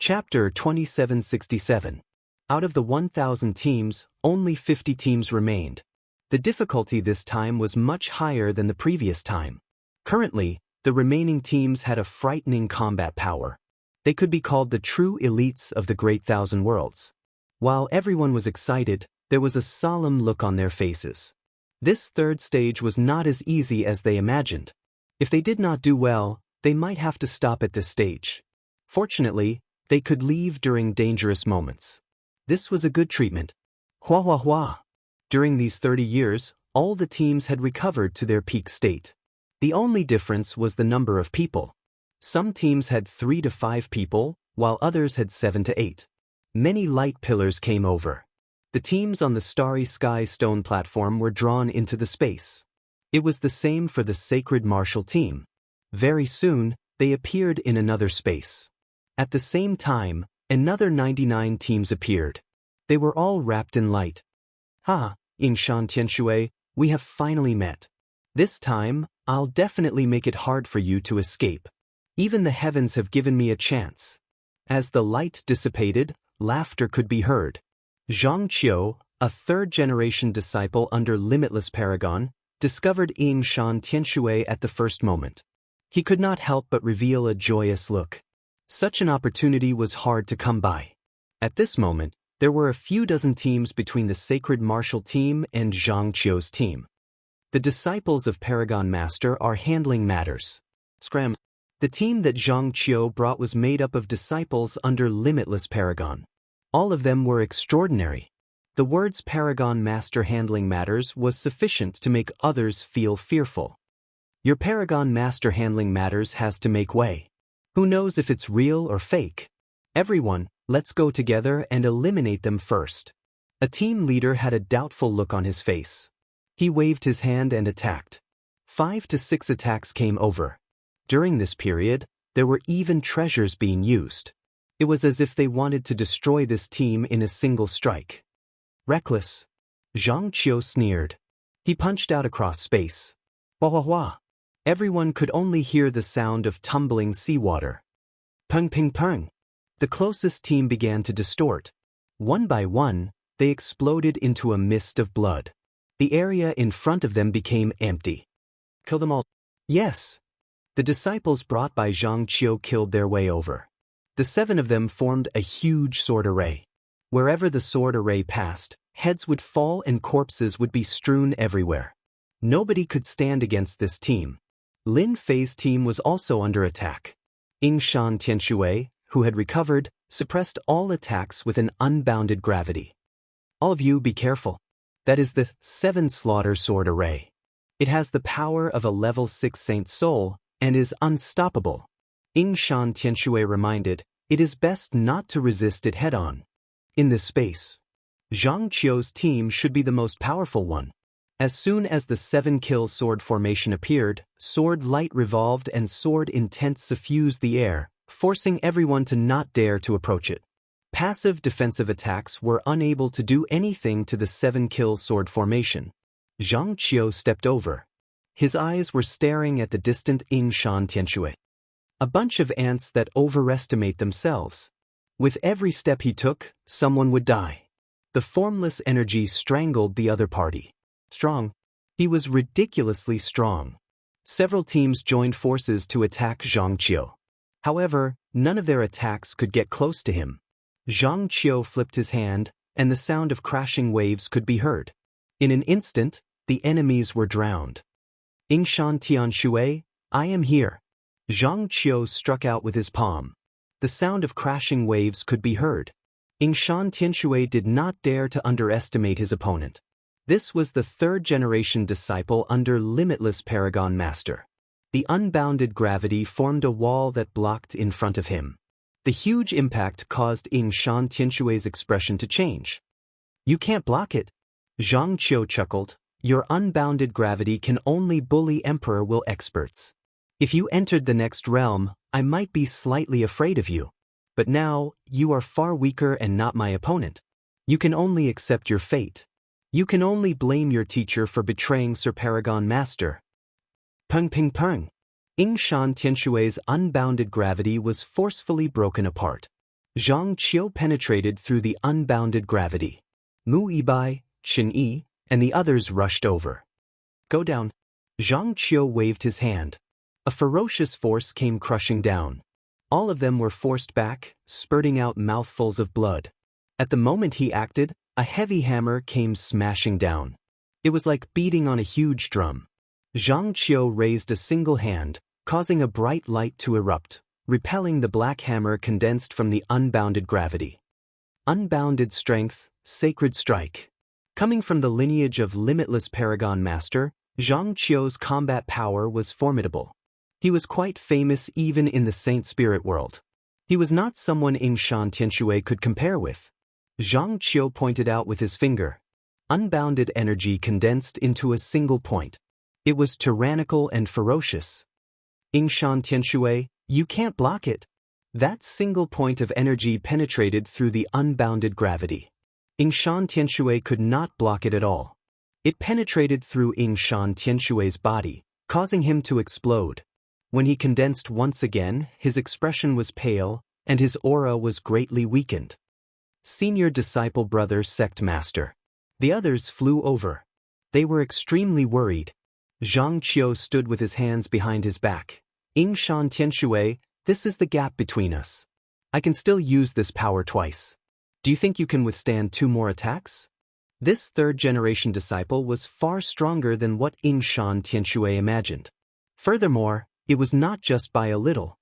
Chapter 2767. Out of the 1,000 teams, only 50 teams remained. The difficulty this time was much higher than the previous time. Currently, the remaining teams had a frightening combat power. They could be called the true elites of the Great Thousand Worlds. While everyone was excited, there was a solemn look on their faces. This third stage was not as easy as they imagined. If they did not do well, they might have to stop at this stage. Fortunately, they could leave during dangerous moments. This was a good treatment. Hua hua hua. During these 30 years, all the teams had recovered to their peak state. The only difference was the number of people. Some teams had 3 to 5 people, while others had 7 to 8. Many light pillars came over. The teams on the Starry Sky stone platform were drawn into the space. It was the same for the Sacred Martial team. Very soon, they appeared in another space. At the same time, another 99 teams appeared. They were all wrapped in light. Ha, Yingshan Tianshui, we have finally met. This time, I'll definitely make it hard for you to escape. Even the heavens have given me a chance. As the light dissipated, laughter could be heard. Zhang Qiu, a third-generation disciple under Limitless Paragon, discovered Yingshan Tianshui at the first moment. He could not help but reveal a joyous look. Such an opportunity was hard to come by. At this moment, there were a few dozen teams between the Sacred Martial team and Zhang Qiu's team. The disciples of Paragon Master are handling matters. Scram. The team that Zhang Qiu brought was made up of disciples under Limitless Paragon. All of them were extraordinary. The words Paragon Master handling matters was sufficient to make others feel fearful. Your Paragon Master handling matters has to make way. Who knows if it's real or fake? Everyone, let's go together and eliminate them first. A team leader had a doubtful look on his face. He waved his hand and attacked. 5 to 6 attacks came over. During this period, there were even treasures being used. It was as if they wanted to destroy this team in a single strike. Reckless. Zhang Qiu sneered. He punched out across space. Wah wah wah. Everyone could only hear the sound of tumbling seawater. Peng ping peng. The closest team began to distort. One by one, they exploded into a mist of blood. The area in front of them became empty. Kill them all. Yes. The disciples brought by Zhang Qiu killed their way over. The 7 of them formed a huge sword array. Wherever the sword array passed, heads would fall and corpses would be strewn everywhere. Nobody could stand against this team. Lin Fei's team was also under attack. Yingshan Tianshui, who had recovered, suppressed all attacks with an unbounded gravity. All of you be careful. That is the 7 Slaughter Sword Array. It has the power of a level 6 Saint Soul and is unstoppable. Yingshan Tianshui reminded, it is best not to resist it head-on. In this space, Zhang Qiu's team should be the most powerful one. As soon as the 7-kill sword formation appeared, sword light revolved and sword intent suffused the air, forcing everyone to not dare to approach it. Passive defensive attacks were unable to do anything to the 7-kill sword formation. Zhang Qiu stepped over. His eyes were staring at the distant Yingshan Tianshui. A bunch of ants that overestimate themselves. With every step he took, someone would die. The formless energy strangled the other party. Strong. He was ridiculously strong. Several teams joined forces to attack Zhang Qiu. However, none of their attacks could get close to him. Zhang Qiu flipped his hand, and the sound of crashing waves could be heard. In an instant, the enemies were drowned. Yingshan Tianshui, I am here. Zhang Qiu struck out with his palm. The sound of crashing waves could be heard. Yingshan Tianshui did not dare to underestimate his opponent. This was the third-generation disciple under Limitless Paragon Master. The unbounded gravity formed a wall that blocked in front of him. The huge impact caused Yingshan Tianshui's expression to change. You can't block it. Zhang Qiu chuckled. Your unbounded gravity can only bully Emperor will experts. If you entered the next realm, I might be slightly afraid of you. But now, you are far weaker and not my opponent. You can only accept your fate. You can only blame your teacher for betraying Sir Paragon Master. Peng ping peng. Yingshan Tianshui's unbounded gravity was forcefully broken apart. Zhang Qiu penetrated through the unbounded gravity. Mu Yibai, Qin Yi, and the others rushed over. Go down. Zhang Qiu waved his hand. A ferocious force came crushing down. All of them were forced back, spurting out mouthfuls of blood. At the moment he acted, a heavy hammer came smashing down. It was like beating on a huge drum. Zhang Qiu raised a single hand, causing a bright light to erupt, repelling the black hammer condensed from the unbounded gravity. Unbounded strength, sacred strike. Coming from the lineage of limitless Paragon Master, Zhang Qiu's combat power was formidable. He was quite famous even in the Saint Spirit world. He was not someone Yingshan Tianshui could compare with. Zhang Qiu pointed out with his finger. Unbounded energy condensed into a single point. It was tyrannical and ferocious. Yingshan Tianshui, you can't block it. That single point of energy penetrated through the unbounded gravity. Yingshan Tianshui could not block it at all. It penetrated through Yingshan Tianshui's body, causing him to explode. When he condensed once again, his expression was pale, and his aura was greatly weakened. Senior disciple brother sect master. The others flew over. They were extremely worried. Zhang Qiu stood with his hands behind his back. Yingshan Tianshui, this is the gap between us. I can still use this power twice. Do you think you can withstand 2 more attacks? This third-generation disciple was far stronger than what Yingshan Tianshui imagined. Furthermore, it was not just by a little.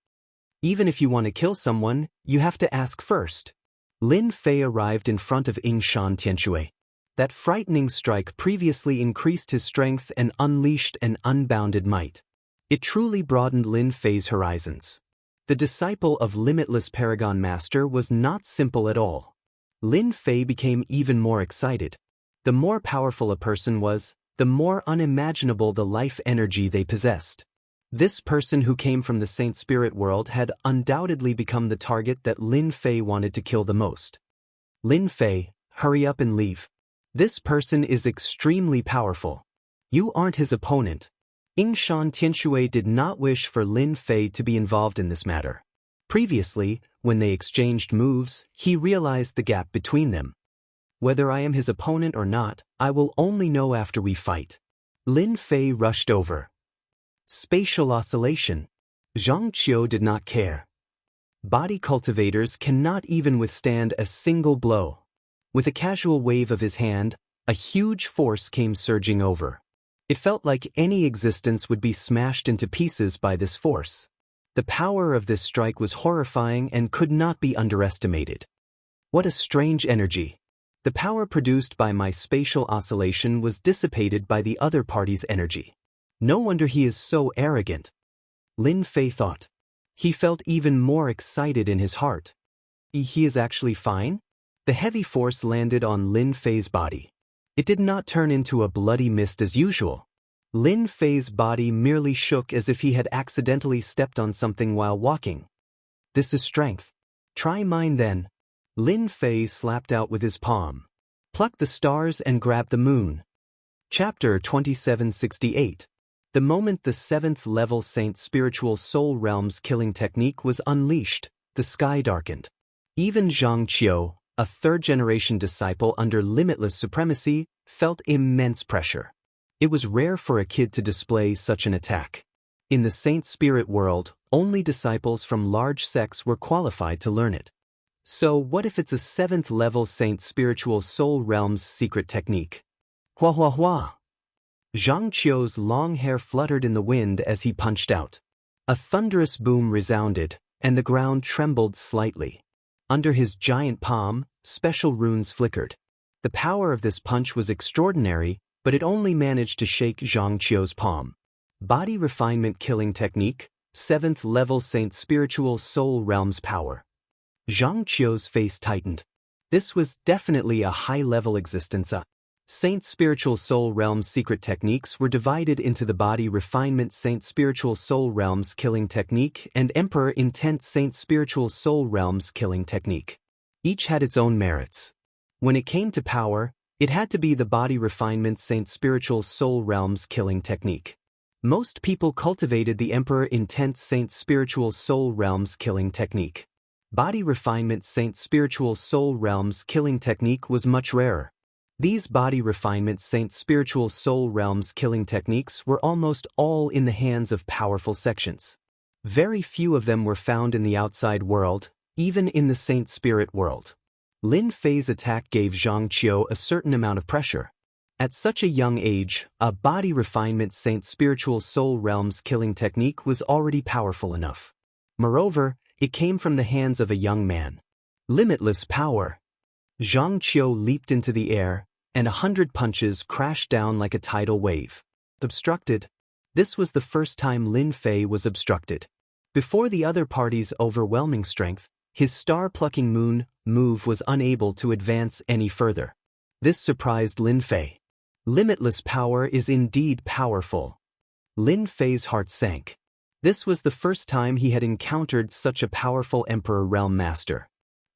Even if you want to kill someone, you have to ask first. Lin Fei arrived in front of Yingshan Tianshui. That frightening strike previously increased his strength and unleashed an unbounded might. It truly broadened Lin Fei's horizons. The disciple of limitless Paragon Master was not simple at all. Lin Fei became even more excited. The more powerful a person was, the more unimaginable the life energy they possessed. This person who came from the Saint Spirit world had undoubtedly become the target that Lin Fei wanted to kill the most. Lin Fei, hurry up and leave. This person is extremely powerful. You aren't his opponent. Yingshan Tianshui did not wish for Lin Fei to be involved in this matter. Previously, when they exchanged moves, he realized the gap between them. Whether I am his opponent or not, I will only know after we fight. Lin Fei rushed over. Spatial oscillation. Zhang Qiu did not care. Body cultivators cannot even withstand a single blow. With a casual wave of his hand, a huge force came surging over. It felt like any existence would be smashed into pieces by this force. The power of this strike was horrifying and could not be underestimated. What a strange energy. The power produced by my spatial oscillation was dissipated by the other party's energy. No wonder he is so arrogant. Lin Fei thought. He felt even more excited in his heart. He is actually fine? The heavy force landed on Lin Fei's body. It did not turn into a bloody mist as usual. Lin Fei's body merely shook as if he had accidentally stepped on something while walking. This is strength. Try mine then. Lin Fei slapped out with his palm. Pluck the stars and grab the moon. Chapter 2768. The moment the 7th level Saint Spiritual Soul Realms killing technique was unleashed, the sky darkened. Even Zhang Qiu, a 3rd-generation disciple under limitless supremacy, felt immense pressure. It was rare for a kid to display such an attack. In the Saint Spirit world, only disciples from large sects were qualified to learn it. So what if it's a 7th level Saint Spiritual Soul Realms secret technique? Hua hua hua! Zhang Qiu's long hair fluttered in the wind as he punched out. A thunderous boom resounded, and the ground trembled slightly. Under his giant palm, special runes flickered. The power of this punch was extraordinary, but it only managed to shake Zhang Qiu's palm. Body Refinement Killing Technique, 7th level Saint Spiritual Soul Realms power. Zhang Qiu's face tightened. This was definitely a high-level existence. Saint Spiritual Soul Realms secret techniques were divided into the Body Refinement Saint Spiritual Soul Realms Killing Technique and Emperor Intent Saint Spiritual Soul Realms Killing Technique. Each had its own merits. When it came to power, it had to be the Body Refinement Saint Spiritual Soul Realms Killing Technique. Most people cultivated the Emperor Intent Saint Spiritual Soul Realms Killing Technique. Body refinement Saint spiritual soul realms killing technique was much rarer. These body refinement Saint spiritual soul realms killing techniques were almost all in the hands of powerful sections. Very few of them were found in the outside world, even in the Saint spirit world. Lin Fei's attack gave Zhang Qiu a certain amount of pressure. At such a young age, a body refinement Saint spiritual soul realms killing technique was already powerful enough. Moreover, it came from the hands of a young man. Limitless power. Zhang Qiu leaped into the air, and 100 punches crashed down like a tidal wave. Obstructed. This was the first time Lin Fei was obstructed. Before the other party's overwhelming strength, his star-plucking moon move was unable to advance any further. This surprised Lin Fei. Limitless power is indeed powerful. Lin Fei's heart sank. This was the first time he had encountered such a powerful Emperor Realm Master.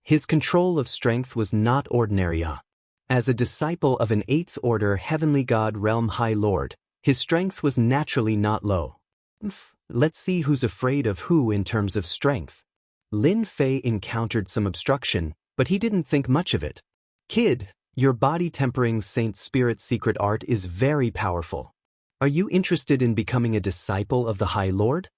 His control of strength was not ordinary. As a disciple of an 8th Order Heavenly God Realm High Lord, his strength was naturally not low. Let's see who's afraid of who in terms of strength. Lin Fei encountered some obstruction, but he didn't think much of it. Kid, your body tempering Saint Spirit secret art is very powerful. Are you interested in becoming a disciple of the High Lord?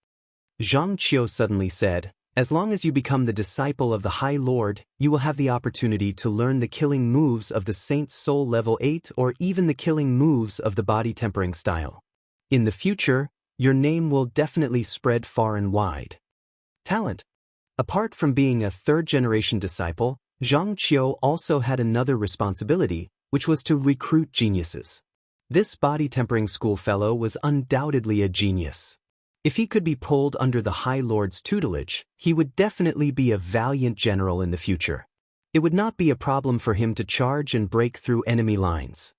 Zhang Qiu suddenly said, as long as you become the disciple of the High Lord, you will have the opportunity to learn the killing moves of the Saint's Soul Level 8 or even the killing moves of the body tempering style. In the future, your name will definitely spread far and wide. Talent. Apart from being a third-generation disciple, Zhang Qiu also had another responsibility, which was to recruit geniuses. This body tempering school fellow was undoubtedly a genius. If he could be pulled under the High Lord's tutelage, he would definitely be a valiant general in the future. It would not be a problem for him to charge and break through enemy lines.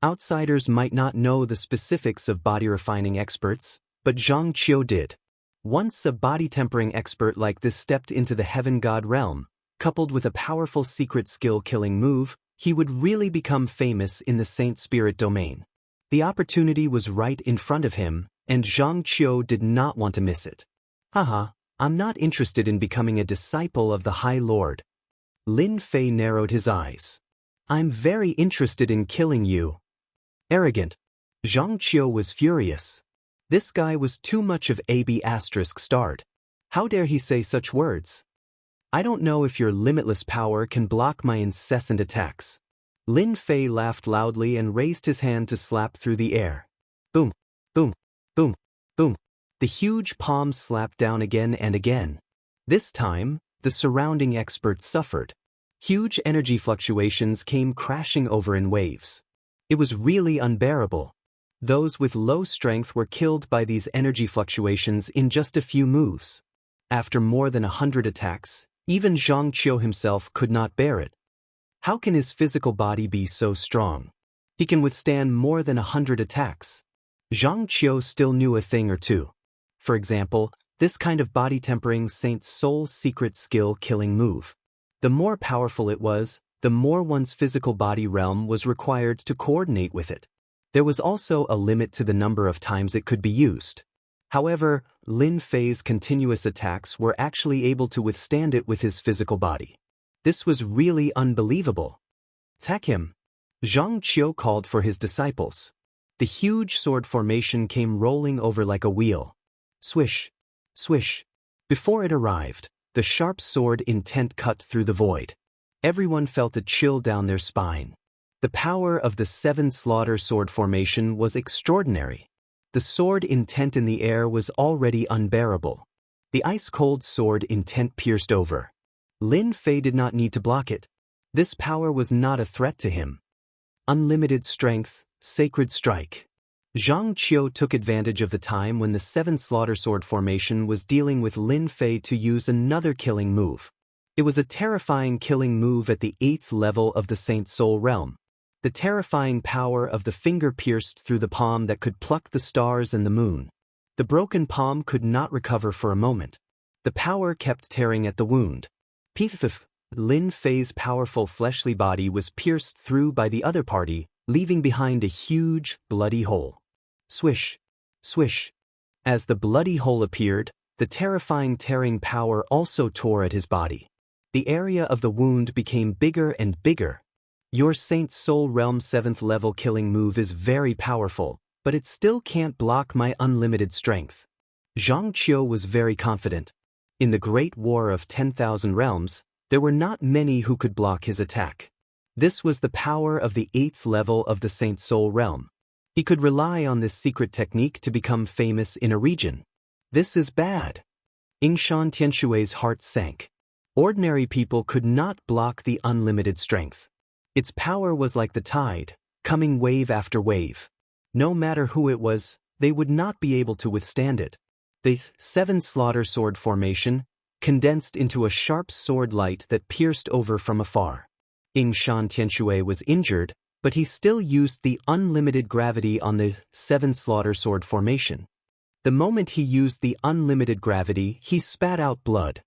Outsiders might not know the specifics of body refining experts, but Zhang Qiu did. Once a body tempering expert like this stepped into the Heaven God realm, coupled with a powerful secret skill killing move, he would really become famous in the Saint Spirit domain. The opportunity was right in front of him, and Zhang Qiu did not want to miss it. Haha, I'm not interested in becoming a disciple of the High Lord. Lin Fei narrowed his eyes. I'm very interested in killing you. Arrogant. Zhang Qiu was furious. This guy was too much of AB****. How dare he say such words? I don't know if your limitless power can block my incessant attacks. Lin Fei laughed loudly and raised his hand to slap through the air. Boom, boom, boom, boom. The huge palm slapped down again and again. This time, the surrounding experts suffered. Huge energy fluctuations came crashing over in waves. It was really unbearable. Those with low strength were killed by these energy fluctuations in just a few moves. After more than 100 attacks, even Zhang Qiu himself could not bear it. How can his physical body be so strong? He can withstand more than 100 attacks. Zhang Qiu still knew a thing or two. For example, this kind of body tempering Saint's soul secret skill killing move. The more powerful it was, the more one's physical body realm was required to coordinate with it. There was also a limit to the number of times it could be used. However, Lin Fei's continuous attacks were actually able to withstand it with his physical body. This was really unbelievable. Attack him. Zhang Qiu called for his disciples. The huge sword formation came rolling over like a wheel. Swish, swish. Before it arrived, the sharp sword intent cut through the void. Everyone felt a chill down their spine. The power of the 7 slaughter sword formation was extraordinary. The sword intent in the air was already unbearable. The ice-cold sword intent pierced over. Lin Fei did not need to block it. This power was not a threat to him. Unlimited strength, sacred strike. Zhang Qiu took advantage of the time when the 7 slaughter sword formation was dealing with Lin Fei to use another killing move. It was a terrifying killing move at the 8th level of the Saint Soul realm. The terrifying power of the finger pierced through the palm that could pluck the stars and the moon. The broken palm could not recover for a moment. The power kept tearing at the wound. Pif. Lin Fei's powerful fleshly body was pierced through by the other party, leaving behind a huge, bloody hole. Swish, swish. As the bloody hole appeared, the terrifying tearing power also tore at his body. The area of the wound became bigger and bigger. Your Saint Soul Realm 7th level killing move is very powerful, but it still can't block my unlimited strength. Zhang Qiu was very confident. In the Great War of 10,000 Realms, there were not many who could block his attack. This was the power of the 8th level of the Saint Soul Realm. He could rely on this secret technique to become famous in a region. This is bad. Yingshan Tianshui's heart sank. Ordinary people could not block the unlimited strength. Its power was like the tide, coming wave after wave. No matter who it was, they would not be able to withstand it. The 7 slaughter sword formation condensed into a sharp sword light that pierced over from afar. Yingshan Tianshui was injured, but he still used the unlimited gravity on the 7 slaughter sword formation. The moment he used the unlimited gravity, he spat out blood.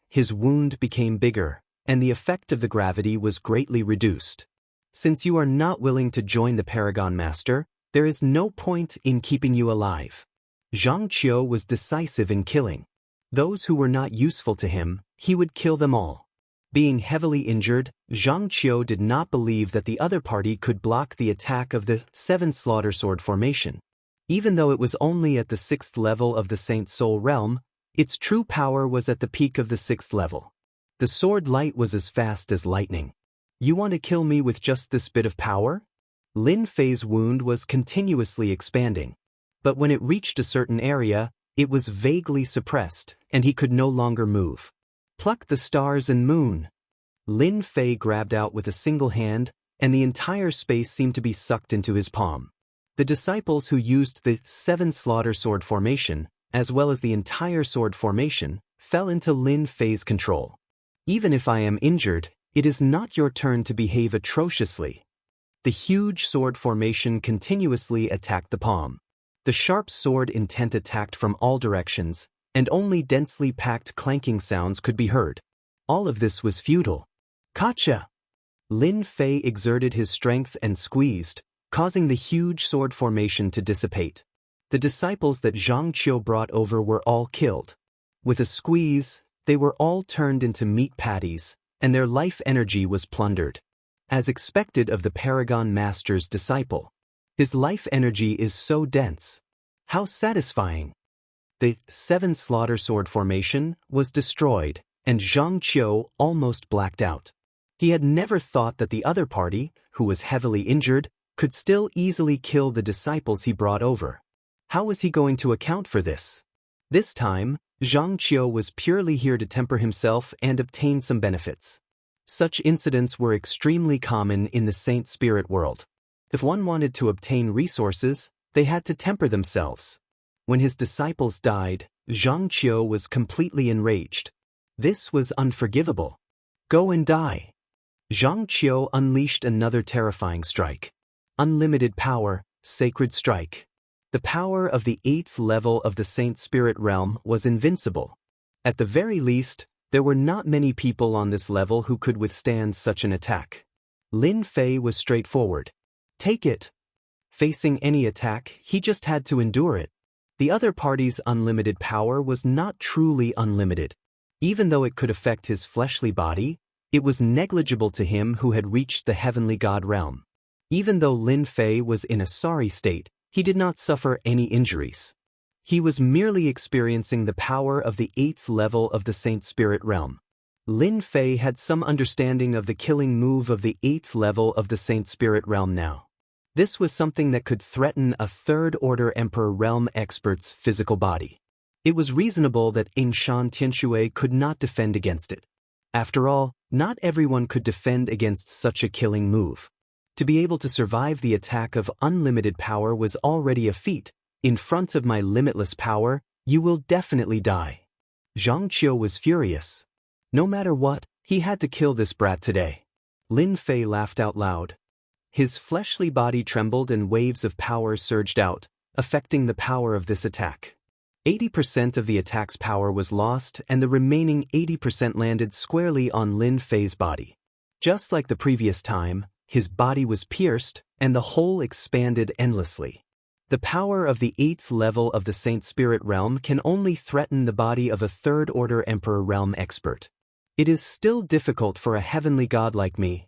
His wound became bigger, and the effect of the gravity was greatly reduced. Since you are not willing to join the Paragon Master, there is no point in keeping you alive. Zhang Qiu was decisive in killing. Those who were not useful to him, he would kill them all. Being heavily injured, Zhang Qiu did not believe that the other party could block the attack of the 7 slaughter sword formation. Even though it was only at the 6th level of the Saint Soul Realm, its true power was at the peak of the 6th level. The sword light was as fast as lightning. You want to kill me with just this bit of power? Lin Fei's wound was continuously expanding. But when it reached a certain area, it was vaguely suppressed, and he could no longer move. Pluck the stars and moon. Lin Fei grabbed out with a single hand, and the entire space seemed to be sucked into his palm. The disciples who used the 7 slaughter sword formation, as well as the entire sword formation, fell into Lin Fei's control. Even if I am injured, it is not your turn to behave atrociously. The huge sword formation continuously attacked the palm. The sharp sword intent attacked from all directions, and only densely packed clanking sounds could be heard. All of this was futile. Gotcha! Lin Fei exerted his strength and squeezed, causing the huge sword formation to dissipate. The disciples that Zhang Qiu brought over were all killed. With a squeeze, they were all turned into meat patties, and their life energy was plundered. As expected of the Paragon Master's disciple. His life energy is so dense. How satisfying! The 7 slaughter sword formation was destroyed, and Zhang Qiu almost blacked out. He had never thought that the other party, who was heavily injured, could still easily kill the disciples he brought over. How was he going to account for this? This time, Zhang Qiu was purely here to temper himself and obtain some benefits. Such incidents were extremely common in the Saint Spirit world. If one wanted to obtain resources, they had to temper themselves. When his disciples died, Zhang Qiu was completely enraged. This was unforgivable. Go and die. Zhang Qiu unleashed another terrifying strike. Unlimited power, sacred strike. The power of the 8th level of the Saint Spirit realm was invincible. At the very least, there were not many people on this level who could withstand such an attack. Lin Fei was straightforward. Take it. Facing any attack, he just had to endure it. The other party's unlimited power was not truly unlimited. Even though it could affect his fleshly body, it was negligible to him who had reached the heavenly god realm. Even though Lin Fei was in a sorry state, he did not suffer any injuries. He was merely experiencing the power of the 8th level of the Saint Spirit realm. Lin Fei had some understanding of the killing move of the 8th level of the Saint Spirit realm now. This was something that could threaten a third-order Emperor realm expert's physical body. It was reasonable that Yingshan Tianshui could not defend against it. After all, not everyone could defend against such a killing move. To be able to survive the attack of unlimited power was already a feat. In front of my limitless power, you will definitely die. Zhang Qiu was furious. No matter what, he had to kill this brat today. Lin Fei laughed out loud. His fleshly body trembled and waves of power surged out, affecting the power of this attack. 80% of the attack's power was lost, and the remaining 80% landed squarely on Lin Fei's body. Just like the previous time, his body was pierced, and the hole expanded endlessly. The power of the 8th level of the Saint Spirit realm can only threaten the body of a third-order Emperor realm expert. It is still difficult for a heavenly god like me.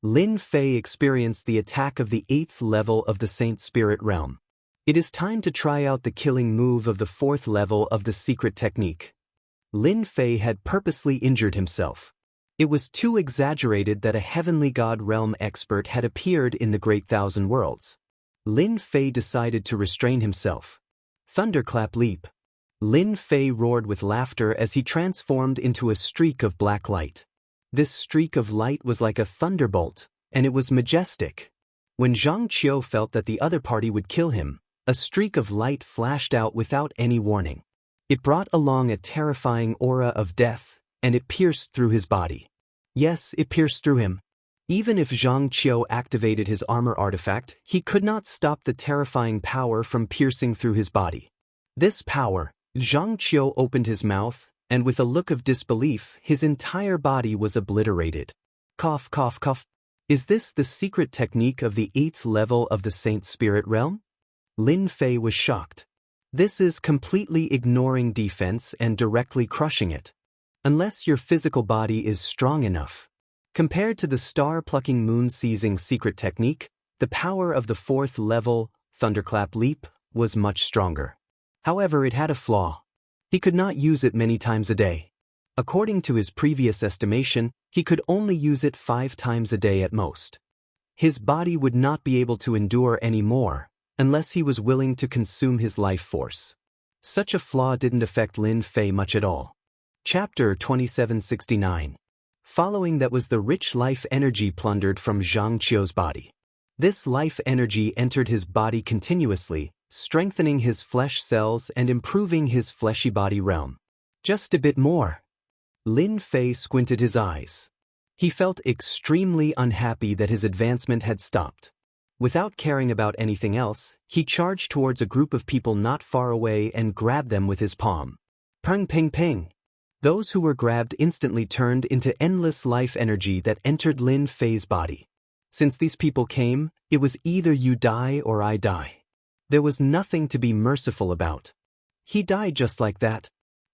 Lin Fei experienced the attack of the 8th level of the Saint Spirit realm. It is time to try out the killing move of the 4th level of the secret technique. Lin Fei had purposely injured himself. It was too exaggerated that a heavenly god realm expert had appeared in the Great Thousand Worlds. Lin Fei decided to restrain himself. Thunderclap leap. Lin Fei roared with laughter as he transformed into a streak of black light. This streak of light was like a thunderbolt, and it was majestic. When Zhang Qiu felt that the other party would kill him, a streak of light flashed out without any warning. It brought along a terrifying aura of death, and it pierced through his body. Yes, it pierced through him. Even if Zhang Qiu activated his armor artifact, he could not stop the terrifying power from piercing through his body. This power, Zhang Qiu opened his mouth, and with a look of disbelief, his entire body was obliterated. Cough, cough, cough. Is this the secret technique of the 8th level of the Saint Spirit realm? Lin Fei was shocked. This is completely ignoring defense and directly crushing it. Unless your physical body is strong enough. Compared to the star-plucking moon-seizing secret technique, the power of the 4th level, Thunderclap Leap, was much stronger. However, it had a flaw. He could not use it many times a day. According to his previous estimation, he could only use it 5 times a day at most. His body would not be able to endure any more, unless he was willing to consume his life force. Such a flaw didn't affect Lin Fei much at all. Chapter 2769. Following that was the rich life energy plundered from Zhang Qiu's body. This life energy entered his body continuously, strengthening his flesh cells and improving his fleshy body realm. Just a bit more. Lin Fei squinted his eyes. He felt extremely unhappy that his advancement had stopped. Without caring about anything else, he charged towards a group of people not far away and grabbed them with his palm. Ping, ping, ping. Those who were grabbed instantly turned into endless life energy that entered Lin Fei's body. Since these people came, it was either you die or I die. There was nothing to be merciful about. He died just like that.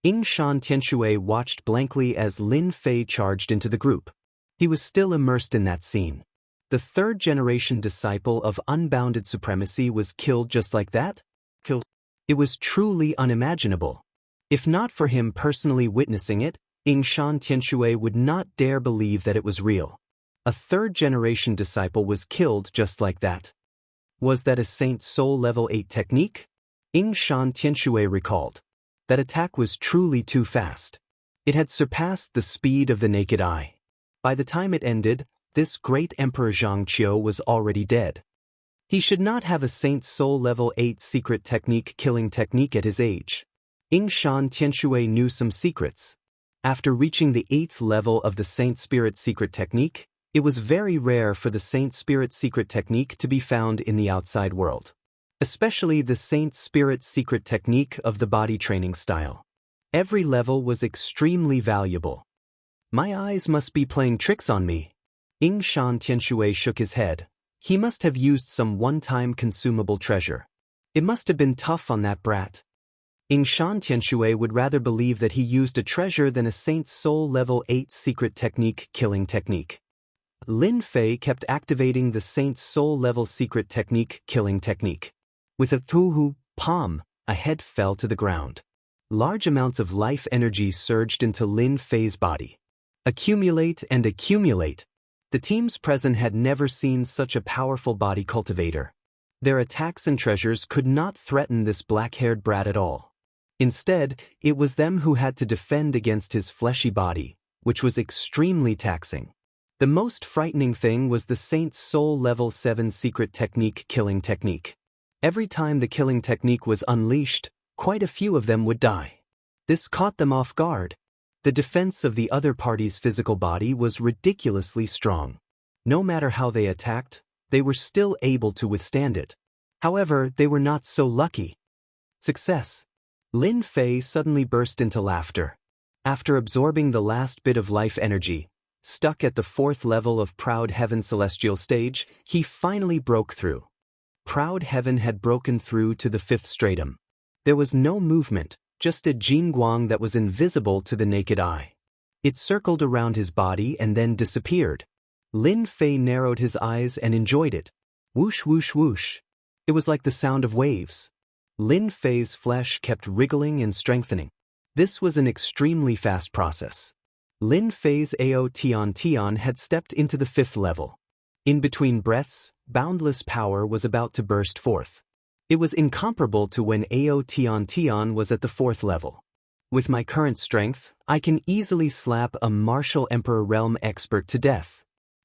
Yingshan Tianxue watched blankly as Lin Fei charged into the group. He was still immersed in that scene. The 3rd-generation disciple of unbounded supremacy was killed just like that? Killed. It was truly unimaginable. If not for him personally witnessing it, Yingshan Tianxue would not dare believe that it was real. A 3rd-generation disciple was killed just like that. Was that a Saint Soul Level 8 technique? Yingshan Tianxue recalled. That attack was truly too fast. It had surpassed the speed of the naked eye. By the time it ended, this great Emperor Zhang Qiu was already dead. He should not have a Saint Soul Level 8 secret technique killing technique at his age. Yingshan Tianxue knew some secrets. After reaching the 8th level of the Saint Spirit secret technique, it was very rare for the Saint Spirit secret technique to be found in the outside world. Especially the Saint Spirit secret technique of the body training style. Every level was extremely valuable. My eyes must be playing tricks on me. Yingshan Tianxue shook his head. He must have used some one-time consumable treasure. It must have been tough on that brat. Yingshan Tianxue would rather believe that he used a treasure than a Saint Soul Level 8 secret technique killing technique. Lin Fei kept activating the Saint Soul Level secret technique killing technique. With a thuhu, palm, a head fell to the ground. Large amounts of life energy surged into Lin Fei's body. Accumulate and accumulate. The teams present had never seen such a powerful body cultivator. Their attacks and treasures could not threaten this black-haired brat at all. Instead, it was them who had to defend against his fleshy body, which was extremely taxing. The most frightening thing was the Saint Soul Level 7 secret technique killing technique. Every time the killing technique was unleashed, quite a few of them would die. This caught them off guard. The defense of the other party's physical body was ridiculously strong. No matter how they attacked, they were still able to withstand it. However, they were not so lucky. Success. Lin Fei suddenly burst into laughter. After absorbing the last bit of life energy, stuck at the 4th level of Proud Heaven Celestial Stage, he finally broke through. Proud Heaven had broken through to the 5th stratum. There was no movement, just a Jingguang that was invisible to the naked eye. It circled around his body and then disappeared. Lin Fei narrowed his eyes and enjoyed it. Whoosh whoosh whoosh. It was like the sound of waves. Lin Fei's flesh kept wriggling and strengthening. This was an extremely fast process. Lin Fei's Ao Tian had stepped into the 5th level. In between breaths, boundless power was about to burst forth. It was incomparable to when Ao Tian was at the 4th level. With my current strength, I can easily slap a martial Emperor Realm expert to death.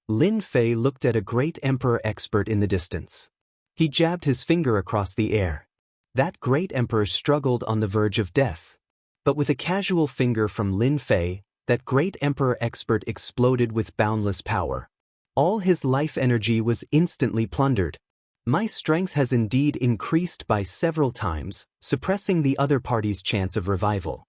Lin Fei looked at a great Emperor expert in the distance. He jabbed his finger across the air. That great Emperor struggled on the verge of death. But with a casual finger from Lin Fei, that great Emperor expert exploded with boundless power. All his life energy was instantly plundered. My strength has indeed increased by several times, suppressing the other party's chance of revival.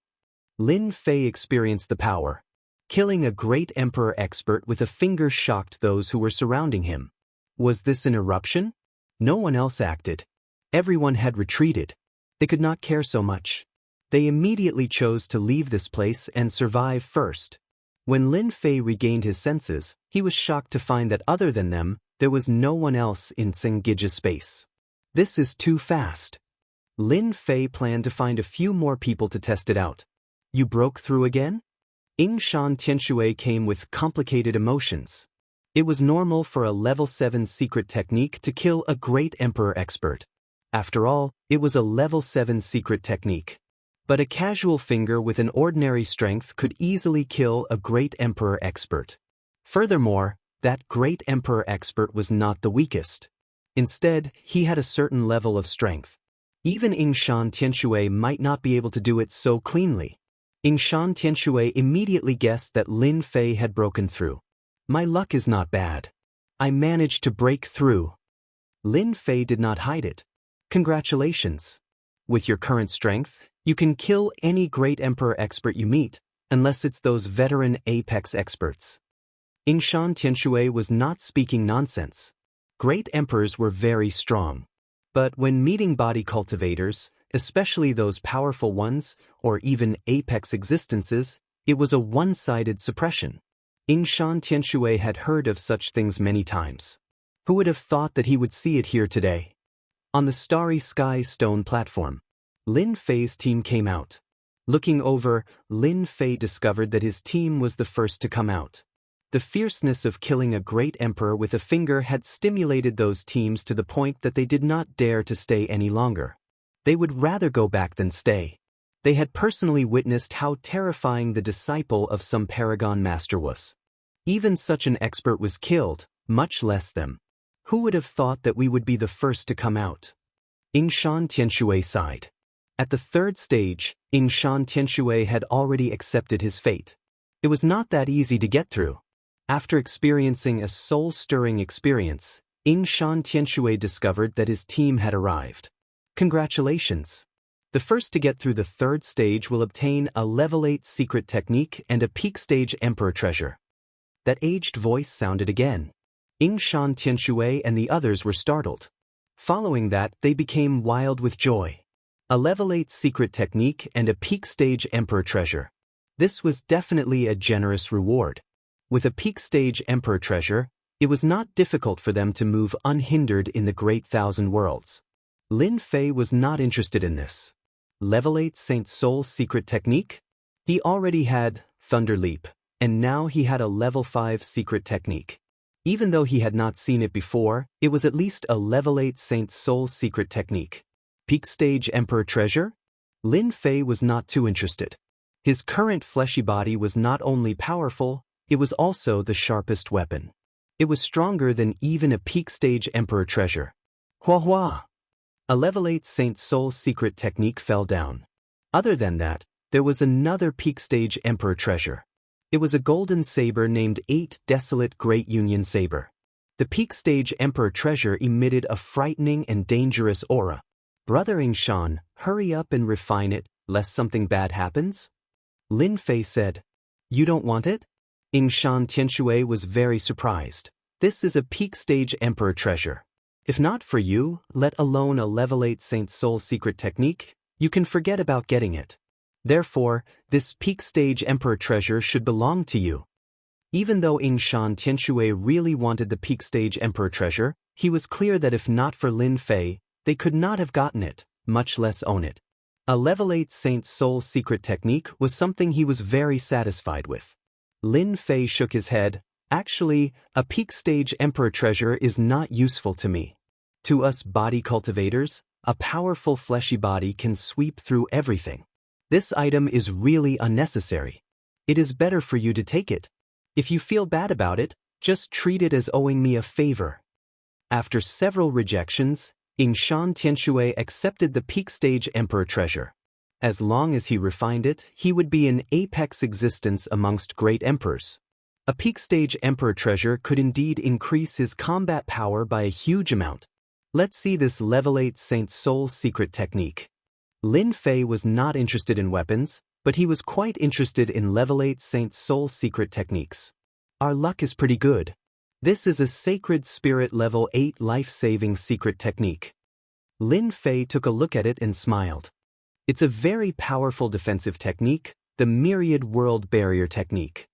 Lin Fei experienced the power. Killing a great Emperor expert with a finger shocked those who were surrounding him. Was this an eruption? No one else acted. Everyone had retreated. They could not care so much. They immediately chose to leave this place and survive first. When Lin Fei regained his senses, he was shocked to find that other than them, there was no one else in Sengija space. This is too fast. Lin Fei planned to find a few more people to test it out. You broke through again? Yingshan Tianshui came with complicated emotions. It was normal for a level 7 secret technique to kill a great Emperor expert. After all, it was a level 7 secret technique. But a casual finger with an ordinary strength could easily kill a great Emperor expert. Furthermore, that great Emperor expert was not the weakest. Instead, he had a certain level of strength. Even Yingshan Tianshui might not be able to do it so cleanly. Yingshan Tianshui immediately guessed that Lin Fei had broken through. My luck is not bad. I managed to break through. Lin Fei did not hide it. Congratulations. With your current strength, you can kill any great Emperor expert you meet, unless it's those veteran apex experts. Yingshan Tianshui was not speaking nonsense. Great emperors were very strong. But when meeting body cultivators, especially those powerful ones, or even apex existences, it was a one-sided suppression. Yingshan Tianshui had heard of such things many times. Who would have thought that he would see it here today? On the starry sky stone platform, Lin Fei's team came out. Looking over, Lin Fei discovered that his team was the first to come out. The fierceness of killing a great emperor with a finger had stimulated those teams to the point that they did not dare to stay any longer. They would rather go back than stay. They had personally witnessed how terrifying the disciple of some paragon master was. Even such an expert was killed, much less them. Who would have thought that we would be the first to come out? Yingshan Tianshui sighed. At the 3rd stage, Yingshan Tianshui had already accepted his fate. It was not that easy to get through. After experiencing a soul-stirring experience, Yingshan Tianshui discovered that his team had arrived. Congratulations! The first to get through the 3rd stage will obtain a level 8 secret technique and a peak stage Emperor treasure. That aged voice sounded again. Yingshan Tianshui and the others were startled. Following that, they became wild with joy. A level 8 secret technique and a peak stage Emperor treasure. This was definitely a generous reward. With a peak stage Emperor treasure, it was not difficult for them to move unhindered in the Great Thousand Worlds. Lin Fei was not interested in this. Level 8 Saint Soul secret technique? He already had Thunder Leap, and now he had a level 5 secret technique. Even though he had not seen it before, it was at least a level 8 Saint Soul secret technique. Peak stage Emperor treasure? Lin Fei was not too interested. His current fleshy body was not only powerful, it was also the sharpest weapon. It was stronger than even a peak stage Emperor treasure. Hua hua! A level 8 Saint Soul secret technique fell down. Other than that, there was another peak stage Emperor treasure. It was a golden saber named 8 Desolate Great Union Saber. The peak stage Emperor treasure emitted a frightening and dangerous aura. Brother Yingshan, hurry up and refine it, lest something bad happens? Lin Fei said. You don't want it? Yingshan Tianshui was very surprised. This is a peak stage Emperor treasure. If not for you, let alone a level 8 Saint Soul secret technique, you can forget about getting it. Therefore, this peak stage Emperor treasure should belong to you. Even though Yingshan Tianshui really wanted the peak stage Emperor treasure, he was clear that if not for Lin Fei, they could not have gotten it, much less own it. A level 8 Saint's Soul secret technique was something he was very satisfied with. Lin Fei shook his head. Actually, a peak stage Emperor treasure is not useful to me. To us body cultivators, a powerful fleshy body can sweep through everything. This item is really unnecessary. It is better for you to take it. If you feel bad about it, just treat it as owing me a favor. After several rejections, Yingshan Tianshui accepted the peak stage Emperor treasure. As long as he refined it, he would be in apex existence amongst great emperors. A peak stage Emperor treasure could indeed increase his combat power by a huge amount. Let's see this level 8 Saint's Soul secret technique. Lin Fei was not interested in weapons, but he was quite interested in level 8 Saint's Soul secret techniques. Our luck is pretty good. This is a Sacred Spirit level 8 life-saving secret technique. Lin Fei took a look at it and smiled. It's a very powerful defensive technique, the Myriad World Barrier technique.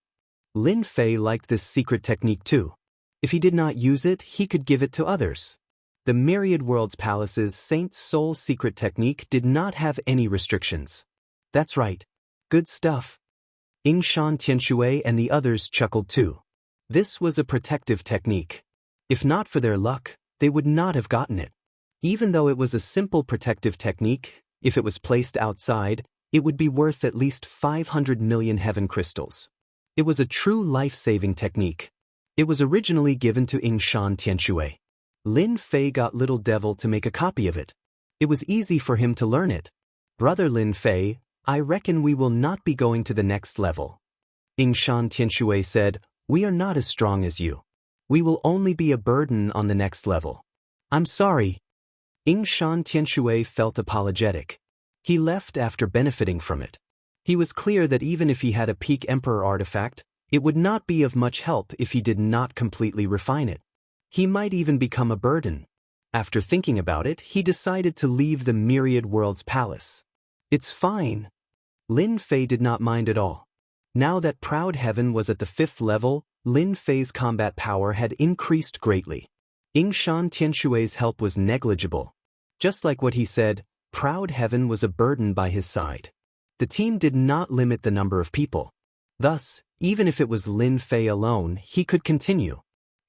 Lin Fei liked this secret technique too. If he did not use it, he could give it to others. The Myriad Worlds Palace's Saint's Soul secret technique did not have any restrictions. That's right. Good stuff. Yingshan Tianshui and the others chuckled too. This was a protective technique. If not for their luck, they would not have gotten it. Even though it was a simple protective technique, if it was placed outside, it would be worth at least 500 million heaven crystals. It was a true life-saving technique. It was originally given to Yingshan Tianshui. Lin Fei got Little Devil to make a copy of it. It was easy for him to learn it. Brother Lin Fei, I reckon we will not be going to the next level. Yingshan Tianshui said, we are not as strong as you. We will only be a burden on the next level. I'm sorry. Yingshan Tianshui felt apologetic. He left after benefiting from it. He was clear that even if he had a peak Emperor artifact, it would not be of much help if he did not completely refine it. He might even become a burden. After thinking about it, he decided to leave the Myriad Worlds Palace. It's fine. Lin Fei did not mind at all. Now that Proud Heaven was at the 5th level, Lin Fei's combat power had increased greatly. Yingshan Tianshui's help was negligible. Just like what he said, Proud Heaven was a burden by his side. The team did not limit the number of people. Thus, even if it was Lin Fei alone, he could continue.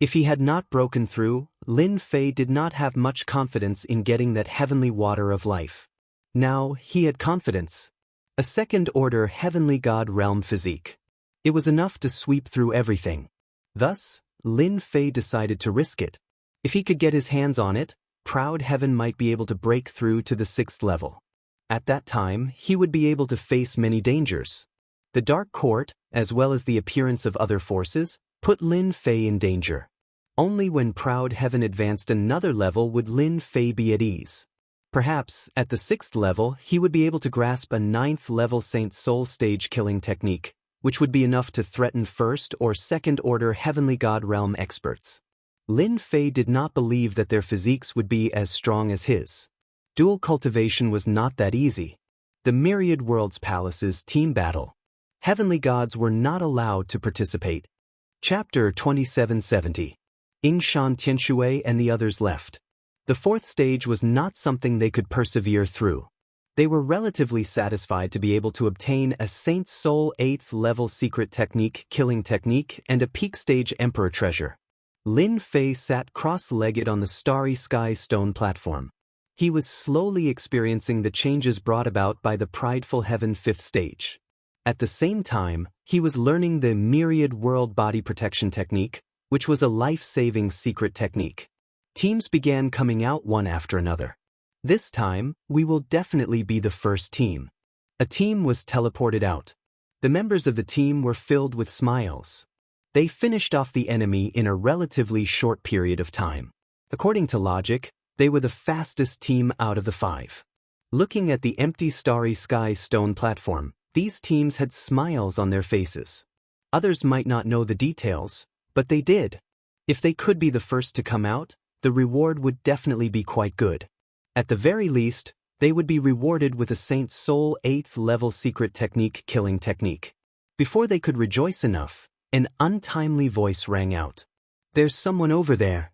If he had not broken through, Lin Fei did not have much confidence in getting that heavenly water of life. Now, he had confidence. A second-order heavenly god realm physique. It was enough to sweep through everything. Thus, Lin Fei decided to risk it. If he could get his hands on it, Proud Heaven might be able to break through to the 6th level. At that time, he would be able to face many dangers. The Dark Court, as well as the appearance of other forces, put Lin Fei in danger. Only when Proud Heaven advanced another level would Lin Fei be at ease. Perhaps, at the 6th level, he would be able to grasp a 9th level Saint's Soul stage killing technique, which would be enough to threaten 1st or 2nd order heavenly god realm experts. Lin Fei did not believe that their physiques would be as strong as his. Dual cultivation was not that easy. The Myriad Worlds Palace's team battle. Heavenly gods were not allowed to participate. Chapter 2770. Yingshan Tianshui and the others left. The 4th stage was not something they could persevere through. They were relatively satisfied to be able to obtain a Saint's Soul 8th level secret technique killing technique and a peak stage Emperor treasure. Lin Fei sat cross-legged on the starry sky stone platform. He was slowly experiencing the changes brought about by the prideful heaven 5th stage. At the same time, he was learning the Myriad World Body Protection technique, which was a life-saving secret technique. Teams began coming out one after another. This time, we will definitely be the first team. A team was teleported out. The members of the team were filled with smiles. They finished off the enemy in a relatively short period of time. According to logic, they were the fastest team out of the 5. Looking at the empty starry sky stone platform, these teams had smiles on their faces. Others might not know the details, but they did. If they could be the first to come out, the reward would definitely be quite good. At the very least, They would be rewarded with a Saint's Soul 8th level secret technique killing technique. Before they could rejoice enough, an untimely voice rang out. "There's someone over there."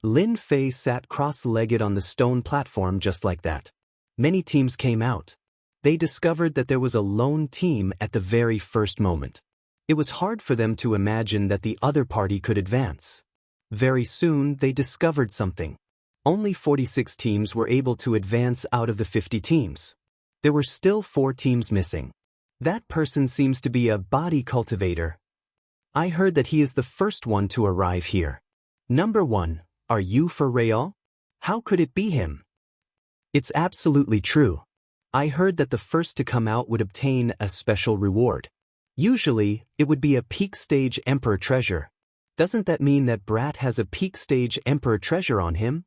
Lin Fei sat cross-legged on the stone platform just like that. Many teams came out. They discovered that there was a lone team at the very first moment. It was hard for them to imagine that the other party could advance. Very soon they discovered something. Only 46 teams were able to advance out of the 50 teams. There were still 4 teams missing. That person seems to be a body cultivator. I heard that he is the first one to arrive here. Number 1, are you for real? How could it be him? It's absolutely true. I heard that the first to come out would obtain a special reward. Usually, it would be a peak stage Emperor treasure. Doesn't that mean that Brat has a peak stage Emperor treasure on him?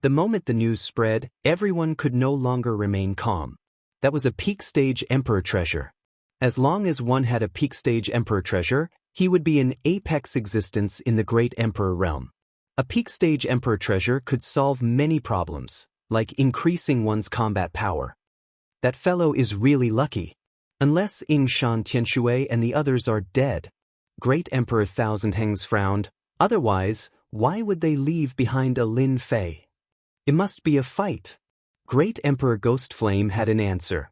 The moment the news spread, everyone could no longer remain calm. That was a peak stage Emperor treasure. As long as one had a peak stage Emperor treasure, he would be an apex existence in the Great Emperor realm. A peak stage Emperor treasure could solve many problems, like increasing one's combat power. That fellow is really lucky. Unless Yingshan Tianshui and the others are dead. Great Emperor Thousand Hengs frowned. Otherwise, why would they leave behind a Lin Fei? It must be a fight. Great Emperor Ghost Flame had an answer.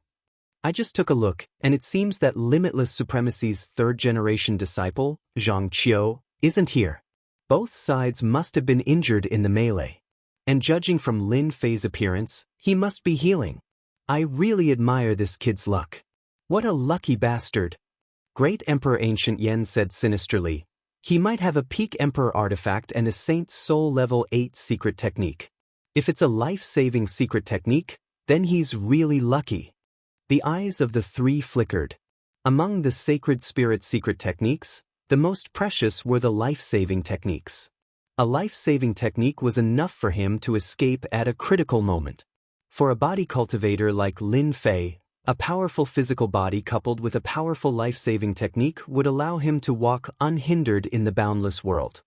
I just took a look, and it seems that Limitless Supremacy's third-generation disciple, Zhang Qiu, isn't here. Both sides must have been injured in the melee. And judging from Lin Fei's appearance, he must be healing. I really admire this kid's luck. What a lucky bastard. Great Emperor Ancient Yen said sinisterly. He might have a peak Emperor artifact and a Saint's Soul level 8 secret technique. If it's a life-saving secret technique, then he's really lucky. The eyes of the 3 flickered. Among the Sacred Spirit secret techniques, the most precious were the life-saving techniques. A life-saving technique was enough for him to escape at a critical moment. For a body cultivator like Lin Fei, a powerful physical body coupled with a powerful life-saving technique would allow him to walk unhindered in the boundless world.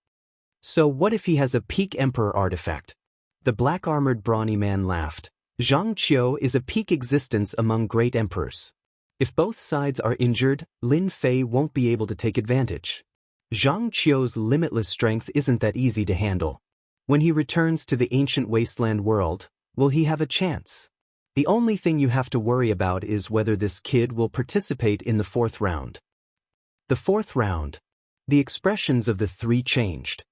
So what if he has a peak Emperor artifact? The black-armored brawny man laughed. Zhang Qiu is a peak existence among great emperors. If both sides are injured, Lin Fei won't be able to take advantage. Zhang Qiu's limitless strength isn't that easy to handle. When he returns to the ancient wasteland world, will he have a chance? The only thing you have to worry about is whether this kid will participate in the 4th round. The 4th round. The expressions of the 3 changed.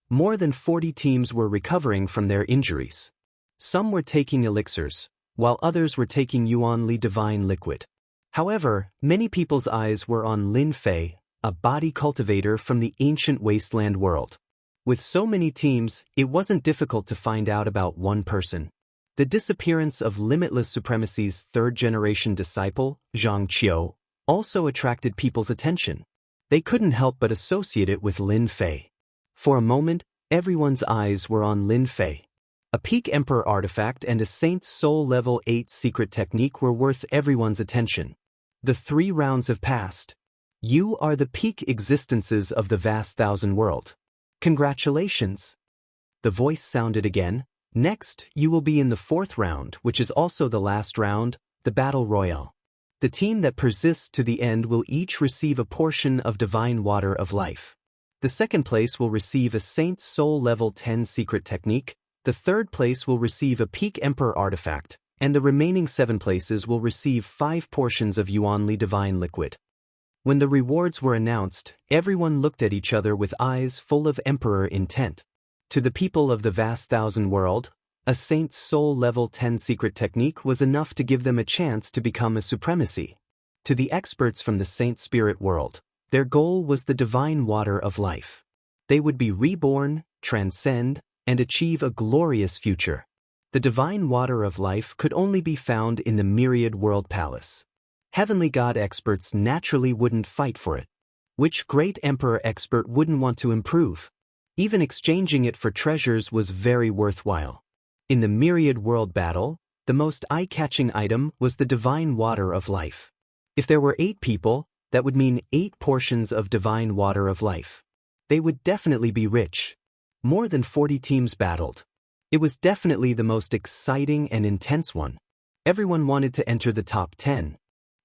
More than 40 teams were recovering from their injuries. Some were taking elixirs, while others were taking Yuanli Divine Liquid. However, many people's eyes were on Lin Fei, a body cultivator from the ancient wasteland world. With so many teams, it wasn't difficult to find out about one person. The disappearance of Limitless Supremacy's 3rd-generation disciple, Zhang Qiu, also attracted people's attention. They couldn't help but associate it with Lin Fei. For a moment, everyone's eyes were on Lin Fei. A peak Emperor artifact and a Saint's Soul level 8 secret technique were worth everyone's attention. The 3 rounds have passed. You are the peak existences of the vast thousand world. Congratulations. The voice sounded again. Next, you will be in the 4th round, which is also the last round, the Battle Royale. The team that persists to the end will each receive a portion of Divine Water of Life. The 2nd place will receive a Saint's Soul level 10 secret technique, the 3rd place will receive a peak Emperor artifact, and the remaining 7 places will receive 5 portions of Yuanli Divine Liquid. When the rewards were announced, everyone looked at each other with eyes full of Emperor intent. To the people of the vast thousand world, a Saint's Soul level 10 secret technique was enough to give them a chance to become a supremacy. To the experts from the Saint Spirit world, their goal was the Divine Water of Life. They would be reborn, transcend, and achieve a glorious future. The Divine Water of Life could only be found in the Myriad World Palace. Heavenly God experts naturally wouldn't fight for it. Which great Emperor expert wouldn't want to improve? Even exchanging it for treasures was very worthwhile. In the Myriad World battle, the most eye-catching item was the Divine Water of Life. If there were 8 people, that would mean 8 portions of Divine Water of Life. They would definitely be rich. More than 40 teams battled. It was definitely the most exciting and intense one. Everyone wanted to enter the top 10.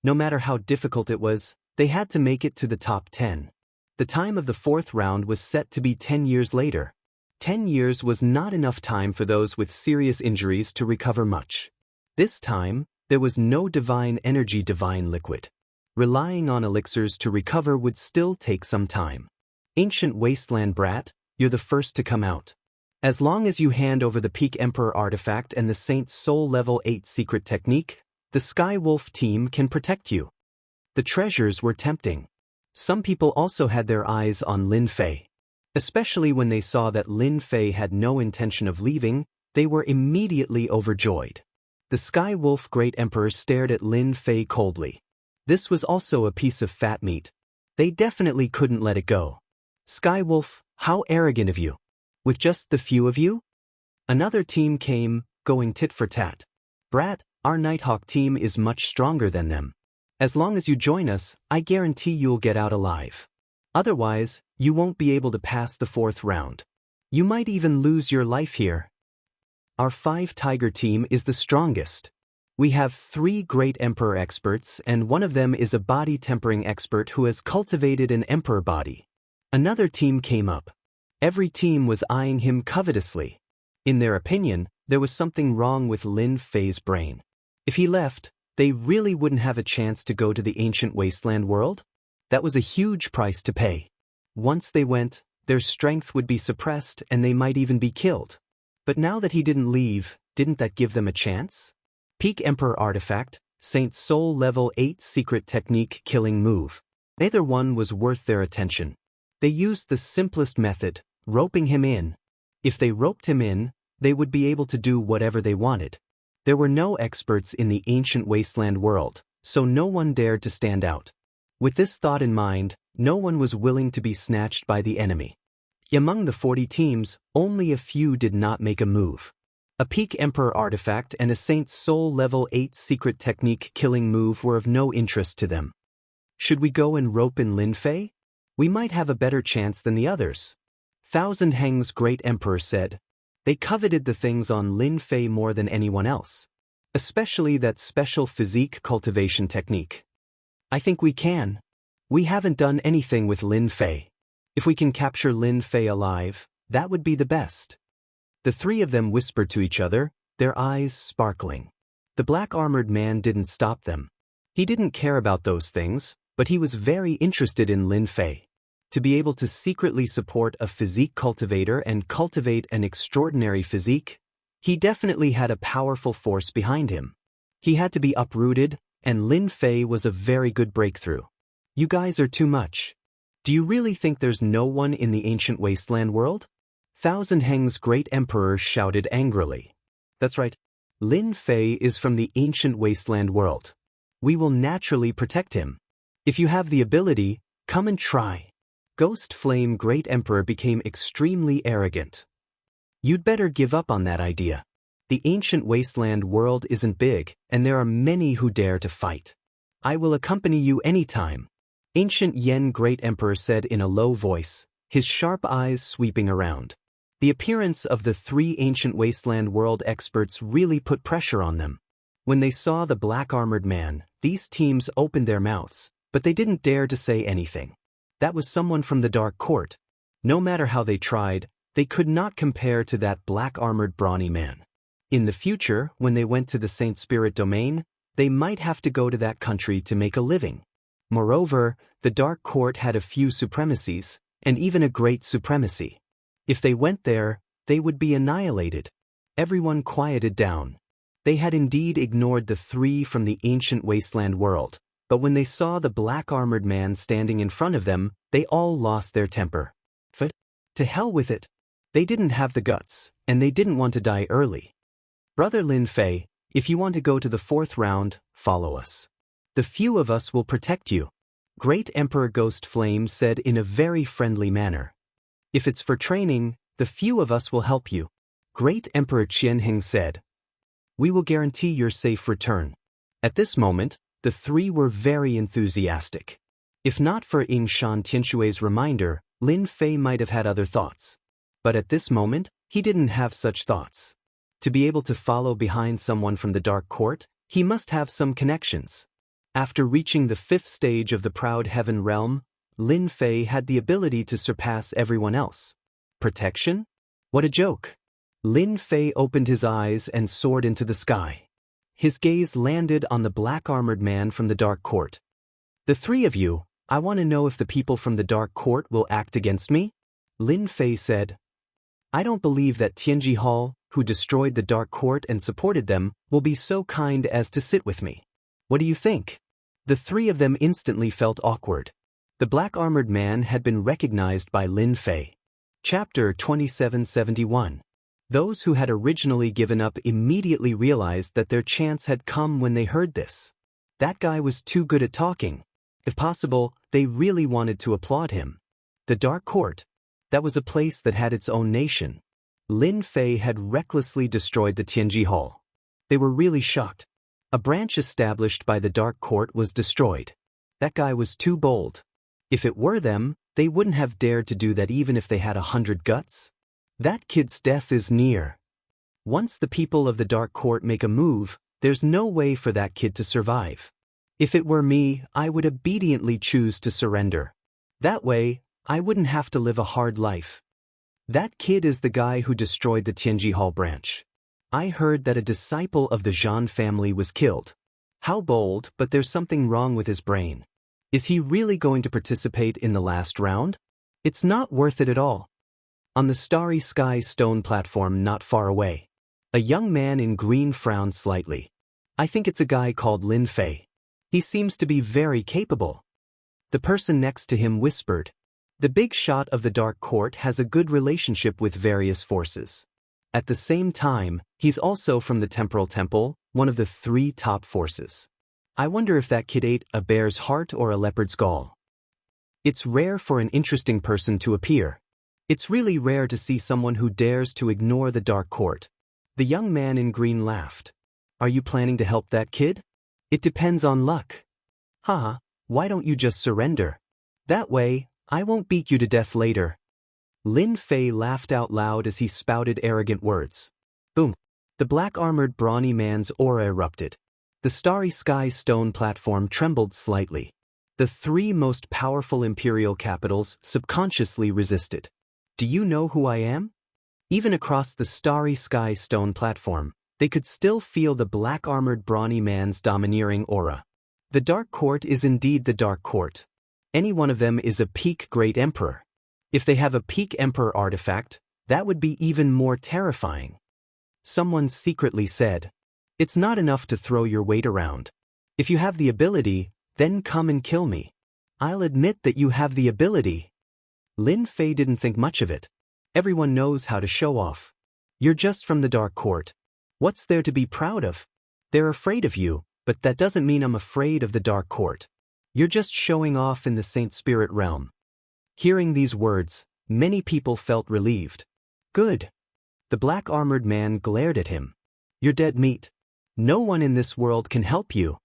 No matter how difficult it was, they had to make it to the top 10. The time of the fourth round was set to be 10 years later. 10 years was not enough time for those with serious injuries to recover much. This time, there was no divine energy, divine liquid. Relying on elixirs to recover would still take some time. Ancient Wasteland Brat, you're the first to come out. As long as you hand over the Peak Emperor artifact and the Saint's Soul Level 8 secret technique, the Sky Wolf team can protect you. The treasures were tempting. Some people also had their eyes on Lin Fei. Especially when they saw that Lin Fei had no intention of leaving, they were immediately overjoyed. The Sky Wolf Great Emperor stared at Lin Fei coldly. This was also a piece of fat meat. They definitely couldn't let it go. Sky Wolf, how arrogant of you. With just the few of you? Another team came, going tit for tat. Brat, our Nighthawk team is much stronger than them. As long as you join us, I guarantee you'll get out alive. Otherwise, you won't be able to pass the fourth round. You might even lose your life here. Our 5 Tiger team is the strongest. We have 3 Great Emperor experts, and one of them is a body tempering expert who has cultivated an emperor body. Another team came up. Every team was eyeing him covetously. In their opinion, there was something wrong with Lin Fei's brain. If he left, they really wouldn't have a chance to go to the ancient wasteland world? That was a huge price to pay. Once they went, their strength would be suppressed and they might even be killed. But now that he didn't leave, didn't that give them a chance? Peak Emperor artifact, Saint's Soul Level 8 secret technique killing move. Neither one was worth their attention. They used the simplest method, roping him in. If they roped him in, they would be able to do whatever they wanted. There were no experts in the ancient wasteland world, so no one dared to stand out. With this thought in mind, no one was willing to be snatched by the enemy. Among the 40 teams, only a few did not make a move. A Peak Emperor artifact and a Saint's Soul Level 8 secret technique killing move were of no interest to them. Should we go and rope in Lin Fei? We might have a better chance than the others. Thousand Heng's Great Emperor said. They coveted the things on Lin Fei more than anyone else. Especially that special physique cultivation technique. I think we can. We haven't done anything with Lin Fei. If we can capture Lin Fei alive, that would be the best. The 3 of them whispered to each other, their eyes sparkling. The black-armored man didn't stop them. He didn't care about those things, but he was very interested in Lin Fei. To be able to secretly support a physique cultivator and cultivate an extraordinary physique, he definitely had a powerful force behind him. He had to be uprooted, and Lin Fei was a very good breakthrough. You guys are too much. Do you really think there's no one in the ancient wasteland world? Thousand Heng's Great Emperor shouted angrily. That's right. Lin Fei is from the ancient wasteland world. We will naturally protect him. If you have the ability, come and try. Ghost Flame Great Emperor became extremely arrogant. You'd better give up on that idea. The ancient wasteland world isn't big, and there are many who dare to fight. I will accompany you anytime. Ancient Yen Great Emperor said in a low voice, his sharp eyes sweeping around. The appearance of the 3 ancient wasteland world experts really put pressure on them. When they saw the black-armored man, these teams opened their mouths, but they didn't dare to say anything. That was someone from the Dark Court. No matter how they tried, they could not compare to that black-armored brawny man. In the future, when they went to the Saint Spirit domain, they might have to go to that country to make a living. Moreover, the Dark Court had a few supremacies, and even a great supremacy. If they went there, they would be annihilated. Everyone quieted down. They had indeed ignored the 3 from the ancient wasteland world. But when they saw the black-armored man standing in front of them, they all lost their temper. To hell with it. They didn't have the guts, and they didn't want to die early. Brother Lin Fei, if you want to go to the 4th round, follow us. The few of us will protect you. Great Emperor Ghost Flame said in a very friendly manner. If it's for training, the few of us will help you. Great Emperor Qianheng said. We will guarantee your safe return. At this moment, the 3 were very enthusiastic. If not for Ying Shan Tianshui's reminder, Lin Fei might have had other thoughts. But at this moment, he didn't have such thoughts. To be able to follow behind someone from the Dark Court, He must have some connections. After reaching the 5th stage of the Proud Heaven realm, Lin Fei had the ability to surpass everyone else. Protection? What a joke. Lin Fei opened his eyes and soared into the sky. His gaze landed on the black-armored man from the Dark Court. The three of you, I want to know if the people from the Dark Court will act against me? Lin Fei said. I don't believe that Tianji Hall, who destroyed the Dark Court and supported them, will be so kind as to sit with me. What do you think? The three of them instantly felt awkward. The black-armored man had been recognized by Lin Fei. Chapter 2771. Those who had originally given up immediately realized that their chance had come when they heard this. That guy was too good at talking. If possible, they really wanted to applaud him. The Dark Court. That was a place that had its own nation. Lin Fei had recklessly destroyed the Tianji Hall. They were really shocked. A branch established by the Dark Court was destroyed. That guy was too bold. If it were them, they wouldn't have dared to do that even if they had 100 guts. That kid's death is near. Once the people of the Dark Court make a move, there's no way for that kid to survive. If it were me, I would obediently choose to surrender. That way, I wouldn't have to live a hard life. That kid is the guy who destroyed the Tianji Hall branch. I heard that a disciple of the Zhan family was killed. How bold, but there's something wrong with his brain. Is he really going to participate in the last round? It's not worth it at all. On the starry sky stone platform not far away, a young man in green frowned slightly. I think it's a guy called Lin Fei. He seems to be very capable. The person next to him whispered. The big shot of the Dark Court has a good relationship with various forces. At the same time, he's also from the Temporal Temple, one of the 3 top forces. I wonder if that kid ate a bear's heart or a leopard's gall. It's rare for an interesting person to appear. It's really rare to see someone who dares to ignore the Dark Court. The young man in green laughed. Are you planning to help that kid? It depends on luck. Haha, why don't you just surrender? That way, I won't beat you to death later. Lin Fei laughed out loud as he spouted arrogant words. Boom! The black-armored brawny man's aura erupted. The starry sky stone platform trembled slightly. The 3 most powerful imperial capitals subconsciously resisted. Do you know who I am? Even across the starry sky stone platform, they could still feel the black-armored brawny man's domineering aura. The Dark Court is indeed the Dark Court. Any one of them is a peak Great Emperor. If they have a peak Emperor artifact, that would be even more terrifying. Someone secretly said, it's not enough to throw your weight around. If you have the ability, then come and kill me. I'll admit that you have the ability. Lin Fei didn't think much of it. Everyone knows how to show off. You're just from the Dark Court. What's there to be proud of? They're afraid of you, but that doesn't mean I'm afraid of the Dark Court. You're just showing off in the Saint Spirit realm. Hearing these words, many people felt relieved. Good. The black-armored man glared at him. You're dead meat. No one in this world can help you.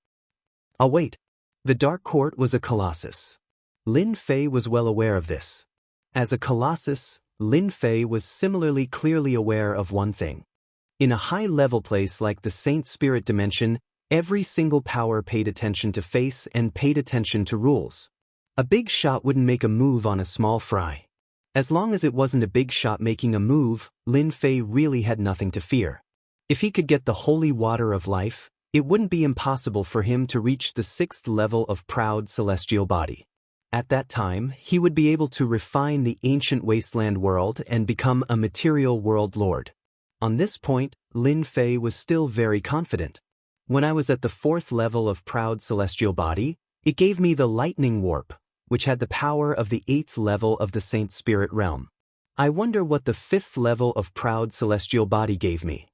I'll wait. The Dark Court was a colossus. Lin Fei was well aware of this. As a colossus, Lin Fei was similarly clearly aware of one thing. In a high-level place like the Saint Spirit dimension, every single power paid attention to face and paid attention to rules. A big shot wouldn't make a move on a small fry. As long as it wasn't a big shot making a move, Lin Fei really had nothing to fear. If he could get the holy water of life, it wouldn't be impossible for him to reach the 6th level of proud celestial body. At that time, he would be able to refine the ancient wasteland world and become a material world lord. On this point, Lin Fei was still very confident. When I was at the 4th level of proud celestial body, it gave me the lightning warp, which had the power of the 8th level of the Saint Spirit realm. I wonder what the 5th level of proud celestial body gave me.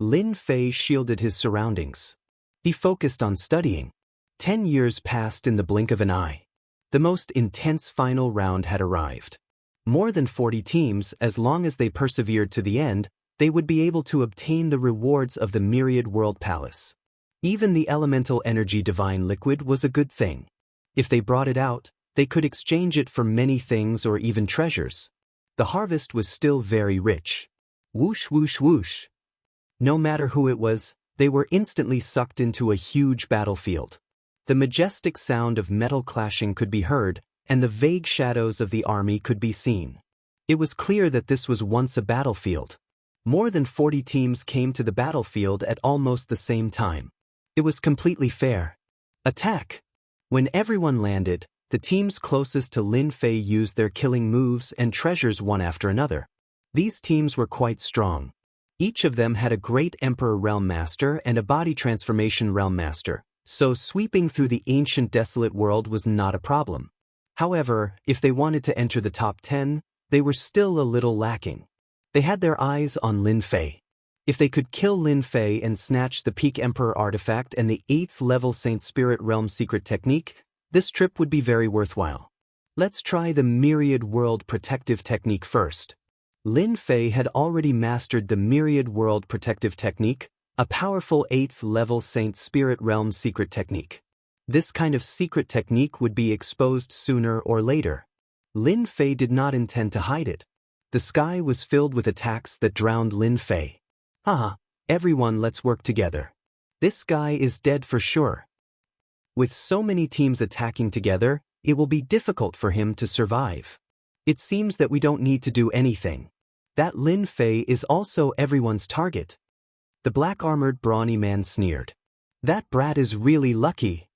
Lin Fei shielded his surroundings. He focused on studying. 10 years passed in the blink of an eye. The most intense final round had arrived. More than 40 teams, as long as they persevered to the end, they would be able to obtain the rewards of the Myriad World Palace. Even the elemental energy divine liquid was a good thing. If they brought it out, they could exchange it for many things or even treasures. The harvest was still very rich. Whoosh whoosh whoosh. No matter who it was, they were instantly sucked into a huge battlefield. The majestic sound of metal clashing could be heard, and the vague shadows of the army could be seen. It was clear that this was once a battlefield. More than 40 teams came to the battlefield at almost the same time. It was completely fair. Attack! When everyone landed, the teams closest to Lin Fei used their killing moves and treasures one after another. These teams were quite strong. Each of them had a great Emperor Realm Master and a body transformation Realm Master, so sweeping through the ancient desolate world was not a problem. However, if they wanted to enter the top 10, they were still a little lacking. They had their eyes on Lin Fei. If they could kill Lin Fei and snatch the Peak Emperor artifact and the 8th level Saint Spirit Realm secret technique, this trip would be very worthwhile. Let's try the Myriad World Protective Technique first. Lin Fei had already mastered the Myriad World Protective Technique, a powerful 8th level Saint Spirit Realm secret technique. This kind of secret technique would be exposed sooner or later. Lin Fei did not intend to hide it. The sky was filled with attacks that drowned Lin Fei. Haha, everyone, let's work together. This guy is dead for sure. With so many teams attacking together, it will be difficult for him to survive. It seems that we don't need to do anything. That Lin Fei is also everyone's target. The black-armored brawny man sneered. That brat is really lucky.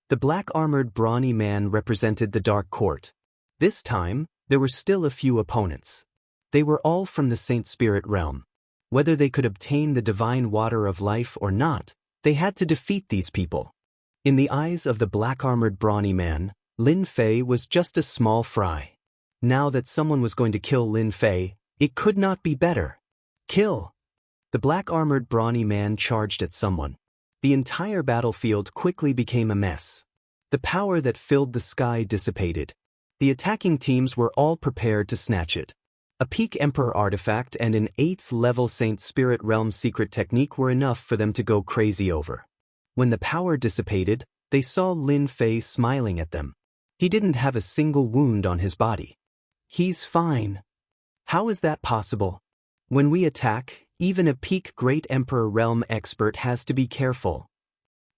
The black-armored brawny man represented the Dark Court. This time, there were still a few opponents. They were all from the Saint Spirit realm. Whether they could obtain the divine water of life or not, they had to defeat these people. In the eyes of the black-armored brawny man, Lin Fei was just a small fry. Now that someone was going to kill Lin Fei, it could not be better. Kill! The black-armored brawny man charged at someone. The entire battlefield quickly became a mess. The power that filled the sky dissipated. The attacking teams were all prepared to snatch it. A Peak Emperor artifact and an 8th level Saint Spirit Realm secret technique were enough for them to go crazy over. When the power dissipated, they saw Lin Fei smiling at them. He didn't have a single wound on his body. He's fine. How is that possible? When we attack, even a Peak Great Emperor Realm expert has to be careful.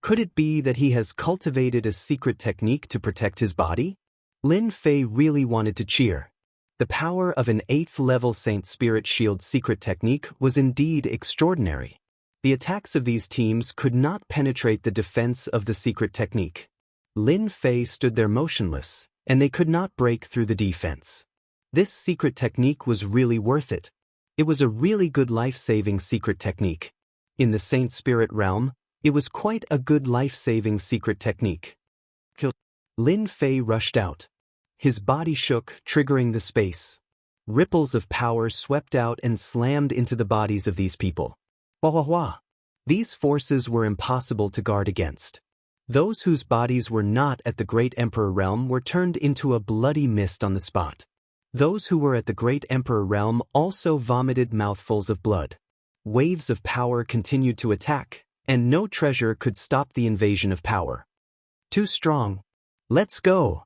Could it be that he has cultivated a secret technique to protect his body? Lin Fei really wanted to cheer. The power of an 8th level Saint Spirit Shield secret technique was indeed extraordinary. The attacks of these teams could not penetrate the defense of the secret technique. Lin Fei stood there motionless, and they could not break through the defense. This secret technique was really worth it. It was a really good life-saving secret technique. In the Saint Spirit realm, it was quite a good life-saving secret technique. Lin Fei rushed out. His body shook, triggering the space. Ripples of power swept out and slammed into the bodies of these people. Wah wah wah. These forces were impossible to guard against. Those whose bodies were not at the Great Emperor realm were turned into a bloody mist on the spot. Those who were at the Great Emperor realm also vomited mouthfuls of blood. Waves of power continued to attack, and no treasure could stop the invasion of power. Too strong. Let's go.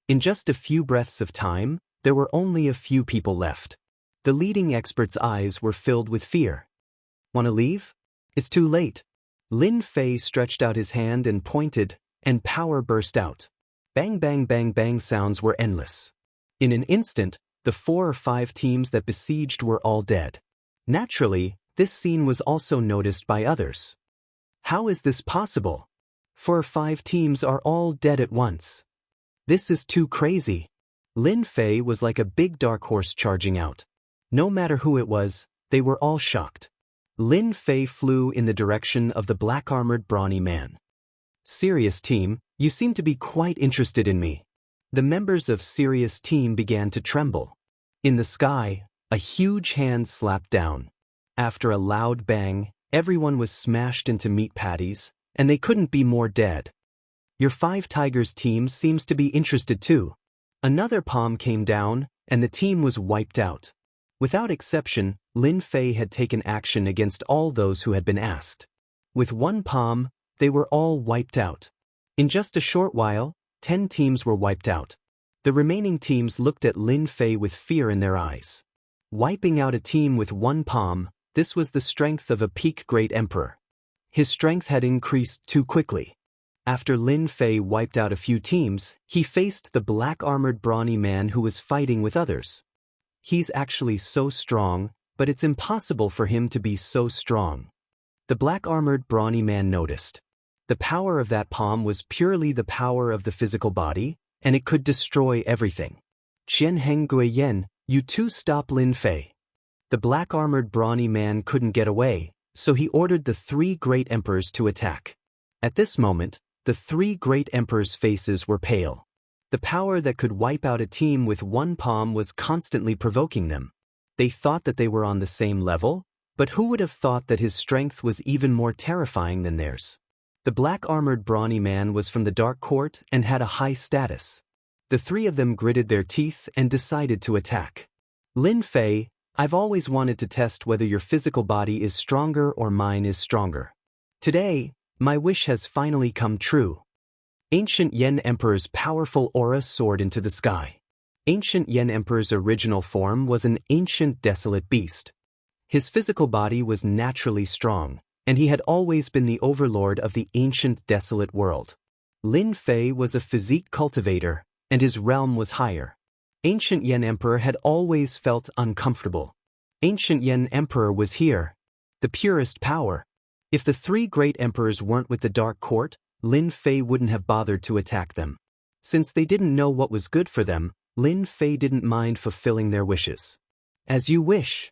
In just a few breaths of time, there were only a few people left. The leading expert's eyes were filled with fear. Want to leave? It's too late. Lin Fei stretched out his hand and pointed, and power burst out. Bang bang bang bang sounds were endless. In an instant, the 4 or 5 teams that besieged were all dead. Naturally, this scene was also noticed by others. How is this possible? 4 or 5 teams are all dead at once. This is too crazy. Lin Fei was like a big dark horse charging out. No matter who it was, they were all shocked. Lin Fei flew in the direction of the black-armored brawny man. Serious team, you seem to be quite interested in me. The members of Serious team began to tremble. In the sky, a huge hand slapped down. After a loud bang, everyone was smashed into meat patties, and they couldn't be more dead. Your 5 Tigers team seems to be interested too. Another palm came down, and the team was wiped out. Without exception, Lin Fei had taken action against all those who had been asked. With one palm, they were all wiped out. In just a short while, 10 teams were wiped out. The remaining teams looked at Lin Fei with fear in their eyes. Wiping out a team with one palm, this was the strength of a Peak Great Emperor. His strength had increased too quickly. After Lin Fei wiped out a few teams, he faced the black-armored brawny man who was fighting with others. He's actually so strong, but it's impossible for him to be so strong. The black-armored brawny man noticed. The power of that palm was purely the power of the physical body, and it could destroy everything. Qian Heng Guiyan, you two stop Lin Fei. The black-armored brawny man couldn't get away, so he ordered the three great emperors to attack. At this moment, the three great emperors' faces were pale. The power that could wipe out a team with one palm was constantly provoking them. They thought that they were on the same level, but who would have thought that his strength was even more terrifying than theirs? The black-armored brawny man was from the Dark Court and had a high status. The three of them gritted their teeth and decided to attack. Lin Fei, I've always wanted to test whether your physical body is stronger or mine is stronger. Today, my wish has finally come true. Ancient Yen Emperor's powerful aura soared into the sky. Ancient Yen Emperor's original form was an ancient desolate beast. His physical body was naturally strong, and he had always been the overlord of the ancient desolate world. Lin Fei was a physique cultivator, and his realm was higher. Ancient Yen Emperor had always felt uncomfortable. Ancient Yen Emperor was here. The purest power. If the three great emperors weren't with the Dark Court, Lin Fei wouldn't have bothered to attack them. Since they didn't know what was good for them, Lin Fei didn't mind fulfilling their wishes. As you wish.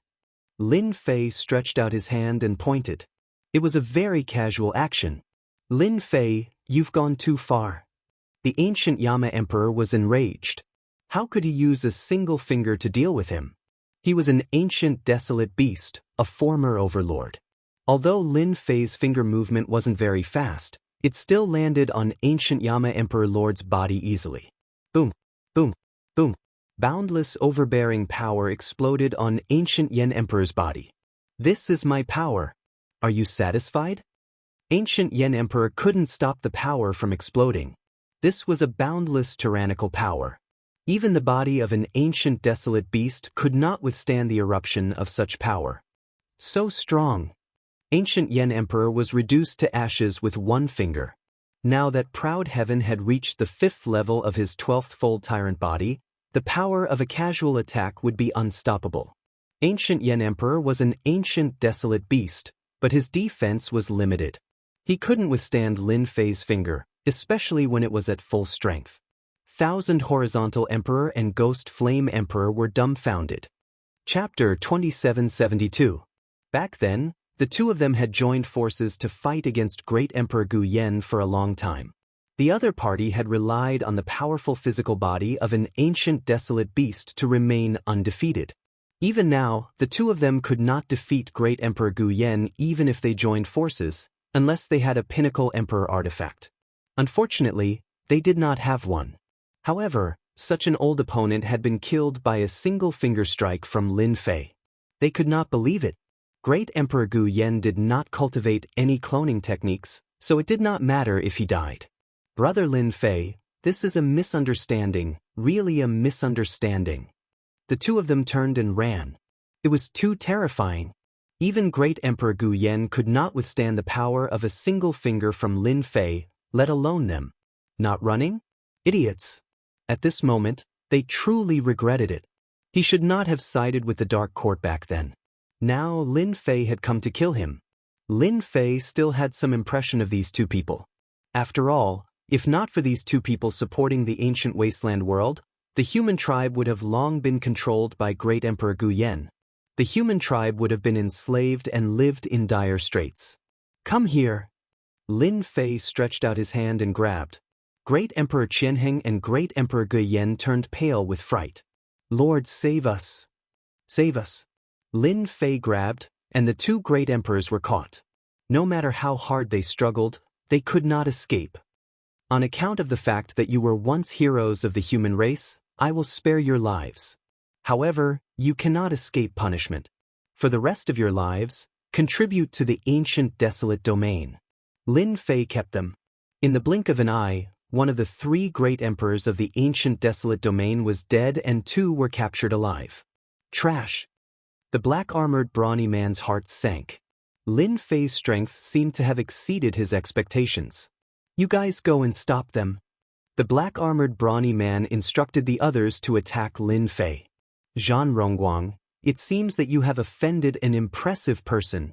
Lin Fei stretched out his hand and pointed. It was a very casual action. Lin Fei, you've gone too far. The ancient Yama Emperor was enraged. How could he use a single finger to deal with him? He was an ancient desolate beast, a former overlord. Although Lin Fei's finger movement wasn't very fast, it still landed on ancient Yama Emperor Lord's body easily. Boom, boom, boom. Boundless overbearing power exploded on ancient Yen Emperor's body. This is my power. Are you satisfied? Ancient Yen Emperor couldn't stop the power from exploding. This was a boundless tyrannical power. Even the body of an ancient desolate beast could not withstand the eruption of such power. So strong. Ancient Yen Emperor was reduced to ashes with one finger. Now that proud heaven had reached the 5th level of his 12th-fold tyrant body, the power of a casual attack would be unstoppable. Ancient Yen Emperor was an ancient desolate beast, but his defense was limited. He couldn't withstand Lin Fei's finger, especially when it was at full strength. Thousand Horizontal Emperor and Ghost Flame Emperor were dumbfounded. Chapter 2772. Back then, the two of them had joined forces to fight against Great Emperor Gu Yen for a long time. The other party had relied on the powerful physical body of an ancient desolate beast to remain undefeated. Even now, the two of them could not defeat Great Emperor Gu Yen even if they joined forces, unless they had a Pinnacle Emperor artifact. Unfortunately, they did not have one. However, such an old opponent had been killed by a single finger strike from Lin Fei. They could not believe it. Great Emperor Gu Yen did not cultivate any cloning techniques, so it did not matter if he died. Brother Lin Fei, this is a misunderstanding, really a misunderstanding. The two of them turned and ran. It was too terrifying. Even Great Emperor Gu Yen could not withstand the power of a single finger from Lin Fei, let alone them. Not running? Idiots. At this moment, they truly regretted it. He should not have sided with the Dark Court back then. Now Lin Fei had come to kill him. Lin Fei still had some impression of these two people. After all, if not for these two people supporting the ancient wasteland world, the human tribe would have long been controlled by Great Emperor Gu Yen. The human tribe would have been enslaved and lived in dire straits. Come here. Lin Fei stretched out his hand and grabbed. Great Emperor Qianheng and Great Emperor Gu Yen turned pale with fright. Lord, save us. Save us. Lin Fei grabbed, and the two great emperors were caught. No matter how hard they struggled, they could not escape. On account of the fact that you were once heroes of the human race, I will spare your lives. However, you cannot escape punishment. For the rest of your lives, contribute to the ancient desolate domain. Lin Fei kept them. In the blink of an eye, one of the three great emperors of the ancient desolate domain was dead and two were captured alive. Trash. The black-armored brawny man's heart sank. Lin Fei's strength seemed to have exceeded his expectations. You guys go and stop them. The black-armored brawny man instructed the others to attack Lin Fei. Zhan Rongguang, it seems that you have offended an impressive person.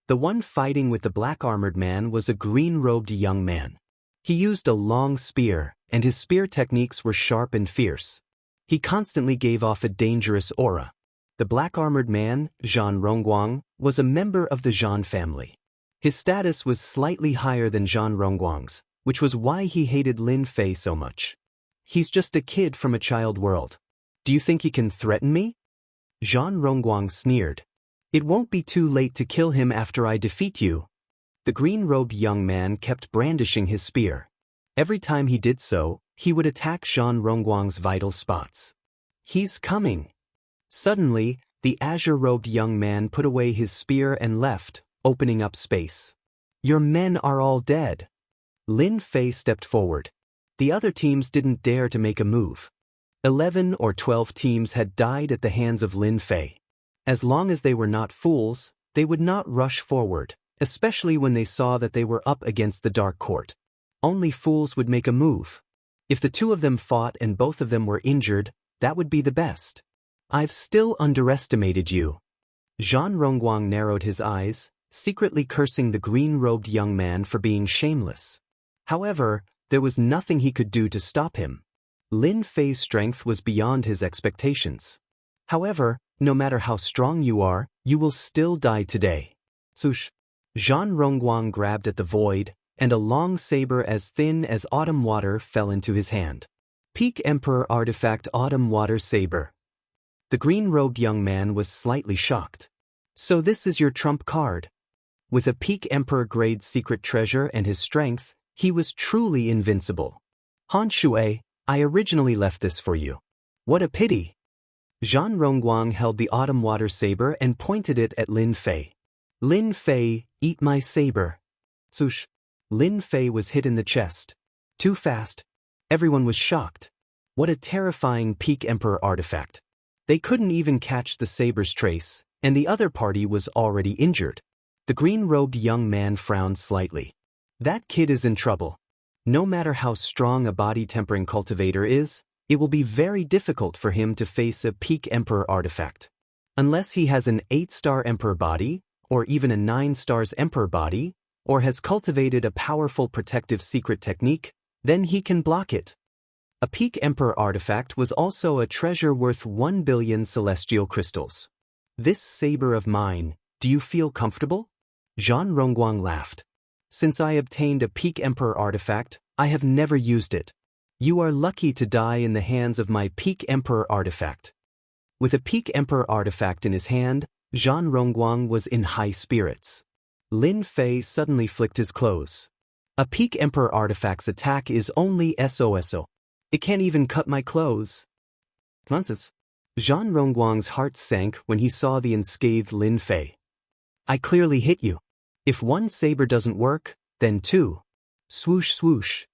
The one fighting with the black-armored man was a green-robed young man. He used a long spear, and his spear techniques were sharp and fierce. He constantly gave off a dangerous aura. The black-armored man, Zhan Rongguang, was a member of the Zhan family. His status was slightly higher than Zhan Rongguang's, which was why he hated Lin Fei so much. He's just a kid from a child world. Do you think he can threaten me? Zhan Rongguang sneered. It won't be too late to kill him after I defeat you. The green-robed young man kept brandishing his spear. Every time he did so, he would attack Zhan Rongguang's vital spots. He's coming. Suddenly, the azure-robed young man put away his spear and left, opening up space. Your men are all dead. Lin Fei stepped forward. The other teams didn't dare to make a move. 11 or 12 teams had died at the hands of Lin Fei. As long as they were not fools, they would not rush forward, especially when they saw that they were up against the Dark Court. Only fools would make a move. If the two of them fought and both of them were injured, that would be the best. I've still underestimated you. Zhan Rongguang narrowed his eyes, secretly cursing the green-robed young man for being shameless. However, there was nothing he could do to stop him. Lin Fei's strength was beyond his expectations. However, no matter how strong you are, you will still die today. Swoosh! Zhan Rongguang grabbed at the void, and a long saber as thin as autumn water fell into his hand. Peak Emperor Artifact Autumn Water Saber. The green-robed young man was slightly shocked. So this is your trump card. With a Peak Emperor grade secret treasure and his strength, he was truly invincible. Han Shui, I originally left this for you. What a pity. Zhan Rongguang held the autumn water saber and pointed it at Lin Fei. Lin Fei, eat my saber. Swoosh. Lin Fei was hit in the chest. Too fast. Everyone was shocked. What a terrifying Peak Emperor artifact. They couldn't even catch the saber's trace, and the other party was already injured. The green-robed young man frowned slightly. That kid is in trouble. No matter how strong a body-tempering cultivator is, it will be very difficult for him to face a Peak Emperor artifact. Unless he has an 8-star Emperor body, or even a 9 stars Emperor body, or has cultivated a powerful protective secret technique, then he can block it. A Peak Emperor artifact was also a treasure worth 1 billion celestial crystals. This saber of mine, do you feel comfortable? Zhan Rongguang laughed. Since I obtained a Peak Emperor artifact, I have never used it. You are lucky to die in the hands of my Peak Emperor artifact. With a Peak Emperor artifact in his hand, Zhan Rongguang was in high spirits. Lin Fei suddenly flicked his clothes. A Peak Emperor artifact's attack is only SOSO. It can't even cut my clothes. Nonsense. Zhan Rongguang's heart sank when he saw the unscathed Lin Fei. I clearly hit you. If one saber doesn't work, then two. Swoosh swoosh.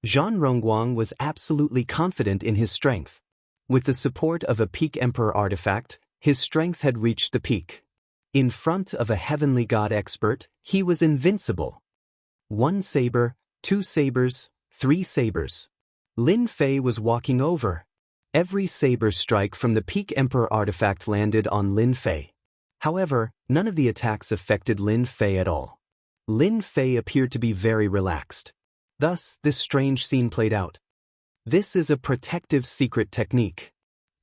Zhan Rongguang was absolutely confident in his strength. With the support of a Peak Emperor artifact, his strength had reached the peak. In front of a heavenly god expert, he was invincible. 1 saber, 2 sabers, 3 sabers. Lin Fei was walking over. Every saber strike from the Peak Emperor artifact landed on Lin Fei. However, none of the attacks affected Lin Fei at all. Lin Fei appeared to be very relaxed. Thus, this strange scene played out. This is a protective secret technique.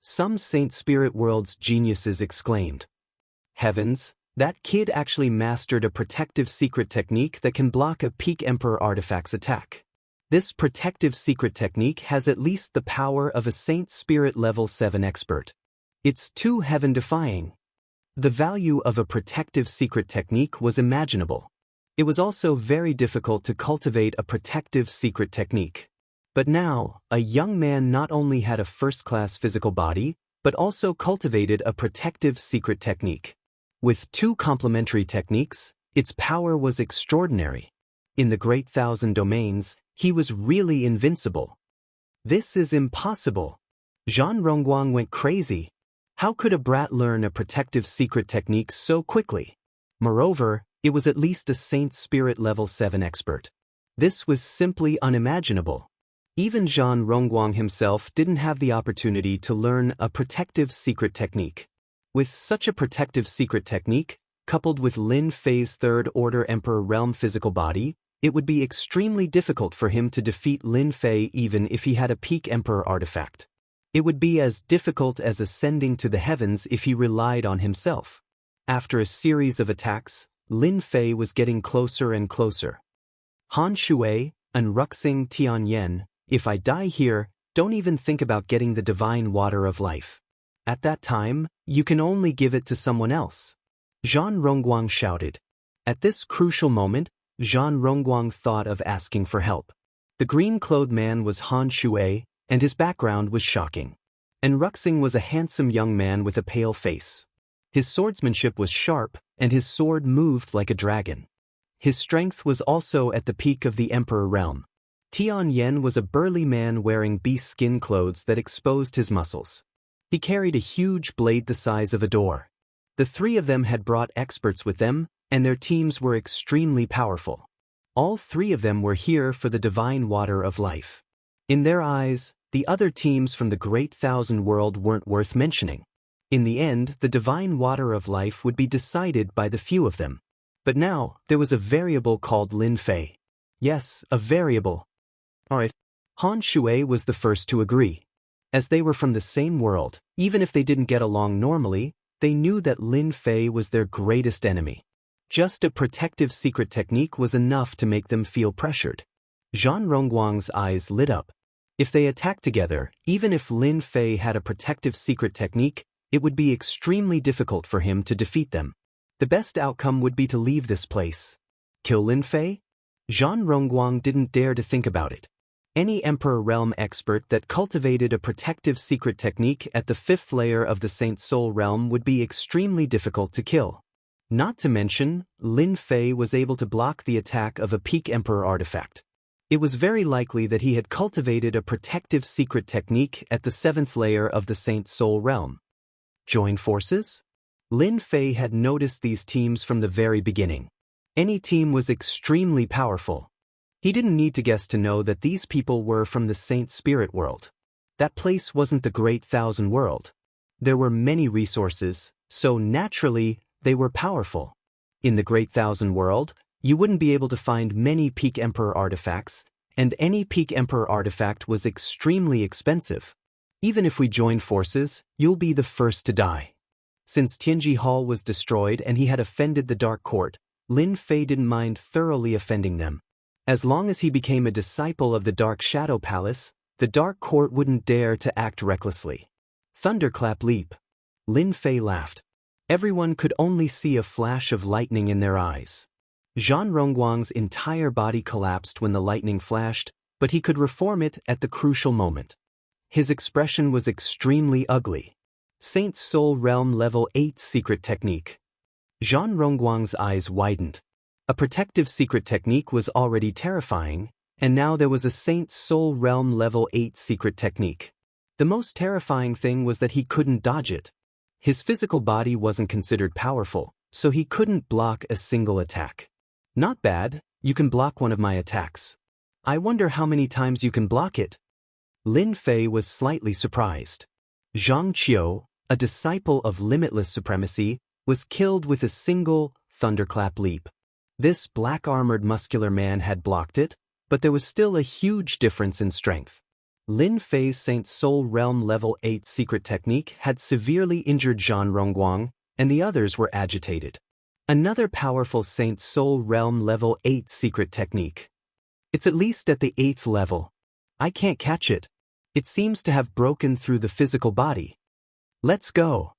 Some Saint Spirit World's geniuses exclaimed. Heavens, that kid actually mastered a protective secret technique that can block a Peak Emperor artifact's attack. This protective secret technique has at least the power of a Saint Spirit level 7 expert. It's too heaven-defying. The value of a protective secret technique was imaginable. It was also very difficult to cultivate a protective secret technique. But now, a young man not only had a first-class physical body, but also cultivated a protective secret technique. With 2 complementary techniques, its power was extraordinary. In the Great Thousand Domains, he was really invincible. This is impossible. Zhan Rongguang went crazy. How could a brat learn a protective secret technique so quickly? Moreover, It was at least a Saint Spirit level 7 expert. This was simply unimaginable. Even Zhang Rongguang himself didn't have the opportunity to learn a protective secret technique. With such a protective secret technique, coupled with Lin Fei's Third Order Emperor Realm physical body, it would be extremely difficult for him to defeat Lin Fei even if he had a peak Emperor artifact. It would be as difficult as ascending to the heavens if he relied on himself. After a series of attacks, Lin Fei was getting closer and closer. Han Shui and Ruxing Tianyan, if I die here, don't even think about getting the divine water of life. At that time, you can only give it to someone else. Zhang Rongguang shouted. At this crucial moment, Zhang Rongguang thought of asking for help. The green-clothed man was Han Shui, and his background was shocking. And Ruxing was a handsome young man with a pale face. His swordsmanship was sharp, and his sword moved like a dragon. His strength was also at the peak of the Emperor realm. Tian Yen was a burly man wearing beast skin clothes that exposed his muscles. He carried a huge blade the size of a door. The three of them had brought experts with them, and their teams were extremely powerful. All three of them were here for the divine water of life. In their eyes, the other teams from the Great Thousand World weren't worth mentioning. In the end, the divine water of life would be decided by the few of them. But now, there was a variable called Lin Fei. Yes, a variable. Alright. Han Shui was the first to agree. As they were from the same world, even if they didn't get along normally, they knew that Lin Fei was their greatest enemy. Just a protective secret technique was enough to make them feel pressured. Zhang Rongguang's eyes lit up. If they attacked together, even if Lin Fei had a protective secret technique, it would be extremely difficult for him to defeat them. The best outcome would be to leave this place. Kill Lin Fei? Zhang Rongguang didn't dare to think about it. Any Emperor Realm expert that cultivated a protective secret technique at the 5th layer of the Saint Soul Realm would be extremely difficult to kill. Not to mention, Lin Fei was able to block the attack of a peak Emperor artifact. It was very likely that he had cultivated a protective secret technique at the 7th layer of the Saint Soul Realm. Join forces? Lin Fei had noticed these teams from the very beginning. Any team was extremely powerful. He didn't need to guess to know that these people were from the Saint Spirit world. That place wasn't the Great Thousand World. There were many resources, so naturally, they were powerful. In the Great Thousand World, you wouldn't be able to find many Peak Emperor artifacts, and any Peak Emperor artifact was extremely expensive. Even if we join forces, you'll be the first to die. Since Tianji Hall was destroyed and he had offended the Dark Court, Lin Fei didn't mind thoroughly offending them. As long as he became a disciple of the Dark Shadow Palace, the Dark Court wouldn't dare to act recklessly. Thunderclap leap. Lin Fei laughed. Everyone could only see a flash of lightning in their eyes. Zhang Rongguang's entire body collapsed when the lightning flashed, but he could reform it at the crucial moment. His expression was extremely ugly. Saint Soul Realm Level 8 Secret Technique. Zhang Rongguang's eyes widened. A protective secret technique was already terrifying, and now there was a Saint Soul Realm Level 8 secret technique. The most terrifying thing was that he couldn't dodge it. His physical body wasn't considered powerful, so he couldn't block a single attack. Not bad, you can block one of my attacks. I wonder how many times you can block it. Lin Fei was slightly surprised. Zhang Qiu, a disciple of limitless supremacy, was killed with a single thunderclap leap. This black-armored muscular man had blocked it, but there was still a huge difference in strength. Lin Fei's Saint Soul Realm Level 8 secret technique had severely injured Zhang Rongguang, and the others were agitated. Another powerful Saint Soul Realm Level 8 secret technique. It's at least at the 8th level. I can't catch it. It seems to have broken through the physical body. Let's go.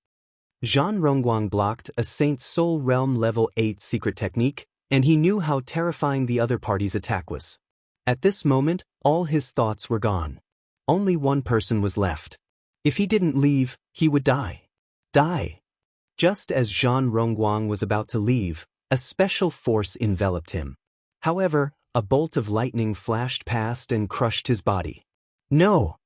Zhang Rongguang blocked a Saint Soul Realm Level 8 secret technique, and he knew how terrifying the other party's attack was. At this moment, all his thoughts were gone. Only one person was left. If he didn't leave, he would die. Die. Just as Zhang Rongguang was about to leave, a special force enveloped him. However, a bolt of lightning flashed past and crushed his body. No!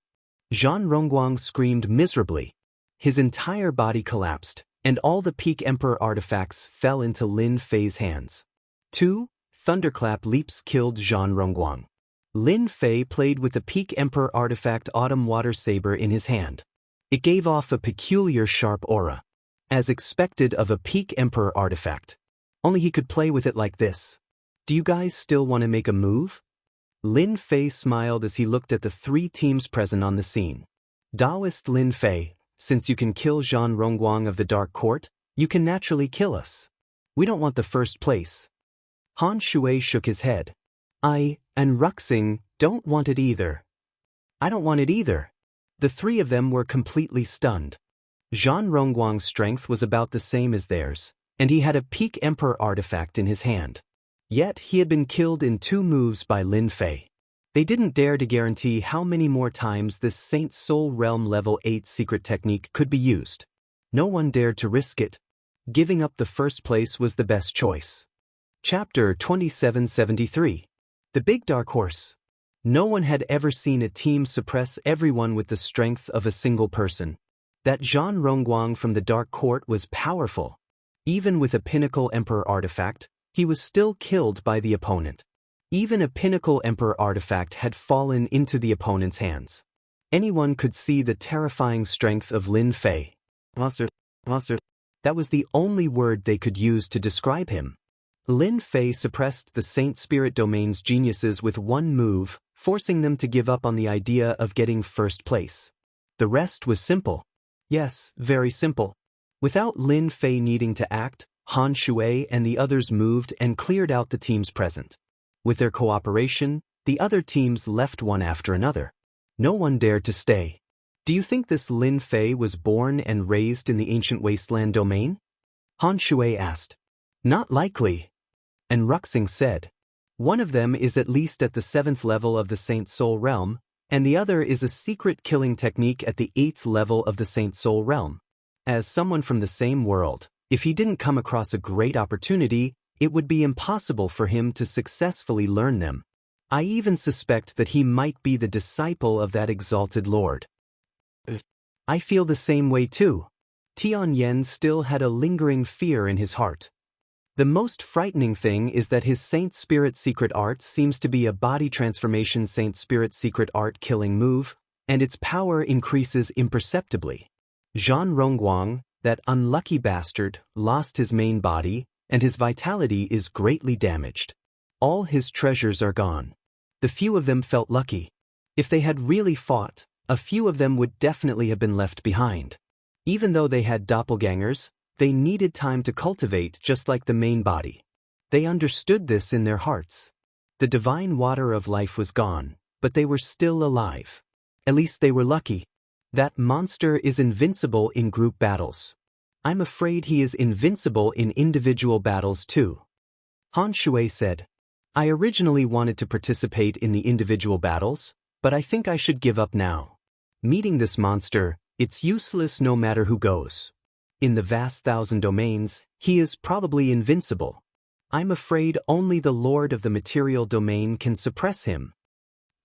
Zhang Rongguang screamed miserably. His entire body collapsed, and all the Peak Emperor artifacts fell into Lin Fei's hands. 2. Thunderclap leaps killed Zhan Rongguang. Lin Fei played with the Peak Emperor artifact Autumn Water Saber in his hand. It gave off a peculiar sharp aura, as expected of a Peak Emperor artifact. Only he could play with it like this. Do you guys still want to make a move? Lin Fei smiled as he looked at the 3 teams present on the scene. Taoist Lin Fei, since you can kill Zhan Rongguang of the Dark Court, you can naturally kill us. We don't want the first place. Han Shui shook his head. I, and Ruxing, don't want it either. I don't want it either. The 3 of them were completely stunned. Zhan Rongguang's strength was about the same as theirs, and he had a Peak Emperor artifact in his hand. Yet he had been killed in 2 moves by Lin Fei. They didn't dare to guarantee how many more times this Saint Soul Realm level 8 secret technique could be used. No one dared to risk it. Giving up the first place was the best choice. Chapter 2773. The Big Dark Horse. No one had ever seen a team suppress everyone with the strength of a single person. That Zhan Rongguang from the Dark Court was powerful. Even with a Pinnacle Emperor artifact, he was still killed by the opponent. Even a Pinnacle Emperor artifact had fallen into the opponent's hands. Anyone could see the terrifying strength of Lin Fei. Monster. That was the only word they could use to describe him. Lin Fei suppressed the Saint Spirit Domain's geniuses with 1 move, forcing them to give up on the idea of getting first place. The rest was simple. Yes, very simple. Without Lin Fei needing to act, Han Shui and the others moved and cleared out the teams present. With their cooperation, the other teams left one after another. No one dared to stay. Do you think this Lin Fei was born and raised in the ancient wasteland domain? Han Shui asked. Not likely. And Ruxing said. One of them is at least at the 7th level of the Saint Soul Realm, and the other is a secret killing technique at the 8th level of the Saint Soul Realm. As someone from the same world, if he didn't come across a great opportunity, it would be impossible for him to successfully learn them. I even suspect that he might be the disciple of that exalted lord. I feel the same way too. Tianyan still had a lingering fear in his heart. The most frightening thing is that his Saint Spirit secret art seems to be a body transformation Saint Spirit secret art killing move, and its power increases imperceptibly. Zhan Rongguang, that unlucky bastard, lost his main body, and his vitality is greatly damaged. All his treasures are gone. The few of them felt lucky. If they had really fought, a few of them would definitely have been left behind. Even though they had doppelgangers, they needed time to cultivate just like the main body. They understood this in their hearts. The divine water of life was gone, but they were still alive. At least they were lucky. That monster is invincible in group battles. I'm afraid he is invincible in individual battles too. Han Shui said. I originally wanted to participate in the individual battles, but I think I should give up now. Meeting this monster, it's useless no matter who goes. In the vast 1,000 domains, he is probably invincible. I'm afraid only the Lord of the material domain can suppress him.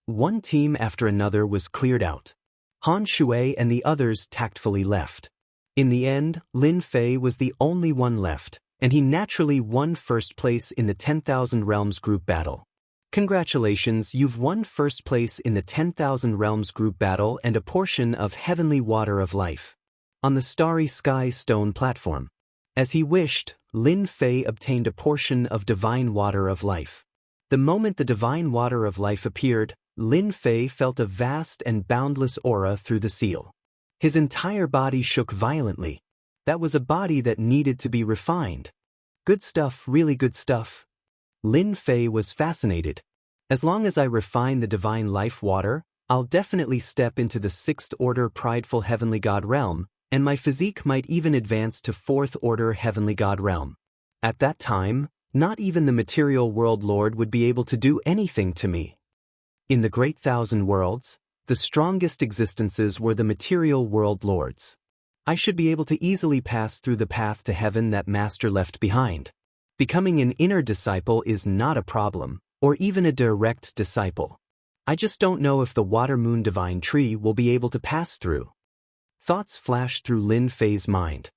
One team after another was cleared out. Han Shui and the others tactfully left. In the end, Lin Fei was the only one left, and he naturally won first place in the 10,000 Realms group battle. Congratulations, you've won first place in the 10,000 Realms group battle and a portion of Heavenly Water of Life. On the Starry Sky Stone platform. As he wished, Lin Fei obtained a portion of Divine Water of Life. The moment the Divine Water of Life appeared, Lin Fei felt a vast and boundless aura through the seal. His entire body shook violently. That was a body that needed to be refined. Good stuff, really good stuff. Lin Fei was fascinated. As long as I refine the Divine Life Water, I'll definitely step into the 6th Order Prideful Heavenly God Realm, and my physique might even advance to 4th Order Heavenly God Realm. At that time, not even the Material World Lord would be able to do anything to me. In the Great Thousand Worlds, the strongest existences were the Material World Lords. I should be able to easily pass through the path to heaven that Master left behind. Becoming an inner disciple is not a problem, or even a direct disciple. I just don't know if the Water Moon Divine Tree will be able to pass through. Thoughts flashed through Lin Fei's mind.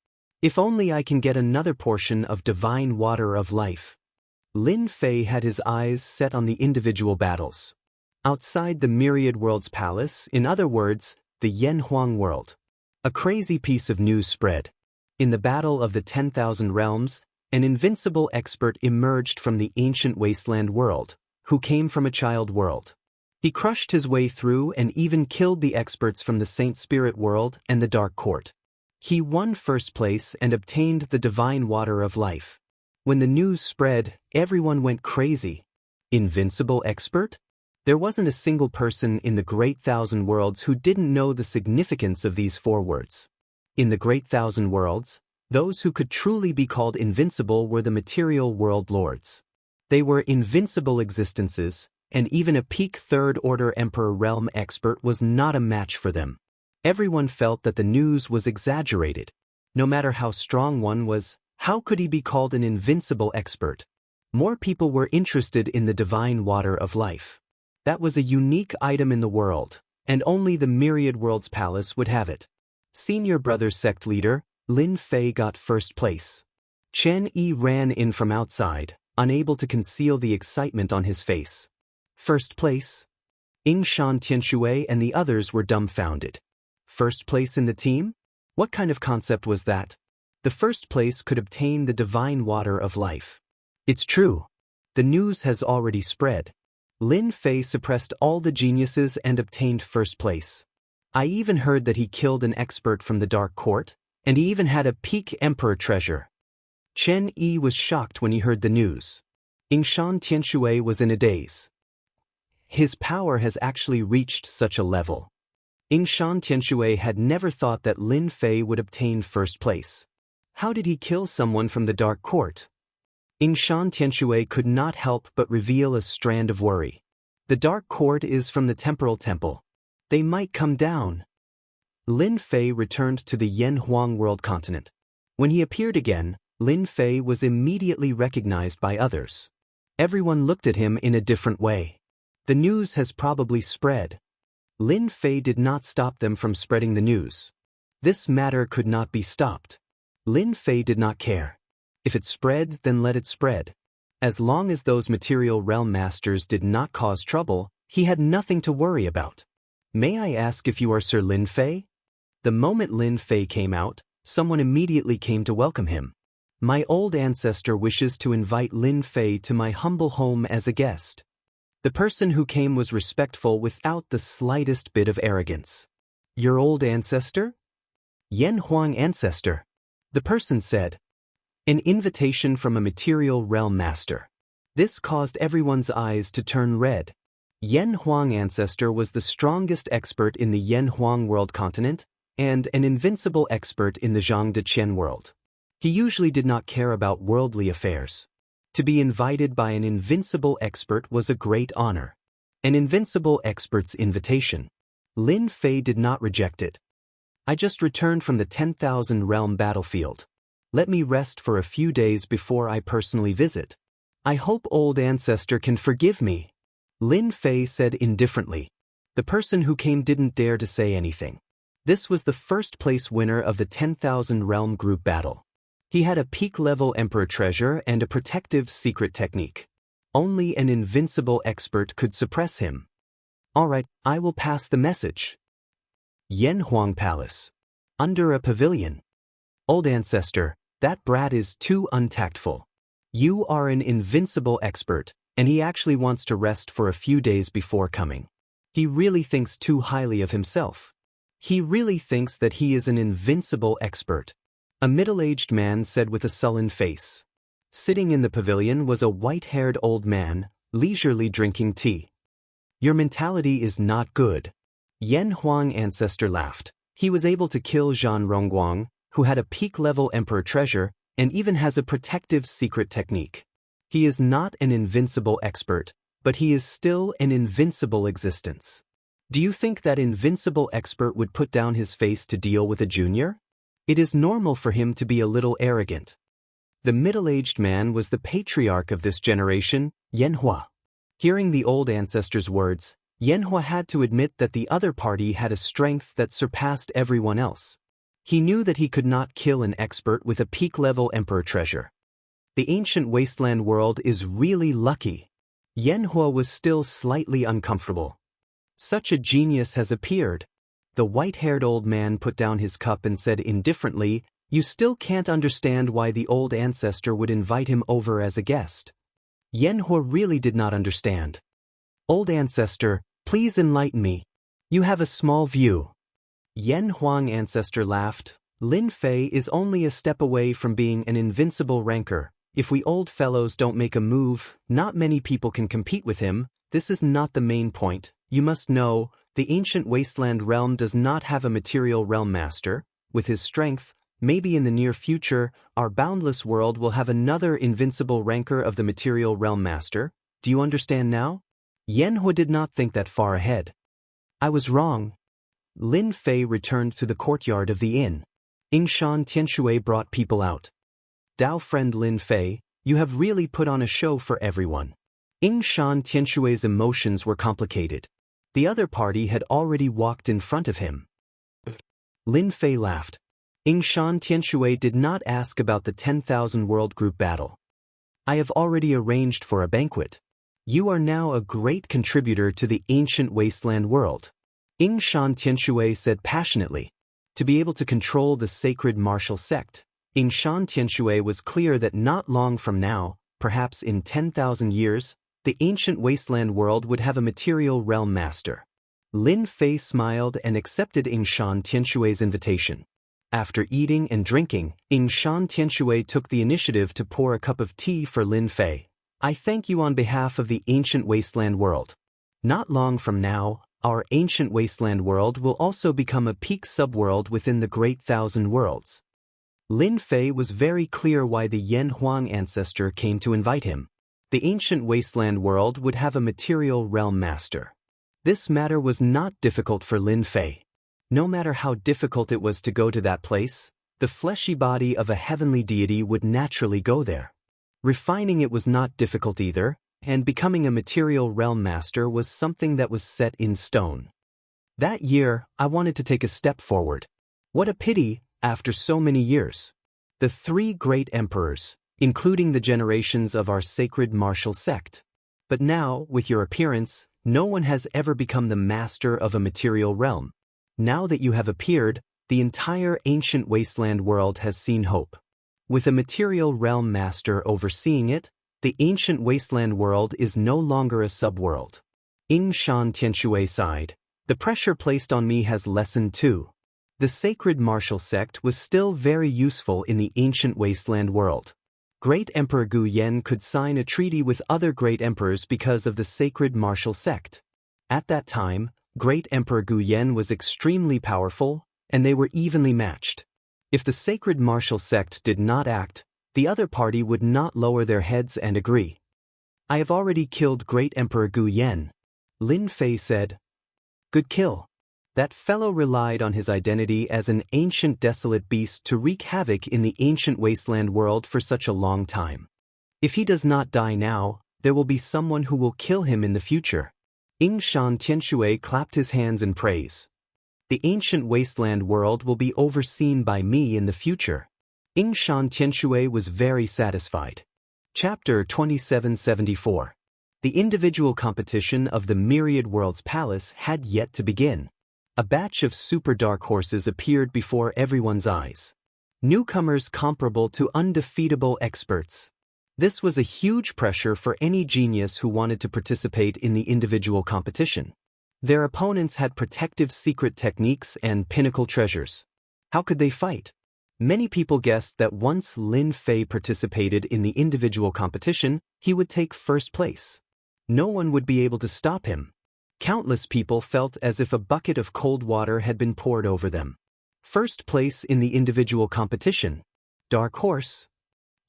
If only I can get another portion of Divine Water of Life. Lin Fei had his eyes set on the individual battles. Outside the Myriad World's palace, in other words, the Yanhuang world, a crazy piece of news spread. In the Battle of the 10,000 Realms, an invincible expert emerged from the ancient wasteland world, who came from a child world. He crushed his way through and even killed the experts from the Saint Spirit world and the Dark Court. He won first place and obtained the divine water of life. When the news spread, everyone went crazy. Invincible expert? There wasn't a single person in the Great Thousand Worlds who didn't know the significance of these 4 words. In the Great Thousand Worlds, those who could truly be called invincible were the material world lords. They were invincible existences, and even a peak third-order Emperor realm expert was not a match for them. Everyone felt that the news was exaggerated. No matter how strong one was, how could he be called an invincible expert? More people were interested in the divine water of life. That was a unique item in the world, and only the Myriad World's palace would have it. Senior Brothers sect leader, Lin Fei got first place. Chen Yi ran in from outside, unable to conceal the excitement on his face. First place? Yingshan Tianshui and the others were dumbfounded. First place in the team? What kind of concept was that? The first place could obtain the divine water of life. It's true. The news has already spread. Lin Fei suppressed all the geniuses and obtained first place. I even heard that he killed an expert from the Dark Court, and he even had a peak emperor treasure. Chen Yi was shocked when he heard the news. Yingshan Tianshui was in a daze. His power has actually reached such a level. Yingshan Tianshui had never thought that Lin Fei would obtain first place. How did he kill someone from the Dark Court? Yingshan Tianshui could not help but reveal a strand of worry. The Dark Court is from the Temporal Temple. They might come down. Lin Fei returned to the Yanhuang world continent. When he appeared again, Lin Fei was immediately recognized by others. Everyone looked at him in a different way. The news has probably spread. Lin Fei did not stop them from spreading the news. This matter could not be stopped. Lin Fei did not care. If it spread, then let it spread. As long as those material realm masters did not cause trouble, he had nothing to worry about. May I ask if you are Sir Lin Fei? The moment Lin Fei came out, someone immediately came to welcome him. My old ancestor wishes to invite Lin Fei to my humble home as a guest. The person who came was respectful without the slightest bit of arrogance. Your old ancestor? Yanhuang ancestor. The person said. An invitation from a material realm master. This caused everyone's eyes to turn red. Yanhuang ancestor was the strongest expert in the Yanhuang world continent, and an invincible expert in the Zhangdeqian world. He usually did not care about worldly affairs. To be invited by an invincible expert was a great honor. An invincible expert's invitation. Lin Fei did not reject it. I just returned from the 10,000 realm battlefield. Let me rest for a few days before I personally visit. I hope old ancestor can forgive me. Lin Fei said indifferently. The person who came didn't dare to say anything. This was the first place winner of the 10,000 realm group battle. He had a peak-level emperor treasure and a protective secret technique. Only an invincible expert could suppress him. Alright, I will pass the message. Yanhuang Palace. Under a pavilion. Old ancestor, that brat is too untactful. You are an invincible expert, and he actually wants to rest for a few days before coming. He really thinks too highly of himself. He really thinks that he is an invincible expert. A middle-aged man said with a sullen face. Sitting in the pavilion was a white-haired old man, leisurely drinking tea. Your mentality is not good. Yanhuang ancestor laughed. He was able to kill Zhan Rongguang, who had a peak-level emperor treasure and even has a protective secret technique. He is not an invincible expert, but he is still an invincible existence. Do you think that invincible expert would put down his face to deal with a junior? It is normal for him to be a little arrogant. The middle-aged man was the patriarch of this generation, Yanhua. Hearing the old ancestor's words, Yanhua had to admit that the other party had a strength that surpassed everyone else. He knew that he could not kill an expert with a peak-level emperor treasure. The ancient wasteland world is really lucky. Yanhua was still slightly uncomfortable. Such a genius has appeared. The white-haired old man put down his cup and said indifferently, "You still can't understand why the old ancestor would invite him over as a guest." Yanhua really did not understand. "Old ancestor, please enlighten me. You have a small view." Yan Huang ancestor laughed. "Lin Fei is only a step away from being an invincible ranker. If we old fellows don't make a move, not many people can compete with him. This is not the main point. You must know, the ancient wasteland realm does not have a material realm master. With his strength, maybe in the near future, our boundless world will have another invincible ranker of the material realm master. Do you understand now?" Yanhua did not think that far ahead. "I was wrong." Lin Fei returned to the courtyard of the inn. Yingshan Tianshui brought people out. "Dao friend Lin Fei, you have really put on a show for everyone." Yingshan Tianshui's emotions were complicated. The other party had already walked in front of him. Lin Fei laughed. Yingshan Tianshui did not ask about the 10,000 world group battle. "I have already arranged for a banquet. You are now a great contributor to the ancient wasteland world." Yingshan Tianshui said passionately. To be able to control the sacred martial sect, Yingshan Tianshui was clear that not long from now, perhaps in 10,000 years, the ancient wasteland world would have a material realm master. Lin Fei smiled and accepted Yingshan Tianshui's invitation. After eating and drinking, Yingshan Tianshui took the initiative to pour a cup of tea for Lin Fei. "I thank you on behalf of the ancient wasteland world. Not long from now, our ancient wasteland world will also become a peak subworld within the Great Thousand Worlds." Lin Fei was very clear why the Yan Huang ancestor came to invite him. The ancient wasteland world would have a material realm master. This matter was not difficult for Lin Fei. No matter how difficult it was to go to that place, the fleshy body of a heavenly deity would naturally go there. Refining it was not difficult either, and becoming a material realm master was something that was set in stone. That year, I wanted to take a step forward. What a pity, after so many years. The three great emperors, including the generations of our sacred martial sect. But now, with your appearance, no one has ever become the master of a material realm. Now that you have appeared, the entire ancient wasteland world has seen hope. With a material realm master overseeing it, the ancient wasteland world is no longer a subworld. Yingshan Tianshui sighed. "The pressure placed on me has lessened too." The sacred martial sect was still very useful in the ancient wasteland world. Great Emperor Gu Yen could sign a treaty with other great emperors because of the sacred martial sect. At that time, Great Emperor Gu Yen was extremely powerful, and they were evenly matched. If the sacred martial sect did not act, the other party would not lower their heads and agree. "I have already killed Great Emperor Gu Yen," Lin Fei said. "Good kill. That fellow relied on his identity as an ancient desolate beast to wreak havoc in the ancient wasteland world for such a long time. If he does not die now, there will be someone who will kill him in the future." Yingshan Tianshui clapped his hands in praise. "The ancient wasteland world will be overseen by me in the future." Yingshan Tianshui was very satisfied. Chapter 2774. The individual competition of the Myriad Worlds Palace had yet to begin. A batch of super dark horses appeared before everyone's eyes. Newcomers comparable to undefeatable experts. This was a huge pressure for any genius who wanted to participate in the individual competition. Their opponents had protective secret techniques and pinnacle treasures. How could they fight? Many people guessed that once Lin Fei participated in the individual competition, he would take first place. No one would be able to stop him. Countless people felt as if a bucket of cold water had been poured over them. First place in the individual competition. Dark Horse.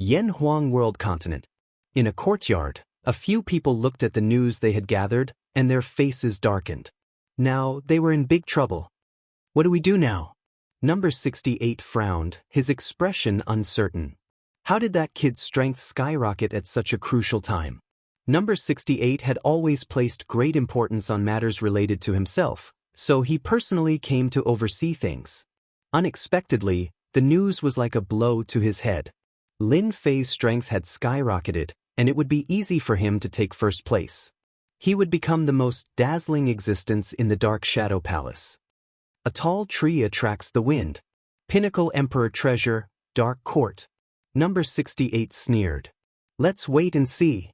Yan Huang World Continent. In a courtyard, a few people looked at the news they had gathered, and their faces darkened. Now they were in big trouble. "What do we do now?" Number 68 frowned, his expression uncertain. How did that kid's strength skyrocket at such a crucial time? Number 68 had always placed great importance on matters related to himself, so he personally came to oversee things. Unexpectedly, the news was like a blow to his head. Lin Fei's strength had skyrocketed, and it would be easy for him to take first place. He would become the most dazzling existence in the Dark Shadow Palace. A tall tree attracts the wind. Pinnacle Emperor Treasure, Dark Court. Number 68 sneered. Let's wait and see.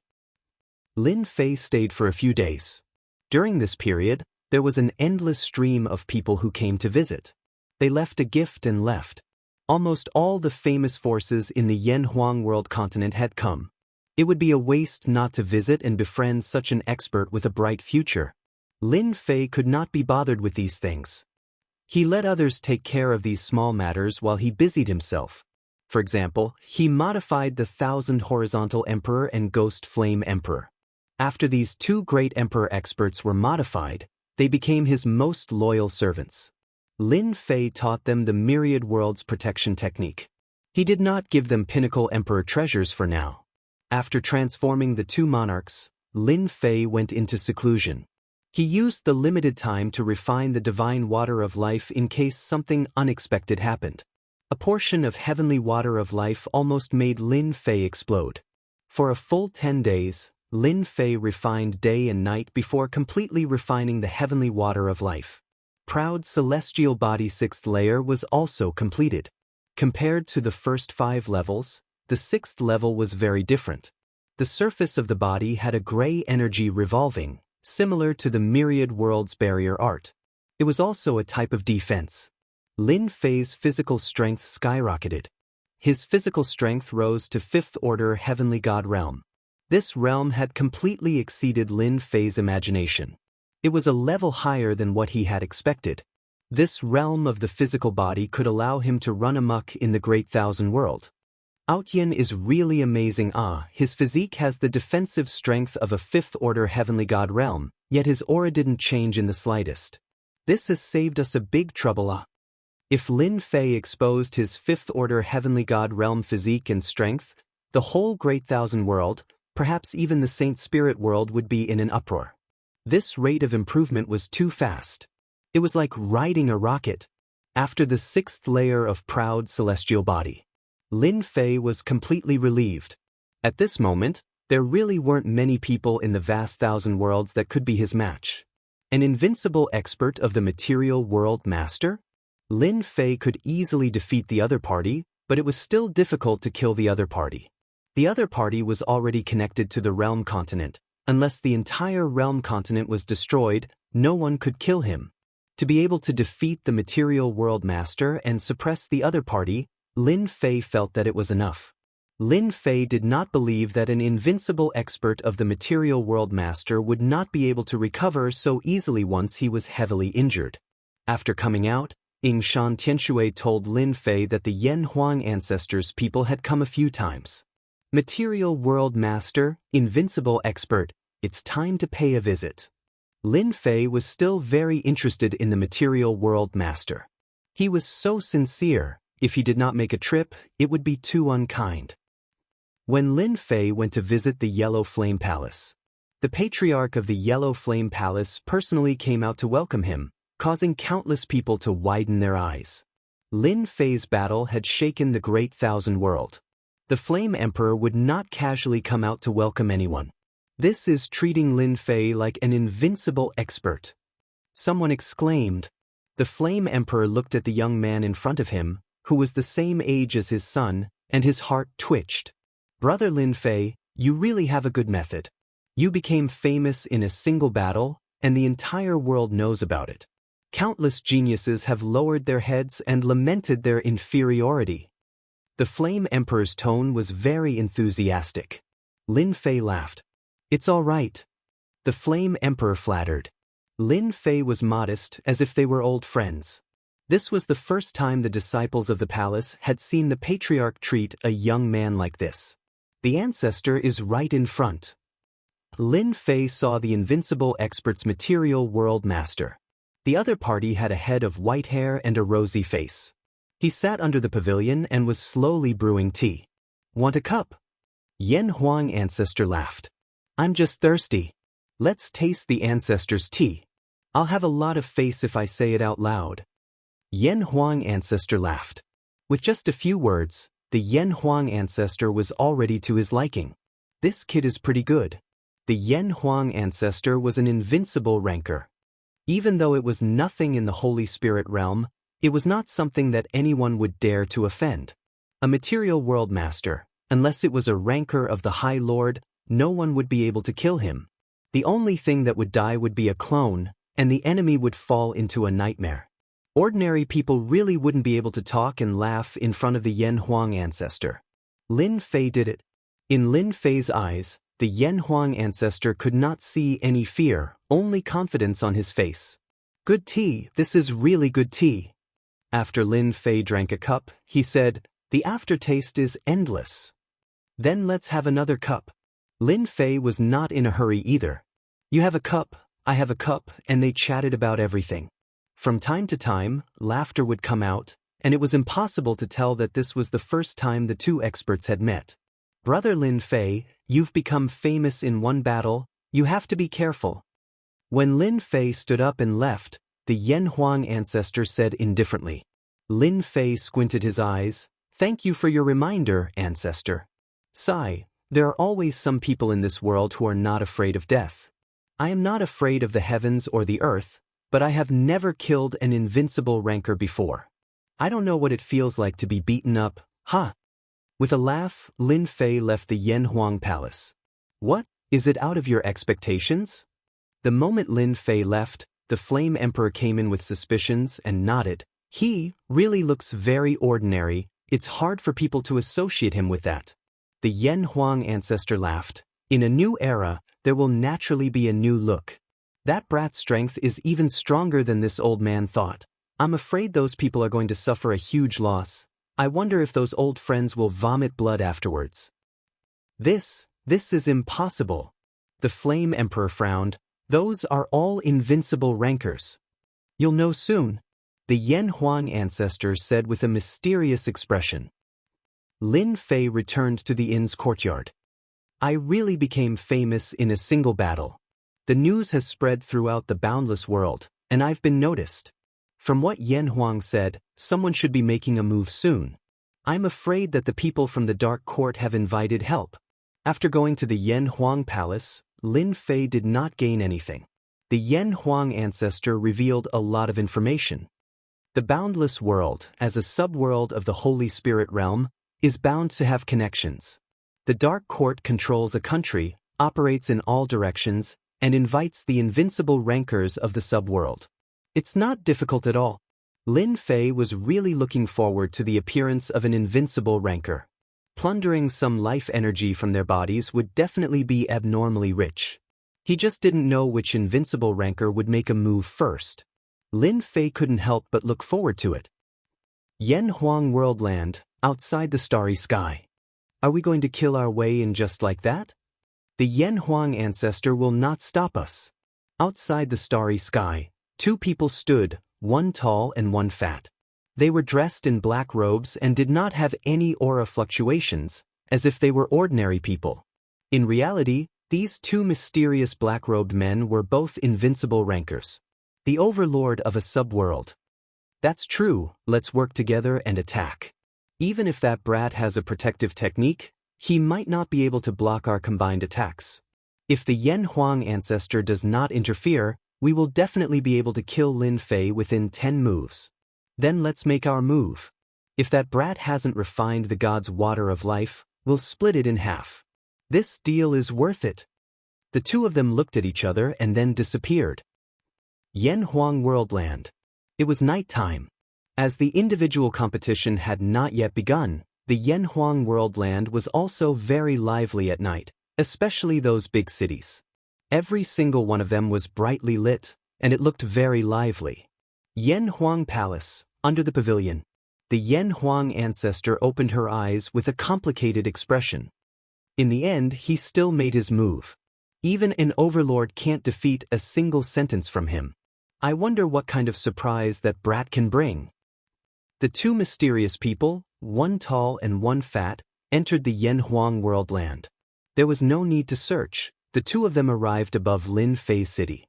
Lin Fei stayed for a few days. During this period, there was an endless stream of people who came to visit. They left a gift and left. Almost all the famous forces in the Yanhuang world continent had come. It would be a waste not to visit and befriend such an expert with a bright future. Lin Fei could not be bothered with these things. He let others take care of these small matters while he busied himself. For example, he modified the Thousand Horizontal Emperor and Ghost Flame Emperor. After these two great emperor experts were modified, they became his most loyal servants. Lin Fei taught them the Myriad Worlds protection technique. He did not give them Pinnacle Emperor treasures for now. After transforming the two monarchs, Lin Fei went into seclusion. He used the limited time to refine the divine water of life in case something unexpected happened. A portion of heavenly water of life almost made Lin Fei explode. For a full 10 days, Lin Fei refined day and night before completely refining the heavenly water of life. Proud celestial body 6th layer was also completed. Compared to the first 5 levels, the 6th level was very different. The surface of the body had a gray energy revolving, similar to the Myriad Worlds barrier art. It was also a type of defense. Lin Fei's physical strength skyrocketed. His physical strength rose to 5th order heavenly god realm. This realm had completely exceeded Lin Fei's imagination. It was a level higher than what he had expected. This realm of the physical body could allow him to run amok in the Great Thousand World. Outyan is really amazing. His physique has the defensive strength of a 5th order heavenly god realm, yet his aura didn't change in the slightest. This has saved us a big trouble. If Lin Fei exposed his 5th order heavenly god realm physique and strength, the whole Great Thousand World, perhaps even the Saint Spirit world, would be in an uproar. This rate of improvement was too fast. It was like riding a rocket. After the 6th layer of proud celestial body, Lin Fei was completely relieved. At this moment, there really weren't many people in the vast thousand worlds that could be his match. An invincible expert of the material world master? Lin Fei could easily defeat the other party, but it was still difficult to kill the other party. The other party was already connected to the realm continent. Unless the entire realm continent was destroyed, no one could kill him. To be able to defeat the material world master and suppress the other party, Lin Fei felt that it was enough. Lin Fei did not believe that an invincible expert of the material world master would not be able to recover so easily once he was heavily injured. After coming out, Yingshan Tianshui told Lin Fei that the Yanhuang ancestors' people had come a few times. Material world master, invincible expert, it's time to pay a visit. Lin Fei was still very interested in the material world master. He was so sincere. If he did not make a trip, it would be too unkind. When Lin Fei went to visit the Yellow Flame Palace, the patriarch of the Yellow Flame Palace personally came out to welcome him, causing countless people to widen their eyes. Lin Fei's battle had shaken the Great Thousand World. The Flame Emperor would not casually come out to welcome anyone. This is treating Lin Fei like an invincible expert. Someone exclaimed. The Flame Emperor looked at the young man in front of him, who was the same age as his son, and his heart twitched. Brother Lin Fei, you really have a good method. You became famous in a single battle, and the entire world knows about it. Countless geniuses have lowered their heads and lamented their inferiority. The Flame Emperor's tone was very enthusiastic. Lin Fei laughed. It's all right. The Flame Emperor flattered. Lin Fei was modest, as if they were old friends. This was the first time the disciples of the palace had seen the patriarch treat a young man like this. The ancestor is right in front. Lin Fei saw the invincible expert's material world master. The other party had a head of white hair and a rosy face. He sat under the pavilion and was slowly brewing tea. Want a cup? Yanhuang ancestor laughed. I'm just thirsty. Let's taste the ancestor's tea. I'll have a lot of face if I say it out loud. Yanhuang ancestor laughed. With just a few words, The Yen Huang ancestor was already to his liking. This kid is pretty good. The Yen Huang ancestor was an invincible ranker. Even though it was nothing in the Holy Spirit realm, it was not something that anyone would dare to offend. A material world master, unless it was a ranker of the High Lord, no one would be able to kill him. The only thing that would die would be a clone, and the enemy would fall into a nightmare. Ordinary people really wouldn't be able to talk and laugh in front of the Yen Huang ancestor. Lin Fei did it. In Lin Fei's eyes, the Yen Huang ancestor could not see any fear, only confidence on his face. Good tea, this is really good tea. After Lin Fei drank a cup, he said, "The aftertaste is endless." "Then let's have another cup." Lin Fei was not in a hurry either. "You have a cup, I have a cup," and they chatted about everything. From time to time, laughter would come out, and it was impossible to tell that this was the first time the two experts had met. "Brother Lin Fei, you've become famous in one battle, you have to be careful." When Lin Fei stood up and left, the Yen Huang ancestor said indifferently. Lin Fei squinted his eyes. "Thank you for your reminder, ancestor." Sigh. There are always some people in this world who are not afraid of death. I am not afraid of the heavens or the earth, but I have never killed an invincible ranker before. I don't know what it feels like to be beaten up, huh? With a laugh, Lin Fei left the Yen Huang palace. What? Is it out of your expectations? The moment Lin Fei left, the Flame Emperor came in with suspicions and nodded. He really looks very ordinary, it's hard for people to associate him with that. The Yen Huang ancestor laughed. In a new era, there will naturally be a new look. That brat's strength is even stronger than this old man thought. I'm afraid those people are going to suffer a huge loss. I wonder if those old friends will vomit blood afterwards. This is impossible. The Flame Emperor frowned. Those are all invincible rankers. You'll know soon, the Yen Huang ancestor said with a mysterious expression. Lin Fei returned to the inn's courtyard. I really became famous in a single battle. The news has spread throughout the boundless world, and I've been noticed. From what Yen Huang said, someone should be making a move soon. I'm afraid that the people from the Dark Court have invited help. After going to the Yen Huang palace, Lin Fei did not gain anything. The Yen Huang ancestor revealed a lot of information. The boundless world, as a subworld of the Holy Spirit realm, is bound to have connections. The Dark Court controls a country, operates in all directions, and invites the invincible rankers of the subworld. It's not difficult at all. Lin Fei was really looking forward to the appearance of an invincible ranker. Plundering some life energy from their bodies would definitely be abnormally rich. He just didn't know which invincible ranker would make a move first. Lin Fei couldn't help but look forward to it. Yen Huang Worldland, outside the starry sky. Are we going to kill our way in just like that? The Yen Huang ancestor will not stop us. Outside the starry sky, two people stood, one tall and one fat. They were dressed in black robes and did not have any aura fluctuations, as if they were ordinary people. In reality, these two mysterious black-robed men were both invincible rankers. The overlord of a subworld. That's true, let's work together and attack. Even if that brat has a protective technique, he might not be able to block our combined attacks. If the Yen Huang ancestor does not interfere, we will definitely be able to kill Lin Fei within 10 moves. Then let's make our move. If that brat hasn't refined the god's water of life, we'll split it in half. This deal is worth it. The two of them looked at each other and then disappeared. Yen Huang Worldland. It was nighttime. As the individual competition had not yet begun, the Yen Huang Worldland was also very lively at night, especially those big cities. Every single one of them was brightly lit, and it looked very lively. Yen Huang Palace, under the pavilion. The Yen Huang ancestor opened her eyes with a complicated expression. In the end, he still made his move. Even an overlord can't defeat a single sentence from him. I wonder what kind of surprise that brat can bring. The two mysterious people, one tall and one fat, entered the Yen Huang Worldland. There was no need to search. The two of them arrived above Lin Fei's city.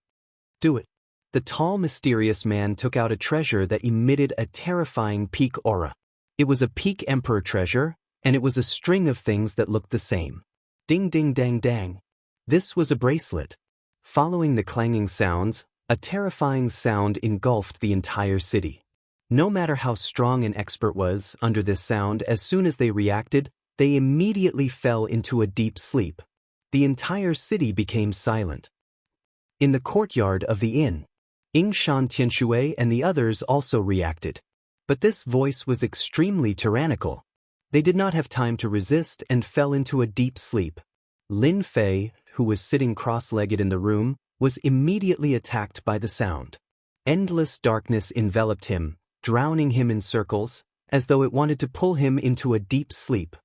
Do it. The tall mysterious man took out a treasure that emitted a terrifying peak aura. It was a peak emperor treasure, and it was a string of things that looked the same. Ding ding dang dang. This was a bracelet. Following the clanging sounds, a terrifying sound engulfed the entire city. No matter how strong an expert was under this sound, as soon as they reacted, they immediately fell into a deep sleep. The entire city became silent. In the courtyard of the inn, Yingshan Tianshui and the others also reacted. But this voice was extremely tyrannical. They did not have time to resist and fell into a deep sleep. Lin Fei, who was sitting cross-legged in the room, was immediately attacked by the sound. Endless darkness enveloped him, drowning him in circles, as though it wanted to pull him into a deep sleep.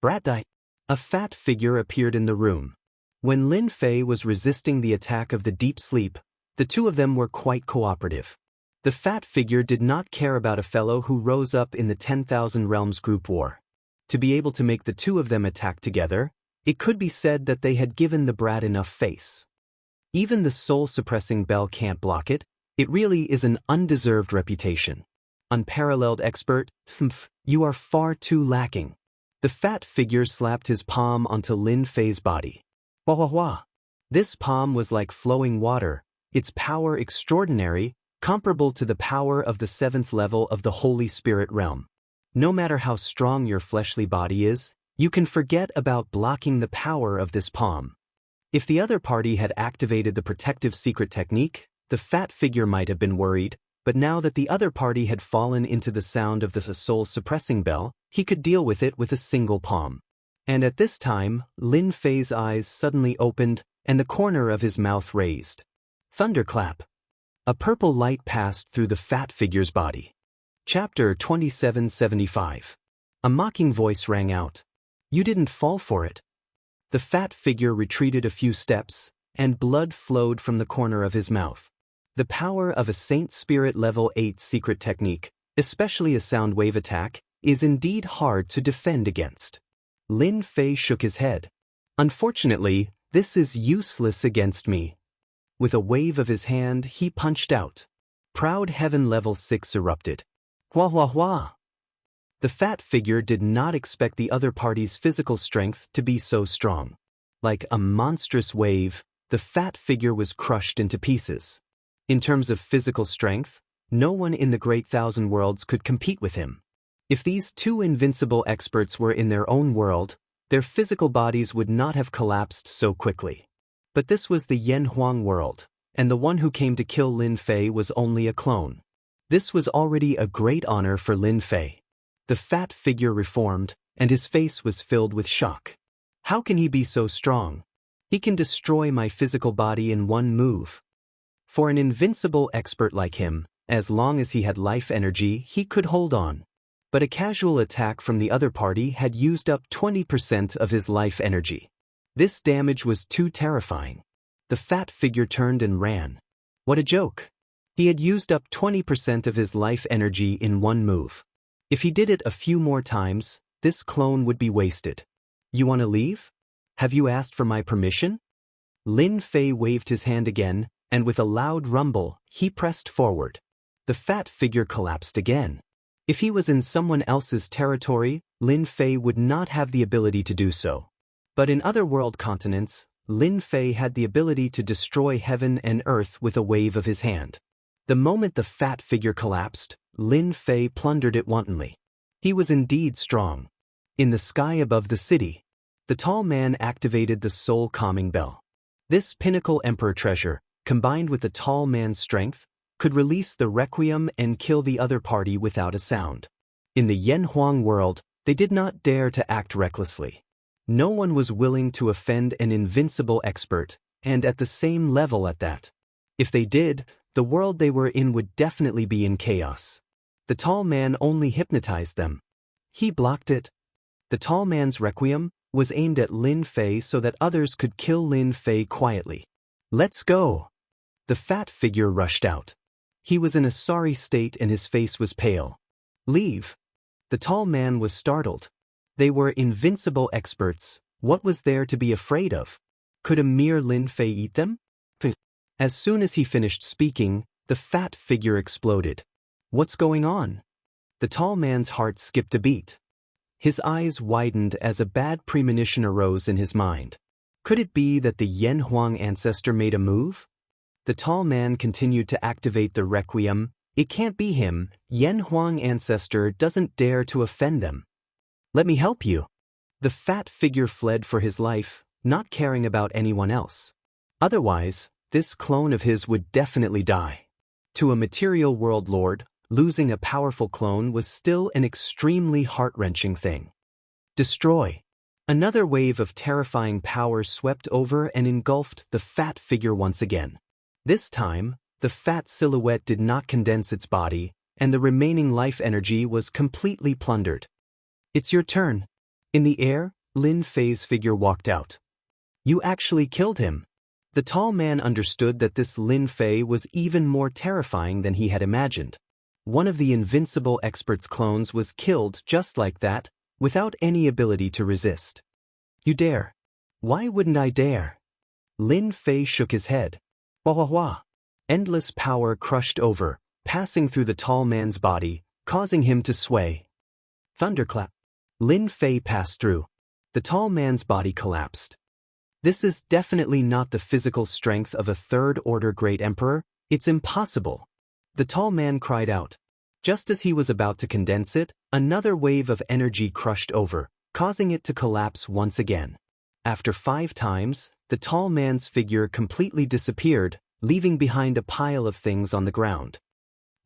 Brat-die! A fat figure appeared in the room. When Lin Fei was resisting the attack of the deep sleep, the two of them were quite cooperative. The fat figure did not care about a fellow who rose up in the 10,000 Realms group war. To be able to make the two of them attack together, it could be said that they had given the brat enough face. Even the soul-suppressing bell can't block it. It really is an undeserved reputation. Unparalleled expert, you are far too lacking. The fat figure slapped his palm onto Lin Fei's body. Wah wah wah. This palm was like flowing water, its power extraordinary, comparable to the power of the 7th level of the Holy Spirit realm. No matter how strong your fleshly body is, you can forget about blocking the power of this palm. If the other party had activated the protective secret technique, the fat figure might have been worried, but now that the other party had fallen into the sound of the soul-suppressing bell, he could deal with it with a single palm. And at this time, Lin Fei's eyes suddenly opened, and the corner of his mouth raised. Thunderclap. A purple light passed through the fat figure's body. Chapter 2775. A mocking voice rang out. You didn't fall for it. The fat figure retreated a few steps, and blood flowed from the corner of his mouth. The power of a Saint Spirit Level 8 secret technique, especially a sound wave attack, is indeed hard to defend against. Lin Fei shook his head. Unfortunately, this is useless against me. With a wave of his hand, he punched out. Proud Heaven Level 6 erupted. Wah wah wah. The fat figure did not expect the other party's physical strength to be so strong. Like a monstrous wave, the fat figure was crushed into pieces. In terms of physical strength, no one in the Great Thousand Worlds could compete with him. If these two invincible experts were in their own world, their physical bodies would not have collapsed so quickly. But this was the Yanhuang world, and the one who came to kill Lin Fei was only a clone. This was already a great honor for Lin Fei. The fat figure reformed, and his face was filled with shock. How can he be so strong? He can destroy my physical body in one move. For an invincible expert like him, as long as he had life energy, he could hold on. But a casual attack from the other party had used up 20% of his life energy. This damage was too terrifying. The fat figure turned and ran. What a joke! He had used up 20% of his life energy in one move. If he did it a few more times, this clone would be wasted. You want to leave? Have you asked for my permission? Lin Fei waved his hand again, and with a loud rumble, he pressed forward. The fat figure collapsed again. If he was in someone else's territory, Lin Fei would not have the ability to do so. But in other world continents, Lin Fei had the ability to destroy heaven and earth with a wave of his hand. The moment the fat figure collapsed, Lin Fei plundered it wantonly. He was indeed strong. In the sky above the city, the tall man activated the soul-calming bell. This pinnacle emperor treasure, combined with the tall man's strength, could release the requiem and kill the other party without a sound. In the Yanhuang world, they did not dare to act recklessly. No one was willing to offend an invincible expert, and at the same level at that. If they did, the world they were in would definitely be in chaos. The tall man only hypnotized them. He blocked it. The tall man's requiem was aimed at Lin Fei so that others could kill Lin Fei quietly. Let's go! The fat figure rushed out. He was in a sorry state and his face was pale. Leave! The tall man was startled. They were invincible experts. What was there to be afraid of? Could a mere Lin Fei eat them? As soon as he finished speaking, the fat figure exploded. What's going on? The tall man's heart skipped a beat. His eyes widened as a bad premonition arose in his mind. Could it be that the Yan Huang ancestor made a move? The tall man continued to activate the requiem. It can't be him. Yan Huang ancestor doesn't dare to offend them. Let me help you. The fat figure fled for his life, not caring about anyone else. Otherwise, this clone of his would definitely die. To a material world lord, losing a powerful clone was still an extremely heart-wrenching thing. Destroy. Another wave of terrifying power swept over and engulfed the fat figure once again. This time, the fat silhouette did not condense its body, and the remaining life energy was completely plundered. It's your turn. In the air, Lin Fei's figure walked out. You actually killed him. The tall man understood that this Lin Fei was even more terrifying than he had imagined. One of the invincible expert's clones was killed just like that, without any ability to resist. You dare. Why wouldn't I dare? Lin Fei shook his head. Wah wah wah. Endless power crushed over, passing through the tall man's body, causing him to sway. Thunderclap. Lin Fei passed through. The tall man's body collapsed. This is definitely not the physical strength of a third-order great emperor. It's impossible. The tall man cried out. Just as he was about to condense it, another wave of energy crushed over, causing it to collapse once again. After 5 times, the tall man's figure completely disappeared, leaving behind a pile of things on the ground.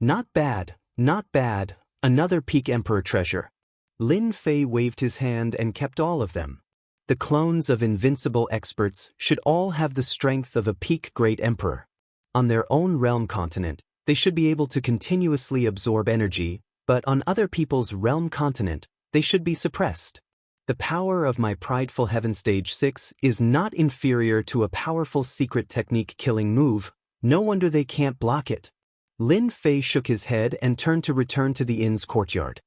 Not bad, not bad, another peak emperor treasure. Lin Fei waved his hand and kept all of them. The clones of invincible experts should all have the strength of a peak great emperor. On their own realm continent, they should be able to continuously absorb energy, but on other people's realm continent, they should be suppressed. The power of my prideful heaven stage 6 is not inferior to a powerful secret technique killing move. No wonder they can't block it. Lin Fei shook his head and turned to return to the inn's courtyard.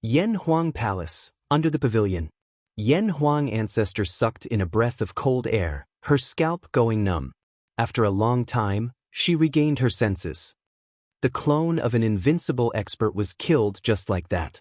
Yan Huang Palace, under the pavilion. Yan Huang ancestor sucked in a breath of cold air, her scalp going numb. After a long time, she regained her senses. The clone of an invincible expert was killed just like that.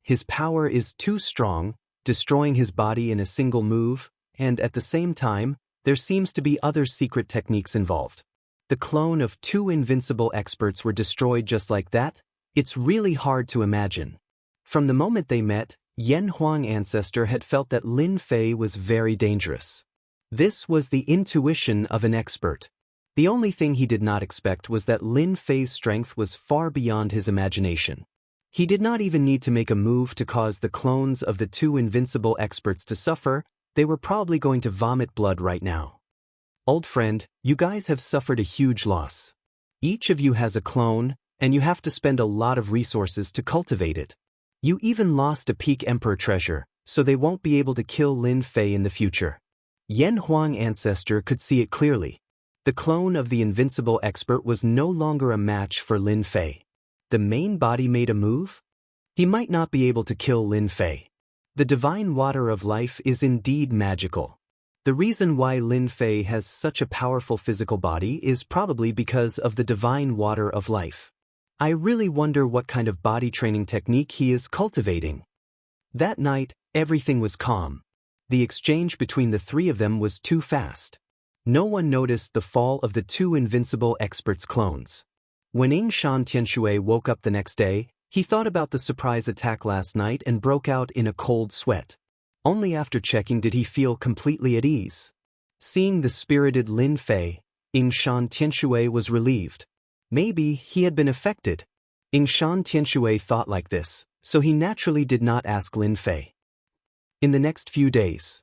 His power is too strong, destroying his body in a single move, and at the same time, there seems to be other secret techniques involved. The clone of 2 invincible experts were destroyed just like that. It's really hard to imagine. From the moment they met, Yan Huang ancestor had felt that Lin Fei was very dangerous. This was the intuition of an expert. The only thing he did not expect was that Lin Fei's strength was far beyond his imagination. He did not even need to make a move to cause the clones of the 2 invincible experts to suffer. They were probably going to vomit blood right now. Old friend, you guys have suffered a huge loss. Each of you has a clone, and you have to spend a lot of resources to cultivate it. You even lost a peak emperor treasure, so they won't be able to kill Lin Fei in the future. Yan Huang ancestor could see it clearly. The clone of the invincible expert was no longer a match for Lin Fei. The main body made a move? He might not be able to kill Lin Fei. The divine water of life is indeed magical. The reason why Lin Fei has such a powerful physical body is probably because of the divine water of life. I really wonder what kind of body training technique he is cultivating. That night, everything was calm. The exchange between the 3 of them was too fast. No one noticed the fall of the 2 invincible experts' clones. When Yingshan Tianshui woke up the next day, he thought about the surprise attack last night and broke out in a cold sweat. Only after checking did he feel completely at ease. Seeing the spirited Lin Fei, Yingshan Tianshui was relieved. Maybe he had been affected. Yingshan Tianshui thought like this, so he naturally did not ask Lin Fei. In the next few days,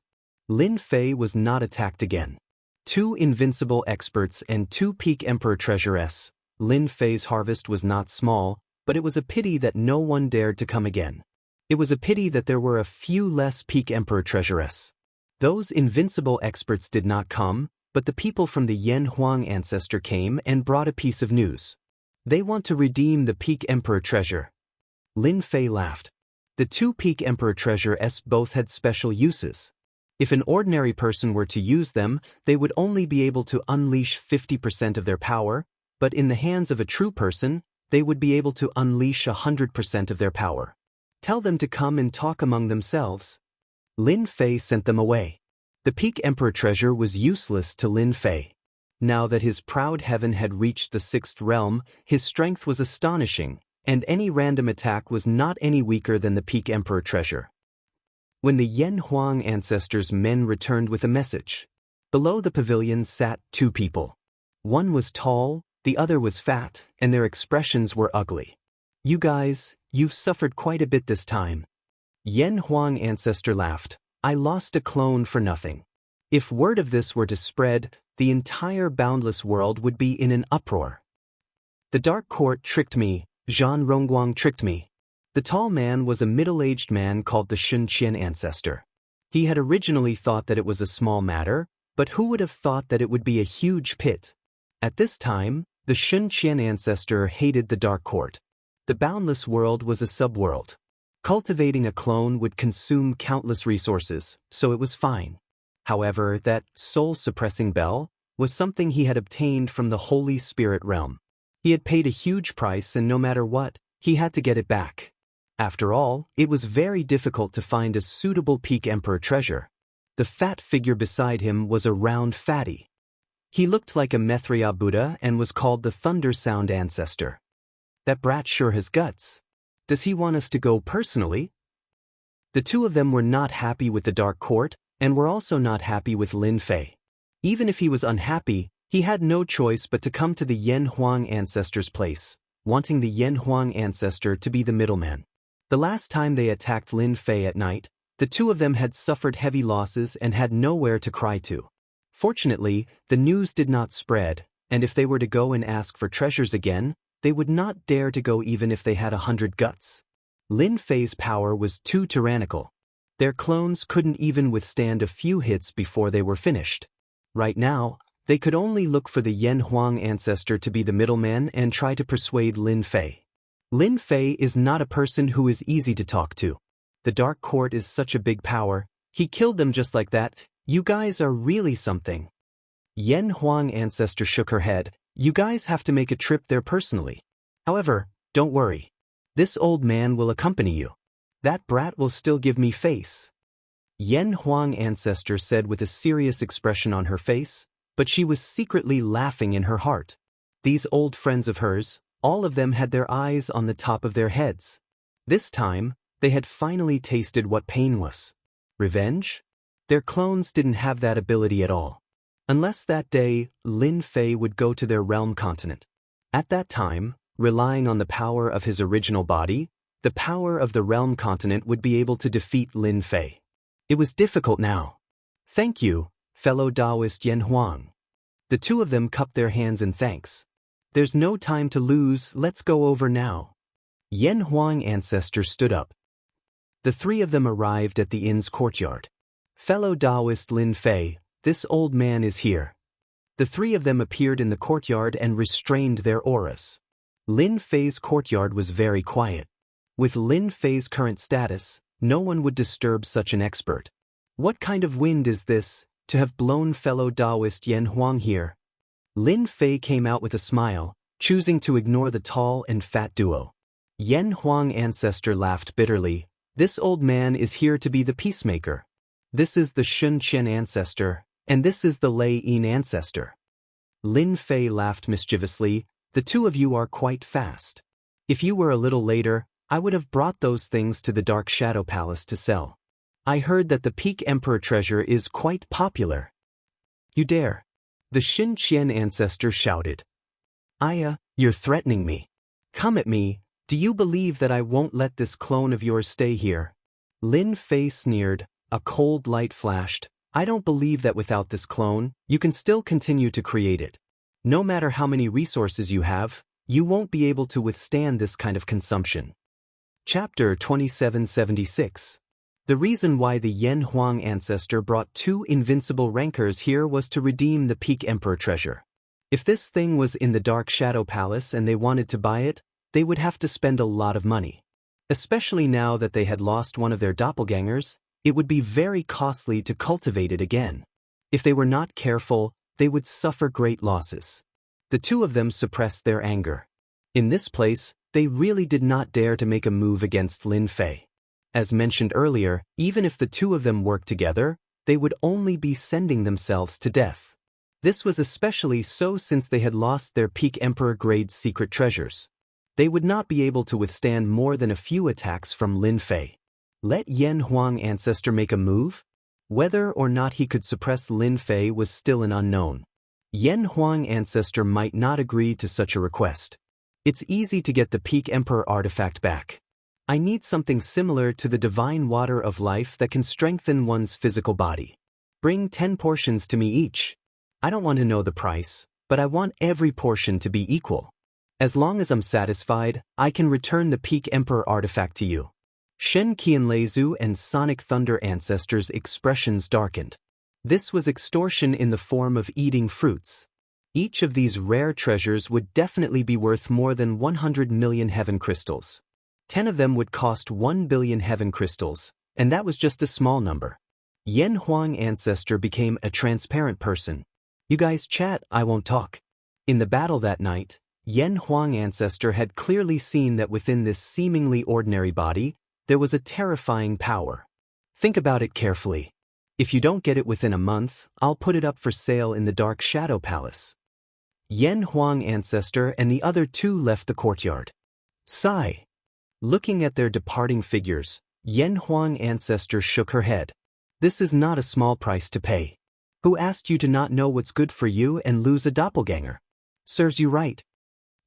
Lin Fei was not attacked again. 2 invincible experts and 2 peak emperor treasures. Lin Fei's harvest was not small, but it was a pity that no one dared to come again. It was a pity that there were a few less peak emperor treasures. Those invincible experts did not come, but the people from the Yan Huang ancestor came and brought a piece of news. They want to redeem the peak emperor treasure. Lin Fei laughed. The 2 peak emperor treasures both had special uses. If an ordinary person were to use them, they would only be able to unleash 50% of their power, but in the hands of a true person, they would be able to unleash 100% of their power. Tell them to come and talk among themselves. Lin Fei sent them away. The Peak Emperor treasure was useless to Lin Fei. Now that his proud heaven had reached the 6th realm, his strength was astonishing, and any random attack was not any weaker than the Peak Emperor treasure. When the Yan Huang ancestors' men returned with a message, below the pavilion sat 2 people. One was tall, the other was fat, and their expressions were ugly. You guys, you've suffered quite a bit this time. Yan Huang ancestor laughed. I lost a clone for nothing. If word of this were to spread, the entire boundless world would be in an uproar. The Dark Court tricked me, Zhan Rongguang tricked me. The tall man was a middle-aged man called the Shun Qian ancestor. He had originally thought that it was a small matter, but who would have thought that it would be a huge pit? At this time, the Shun Qian ancestor hated the Dark Court. The boundless world was a subworld. Cultivating a clone would consume countless resources, so it was fine. However, that soul-suppressing bell was something he had obtained from the Holy Spirit realm. He had paid a huge price, and no matter what, he had to get it back. After all, it was very difficult to find a suitable Peak Emperor treasure. The fat figure beside him was a round fatty. He looked like a Maitreya Buddha and was called the Thunder Sound Ancestor. That brat sure has guts. Does he want us to go personally? The 2 of them were not happy with the Dark Court, and were also not happy with Lin Fei. Even if he was unhappy, he had no choice but to come to the Yan Huang ancestor's place, wanting the Yan Huang ancestor to be the middleman. The last time they attacked Lin Fei at night, the 2 of them had suffered heavy losses and had nowhere to cry to. Fortunately, the news did not spread, and if they were to go and ask for treasures again, they would not dare to go even if they had 100 guts. Lin Fei's power was too tyrannical. Their clones couldn't even withstand a few hits before they were finished. Right now, they could only look for the Yan Huang ancestor to be the middleman and try to persuade Lin Fei. Lin Fei is not a person who is easy to talk to. The Dark Court is such a big power. He killed them just like that. You guys are really something. Yan Huang ancestor shook her head. You guys have to make a trip there personally. However, don't worry. This old man will accompany you. That brat will still give me face. Yan Huang ancestor said with a serious expression on her face, but she was secretly laughing in her heart. These old friends of hers, all of them had their eyes on the top of their heads. This time, they had finally tasted what pain was. Revenge? Their clones didn't have that ability at all. Unless that day, Lin Fei would go to their realm continent. At that time, relying on the power of his original body, the power of the realm continent would be able to defeat Lin Fei. It was difficult now. Thank you, fellow Taoist Yan Huang. The 2 of them cupped their hands in thanks. There's no time to lose, let's go over now. Yan Huang ancestor stood up. The 3 of them arrived at the inn's courtyard. Fellow Taoist Lin Fei, this old man is here. The 3 of them appeared in the courtyard and restrained their auras. Lin Fei's courtyard was very quiet. With Lin Fei's current status, no one would disturb such an expert. What kind of wind is this, to have blown fellow Taoist Yan Huang here? Lin Fei came out with a smile, choosing to ignore the tall and fat duo. Yan Huang ancestor laughed bitterly. This old man is here to be the peacemaker. This is the Shun Qian ancestor, and this is the Lei Yin ancestor. Lin Fei laughed mischievously. The 2 of you are quite fast. If you were a little later, I would have brought those things to the Dark Shadow Palace to sell. I heard that the Peak Emperor treasure is quite popular. You dare? The Shun Qian ancestor shouted. Aya, you're threatening me. Come at me. Do you believe that I won't let this clone of yours stay here? Lin Fei sneered. A cold light flashed. I don't believe that without this clone, you can still continue to create it. No matter how many resources you have, you won't be able to withstand this kind of consumption. Chapter 2776. The reason why the Yan Huang ancestor brought 2 invincible rankers here was to redeem the Peak Emperor treasure. If this thing was in the Dark Shadow Palace and they wanted to buy it, they would have to spend a lot of money. Especially now that they had lost one of their doppelgangers, it would be very costly to cultivate it again. If they were not careful, they would suffer great losses. The 2 of them suppressed their anger. In this place, they really did not dare to make a move against Lin Fei. As mentioned earlier, even if the two of them worked together, they would only be sending themselves to death. This was especially so since they had lost their peak Emperor-grade secret treasures. They would not be able to withstand more than a few attacks from Lin Fei. Let Yan Huang ancestor make a move? Whether or not he could suppress Lin Fei was still an unknown. Yan Huang ancestor might not agree to such a request. It's easy to get the peak Emperor artifact back. I need something similar to the divine water of life that can strengthen one's physical body. Bring 10 portions to me each. I don't want to know the price, but I want every portion to be equal. As long as I'm satisfied, I can return the peak Emperor artifact to you. Shen Qianleizu and Sonic Thunder ancestors' expressions darkened. This was extortion in the form of eating fruits. Each of these rare treasures would definitely be worth more than 100 million heaven crystals. 10 of them would cost 1 billion heaven crystals, and that was just a small number. Yan Huang ancestor became a transparent person. You guys chat, I won't talk. In the battle that night, Yan Huang ancestor had clearly seen that within this seemingly ordinary body, there was a terrifying power. Think about it carefully. If you don't get it within a month, I'll put it up for sale in the Dark Shadow Palace. Yan Huang ancestor and the other two left the courtyard. Sigh. Looking at their departing figures, Yan Huang ancestor shook her head. This is not a small price to pay. Who asked you to not know what's good for you and lose a doppelganger? Serves you right.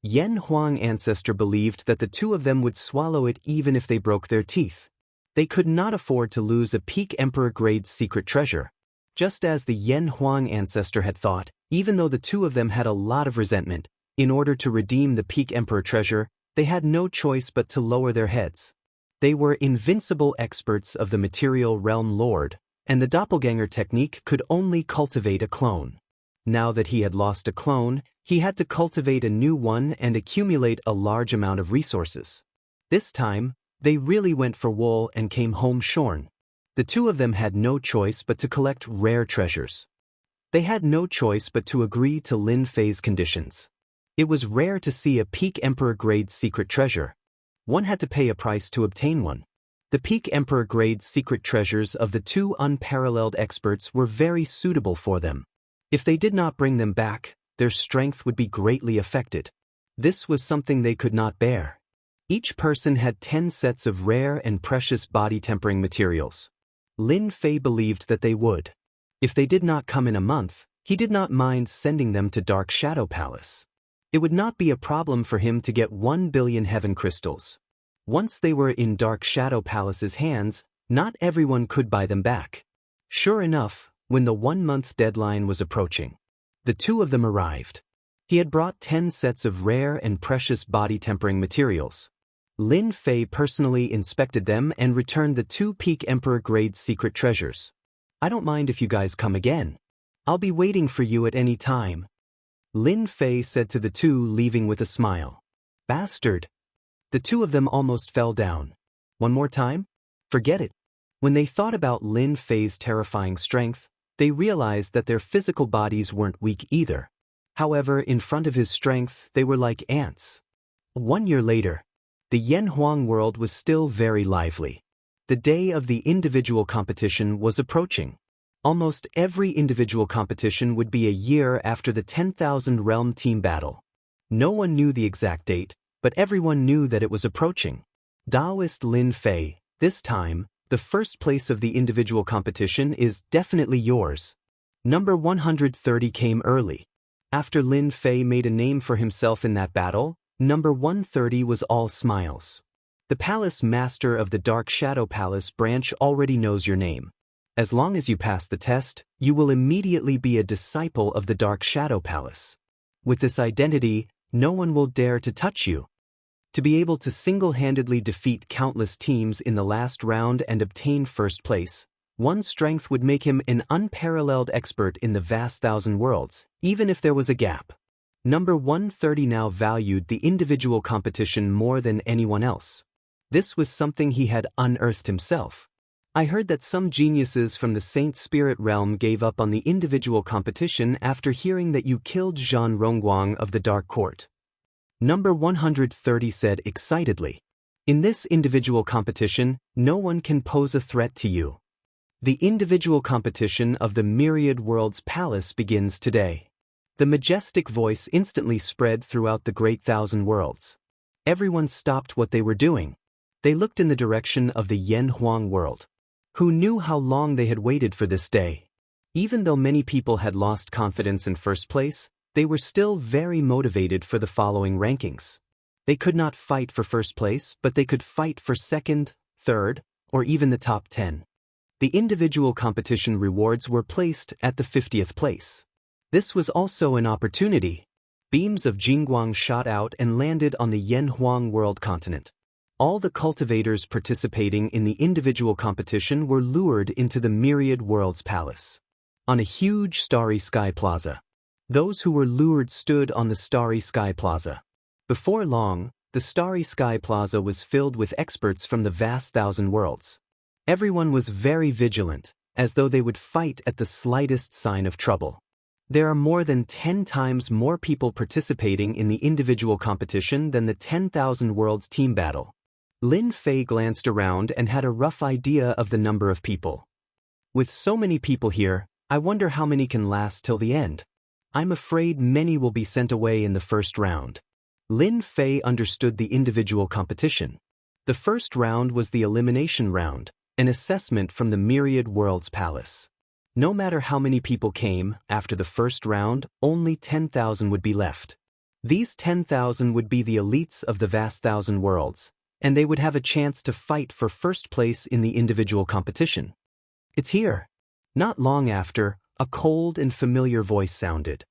Yan Huang ancestor believed that the two of them would swallow it even if they broke their teeth. They could not afford to lose a peak Emperor-grade secret treasure. Just as the Yan Huang ancestor had thought, even though the two of them had a lot of resentment, in order to redeem the peak Emperor treasure, they had no choice but to lower their heads. They were invincible experts of the material realm lord, and the doppelganger technique could only cultivate a clone. Now that he had lost a clone, he had to cultivate a new one and accumulate a large amount of resources. This time, they really went for wool and came home shorn. The two of them had no choice but to collect rare treasures. They had no choice but to agree to Lin Fei's conditions. It was rare to see a peak Emperor-grade secret treasure. One had to pay a price to obtain one. The peak Emperor-grade secret treasures of the two unparalleled experts were very suitable for them. If they did not bring them back, their strength would be greatly affected. This was something they could not bear. Each person had 10 sets of rare and precious body-tempering materials. Lin Fei believed that they would. If they did not come in a month, he did not mind sending them to Dark Shadow Palace. It would not be a problem for him to get 1 billion heaven crystals. Once they were in Dark Shadow Palace's hands, not everyone could buy them back. Sure enough, when the 1-month deadline was approaching, the two of them arrived. He had brought 10 sets of rare and precious body-tempering materials. Lin Fei personally inspected them and returned the 2 peak Emperor-grade secret treasures. I don't mind if you guys come again. I'll be waiting for you at any time. Lin Fei said to the two, leaving with a smile. Bastard. The two of them almost fell down. One more time? Forget it. When they thought about Lin Fei's terrifying strength, they realized that their physical bodies weren't weak either. However, in front of his strength, they were like ants. 1 year later, the Yan Huang world was still very lively. The day of the individual competition was approaching. Almost every individual competition would be a year after the 10,000 realm team battle. No one knew the exact date, but everyone knew that it was approaching. Taoist Lin Fei, this time, the first place of the individual competition is definitely yours. Number 130 came early. After Lin Fei made a name for himself in that battle, number 130 was all smiles. The palace master of the Dark Shadow Palace branch already knows your name. As long as you pass the test, you will immediately be a disciple of the Dark Shadow Palace. With this identity, no one will dare to touch you. To be able to single-handedly defeat countless teams in the last round and obtain first place, one's strength would make him an unparalleled expert in the vast thousand worlds, even if there was a gap. Number 130 now valued the individual competition more than anyone else. This was something he had unearthed himself. I heard that some geniuses from the Saint Spirit realm gave up on the individual competition after hearing that you killed Zhan Rongguang of the Dark Court. Number 130 said excitedly. In this individual competition, no one can pose a threat to you. The individual competition of the Myriad Worlds Palace begins today. The majestic voice instantly spread throughout the great thousand worlds. Everyone stopped what they were doing. They looked in the direction of the Yen Huang world. Who knew how long they had waited for this day? Even though many people had lost confidence in first place, they were still very motivated for the following rankings. They could not fight for first place, but they could fight for second, third, or even the top 10. The individual competition rewards were placed at the 50th place. This was also an opportunity. Beams of Jingguang shot out and landed on the Yen Huang world continent. All the cultivators participating in the individual competition were lured into the Myriad Worlds Palace. On a huge starry sky plaza. Those who were lured stood on the starry sky plaza. Before long, the starry sky plaza was filled with experts from the vast thousand worlds. Everyone was very vigilant, as though they would fight at the slightest sign of trouble. There are more than 10 times more people participating in the individual competition than the 10,000 Worlds team battle. Lin Fei glanced around and had a rough idea of the number of people. With so many people here, I wonder how many can last till the end. I'm afraid many will be sent away in the first round. Lin Fei understood the individual competition. The first round was the elimination round, an assessment from the Myriad Worlds Palace. No matter how many people came, after the first round, only 10,000 would be left. These 10,000 would be the elites of the vast thousand worlds, and they would have a chance to fight for first place in the individual competition. It's here. Not long after, a cold and familiar voice sounded.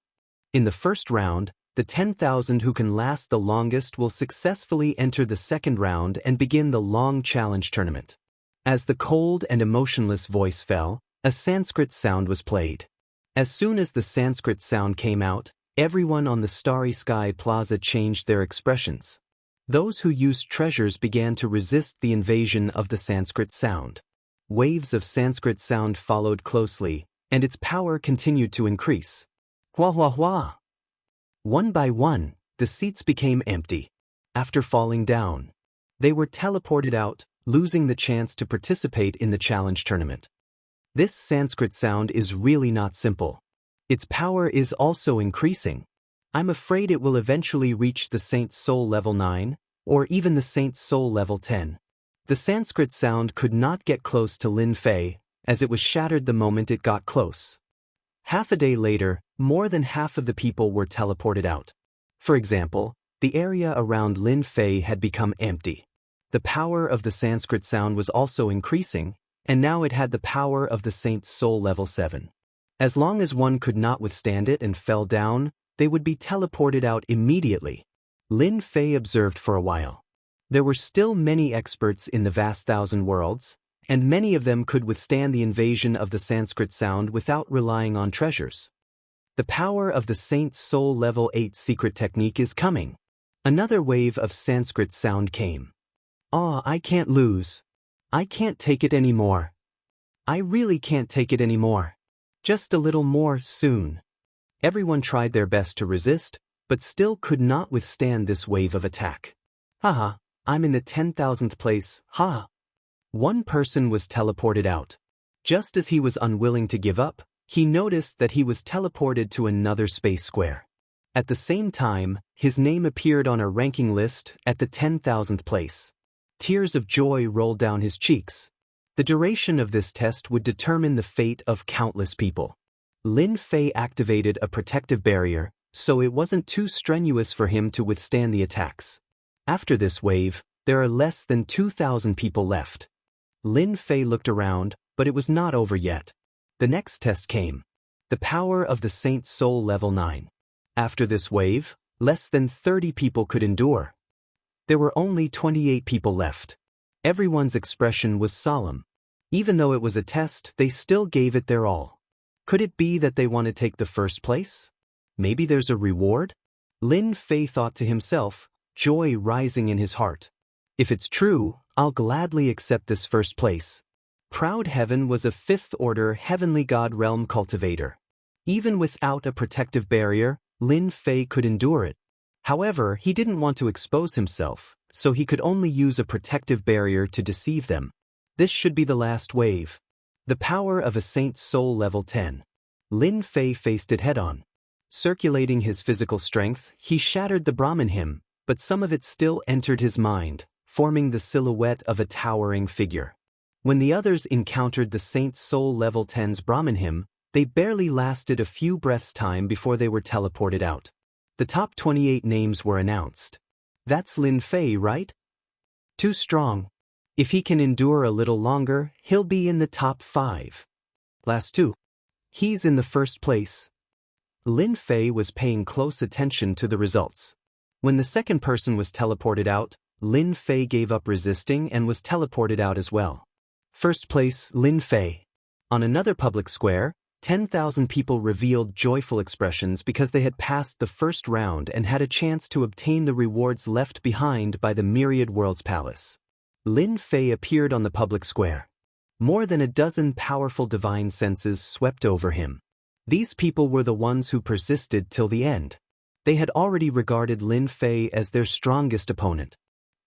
In the first round, the 10,000 who can last the longest will successfully enter the second round and begin the long challenge tournament. As the cold and emotionless voice fell, a Sanskrit sound was played. As soon as the Sanskrit sound came out, everyone on the Starry Sky Plaza changed their expressions. Those who used treasures began to resist the invasion of the Sanskrit sound. Waves of Sanskrit sound followed closely, and its power continued to increase. Hua hua hua! One by one, the seats became empty. After falling down, they were teleported out, losing the chance to participate in the challenge tournament. This Sanskrit sound is really not simple. Its power is also increasing. I'm afraid it will eventually reach the Saint's Soul level 9, or even the Saint's Soul level 10. The Sanskrit sound could not get close to Lin Fei, as it was shattered the moment it got close. Half a day later, more than half of the people were teleported out. For example, the area around Lin Fei had become empty. The power of the Sanskrit sound was also increasing, and now it had the power of the Saint's Soul level 7. As long as one could not withstand it and fell down, they would be teleported out immediately. Lin Fei observed for a while. There were still many experts in the vast thousand worlds, and many of them could withstand the invasion of the Sanskrit sound without relying on treasures. The power of the Saint's Soul level 8 secret technique is coming. Another wave of Sanskrit sound came. I can't lose. I can't take it anymore. I really can't take it anymore. Just a little more soon. Everyone tried their best to resist, but still could not withstand this wave of attack. Haha, I'm in the 10,000th place, ha! One person was teleported out. Just as he was unwilling to give up, he noticed that he was teleported to another space square. At the same time, his name appeared on a ranking list at the 10,000th place. Tears of joy rolled down his cheeks. The duration of this test would determine the fate of countless people. Lin Fei activated a protective barrier, so it wasn't too strenuous for him to withstand the attacks. After this wave, there are less than 2,000 people left. Lin Fei looked around, but it was not over yet. The next test came. The power of the Saint's Soul level 9. After this wave, less than 30 people could endure. There were only 28 people left. Everyone's expression was solemn. Even though it was a test, they still gave it their all. Could it be that they want to take the first place? Maybe there's a reward? Lin Fei thought to himself, joy rising in his heart. If it's true, I'll gladly accept this first place. Proud Heaven was a fifth-order heavenly god realm cultivator. Even without a protective barrier, Lin Fei could endure it. However, he didn't want to expose himself, so he could only use a protective barrier to deceive them. This should be the last wave. The power of a saint's soul level 10. Lin Fei faced it head-on. Circulating his physical strength, he shattered the Brahmin hymn, but some of it still entered his mind, forming the silhouette of a towering figure. When the others encountered the saint's soul level 10's Brahmin hymn, they barely lasted a few breaths' time before they were teleported out. The top 28 names were announced. That's Lin Fei, right? Too strong. If he can endure a little longer, he'll be in the top 5. Last 2. He's in the first place. Lin Fei was paying close attention to the results. When the second person was teleported out, Lin Fei gave up resisting and was teleported out as well. First place, Lin Fei. On another public square, 10,000 people revealed joyful expressions because they had passed the first round and had a chance to obtain the rewards left behind by the Myriad Worlds Palace. Lin Fei appeared on the public square. More than a dozen powerful divine senses swept over him. These people were the ones who persisted till the end. They had already regarded Lin Fei as their strongest opponent.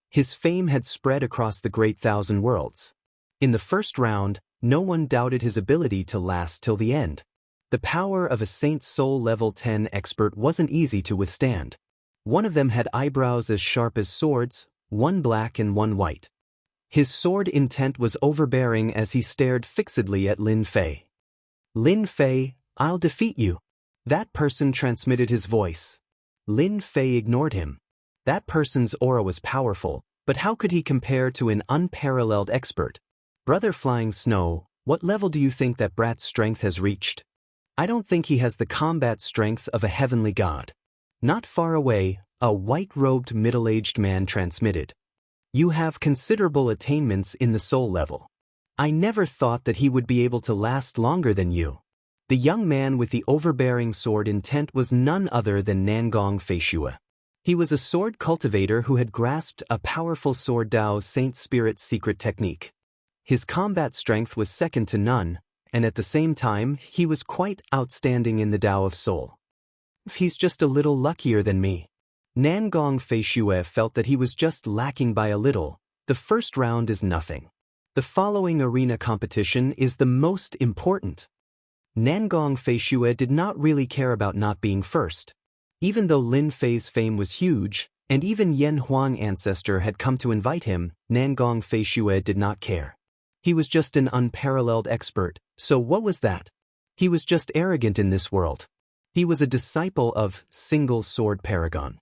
His fame had spread across the Great Thousand Worlds. In the first round, no one doubted his ability to last till the end. The power of a Saint's Soul level 10 expert wasn't easy to withstand. One of them had eyebrows as sharp as swords, one black and one white. His sword intent was overbearing as he stared fixedly at Lin Fei. Lin Fei, I'll defeat you. That person transmitted his voice. Lin Fei ignored him. That person's aura was powerful, but how could he compare to an unparalleled expert? Brother Flying Snow, what level do you think that brat's strength has reached? I don't think he has the combat strength of a heavenly god. Not far away, a white-robed middle-aged man transmitted. You have considerable attainments in the soul level. I never thought that he would be able to last longer than you. The young man with the overbearing sword intent was none other than Nangong Feishue. He was a sword cultivator who had grasped a powerful sword Dao Saint Spirit's secret technique. His combat strength was second to none, and at the same time, he was quite outstanding in the Dao of Soul. He's just a little luckier than me. Nangong Feishue felt that he was just lacking by a little. The first round is nothing. The following arena competition is the most important. Nangong Feishue did not really care about not being first. Even though Lin Fei's fame was huge, and even Yen Huang ancestor had come to invite him, Nangong Feishue did not care. He was just an unparalleled expert, so what was that? He was just arrogant in this world. He was a disciple of Single Sword Paragon.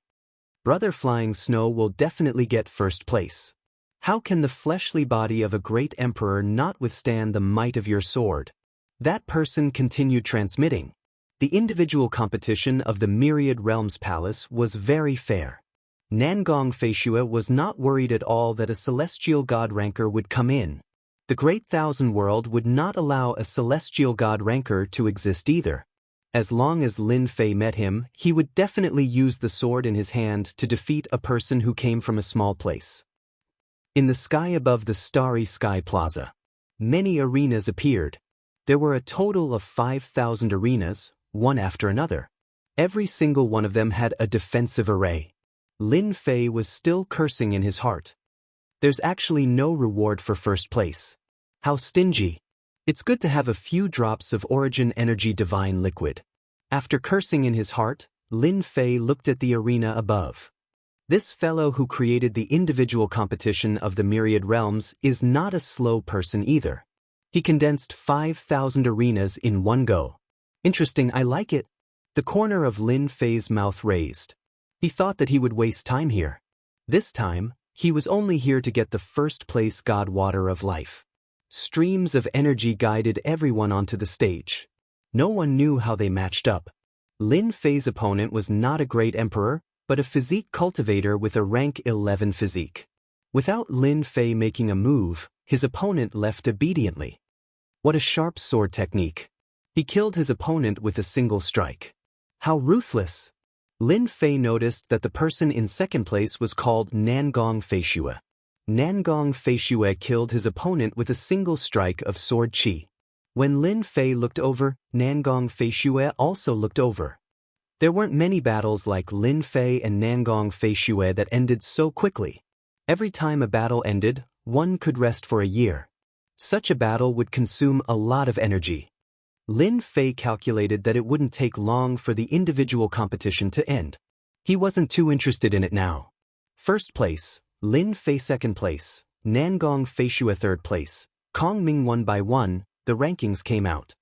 Brother Flying Snow will definitely get first place. How can the fleshly body of a great emperor not withstand the might of your sword? That person continued transmitting. The individual competition of the Myriad Realms Palace was very fair. Nangong Feishue was not worried at all that a celestial god ranker would come in. The Great Thousand World would not allow a celestial god ranker to exist either. As long as Lin Fei met him, he would definitely use the sword in his hand to defeat a person who came from a small place. In the sky above the starry sky plaza, many arenas appeared. There were a total of 5,000 arenas, one after another. Every single one of them had a defensive array. Lin Fei was still cursing in his heart. There's actually no reward for first place. How stingy. It's good to have a few drops of Origin Energy Divine Liquid. After cursing in his heart, Lin Fei looked at the arena above. This fellow who created the individual competition of the Myriad Realms is not a slow person either. He condensed 5,000 arenas in one go. Interesting, I like it. The corner of Lin Fei's mouth raised. He thought that he would waste time here. This time, he was only here to get the first place God Water of Life. Streams of energy guided everyone onto the stage. No one knew how they matched up. Lin Fei's opponent was not a great emperor, but a physique cultivator with a rank 11 physique. Without Lin Fei making a move, his opponent left obediently. What a sharp sword technique. He killed his opponent with a single strike. How ruthless. Lin Fei noticed that the person in second place was called Nangong Feishue. Nangong Feishue killed his opponent with a single strike of sword chi. When Lin Fei looked over, Nangong Feishue also looked over. There weren't many battles like Lin Fei and Nangong Feishue that ended so quickly. Every time a battle ended, one could rest for a year. Such a battle would consume a lot of energy. Lin Fei calculated that it wouldn't take long for the individual competition to end. He wasn't too interested in it now. First place, Lin Fei. Second place, Nangong Feishue. Third place, Kong Ming. One by one, the rankings came out.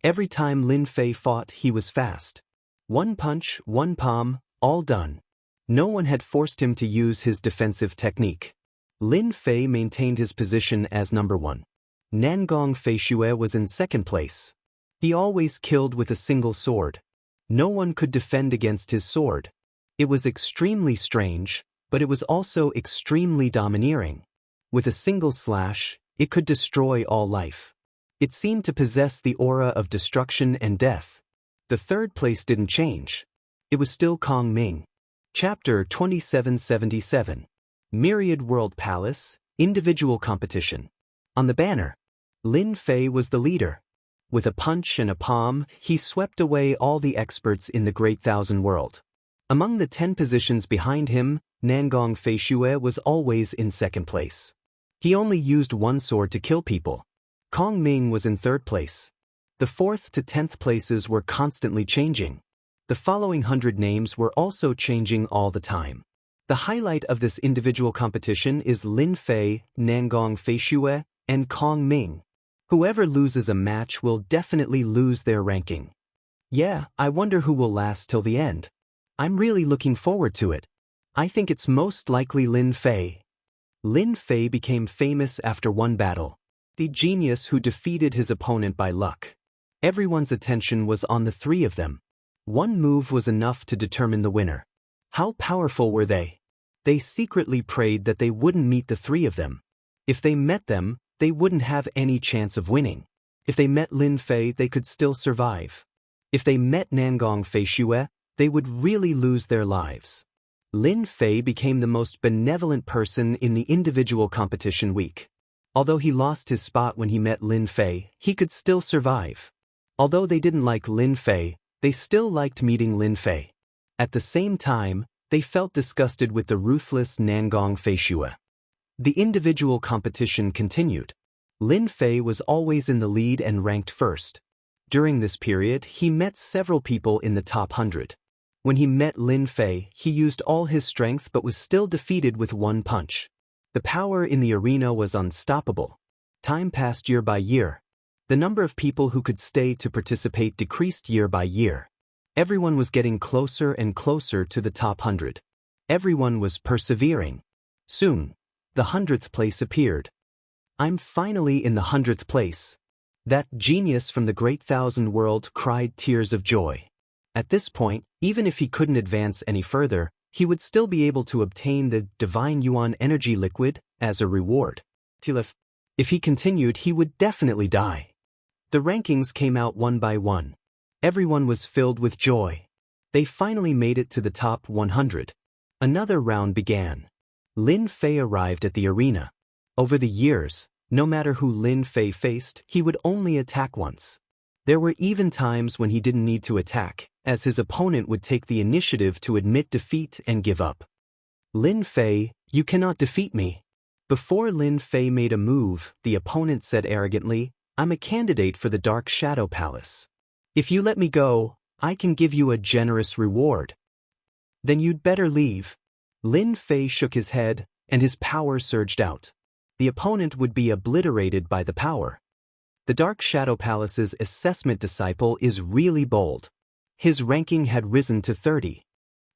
Every time Lin Fei fought, he was fast. One punch, one palm, all done. No one had forced him to use his defensive technique. Lin Fei maintained his position as number one. Nangong Feishue was in second place. He always killed with a single sword. No one could defend against his sword. It was extremely strange, but it was also extremely domineering. With a single slash, it could destroy all life. It seemed to possess the aura of destruction and death. The third place didn't change. It was still Kong Ming. Chapter 2777. Myriad World Palace, Individual Competition. On the banner, Lin Fei was the leader. With a punch and a palm, he swept away all the experts in the Great Thousand World. Among the 10 positions behind him, Nangong Feishue was always in second place. He only used one sword to kill people. Kong Ming was in third place. The 4th to 10th places were constantly changing. The following 100 names were also changing all the time. The highlight of this individual competition is Lin Fei, Nangong Feishue, and Kong Ming. Whoever loses a match will definitely lose their ranking. Yeah, I wonder who will last till the end. I'm really looking forward to it. I think it's most likely Lin Fei. Lin Fei became famous after one battle. The genius who defeated his opponent by luck. Everyone's attention was on the 3 of them. One move was enough to determine the winner. How powerful were they? They secretly prayed that they wouldn't meet the 3 of them. If they met them, they wouldn't have any chance of winning. If they met Lin Fei, they could still survive. If they met Nangong Feishue, they would really lose their lives. Lin Fei became the most benevolent person in the individual competition week. Although he lost his spot when he met Lin Fei, he could still survive. Although they didn't like Lin Fei, they still liked meeting Lin Fei. At the same time, they felt disgusted with the ruthless Nangong Feishue. The individual competition continued. Lin Fei was always in the lead and ranked first. During this period, he met several people in the top 100. When he met Lin Fei, he used all his strength but was still defeated with one punch. The power in the arena was unstoppable. Time passed year by year. The number of people who could stay to participate decreased year by year. Everyone was getting closer and closer to the top 100. Everyone was persevering. Soon, the 100th place appeared. I'm finally in the 100th place. That genius from the Great Thousand World cried tears of joy. At this point, even if he couldn't advance any further, he would still be able to obtain the Divine Yuan Energy Liquid as a reward. If he continued, he would definitely die. The rankings came out one by one. Everyone was filled with joy. They finally made it to the top 100. Another round began. Lin Fei arrived at the arena. Over the years, no matter who Lin Fei faced, he would only attack once. There were even times when he didn't need to attack, as his opponent would take the initiative to admit defeat and give up. Lin Fei, you cannot defeat me. Before Lin Fei made a move, the opponent said arrogantly, I'm a candidate for the Dark Shadow Palace. If you let me go, I can give you a generous reward. Then you'd better leave. Lin Fei shook his head, and his power surged out. The opponent would be obliterated by the power. The Dark Shadow Palace's assessment disciple is really bold. His ranking had risen to 30.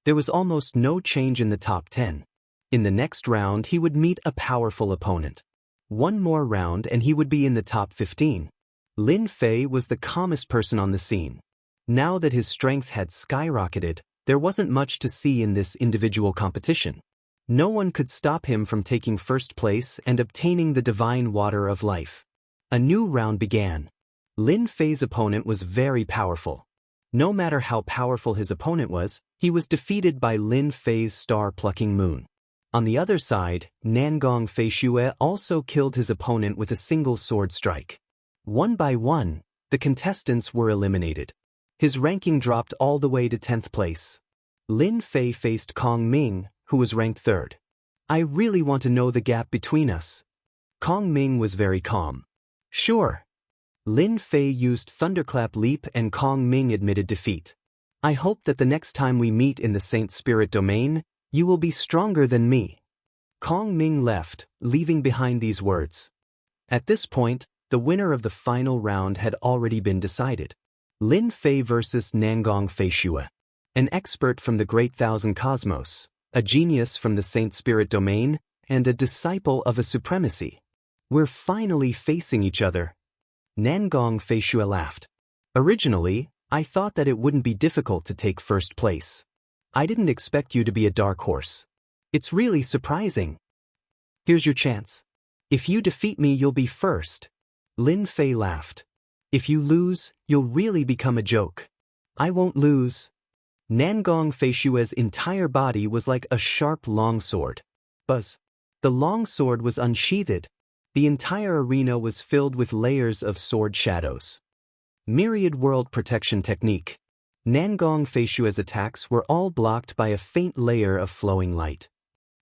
There was almost no change in the top 10. In the next round, he would meet a powerful opponent. One more round and he would be in the top 15. Lin Fei was the calmest person on the scene. Now that his strength had skyrocketed, there wasn't much to see in this individual competition. No one could stop him from taking first place and obtaining the divine water of life. A new round began. Lin Fei's opponent was very powerful. No matter how powerful his opponent was, he was defeated by Lin Fei's star-plucking moon. On the other side, Nangong Feishue also killed his opponent with a single sword strike. One by one, the contestants were eliminated. His ranking dropped all the way to 10th place. Lin Fei faced Kong Ming, who was ranked 3rd. I really want to know the gap between us. Kong Ming was very calm. Sure. Lin Fei used Thunderclap Leap and Kong Ming admitted defeat. I hope that the next time we meet in the Saint Spirit domain, you will be stronger than me. Kong Ming left, leaving behind these words. At this point, the winner of the final round had already been decided. Lin Fei versus Nangong Feishue. An expert from the Great Thousand Cosmos, a genius from the Saint Spirit domain, and a disciple of a supremacy. We're finally facing each other. Nangong Feishue laughed. Originally, I thought that it wouldn't be difficult to take first place. I didn't expect you to be a dark horse. It's really surprising. Here's your chance. If you defeat me, you'll be first. Lin Fei laughed. If you lose, you'll really become a joke. I won't lose. Nangong Feishue's entire body was like a sharp longsword. Buzz. The longsword was unsheathed. The entire arena was filled with layers of sword shadows. Myriad World Protection Technique. Nangong Feishue's attacks were all blocked by a faint layer of flowing light.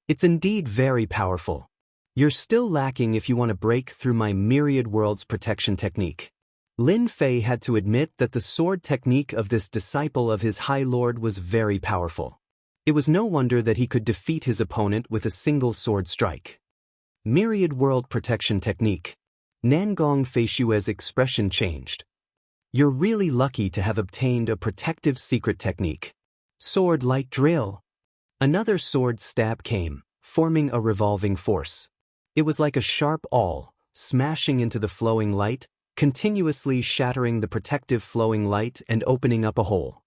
It's indeed very powerful. You're still lacking if you want to break through my Myriad Worlds Protection Technique. Lin Fei had to admit that the sword technique of this disciple of his High Lord was very powerful. It was no wonder that he could defeat his opponent with a single sword strike. Myriad World Protection Technique. Nangong Feishue's expression changed. You're really lucky to have obtained a protective secret technique. Sword Light Drill. Another sword stab came, forming a revolving force. It was like a sharp awl, smashing into the flowing light, continuously shattering the protective flowing light and opening up a hole.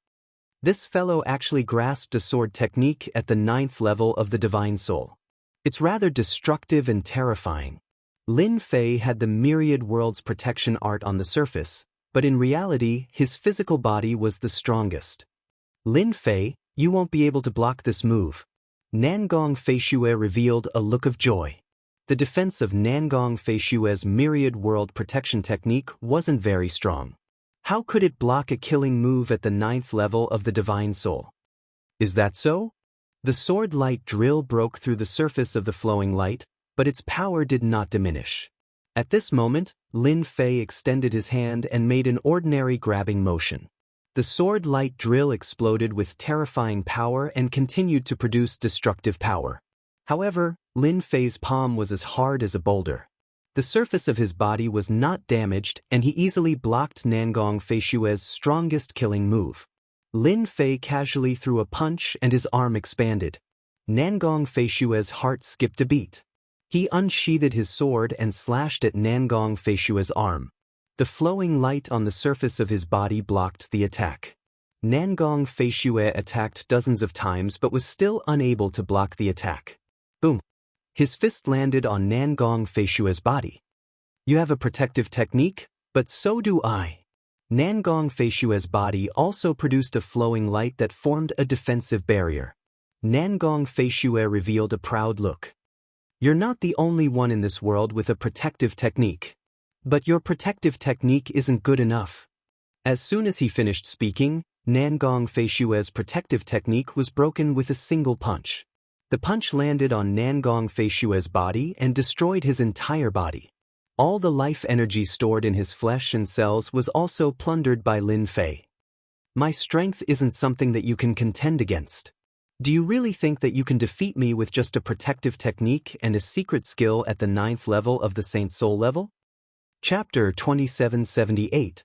This fellow actually grasped a sword technique at the 9th level of the Divine Soul. It's rather destructive and terrifying. Lin Fei had the Myriad Worlds Protection art on the surface, but in reality, his physical body was the strongest. Lin Fei, you won't be able to block this move. Nangong Feishue revealed a look of joy. The defense of Nangong Feishue's Myriad World Protection Technique wasn't very strong. How could it block a killing move at the 9th level of the Divine Soul? Is that so? The sword light drill broke through the surface of the flowing light, but its power did not diminish. At this moment, Lin Fei extended his hand and made an ordinary grabbing motion. The sword light drill exploded with terrifying power and continued to produce destructive power. However, Lin Fei's palm was as hard as a boulder. The surface of his body was not damaged and he easily blocked Nangong Feishue's strongest killing move. Lin Fei casually threw a punch and his arm expanded. Nangong Feishue's heart skipped a beat. He unsheathed his sword and slashed at Nangong Feishue's arm. The flowing light on the surface of his body blocked the attack. Nangong Feishue attacked dozens of times but was still unable to block the attack. Boom! His fist landed on Nangong Feishue's body. You have a protective technique, but so do I. Nangong Feishue's body also produced a flowing light that formed a defensive barrier. Nangong Feishue revealed a proud look. You're not the only one in this world with a protective technique. But your protective technique isn't good enough. As soon as he finished speaking, Nangong Feishue's protective technique was broken with a single punch. The punch landed on Nangong Feishue's body and destroyed his entire body. All the life energy stored in his flesh and cells was also plundered by Lin Fei. My strength isn't something that you can contend against. Do you really think that you can defeat me with just a protective technique and a secret skill at the 9th level of the Saint Soul level? Chapter 2778.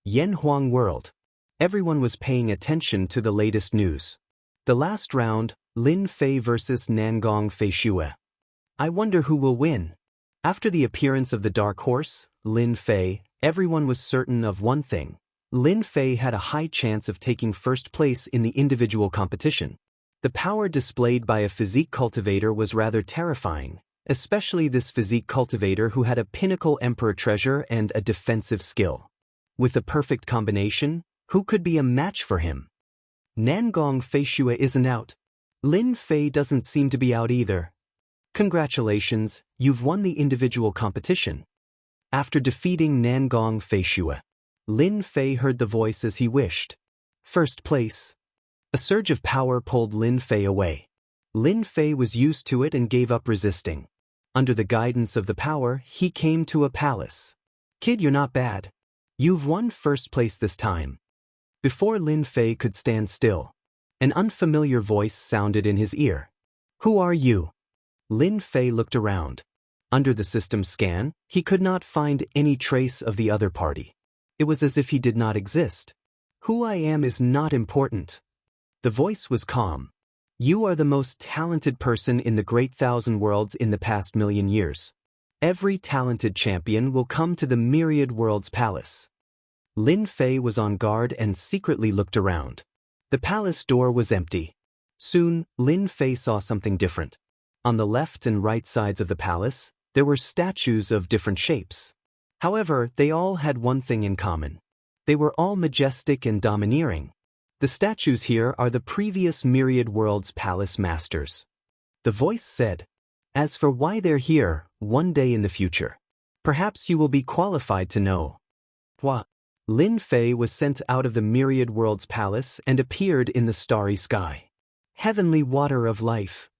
Yanhuang World. Everyone was paying attention to the latest news. The last round, Lin Fei versus Nangong Feishue. I wonder who will win. After the appearance of the dark horse, Lin Fei, everyone was certain of one thing. Lin Fei had a high chance of taking first place in the individual competition. The power displayed by a physique cultivator was rather terrifying, especially this physique cultivator who had a pinnacle emperor treasure and a defensive skill. With a perfect combination, who could be a match for him? Nangong Feishue isn't out. Lin Fei doesn't seem to be out either. Congratulations, you've won the individual competition. After defeating Nangong Feishue, Lin Fei heard the voice as he wished. First place. A surge of power pulled Lin Fei away. Lin Fei was used to it and gave up resisting. Under the guidance of the power, he came to a palace. "Kid, you're not bad. You've won first place this time." Before Lin Fei could stand still, an unfamiliar voice sounded in his ear. "Who are you?" Lin Fei looked around. Under the system scan, he could not find any trace of the other party. It was as if he did not exist. "Who I am is not important." The voice was calm. "You are the most talented person in the Great Thousand Worlds in the past million years. Every talented champion will come to the Myriad Worlds Palace." Lin Fei was on guard and secretly looked around. The palace door was empty. Soon, Lin Fei saw something different. On the left and right sides of the palace, there were statues of different shapes. However, they all had one thing in common. They were all majestic and domineering. The statues here are the previous Myriad Worlds Palace Masters. The voice said, "As for why they're here, one day in the future, perhaps you will be qualified to know." What? Lin Fei was sent out of the Myriad Worlds Palace and appeared in the starry sky. Heavenly water of life.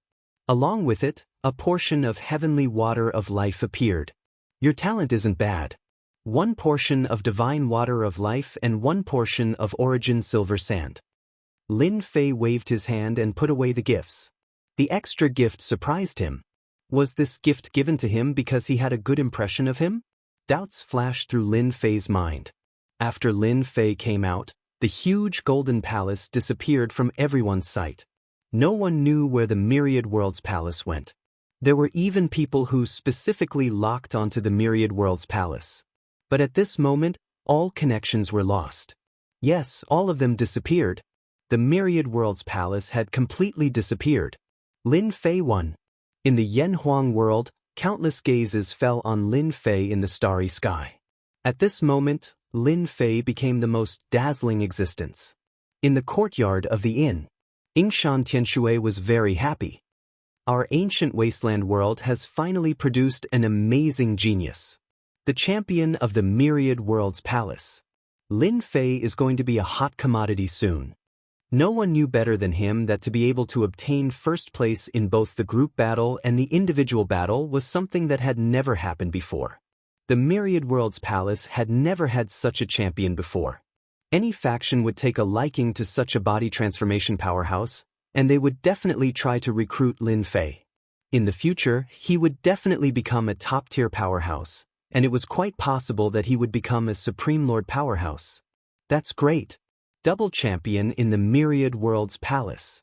Along with it, a portion of heavenly water of life appeared. "Your talent isn't bad. One portion of divine water of life and one portion of origin silver sand." Lin Fei waved his hand and put away the gifts. The extra gift surprised him. Was this gift given to him because he had a good impression of him? Doubts flashed through Lin Fei's mind. After Lin Fei came out, the huge golden palace disappeared from everyone's sight. No one knew where the Myriad Worlds Palace went. There were even people who specifically locked onto the Myriad Worlds Palace. But at this moment, all connections were lost. Yes, all of them disappeared. The Myriad Worlds Palace had completely disappeared. Lin Fei won. In the Yanhuang world, countless gazes fell on Lin Fei in the starry sky. At this moment, Lin Fei became the most dazzling existence. In the courtyard of the inn, Yingshan Tianshui was very happy. Our ancient wasteland world has finally produced an amazing genius. The champion of the Myriad Worlds Palace. Lin Fei is going to be a hot commodity soon. No one knew better than him that to be able to obtain first place in both the group battle and the individual battle was something that had never happened before. The Myriad Worlds Palace had never had such a champion before. Any faction would take a liking to such a body transformation powerhouse, and they would definitely try to recruit Lin Fei. In the future, he would definitely become a top-tier powerhouse, and it was quite possible that he would become a Supreme Lord powerhouse. That's great. Double champion in the Myriad Worlds Palace.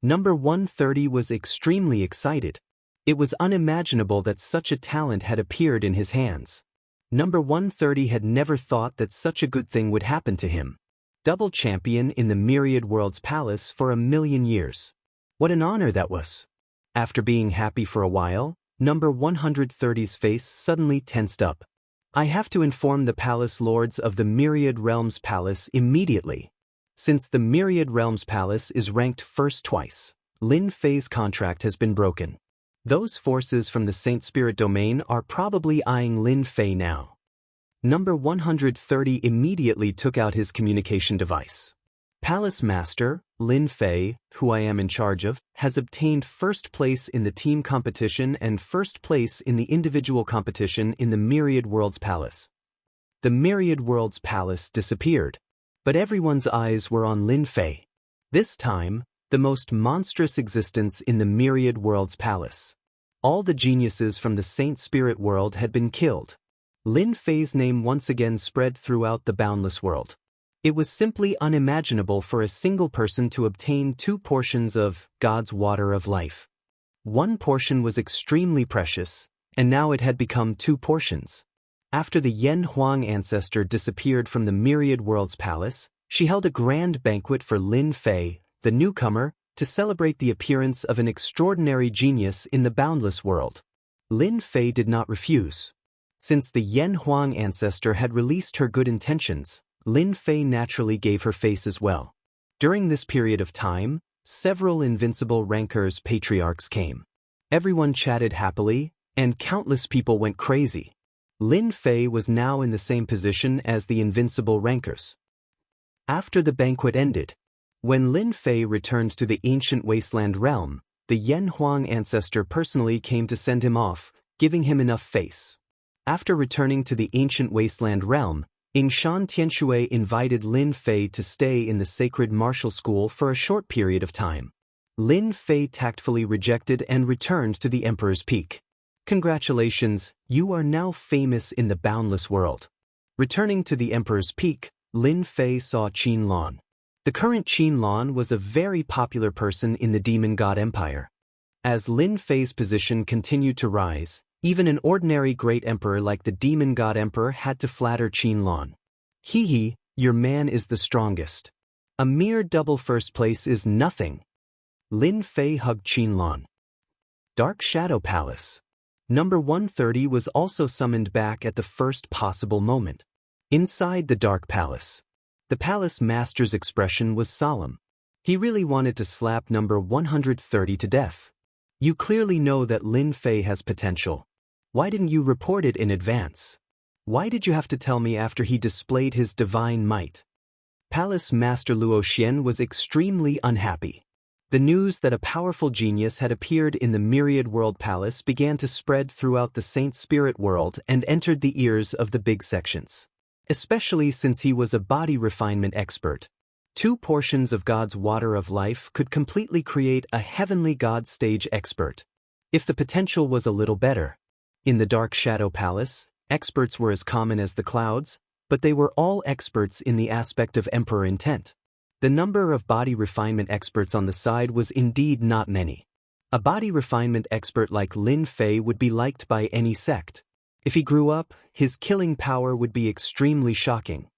Number 130 was extremely excited. It was unimaginable that such a talent had appeared in his hands. Number 130 had never thought that such a good thing would happen to him. Double champion in the Myriad Worlds Palace for 1,000,000 years. What an honor that was. After being happy for a while, Number 130's face suddenly tensed up. "I have to inform the Palace Lords of the Myriad Realms Palace immediately. Since the Myriad Realms Palace is ranked first twice, Lin Fei's contract has been broken. Those forces from the Saint Spirit domain are probably eyeing Lin Fei now." Number 130 immediately took out his communication device. "Palace Master, Lin Fei, who I am in charge of, has obtained first place in the team competition and first place in the individual competition in the Myriad Worlds Palace." The Myriad Worlds Palace disappeared, but everyone's eyes were on Lin Fei. This time, the most monstrous existence in the Myriad Worlds Palace. All the geniuses from the Saint Spirit world had been killed. Lin Fei's name once again spread throughout the boundless world. It was simply unimaginable for a single person to obtain 2 portions of God's water of life. One portion was extremely precious, and now it had become 2 portions. After the Yen Huang ancestor disappeared from the Myriad Worlds Palace, she held a grand banquet for Lin Fei, the newcomer, to celebrate the appearance of an extraordinary genius in the boundless world. Lin Fei did not refuse. Since the Yen Huang ancestor had released her good intentions, Lin Fei naturally gave her face as well. During this period of time, several invincible rankers patriarchs came. Everyone chatted happily, and countless people went crazy. Lin Fei was now in the same position as the invincible rankers. After the banquet ended, when Lin Fei returned to the ancient wasteland realm, the Yen Huang ancestor personally came to send him off, giving him enough face. After returning to the ancient wasteland realm, Yingshan Tianshui invited Lin Fei to stay in the sacred martial school for a short period of time. Lin Fei tactfully rejected and returned to the Emperor's Peak. Congratulations, you are now famous in the boundless world. Returning to the Emperor's Peak, Lin Fei saw Qin Lan. The current Qin Lan was a very popular person in the Demon God Empire. As Lin Fei's position continued to rise, even an ordinary great emperor like the Demon God Emperor had to flatter Qin Lan. Hee, your man is the strongest. A mere double first place is nothing. Lin Fei hugged Qin Lan. Dark Shadow Palace. Number 130 was also summoned back at the first possible moment. Inside the Dark Palace, the palace master's expression was solemn. He really wanted to slap number 130 to death. You clearly know that Lin Fei has potential. Why didn't you report it in advance? Why did you have to tell me after he displayed his divine might? Palace Master Luo Xian was extremely unhappy. The news that a powerful genius had appeared in the Myriad World Palace began to spread throughout the Saint Spirit world and entered the ears of the big sections. Especially since he was a body refinement expert. 2 portions of God's water of life could completely create a heavenly God stage expert. If the potential was a little better. In the Dark Shadow Palace, experts were as common as the clouds, but they were all experts in the aspect of Emperor intent. The number of body refinement experts on the side was indeed not many. A body refinement expert like Lin Fei would be liked by any sect. If he grew up, his killing power would be extremely shocking.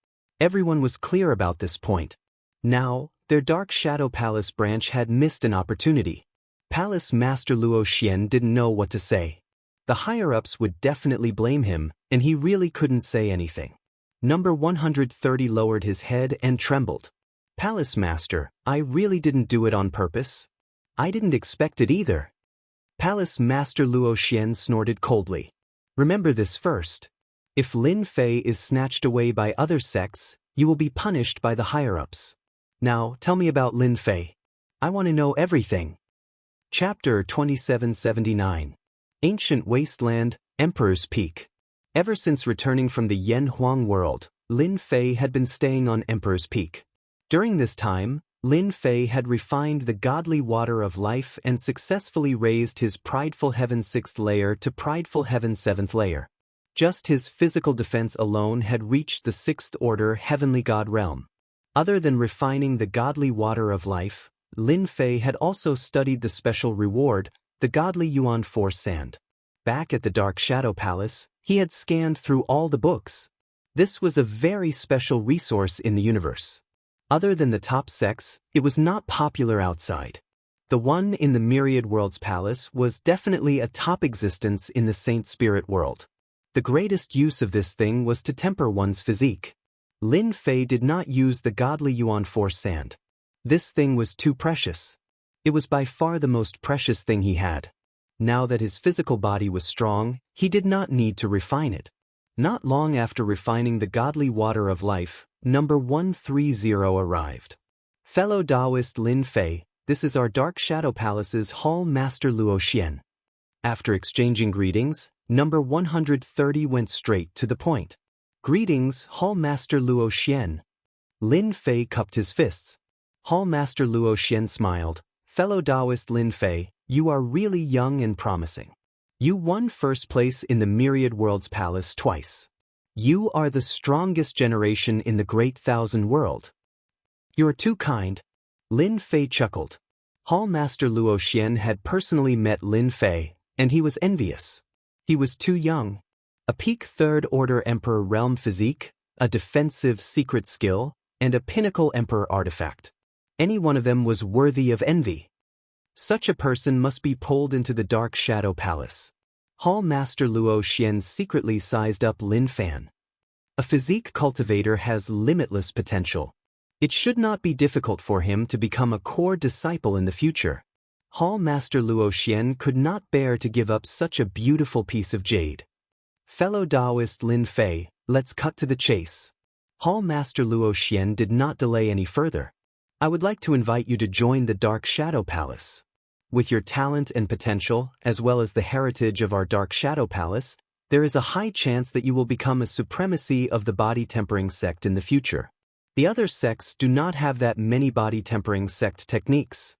Everyone was clear about this point. Now, their Dark Shadow Palace branch had missed an opportunity. Palace Master Luo Xian didn't know what to say. The higher-ups would definitely blame him, and he really couldn't say anything. Number 130 lowered his head and trembled. Palace Master, I really didn't do it on purpose. I didn't expect it either. Palace Master Luo Xian snorted coldly. Remember this first. If Lin Fei is snatched away by other sects, you will be punished by the higher-ups. Now, tell me about Lin Fei. I want to know everything. Chapter 2779. Ancient Wasteland, Emperor's Peak. Ever since returning from the Yen Huang world, Lin Fei had been staying on Emperor's Peak. During this time, Lin Fei had refined the godly water of life and successfully raised his prideful heaven 6th layer to prideful heaven 7th layer. Just his physical defense alone had reached the 6th order heavenly god realm. Other than refining the godly water of life, Lin Fei had also studied the special reward, the godly Yuan Force Sand. Back at the Dark Shadow Palace, he had scanned through all the books. This was a very special resource in the universe. Other than the top sects, it was not popular outside. The one in the Myriad Worlds Palace was definitely a top existence in the Saint Spirit world. The greatest use of this thing was to temper one's physique. Lin Fei did not use the godly Yuan Force Sand. This thing was too precious. It was by far the most precious thing he had. Now that his physical body was strong, he did not need to refine it. Not long after refining the godly water of life, number 130 arrived. Fellow Taoist Lin Fei, this is our Dark Shadow Palace's Hall Master Luo Xian. After exchanging greetings, number 130 went straight to the point. Greetings, Hall Master Luo Xian. Lin Fei cupped his fists. Hall Master Luo Xian smiled. Fellow Taoist Lin Fei, you are really young and promising. You won first place in the Myriad Worlds Palace twice. You are the strongest generation in the Great Thousand World. You're too kind. Lin Fei chuckled. Hall Master Luo Xian had personally met Lin Fei, and he was envious. He was too young. A peak 3rd Order Emperor realm physique, a defensive secret skill, and a pinnacle Emperor artifact. Any one of them was worthy of envy. Such a person must be pulled into the Dark Shadow Palace. Hall Master Luo Xian secretly sized up Lin Fan. A physique cultivator has limitless potential. It should not be difficult for him to become a core disciple in the future. Hall Master Luo Xian could not bear to give up such a beautiful piece of jade. Fellow Taoist Lin Fei, let's cut to the chase. Hall Master Luo Xian did not delay any further. I would like to invite you to join the Dark Shadow Palace. With your talent and potential, as well as the heritage of our Dark Shadow Palace, there is a high chance that you will become a supremacy of the body tempering sect in the future. The other sects do not have that many body tempering sect techniques.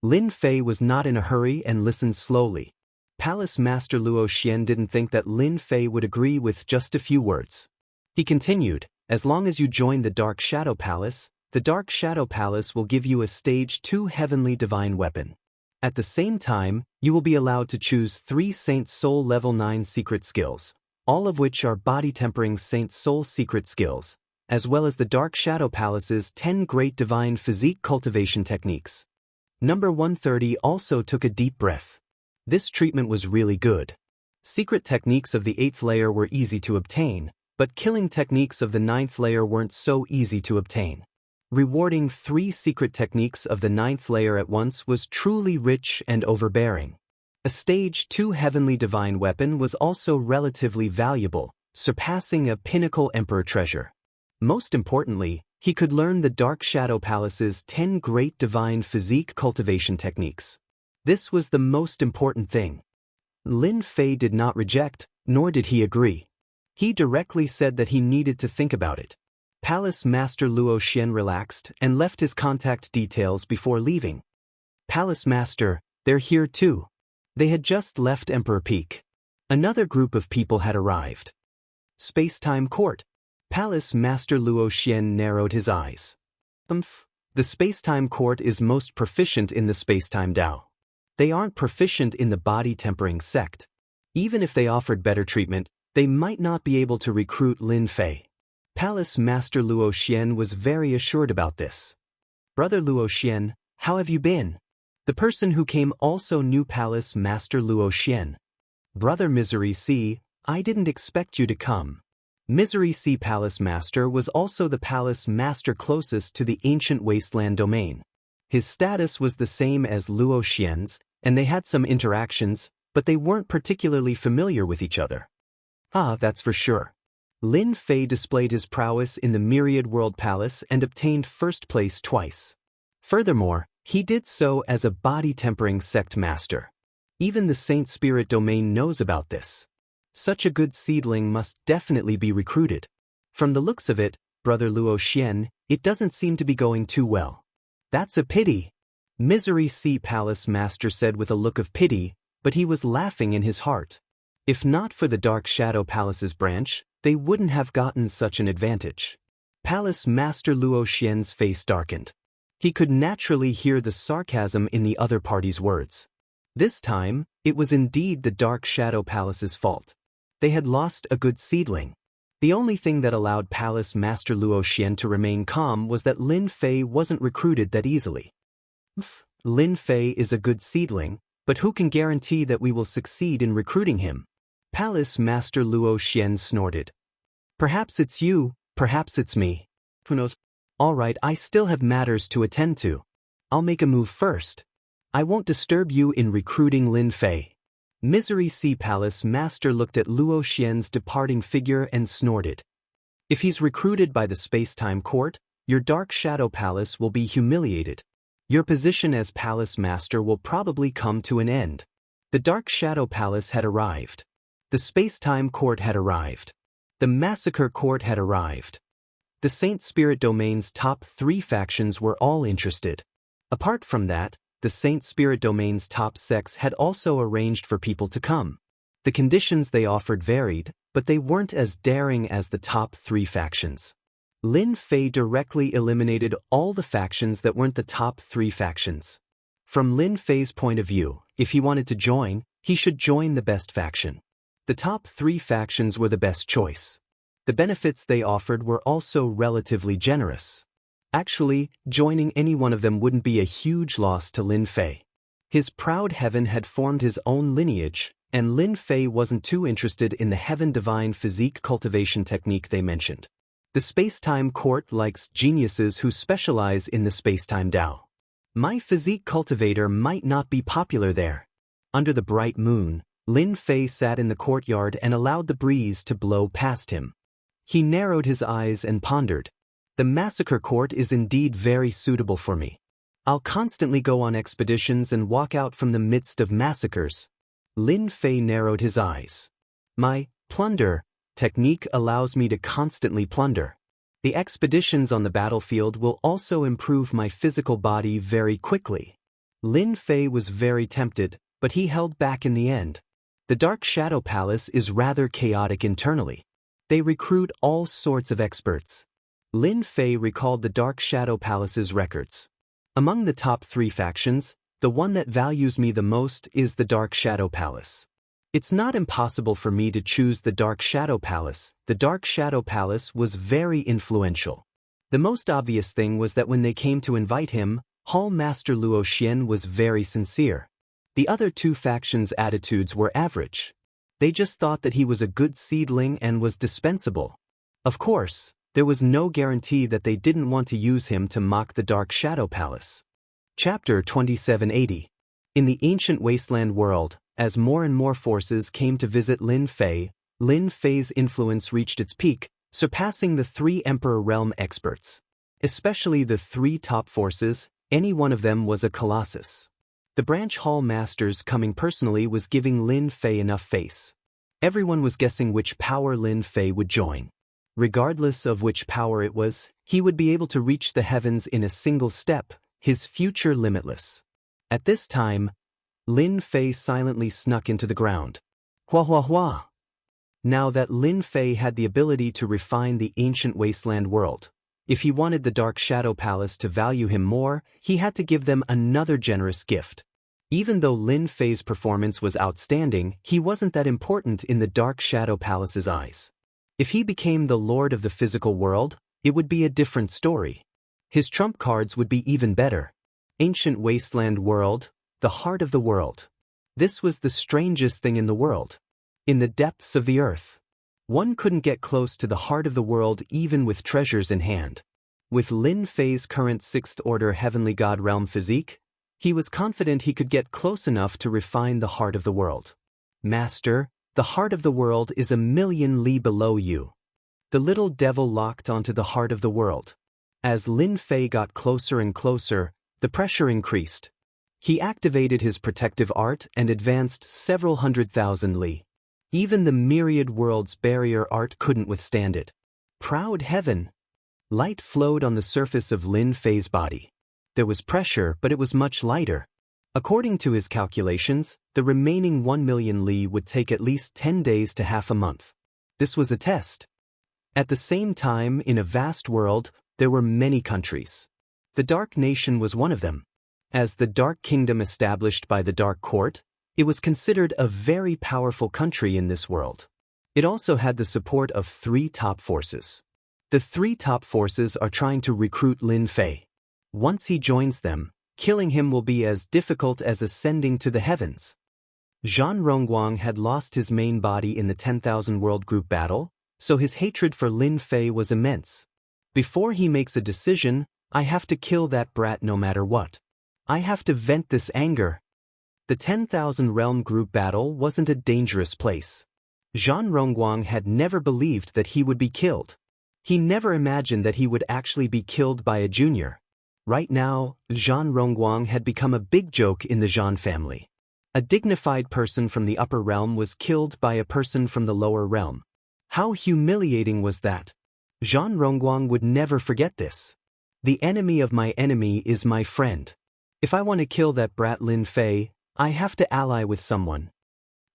Lin Fei was not in a hurry and listened slowly. Palace Master Luo Xian didn't think that Lin Fei would agree with just a few words. He continued, as long as you join the Dark Shadow Palace, the Dark Shadow Palace will give you a Stage 2 Heavenly Divine Weapon. At the same time, you will be allowed to choose 3 Saint Soul Level 9 secret skills, all of which are body tempering Saint Soul secret skills, as well as the Dark Shadow Palace's 10 Great Divine Physique Cultivation Techniques. Number 130 also took a deep breath. This treatment was really good. Secret techniques of the 8th layer were easy to obtain, but killing techniques of the 9th layer weren't so easy to obtain. Rewarding 3 secret techniques of the 9th layer at once was truly rich and overbearing. A Stage 2 Heavenly Divine Weapon was also relatively valuable, surpassing a pinnacle Emperor treasure. Most importantly, he could learn the Dark Shadow Palace's 10 Great Divine Physique Cultivation Techniques. This was the most important thing. Lin Fei did not reject, nor did he agree. He directly said that he needed to think about it. Palace Master Luo Xian relaxed and left his contact details before leaving. Palace Master, they're here too. They had just left Emperor Peak. Another group of people had arrived. Space-Time Court. Palace Master Luo Xian narrowed his eyes. The Space-Time Court is most proficient in the Space-Time Dao. They aren't proficient in the body tempering sect. Even if they offered better treatment, they might not be able to recruit Lin Fei. Palace Master Luo Xian was very assured about this. Brother Luo Xian, how have you been? The person who came also knew Palace Master Luo Xian. Brother Misery C, I didn't expect you to come. Misery C Palace Master was also the Palace Master closest to the ancient wasteland domain. His status was the same as Luo Xian's, and they had some interactions, but they weren't particularly familiar with each other. Ah, that's for sure. Lin Fei displayed his prowess in the Myriad World Palace and obtained first place twice. Furthermore, he did so as a body tempering sect master. Even the Saint Spirit domain knows about this. Such a good seedling must definitely be recruited. From the looks of it, Brother Luo Xian, it doesn't seem to be going too well. That's a pity. Misery C Palace Master said with a look of pity, but he was laughing in his heart. If not for the Dark Shadow Palace's branch, they wouldn't have gotten such an advantage. Palace Master Luo Xian's face darkened. He could naturally hear the sarcasm in the other party's words. This time, it was indeed the Dark Shadow Palace's fault. They had lost a good seedling. The only thing that allowed Palace Master Luo Xian to remain calm was that Lin Fei wasn't recruited that easily. Lin Fei is a good seedling, but who can guarantee that we will succeed in recruiting him? Palace Master Luo Xian snorted. Perhaps it's you, perhaps it's me. Who knows? All right, I still have matters to attend to. I'll make a move first. I won't disturb you in recruiting Lin Fei. Misery C Palace Master looked at Luo Xian's departing figure and snorted. If he's recruited by the Space-Time Court, your Dark Shadow Palace will be humiliated. Your position as Palace Master will probably come to an end. The Dark Shadow Palace had arrived. The Space-Time Court had arrived. The Massacre Court had arrived. The Saint Spirit Domain's top 3 factions were all interested. Apart from that, the Saint Spirit Domain's top sects had also arranged for people to come. The conditions they offered varied, but they weren't as daring as the top 3 factions. Lin Fei directly eliminated all the factions that weren't the top 3 factions. From Lin Fei's point of view, if he wanted to join, he should join the best faction. The top 3 factions were the best choice. The benefits they offered were also relatively generous. Actually, joining any one of them wouldn't be a huge loss to Lin Fei. His proud heaven had formed his own lineage, and Lin Fei wasn't too interested in the Heaven Divine Physique Cultivation technique they mentioned. The Space-Time Court likes geniuses who specialize in the Space-Time Dao. My physique cultivator might not be popular there. Under the bright moon, Lin Fei sat in the courtyard and allowed the breeze to blow past him. He narrowed his eyes and pondered. The Massacre Court is indeed very suitable for me. I'll constantly go on expeditions and walk out from the midst of massacres. Lin Fei narrowed his eyes. My plunder technique allows me to constantly plunder. The expeditions on the battlefield will also improve my physical body very quickly. Lin Fei was very tempted, but he held back in the end. The Dark Shadow Palace is rather chaotic internally. They recruit all sorts of experts. Lin Fei recalled the Dark Shadow Palace's records. Among the top 3 factions, the one that values me the most is the Dark Shadow Palace. It's not impossible for me to choose the Dark Shadow Palace. The Dark Shadow Palace was very influential. The most obvious thing was that when they came to invite him, Hall Master Luo Xian was very sincere. The other 2 factions' attitudes were average. They just thought that he was a good seedling and was dispensable. Of course, there was no guarantee that they didn't want to use him to mock the Dark Shadow Palace. Chapter 2780. In the ancient wasteland world, as more and more forces came to visit Lin Fei's influence reached its peak, surpassing the 3 Emperor Realm experts. Especially the 3 top forces, any one of them was a colossus. The branch hall masters coming personally was giving Lin Fei enough face. Everyone was guessing which power Lin Fei would join. Regardless of which power it was, he would be able to reach the heavens in a single step, his future limitless. At this time, Lin Fei silently snuck into the ground. Hua hua hua. Now that Lin Fei had the ability to refine the ancient wasteland world, if he wanted the Dark Shadow Palace to value him more, he had to give them another generous gift. Even though Lin Fei's performance was outstanding, he wasn't that important in the Dark Shadow Palace's eyes. If he became the lord of the physical world, it would be a different story. His trump cards would be even better. Ancient wasteland world, the heart of the world. This was the strangest thing in the world. In the depths of the earth. One couldn't get close to the heart of the world even with treasures in hand. With Lin Fei's current 6th Order Heavenly God Realm physique, he was confident he could get close enough to refine the heart of the world. Master, the heart of the world is 1,000,000 li below you. The little devil locked onto the heart of the world. As Lin Fei got closer and closer, the pressure increased. He activated his protective art and advanced several 100,000 li. Even the myriad worlds barrier art couldn't withstand it. Proud heaven! Light flowed on the surface of Lin Fei's body. There was pressure, but it was much lighter. According to his calculations, the remaining 1,000,000 li would take at least 10 days to half a month. This was a test. At the same time, in a vast world, there were many countries. The Dark Nation was one of them. As the Dark Kingdom established by the Dark Court, it was considered a very powerful country in this world. It also had the support of 3 top forces. The 3 top forces are trying to recruit Lin Fei. Once he joins them, killing him will be as difficult as ascending to the heavens. Zhan Rongguang had lost his main body in the 10,000 World Group battle, so his hatred for Lin Fei was immense. Before he makes a decision, I have to kill that brat no matter what. I have to vent this anger. The 10,000 Realm Group battle wasn't a dangerous place. Zhan Rongguang had never believed that he would be killed. He never imagined that he would actually be killed by a junior. Right now, Zhan Rongguang had become a big joke in the Zhan family. A dignified person from the upper realm was killed by a person from the lower realm. How humiliating was that? Zhan Rongguang would never forget this. The enemy of my enemy is my friend. If I want to kill that brat Lin Fei, I have to ally with someone.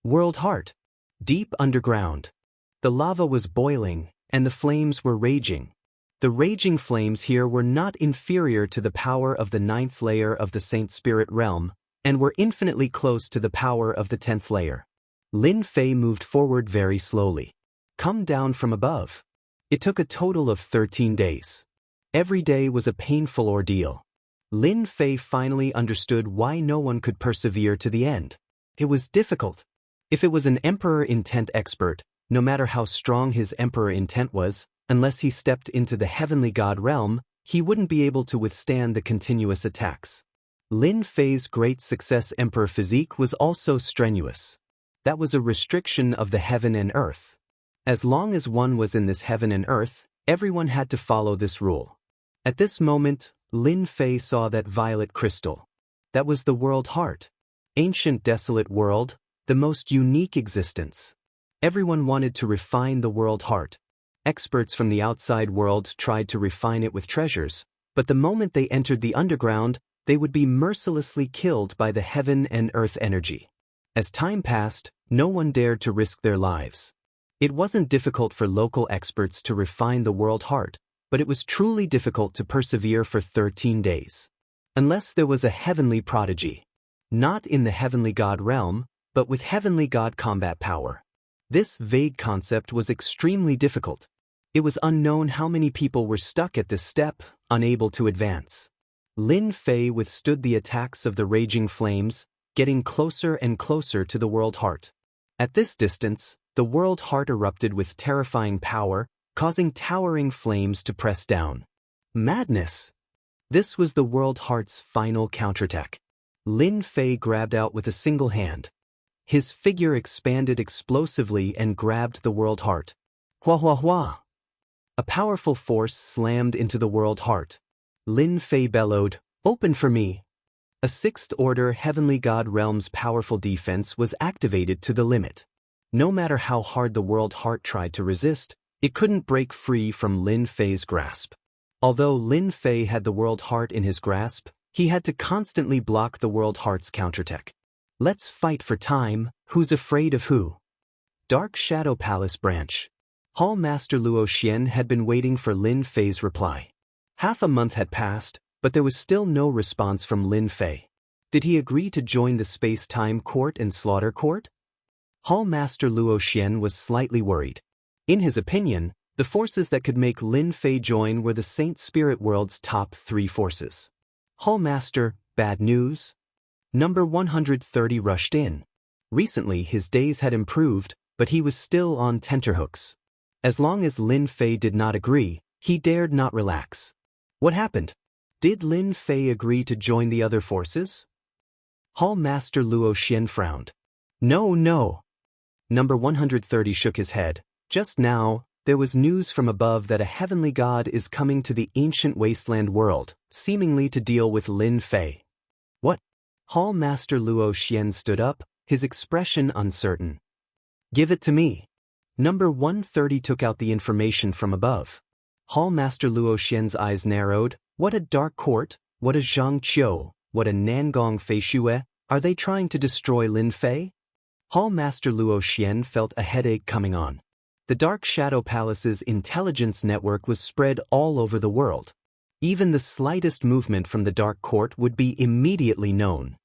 World Heart. Deep underground. The lava was boiling, and the flames were raging. The raging flames here were not inferior to the power of the 9th layer of the Saint Spirit realm, and were infinitely close to the power of the 10th layer. Lin Fei moved forward very slowly. Come down from above. It took a total of 13 days. Every day was a painful ordeal. Lin Fei finally understood why no one could persevere to the end. It was difficult. If it was an Emperor Intent expert, no matter how strong his Emperor Intent was, unless he stepped into the Heavenly God realm, he wouldn't be able to withstand the continuous attacks. Lin Fei's great success Emperor physique was also strenuous. That was a restriction of the heaven and earth. As long as one was in this heaven and earth, everyone had to follow this rule. At this moment, Lin Fei saw that violet crystal. That was the world heart. Ancient desolate world, the most unique existence. Everyone wanted to refine the world heart. Experts from the outside world tried to refine it with treasures, but the moment they entered the underground, they would be mercilessly killed by the heaven and earth energy. As time passed, no one dared to risk their lives. It wasn't difficult for local experts to refine the world heart, but it was truly difficult to persevere for 13 days. Unless there was a heavenly prodigy. Not in the heavenly god realm, but with heavenly god combat power. This vague concept was extremely difficult. It was unknown how many people were stuck at this step, unable to advance. Lin Fei withstood the attacks of the raging flames, getting closer and closer to the world heart. At this distance, the world heart erupted with terrifying power, causing towering flames to press down. Madness! This was the world heart's final counterattack. Lin Fei grabbed out with a single hand. His figure expanded explosively and grabbed the world heart. Hua hua hua! A powerful force slammed into the world heart. Lin Fei bellowed, "Open for me!" A sixth-order heavenly god realm's powerful defense was activated to the limit. No matter how hard the world heart tried to resist, it couldn't break free from Lin Fei's grasp. Although Lin Fei had the world heart in his grasp, he had to constantly block the world heart's counterattack. Let's fight for time, who's afraid of who? Dark Shadow Palace Branch. Hall Master Luo Xian had been waiting for Lin Fei's reply. Half a month had passed, but there was still no response from Lin Fei. Did he agree to join the Space-Time Court and Slaughter Court? Hall Master Luo Xian was slightly worried. In his opinion, the forces that could make Lin Fei join were the Saint Spirit World's top 3 forces. Hall Master, bad news? Number 130 rushed in. Recently his days had improved, but he was still on tenterhooks. As long as Lin Fei did not agree, he dared not relax. What happened? Did Lin Fei agree to join the other forces? Hall Master Luo Xian frowned. No. Number 130 shook his head. Just now, there was news from above that a heavenly god is coming to the ancient wasteland world, seemingly to deal with Lin Fei. What? Hall Master Luo Xian stood up, his expression uncertain. Give it to me. Number 130 took out the information from above. Hall Master Luo Xian's eyes narrowed. What a dark court, what a Zhang Qiu, what a Nangong Feishue, are they trying to destroy Lin Fei? Hall Master Luo Xian felt a headache coming on. The Dark Shadow Palace's intelligence network was spread all over the world. Even the slightest movement from the Dark Court would be immediately known.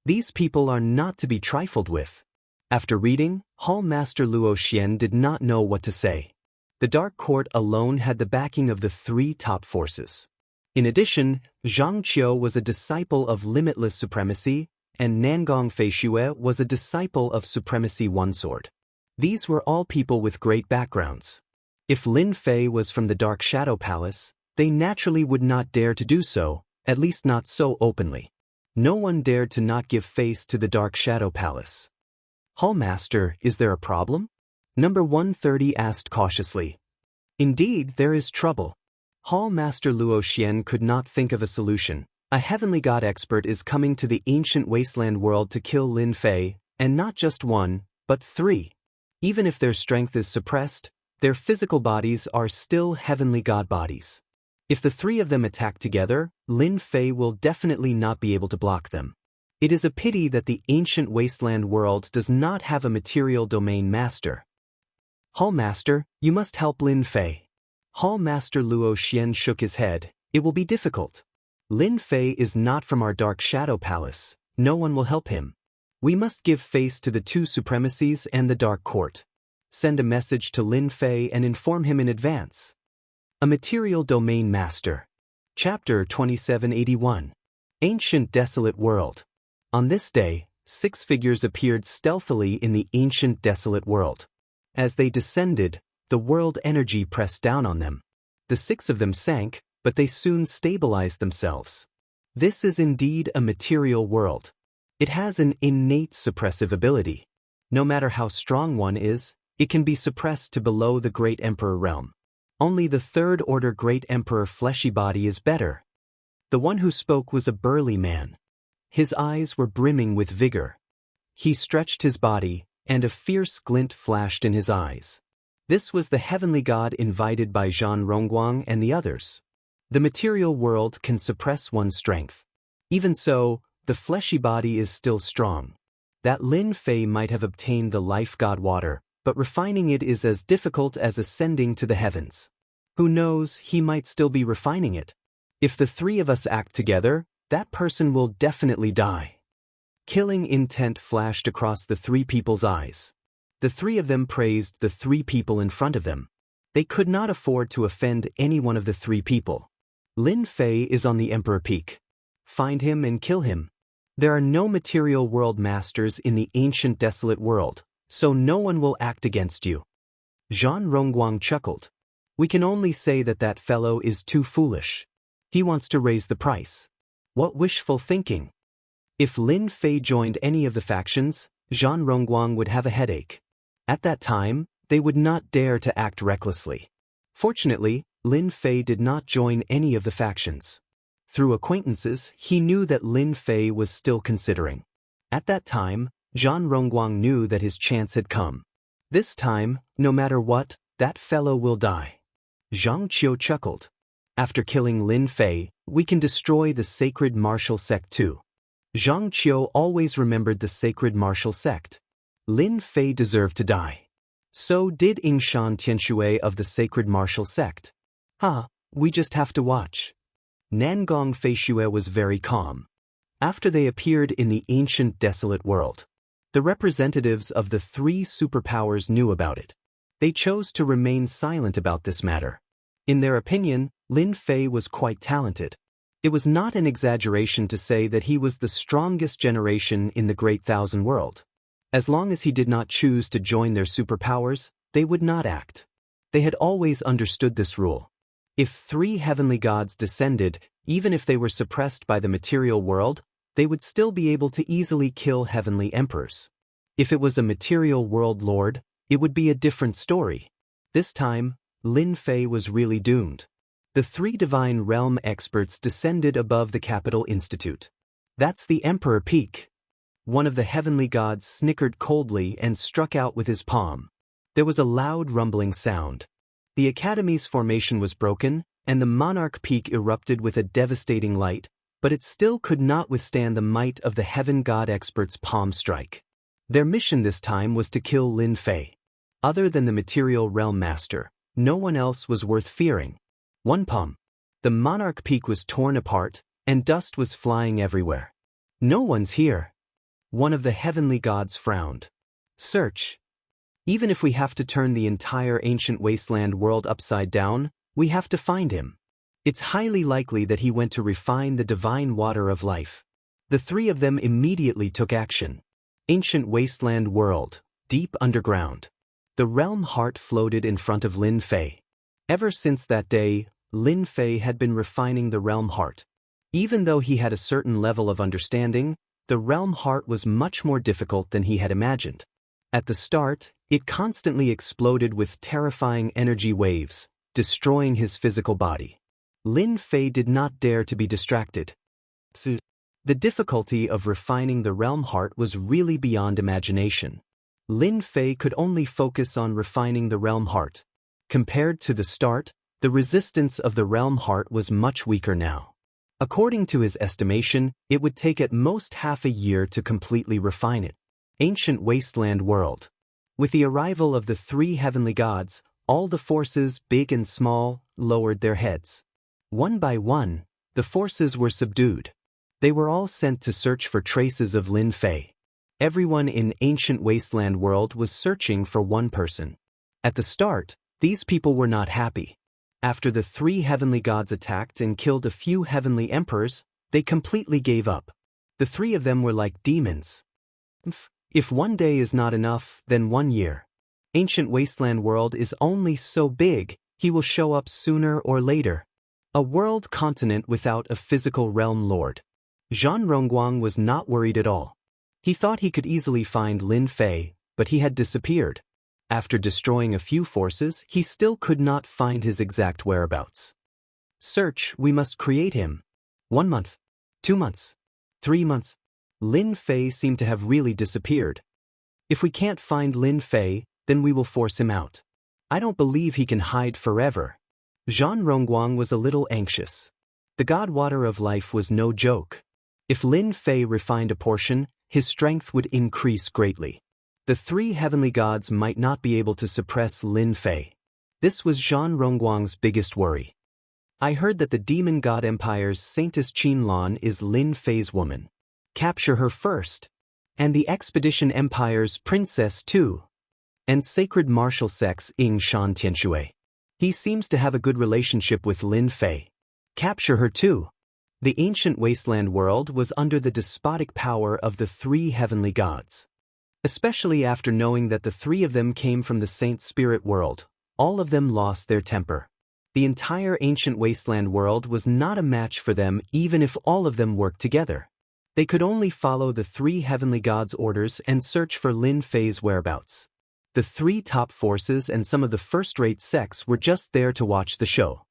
These people are not to be trifled with. After reading, Hall Master Luo Xian did not know what to say. The Dark Court alone had the backing of the 3 top forces. In addition, Zhang Qiu was a disciple of Limitless Supremacy, and Nangong Feishue was a disciple of Supremacy One Sword. These were all people with great backgrounds. If Lin Fei was from the Dark Shadow Palace, they naturally would not dare to do so, at least not so openly. No one dared to not give face to the Dark Shadow Palace. Hall Master, is there a problem? Number 130 asked cautiously. Indeed, there is trouble. Hall Master Luo Xian could not think of a solution. A heavenly god expert is coming to the ancient wasteland world to kill Lin Fei, and not just 1, but 3. Even if their strength is suppressed, their physical bodies are still heavenly god bodies. If the 3 of them attack together, Lin Fei will definitely not be able to block them. It is a pity that the ancient wasteland world does not have a material domain master. Hall Master, you must help Lin Fei. Hall Master Luo Xian shook his head. It will be difficult. Lin Fei is not from our Dark Shadow Palace. No one will help him. We must give face to the 2 supremacies and the Dark Court. Send a message to Lin Fei and inform him in advance. A Material Domain Master. Chapter 2781. Ancient Desolate World. On this day, 6 figures appeared stealthily in the ancient desolate world. As they descended, the world energy pressed down on them. The 6 of them sank, but they soon stabilized themselves. This is indeed a material world. It has an innate suppressive ability. No matter how strong one is, it can be suppressed to below the Great Emperor realm. Only the 3rd order Great Emperor fleshy body is better. The one who spoke was a burly man. His eyes were brimming with vigor. He stretched his body, and a fierce glint flashed in his eyes. This was the heavenly god invited by Zhan Rongguang and the others. The material world can suppress one's strength. Even so, the fleshy body is still strong. That Lin Fei might have obtained the life god water, but refining it is as difficult as ascending to the heavens. Who knows, he might still be refining it. If the three of us act together, that person will definitely die. Killing intent flashed across the three people's eyes. The three of them praised the three people in front of them. They could not afford to offend any one of the three people. Lin Fei is on the Emperor Peak. Find him and kill him. There are no material world masters in the ancient desolate world, so no one will act against you. Zhan Rongguang chuckled. We can only say that that fellow is too foolish. He wants to raise the price. What wishful thinking. If Lin Fei joined any of the factions, Zhan Rongguang would have a headache. At that time, they would not dare to act recklessly. Fortunately, Lin Fei did not join any of the factions. Through acquaintances, he knew that Lin Fei was still considering. At that time, Zhan Rongguang knew that his chance had come. This time, no matter what, that fellow will die. Zhang Qiu chuckled. After killing Lin Fei, we can destroy the sacred martial sect too. Zhang Qiu always remembered the sacred martial sect. Lin Fei deserved to die. So did Yingshan Tianxue of the sacred martial sect. We just have to watch. Nangong Feishue was very calm. After they appeared in the ancient desolate world, the representatives of the three superpowers knew about it. They chose to remain silent about this matter. In their opinion, Lin Fei was quite talented. It was not an exaggeration to say that he was the strongest generation in the Great Thousand World. As long as he did not choose to join their superpowers, they would not act. They had always understood this rule. If three heavenly gods descended, even if they were suppressed by the material world, they would still be able to easily kill heavenly emperors. If it was a material world lord, it would be a different story. This time, Lin Fei was really doomed. The three divine realm experts descended above the capital institute. That's the Emperor Peak. One of the heavenly gods snickered coldly and struck out with his palm. There was a loud rumbling sound. The academy's formation was broken, and the monarch peak erupted with a devastating light, but it still could not withstand the might of the heaven god experts' palm strike. Their mission this time was to kill Lin Fei. Other than the material realm master, no one else was worth fearing. One palm. The monarch peak was torn apart, and dust was flying everywhere. No one's here. One of the heavenly gods frowned. Search. Even if we have to turn the entire ancient wasteland world upside down, we have to find him. It's highly likely that he went to refine the divine water of life. The three of them immediately took action. Ancient wasteland world, deep underground. The realm heart floated in front of Lin Fei. Ever since that day, Lin Fei had been refining the realm heart. Even though he had a certain level of understanding, the realm heart was much more difficult than he had imagined. At the start, it constantly exploded with terrifying energy waves, destroying his physical body. Lin Fei did not dare to be distracted. The difficulty of refining the realm heart was really beyond imagination. Lin Fei could only focus on refining the realm heart. Compared to the start, the resistance of the realm heart was much weaker now. According to his estimation, it would take at most half a year to completely refine it. Ancient wasteland world. With the arrival of the three heavenly gods, all the forces, big and small, lowered their heads. One by one, the forces were subdued. They were all sent to search for traces of Lin Fei. Everyone in ancient wasteland world was searching for one person. At the start, these people were not happy. After the three heavenly gods attacked and killed a few heavenly emperors, they completely gave up. The three of them were like demons. If one day is not enough, then 1 year. Ancient wasteland world is only so big, he will show up sooner or later. A world continent without a physical realm lord. Zhan Rongguang was not worried at all. He thought he could easily find Lin Fei, but he had disappeared. After destroying a few forces, he still could not find his exact whereabouts. Search, we must create him. 1 month. 2 months. 3 months. Lin Fei seemed to have really disappeared. If we can't find Lin Fei, then we will force him out. I don't believe he can hide forever. Zhang Rongguang was a little anxious. The god water of life was no joke. If Lin Fei refined a portion, his strength would increase greatly. The 3 heavenly gods might not be able to suppress Lin Fei. This was Zhang Rongguang's biggest worry. I heard that the demon god empire's Saintess Qinlan is Lin Fei's woman. Capture her first. And the expedition empire's princess too. And sacred martial sex Yingshan Tianshui. He seems to have a good relationship with Lin Fei. Capture her too. The ancient wasteland world was under the despotic power of the 3 heavenly gods. Especially after knowing that the 3 of them came from the saint spirit world, all of them lost their temper. The entire ancient wasteland world was not a match for them even if all of them worked together. They could only follow the 3 heavenly gods' orders and search for Lin Fei's whereabouts. The 3 top forces and some of the first-rate sects were just there to watch the show.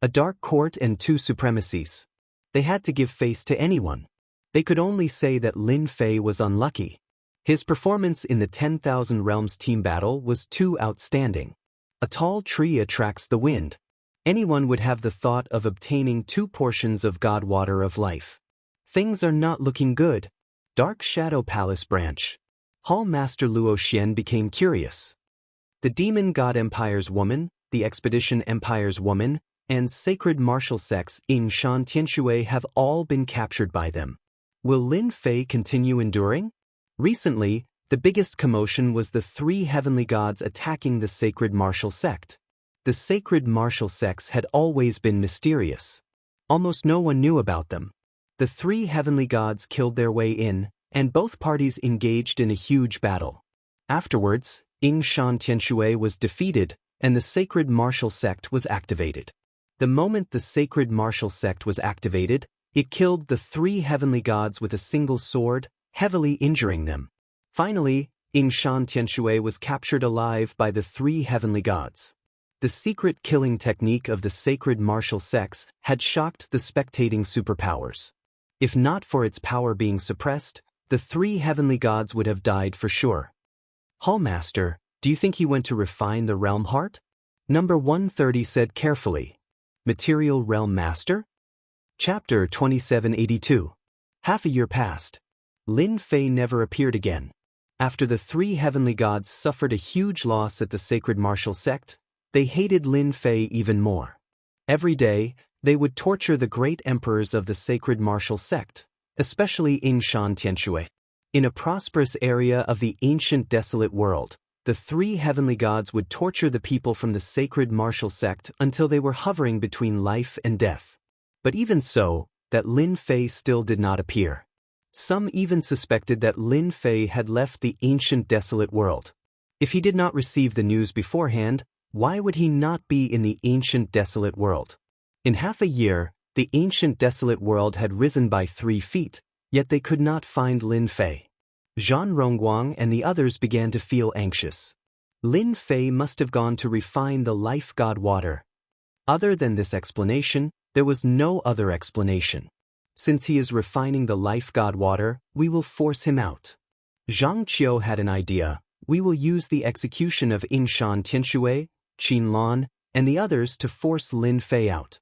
A dark court and 2 supremacies. They had to give face to anyone. They could only say that Lin Fei was unlucky. His performance in the 10,000 Realms team battle was too outstanding. A tall tree attracts the wind. Anyone would have the thought of obtaining 2 portions of God Water of Life. Things are not looking good. Dark Shadow Palace branch. Hall Master Luo Xian became curious. The Demon God Empire's woman, the Expedition Empire's woman, and Sacred Martial Sex Yingshan Tianshui have all been captured by them. Will Lin Fei continue enduring? Recently, the biggest commotion was the 3 heavenly gods attacking the Sacred Martial Sect. The Sacred Martial Sects had always been mysterious. Almost no one knew about them. The 3 heavenly gods killed their way in, and both parties engaged in a huge battle. Afterwards, Yingshan Tianshui was defeated, and the Sacred Martial Sect was activated. The moment the Sacred Martial Sect was activated, it killed the 3 heavenly gods with a single sword, heavily injuring them. Finally, Yingshan Tianshui was captured alive by the 3 heavenly gods. The secret killing technique of the Sacred Martial Sects had shocked the spectating superpowers. If not for its power being suppressed, the 3 heavenly gods would have died for sure. Hallmaster, do you think he went to refine the realm heart? Number 130 said carefully. Material Realm Master? Chapter 2782. Half a year passed. Lin Fei never appeared again. After the 3 heavenly gods suffered a huge loss at the Sacred Martial Sect, they hated Lin Fei even more. Every day, they would torture the great emperors of the Sacred Martial Sect, especially Yingshan Tianshui. In a prosperous area of the ancient desolate world, the 3 heavenly gods would torture the people from the Sacred Martial Sect until they were hovering between life and death. But even so, that Lin Fei still did not appear. Some even suspected that Lin Fei had left the ancient desolate world. If he did not receive the news beforehand, why would he not be in the ancient desolate world? In half a year, the ancient desolate world had risen by 3 feet, yet they could not find Lin Fei. Zhang Rongguang and the others began to feel anxious. Lin Fei must have gone to refine the life god water. Other than this explanation, there was no other explanation. Since he is refining the life god water, we will force him out. Zhang Qiu had an idea. We will use the execution of Yingshan Tianshui, Qinlan, and the others to force Lin Fei out.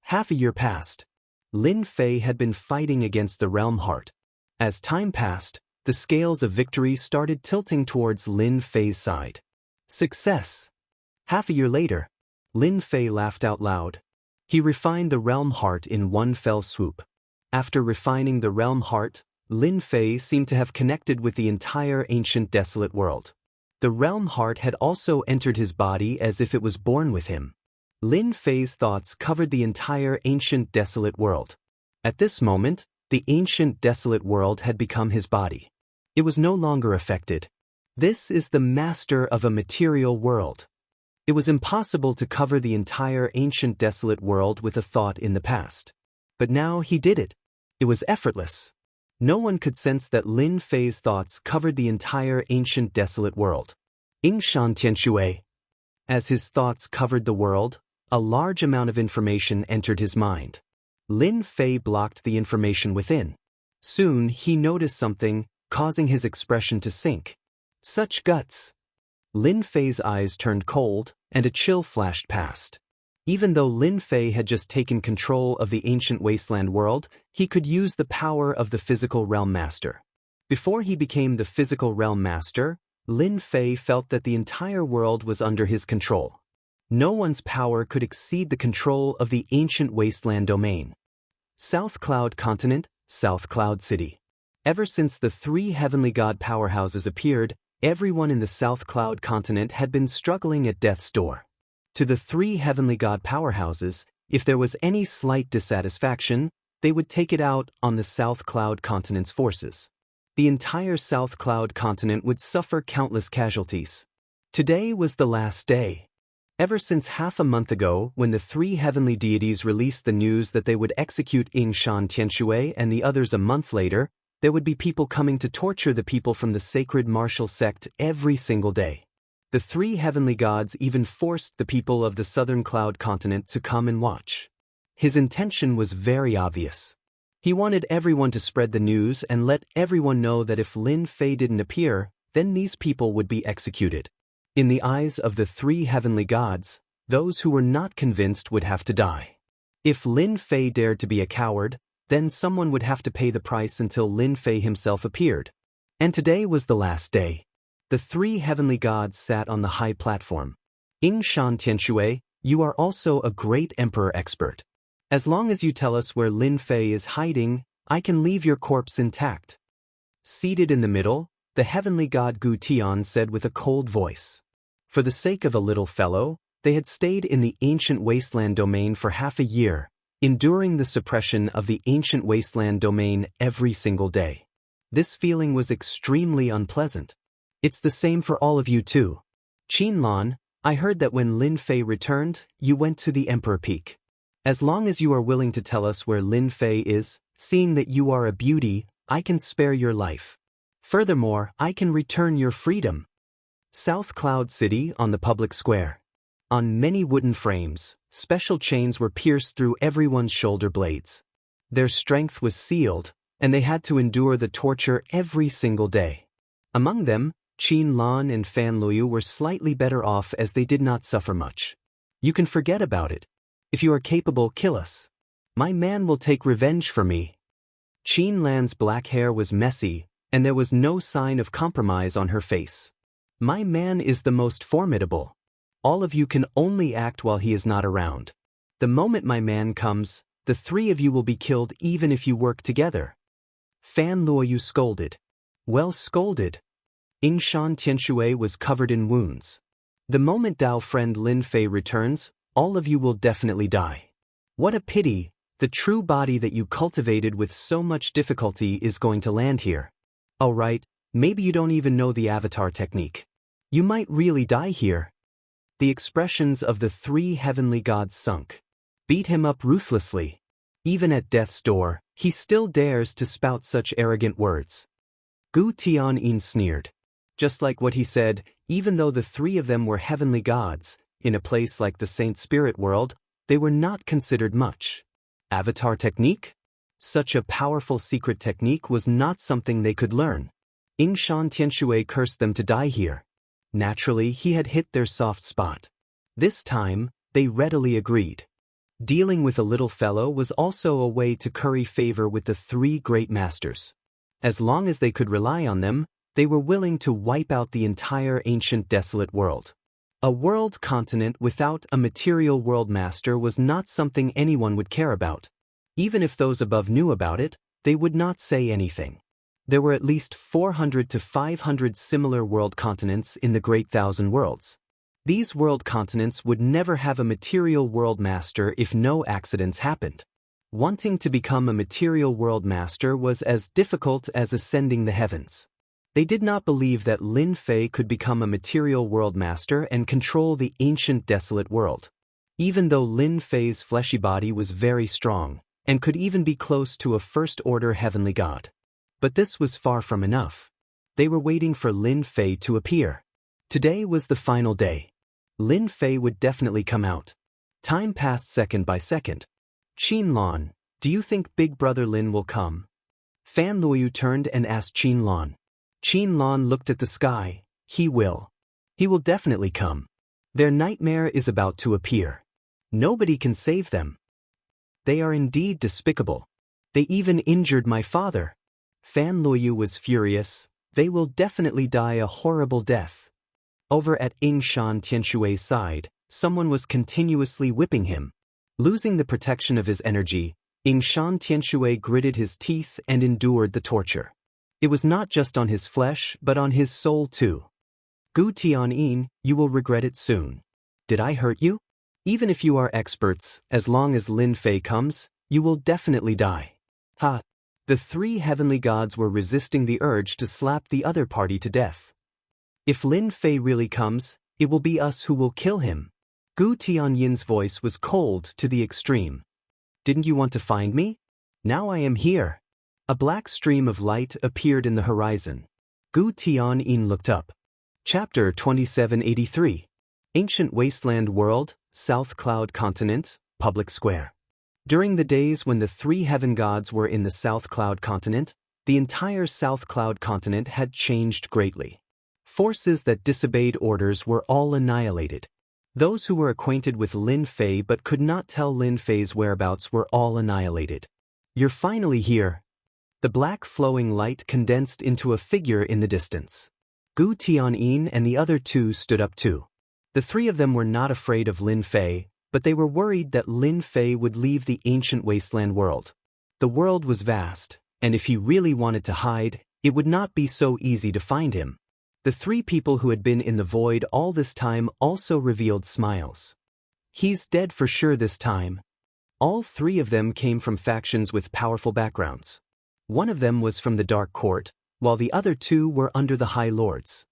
Half a year passed. Lin Fei had been fighting against the realm heart. As time passed, the scales of victory started tilting towards Lin Fei's side. Success! Half a year later, Lin Fei laughed out loud. He refined the realm heart in one fell swoop. After refining the realm heart, Lin Fei seemed to have connected with the entire ancient desolate world. The realm heart had also entered his body as if it was born with him. Lin Fei's thoughts covered the entire ancient desolate world. At this moment, the ancient desolate world had become his body. It was no longer affected. This is the master of a material world. It was impossible to cover the entire ancient desolate world with a thought in the past. But now he did it. It was effortless. No one could sense that Lin Fei's thoughts covered the entire ancient desolate world. Yingshan Tianshui. As his thoughts covered the world, a large amount of information entered his mind. Lin Fei blocked the information within. Soon he noticed something, causing his expression to sink. Such guts! Lin Fei's eyes turned cold, and a chill flashed past. Even though Lin Fei had just taken control of the ancient wasteland world, he could use the power of the physical realm master. Before he became the physical realm master, Lin Fei felt that the entire world was under his control. No one's power could exceed the control of the ancient wasteland domain. South Cloud Continent, South Cloud City. Ever since the three heavenly god powerhouses appeared, everyone in the South Cloud Continent had been struggling at death's door. To the three heavenly god powerhouses, if there was any slight dissatisfaction, they would take it out on the South Cloud Continent's forces. The entire South Cloud Continent would suffer countless casualties. Today was the last day. Ever since half a month ago, when the three heavenly deities released the news that they would execute Yingshan Tianshui and the others a month later, there would be people coming to torture the people from the sacred martial sect every single day. The three heavenly gods even forced the people of the Southern Cloud Continent to come and watch. His intention was very obvious. He wanted everyone to spread the news and let everyone know that if Lin Fei didn't appear, then these people would be executed. In the eyes of the three heavenly gods, those who were not convinced would have to die. If Lin Fei dared to be a coward, then someone would have to pay the price until Lin Fei himself appeared. And today was the last day. The three heavenly gods sat on the high platform. Yingshan Tianshui, you are also a great emperor expert. As long as you tell us where Lin Fei is hiding, I can leave your corpse intact. Seated in the middle, the heavenly god Gu Tian said with a cold voice. For the sake of a little fellow, they had stayed in the ancient wasteland domain for half a year, enduring the suppression of the ancient wasteland domain every single day. This feeling was extremely unpleasant. It's the same for all of you too. Qinlan, I heard that when Lin Fei returned, you went to the Emperor Peak. As long as you are willing to tell us where Lin Fei is, seeing that you are a beauty, I can spare your life. Furthermore, I can return your freedom. South Cloud City on the public square. On many wooden frames, special chains were pierced through everyone's shoulder blades. Their strength was sealed, and they had to endure the torture every single day. Among them, Qin Lan and Fan Luyu were slightly better off as they did not suffer much. You can forget about it. If you are capable, kill us. My man will take revenge for me. Qin Lan's black hair was messy, and there was no sign of compromise on her face. My man is the most formidable. All of you can only act while he is not around. The moment my man comes, the three of you will be killed even if you work together. Fan Luoyu scolded. Well scolded. Yingshan Tianshui was covered in wounds. The moment Dao friend Lin Fei returns, all of you will definitely die. What a pity, the true body that you cultivated with so much difficulty is going to land here. Alright, maybe you don't even know the avatar technique. You might really die here. The expressions of the three heavenly gods sunk. Beat him up ruthlessly. Even at death's door, he still dares to spout such arrogant words. Gu Tianyin sneered. Just like what he said, even though the three of them were heavenly gods, in a place like the Saint Spirit world, they were not considered much. Avatar technique? Such a powerful secret technique was not something they could learn. Yingshan Tianshui cursed them to die here. Naturally, he had hit their soft spot. This time, they readily agreed. Dealing with a little fellow was also a way to curry favor with the three great masters. As long as they could rely on them, they were willing to wipe out the entire ancient desolate world. A world continent without a material world master was not something anyone would care about. Even if those above knew about it, they would not say anything. There were at least 400 to 500 similar world continents in the Great Thousand Worlds. These world continents would never have a material world master if no accidents happened. Wanting to become a material world master was as difficult as ascending the heavens. They did not believe that Lin Fei could become a material world master and control the ancient desolate world. Even though Lin Fei's fleshy body was very strong, and could even be close to a first-order heavenly god. But this was far from enough. They were waiting for Lin Fei to appear. Today was the final day. Lin Fei would definitely come out. Time passed second by second. Qin Lan, Do you think Big Brother Lin will come? Fan Luoyu turned and asked Qin Lan. Qin Lan looked at the sky. He will. He will definitely come. Their nightmare is about to appear. Nobody can save them. They are indeed despicable. They even injured my father. Fan Luoyu was furious. They will definitely die a horrible death. Over at Yingshan Tianshui's side, someone was continuously whipping him. Losing the protection of his energy, Yingshan Tianshui gritted his teeth and endured the torture. It was not just on his flesh but on his soul too. Gu Tianyin, you will regret it soon. Did I hurt you? Even if you are experts, as long as Lin Fei comes, you will definitely die. Ha! The three heavenly gods were resisting the urge to slap the other party to death. If Lin Fei really comes, it will be us who will kill him. Gu Tianyin's voice was cold to the extreme. Didn't you want to find me? Now I am here. A black stream of light appeared in the horizon. Gu Tianyin looked up. Chapter 2783. Ancient Wasteland World, South Cloud Continent, Public Square. During the days when the three heaven gods were in the South Cloud Continent, the entire South Cloud Continent had changed greatly. Forces that disobeyed orders were all annihilated. Those who were acquainted with Lin Fei but could not tell Lin Fei's whereabouts were all annihilated. You're finally here. The black flowing light condensed into a figure in the distance. Gu Tianyin and the other two stood up too. The three of them were not afraid of Lin Fei, but they were worried that Lin Fei would leave the ancient wasteland world. The world was vast, and if he really wanted to hide, it would not be so easy to find him. The three people who had been in the void all this time also revealed smiles. He's dead for sure this time. All three of them came from factions with powerful backgrounds. One of them was from the Dark Court, while the other two were under the High Lords.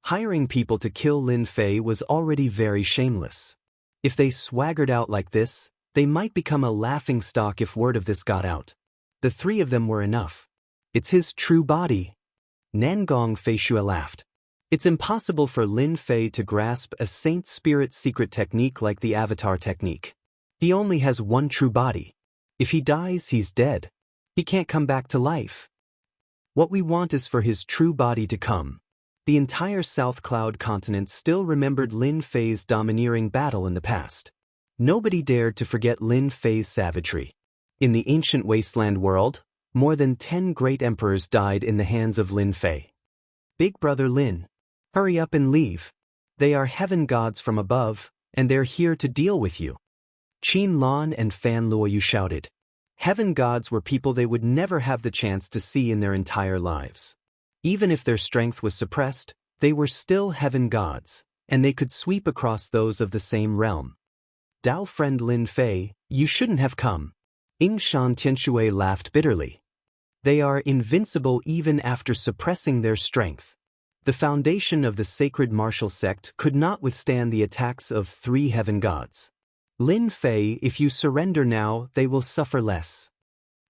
Hiring people to kill Lin Fei was already very shameless. If they swaggered out like this, they might become a laughingstock if word of this got out. The three of them were enough. It's his true body. Nangong Feishue laughed. It's impossible for Lin Fei to grasp a Saint Spirit secret technique like the Avatar technique. He only has one true body. If he dies, he's dead. He can't come back to life. What we want is for his true body to come. The entire South Cloud continent still remembered Lin Fei's domineering battle in the past. Nobody dared to forget Lin Fei's savagery. In the ancient wasteland world, more than 10 great emperors died in the hands of Lin Fei. Big Brother Lin, hurry up and leave. They are heaven gods from above, and they're here to deal with you. Qin Lan and Fan Luoyu shouted. Heaven gods were people they would never have the chance to see in their entire lives. Even if their strength was suppressed, they were still heaven gods, and they could sweep across those of the same realm. Dao friend Lin Fei, you shouldn't have come. Yingshan Tianshue laughed bitterly. They are invincible even after suppressing their strength. The foundation of the sacred martial sect could not withstand the attacks of three heaven gods. Lin Fei, if you surrender now, they will suffer less.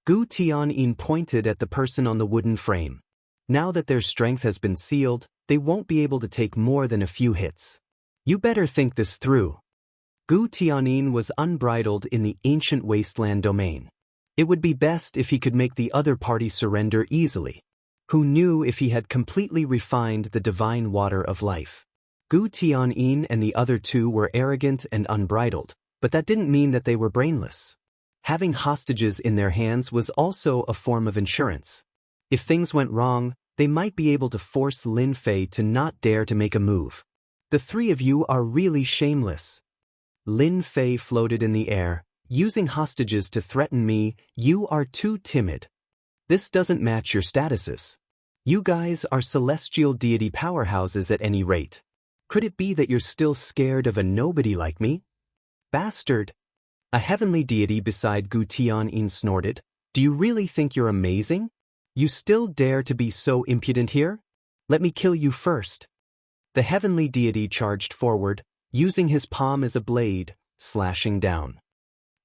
Gu Tianyin pointed at the person on the wooden frame. Now that their strength has been sealed, they won't be able to take more than a few hits. You better think this through. Gu Tianyin was unbridled in the ancient wasteland domain. It would be best if he could make the other party surrender easily. Who knew if he had completely refined the divine water of life? Gu Tianyin and the other two were arrogant and unbridled, but that didn't mean that they were brainless. Having hostages in their hands was also a form of insurance. If things went wrong, they might be able to force Lin Fei to not dare to make a move. The three of you are really shameless. Lin Fei floated in the air, using hostages to threaten me. You are too timid. This doesn't match your statuses. You guys are celestial deity powerhouses at any rate. Could it be that you're still scared of a nobody like me? Bastard! A heavenly deity beside Gu Tianyin snorted. Do you really think you're amazing? You still dare to be so impudent here? Let me kill you first. The heavenly deity charged forward, using his palm as a blade, slashing down.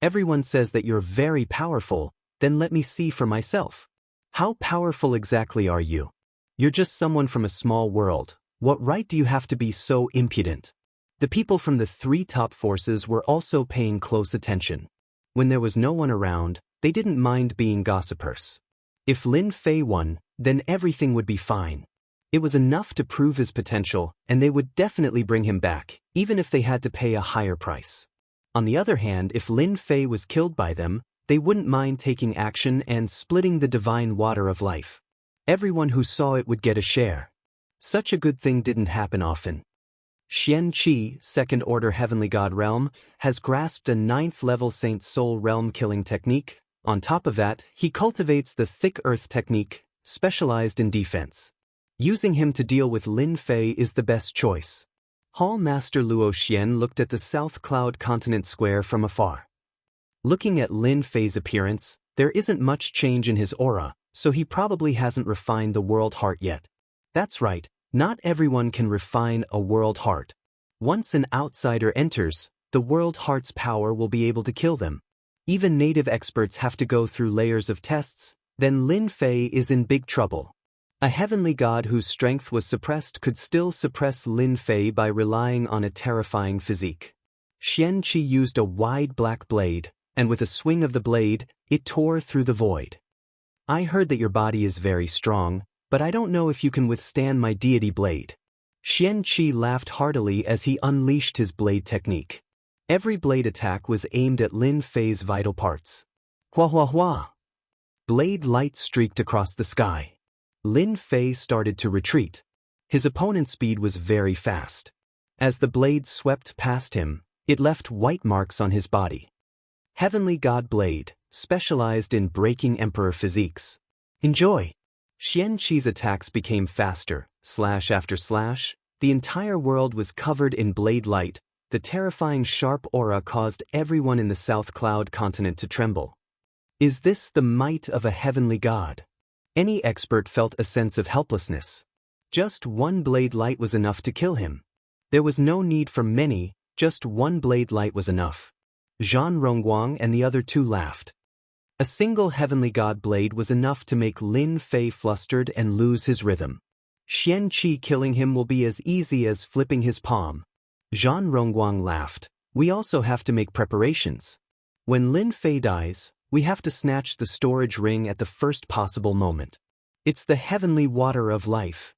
Everyone says that you're very powerful, then let me see for myself. How powerful exactly are you? You're just someone from a small world. What right do you have to be so impudent? The people from the three top forces were also paying close attention. When there was no one around, They didn't mind being gossipers. If Lin Fei won, then everything would be fine. It was enough to prove his potential, and they would definitely bring him back, even if they had to pay a higher price. On the other hand, if Lin Fei was killed by them, they wouldn't mind taking action and splitting the divine water of life. Everyone who saw it would get a share. Such a good thing didn't happen often. Xian Qi, second order heavenly god realm, has grasped a 9th level Saint Soul realm killing technique. On top of that, he cultivates the thick earth technique, specialized in defense. Using him to deal with Lin Fei is the best choice. Hall Master Luo Xian looked at the South Cloud Continent Square from afar. Looking at Lin Fei's appearance, there isn't much change in his aura, so he probably hasn't refined the world heart yet. That's right, not everyone can refine a world heart. Once an outsider enters, the world heart's power will be able to kill them. Even native experts have to go through layers of tests, then Lin Fei is in big trouble. A heavenly god whose strength was suppressed could still suppress Lin Fei by relying on a terrifying physique. Xian Qi used a wide black blade, and with a swing of the blade, it tore through the void. I heard that your body is very strong, but I don't know if you can withstand my deity blade. Xian Qi laughed heartily as he unleashed his blade technique. Every blade attack was aimed at Lin Fei's vital parts. Hua hua hua! Blade light streaked across the sky. Lin Fei started to retreat. His opponent's speed was very fast. As the blade swept past him, it left white marks on his body. Heavenly God Blade, specialized in breaking Emperor physiques. Enjoy! Xian Qi's attacks became faster, slash after slash. The entire world was covered in blade light. The terrifying sharp aura caused everyone in the South Cloud Continent to tremble. Is this the might of a heavenly god? Any expert felt a sense of helplessness. Just one blade light was enough to kill him. There was no need for many, just one blade light was enough. Zhan Rongguang and the other two laughed. A single heavenly god blade was enough to make Lin Fei flustered and lose his rhythm. Xian Qi killing him will be as easy as flipping his palm. Zhan Rongguang laughed. We also have to make preparations. When Lin Fei dies, we have to snatch the storage ring at the first possible moment. It's the heavenly water of life.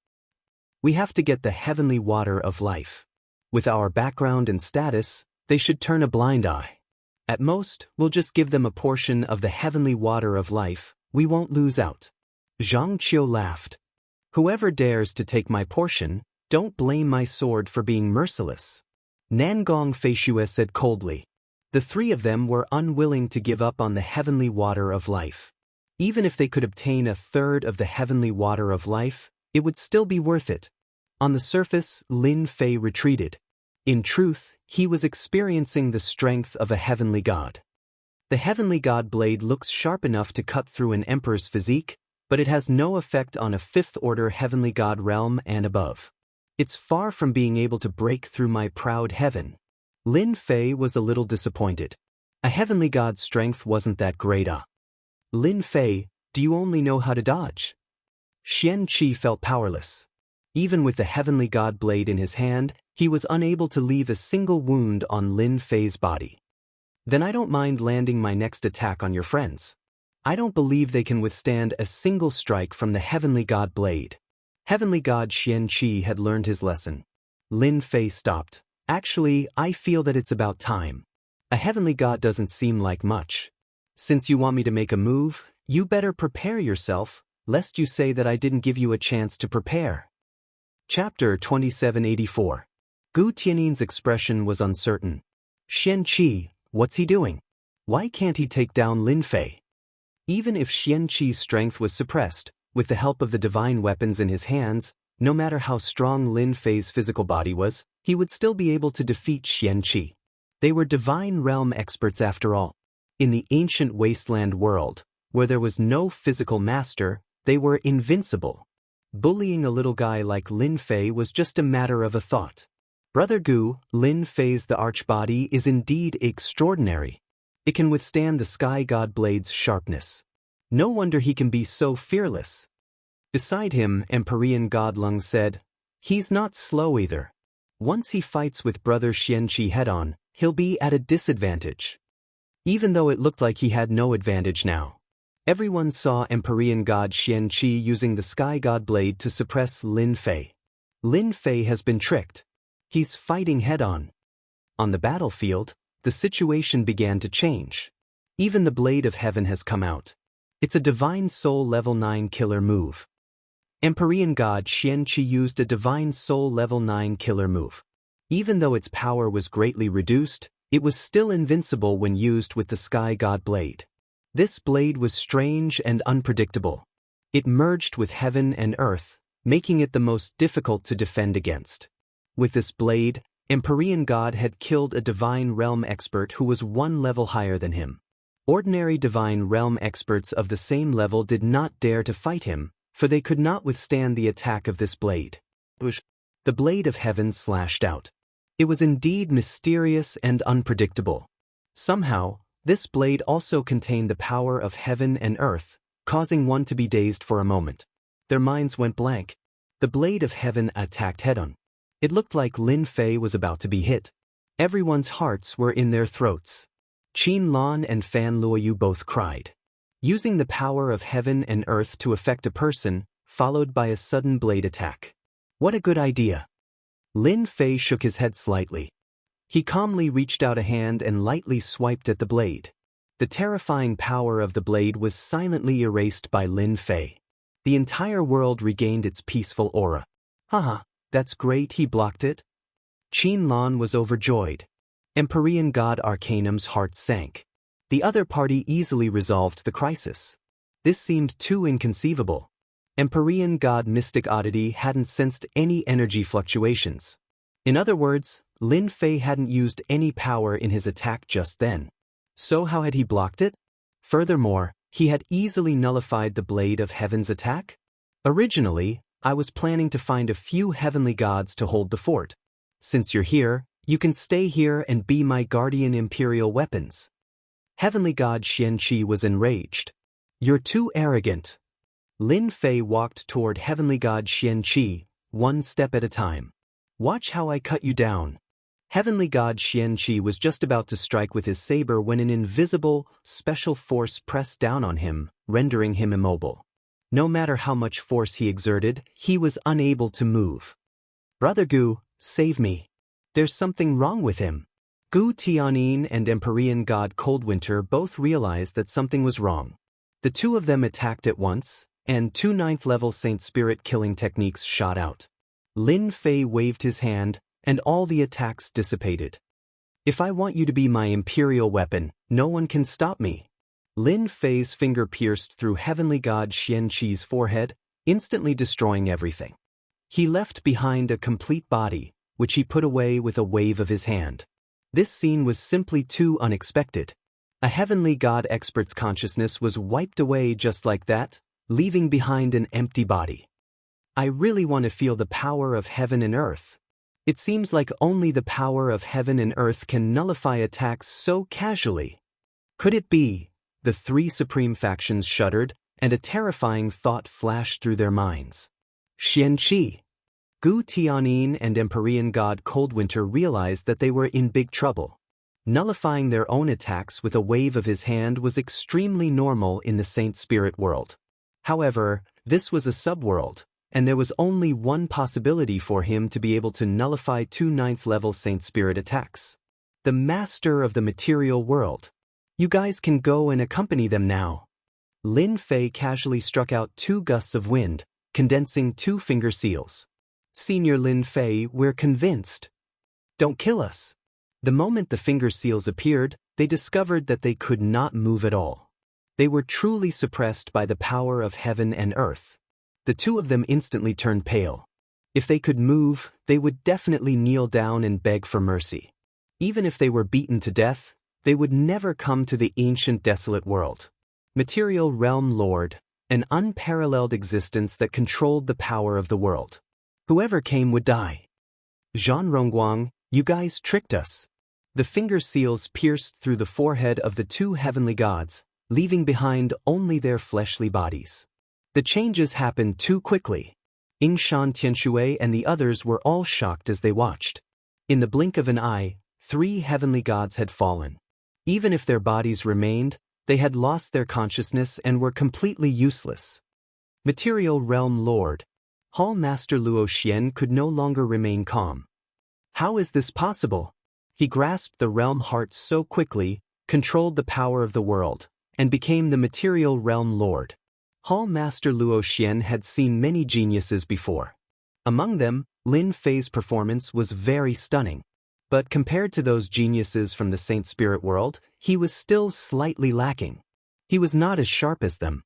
We have to get the heavenly water of life. With our background and status, they should turn a blind eye. At most, we'll just give them a portion of the heavenly water of life. We won't lose out. Zhang Qiu laughed. Whoever dares to take my portion, don't blame my sword for being merciless. Nangong Feishue said coldly. The three of them were unwilling to give up on the heavenly water of life. Even if they could obtain a third of the heavenly water of life, it would still be worth it. On the surface, Lin Fei retreated. In truth, he was experiencing the strength of a heavenly god. The heavenly god blade looks sharp enough to cut through an emperor's physique, but it has no effect on a fifth-order heavenly god realm and above. It's far from being able to break through my proud heaven. Lin Fei was a little disappointed. A heavenly god's strength wasn't that great. Lin Fei, do you only know how to dodge? Xian Qi felt powerless. Even with the heavenly god blade in his hand, he was unable to leave a single wound on Lin Fei's body. Then I don't mind landing my next attack on your friends. I don't believe they can withstand a single strike from the heavenly god blade. Heavenly god Xian Qi had learned his lesson. Lin Fei stopped. Actually, I feel that it's about time. A heavenly god doesn't seem like much. Since you want me to make a move, you better prepare yourself, lest you say that I didn't give you a chance to prepare. Chapter 2784. Gu Tiannin's expression was uncertain. Xian Qi, what's he doing? Why can't he take down Lin Fei? Even if Xian Qi's strength was suppressed, with the help of the divine weapons in his hands, no matter how strong Lin Fei's physical body was, he would still be able to defeat Xian Qi. They were divine realm experts after all. In the ancient wasteland world, where there was no physical master, they were invincible. Bullying a little guy like Lin Fei was just a matter of a thought. Brother Gu, Lin Fei's the archbody is indeed extraordinary. It can withstand the sky god blade's sharpness. No wonder he can be so fearless. Beside him, Empyrean god Lung said, he's not slow either. Once he fights with brother Xian Qi head-on, he'll be at a disadvantage. even though it looked like he had no advantage now. Everyone saw Empyrean God Qianqi using the Sky God Blade to suppress Lin Fei. Lin Fei has been tricked. He's fighting head-on. On the battlefield, the situation began to change. Even the Blade of Heaven has come out. It's a Divine Soul Level 9 killer move. Empyrean God Qianqi used a Divine Soul Level 9 killer move. Even though its power was greatly reduced, it was still invincible when used with the Sky God Blade. This blade was strange and unpredictable. It merged with heaven and earth, making it the most difficult to defend against. With this blade, Empyrean God had killed a Divine Realm expert who was one level higher than him. Ordinary Divine Realm experts of the same level did not dare to fight him, for they could not withstand the attack of this blade. The Blade of Heaven slashed out. It was indeed mysterious and unpredictable. Somehow, this blade also contained the power of heaven and earth, causing one to be dazed for a moment. Their minds went blank. The Blade of Heaven attacked head-on. It looked like Lin Fei was about to be hit. Everyone's hearts were in their throats. Qin Lan and Fan Luoyu both cried. Using the power of heaven and earth to affect a person, followed by a sudden blade attack. What a good idea. Lin Fei shook his head slightly. He calmly reached out a hand and lightly swiped at the blade. The terrifying power of the blade was silently erased by Lin Fei. The entire world regained its peaceful aura. Haha, that's great, he blocked it. Qin Lan was overjoyed. Empyrean God Arcanum's heart sank. The other party easily resolved the crisis. This seemed too inconceivable. Empyrean God Mystic Oddity hadn't sensed any energy fluctuations. In other words, Lin Fei hadn't used any power in his attack just then. So how had he blocked it? Furthermore, he had easily nullified the Blade of Heaven's attack. Originally, I was planning to find a few heavenly gods to hold the fort. Since you're here, you can stay here and be my guardian imperial weapons. Heavenly God Qianqi was enraged. You're too arrogant. Lin Fei walked toward Heavenly God Qianqi, one step at a time. Watch how I cut you down. Heavenly God Qianqi was just about to strike with his saber when an invisible, special force pressed down on him, rendering him immobile. No matter how much force he exerted, he was unable to move. Brother Gu, save me. There's something wrong with him. Gu Tianyin and Empyrean God Coldwinter both realized that something was wrong. The two of them attacked at once, and two 9th-level Saint Spirit killing techniques shot out. Lin Fei waved his hand, and all the attacks dissipated. If I want you to be my imperial weapon, no one can stop me. Lin Fei's finger pierced through Heavenly God Qianqi's forehead, instantly destroying everything. He left behind a complete body, which he put away with a wave of his hand. This scene was simply too unexpected. A heavenly god expert's consciousness was wiped away just like that, leaving behind an empty body. I really want to feel the power of heaven and earth. It seems like only the power of heaven and earth can nullify attacks so casually. Could it be? The three supreme factions shuddered, and a terrifying thought flashed through their minds. Qianqi. Gu Tianyin and Empyrean God Coldwinter realized that they were in big trouble. Nullifying their own attacks with a wave of his hand was extremely normal in the Saint Spirit world. However, this was a subworld, and there was only one possibility for him to be able to nullify two 9th-level Saint Spirit attacks. The Master of the Material World. You guys can go and accompany them now. Lin Fei casually struck out two gusts of wind, condensing two finger seals. Senior Lin Fei, we're convinced. Don't kill us. The moment the finger seals appeared, they discovered that they could not move at all. They were truly suppressed by the power of heaven and earth. The two of them instantly turned pale. If they could move, they would definitely kneel down and beg for mercy. Even if they were beaten to death, they would never come to the ancient desolate world. Material Realm Lord, an unparalleled existence that controlled the power of the world. Whoever came would die. Zhan Rongguang, you guys tricked us. The finger seals pierced through the forehead of the two heavenly gods, leaving behind only their fleshly bodies. The changes happened too quickly. Yingshan Tianshui and the others were all shocked as they watched. In the blink of an eye, three heavenly gods had fallen. Even if their bodies remained, they had lost their consciousness and were completely useless. Material Realm Lord. Hall Master Luo Xian could no longer remain calm. How is this possible? He grasped the realm heart so quickly, controlled the power of the world, and became the Material Realm Lord. Hall Master Luo Xian had seen many geniuses before. Among them, Lin Fei's performance was very stunning. But compared to those geniuses from the Saint Spirit world, he was still slightly lacking. He was not as sharp as them.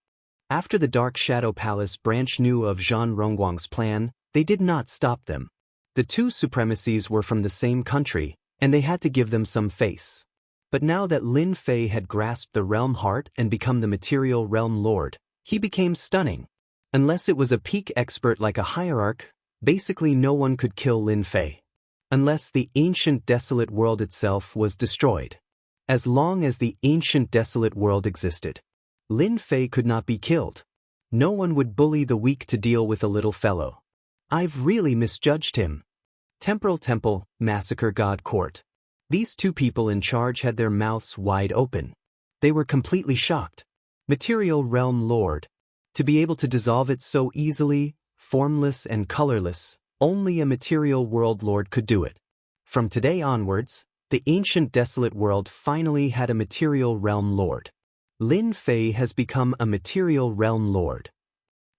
After the Dark Shadow Palace branch knew of Zhan Rongguang's plan, they did not stop them. The two supremacies were from the same country, and they had to give them some face. But now that Lin Fei had grasped the realm heart and become the Material Realm Lord, he became stunning. Unless it was a peak expert like a hierarch, basically no one could kill Lin Fei. Unless the ancient desolate world itself was destroyed. As long as the ancient desolate world existed, Lin Fei could not be killed. No one would bully the weak to deal with a little fellow. I've really misjudged him. Temporal Temple, Massacre God Court. These two people in charge had their mouths wide open. They were completely shocked. Material Realm Lord. To be able to dissolve it so easily, formless and colorless, only a Material World Lord could do it. From today onwards, the ancient desolate world finally had a Material Realm Lord. Lin Fei has become a Material Realm Lord.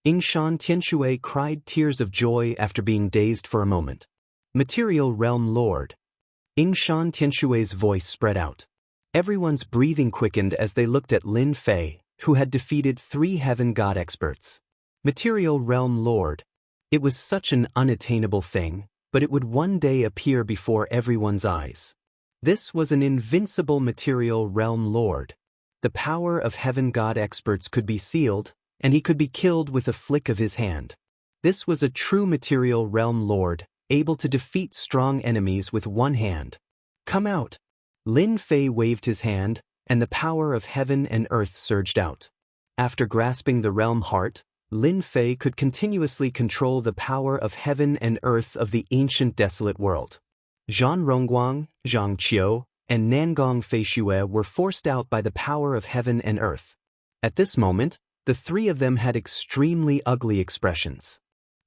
Yingshan Tianshui cried tears of joy after being dazed for a moment. Material Realm Lord. Yingshan Tianshui's voice spread out. Everyone's breathing quickened as they looked at Lin Fei, who had defeated 3 heaven god experts. Material Realm Lord. It was such an unattainable thing, but it would one day appear before everyone's eyes. This was an invincible Material Realm Lord. The power of heaven god experts could be sealed, and he could be killed with a flick of his hand. This was a true Material Realm Lord, able to defeat strong enemies with one hand. Come out. Lin Fei waved his hand, and the power of heaven and earth surged out. After grasping the realm heart, Lin Fei could continuously control the power of heaven and earth of the ancient desolate world. Zhan Rongguang, Zhang Qiu, and Nangong Feishue were forced out by the power of heaven and earth. At this moment, the 3 of them had extremely ugly expressions.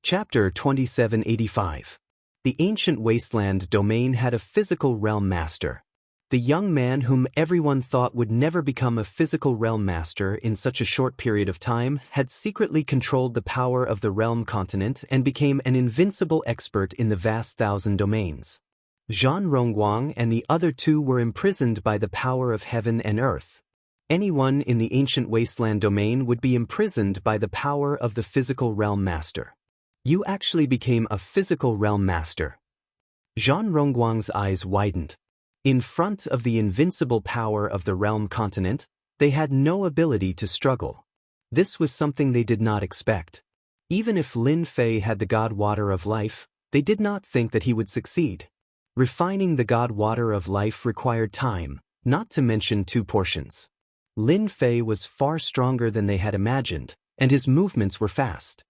Chapter 2785. The ancient wasteland domain had a physical realm master. The young man whom everyone thought would never become a physical realm master in such a short period of time had secretly controlled the power of the realm continent and became an invincible expert in the vast 1,000 domains. Zhan Rongguang and the other 2 were imprisoned by the power of heaven and earth. Anyone in the ancient wasteland domain would be imprisoned by the power of the physical realm master. You actually became a physical realm master. Zhan Rongguang's eyes widened. In front of the invincible power of the realm continent, they had no ability to struggle. This was something they did not expect. Even if Lin Fei had the god water of life, they did not think that he would succeed. Refining the god water of life required time, not to mention 2 portions. Lin Fei was far stronger than they had imagined, and his movements were fast.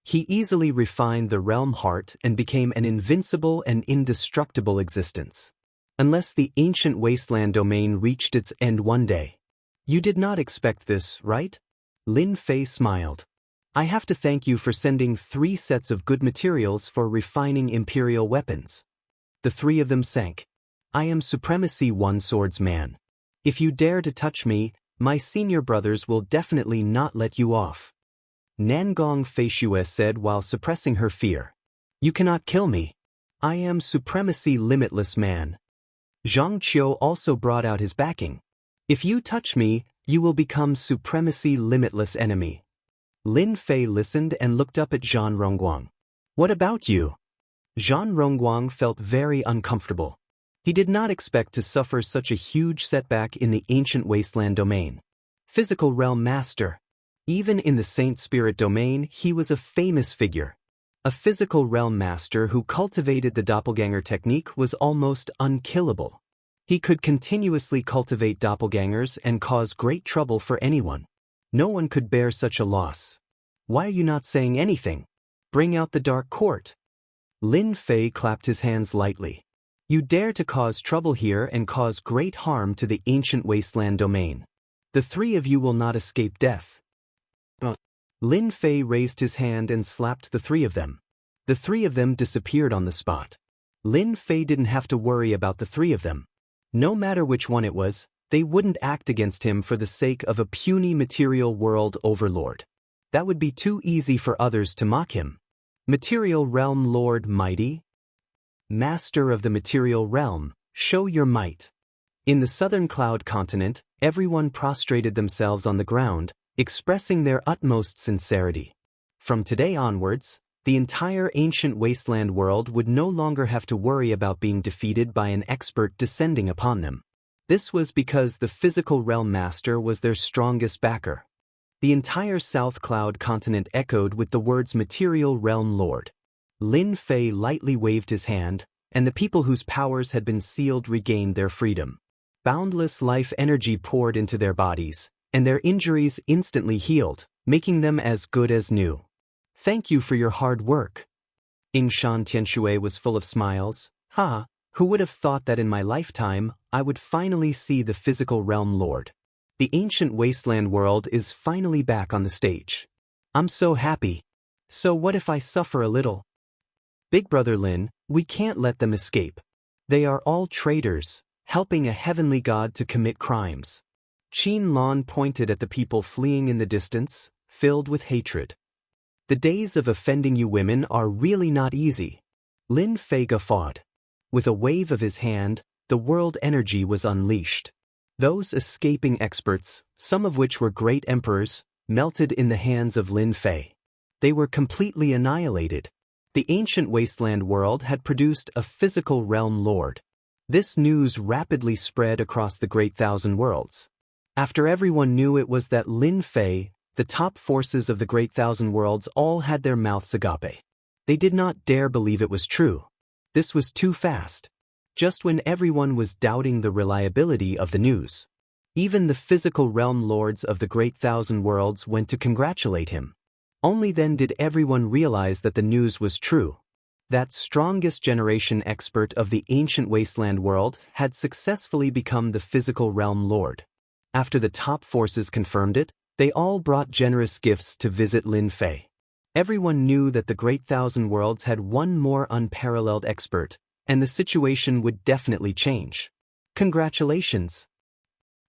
He easily refined the realm heart and became an invincible and indestructible existence. Unless the ancient wasteland domain reached its end one day. You did not expect this, right? Lin Fei smiled. I have to thank you for sending 3 sets of good materials for refining imperial weapons. The 3 of them sank. I am Supremacy One Swords Man. If you dare to touch me, my senior brothers will definitely not let you off. Nangong Feishue said while suppressing her fear. You cannot kill me. I am Supremacy Limitless Man. Zhang Qiu also brought out his backing. If you touch me, you will become Supremacy Limitless Enemy. Lin Fei listened and looked up at Zhan Rongguang. What about you? Zhan Rongguang felt very uncomfortable. He did not expect to suffer such a huge setback in the ancient wasteland domain. Physical realm master. Even in the Saint Spirit domain, he was a famous figure. A physical realm master who cultivated the doppelganger technique was almost unkillable. He could continuously cultivate doppelgangers and cause great trouble for anyone. No one could bear such a loss. Why are you not saying anything? Bring out the dark court. Lin Fei clapped his hands lightly. You dare to cause trouble here and cause great harm to the ancient wasteland domain. The three of you will not escape death. Lin Fei raised his hand and slapped the three of them. The three of them disappeared on the spot. Lin Fei didn't have to worry about the three of them. No matter which one it was, they wouldn't act against him for the sake of a puny material world overlord. That would be too easy for others to mock him. Material realm lord mighty? Master of the material realm, show your might. In the southern cloud continent, everyone prostrated themselves on the ground, expressing their utmost sincerity. From today onwards, the entire ancient wasteland world would no longer have to worry about being defeated by an expert descending upon them. This was because the physical realm master was their strongest backer. The entire South Cloud continent echoed with the words Material Realm Lord. Lin Fei lightly waved his hand, and the people whose powers had been sealed regained their freedom. Boundless life energy poured into their bodies, and their injuries instantly healed, making them as good as new. Thank you for your hard work. Yingshan Tianxue was full of smiles. Who would have thought that in my lifetime, I would finally see the physical realm lord? The ancient wasteland world is finally back on the stage. I'm so happy. So what if I suffer a little? Big Brother Lin, we can't let them escape. They are all traitors, helping a heavenly god to commit crimes. Qin Lan pointed at the people fleeing in the distance, filled with hatred. The days of offending you women are really not easy. Lin Fei guffawed. With a wave of his hand, the world energy was unleashed. Those escaping experts, some of which were great emperors, melted in the hands of Lin Fei. They were completely annihilated. The ancient wasteland world had produced a physical realm lord. This news rapidly spread across the Great Thousand Worlds. After everyone knew it was that Lin Fei, the top forces of the Great Thousand Worlds all had their mouths agape. They did not dare believe it was true. This was too fast. Just when everyone was doubting the reliability of the news. Even the physical realm lords of the Great Thousand Worlds went to congratulate him. Only then did everyone realize that the news was true. That strongest generation expert of the ancient wasteland world had successfully become the physical realm lord. After the top forces confirmed it, they all brought generous gifts to visit Lin Fei. Everyone knew that the Great Thousand Worlds had one more unparalleled expert, and the situation would definitely change. Congratulations!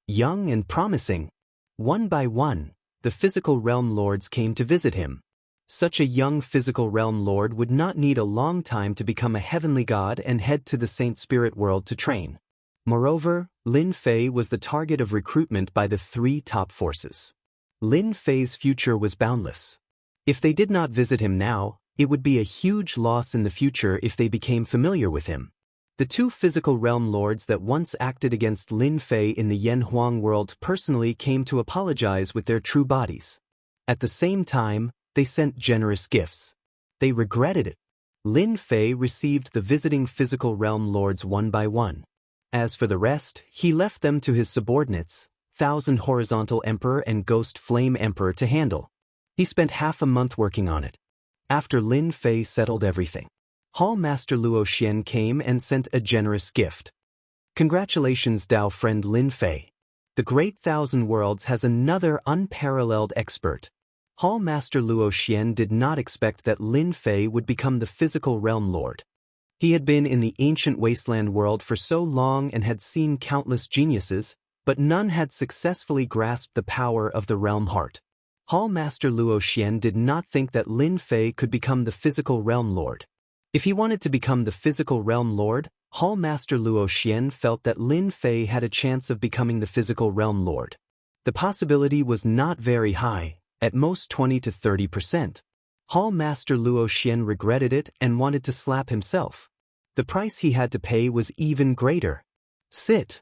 Young and promising. One by one, the physical realm lords came to visit him. Such a young physical realm lord would not need a long time to become a heavenly god and head to the Saint Spirit world to train. Moreover, Lin Fei was the target of recruitment by the three top forces. Lin Fei's future was boundless. If they did not visit him now, it would be a huge loss in the future if they became familiar with him. The two physical realm lords that once acted against Lin Fei in the Yen Huang world personally came to apologize with their true bodies. At the same time, they sent generous gifts. They regretted it. Lin Fei received the visiting physical realm lords one by one. As for the rest, he left them to his subordinates, Thousand Horizontal Emperor and Ghost Flame Emperor, to handle. He spent half a month working on it. After Lin Fei settled everything, Hall Master Luo Xian came and sent a generous gift. Congratulations, Dao friend Lin Fei. The Great Thousand Worlds has another unparalleled expert. Hall Master Luo Xian did not expect that Lin Fei would become the physical realm lord. He had been in the ancient wasteland world for so long and had seen countless geniuses, but none had successfully grasped the power of the realm heart. Hall Master Luo Xian did not think that Lin Fei could become the physical realm lord. If he wanted to become the physical realm lord, Hall Master Luo Xian felt that Lin Fei had a chance of becoming the physical realm lord. The possibility was not very high, at most 20 to 30%. Hall Master Luo Xian regretted it and wanted to slap himself. The price he had to pay was even greater. Sit.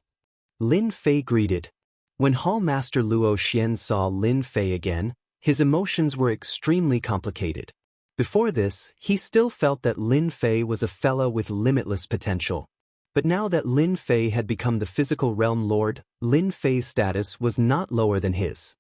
Lin Fei greeted. When Hall Master Luo Xian saw Lin Fei again, his emotions were extremely complicated. Before this, he still felt that Lin Fei was a fellow with limitless potential. But now that Lin Fei had become the physical realm lord, Lin Fei's status was not lower than his.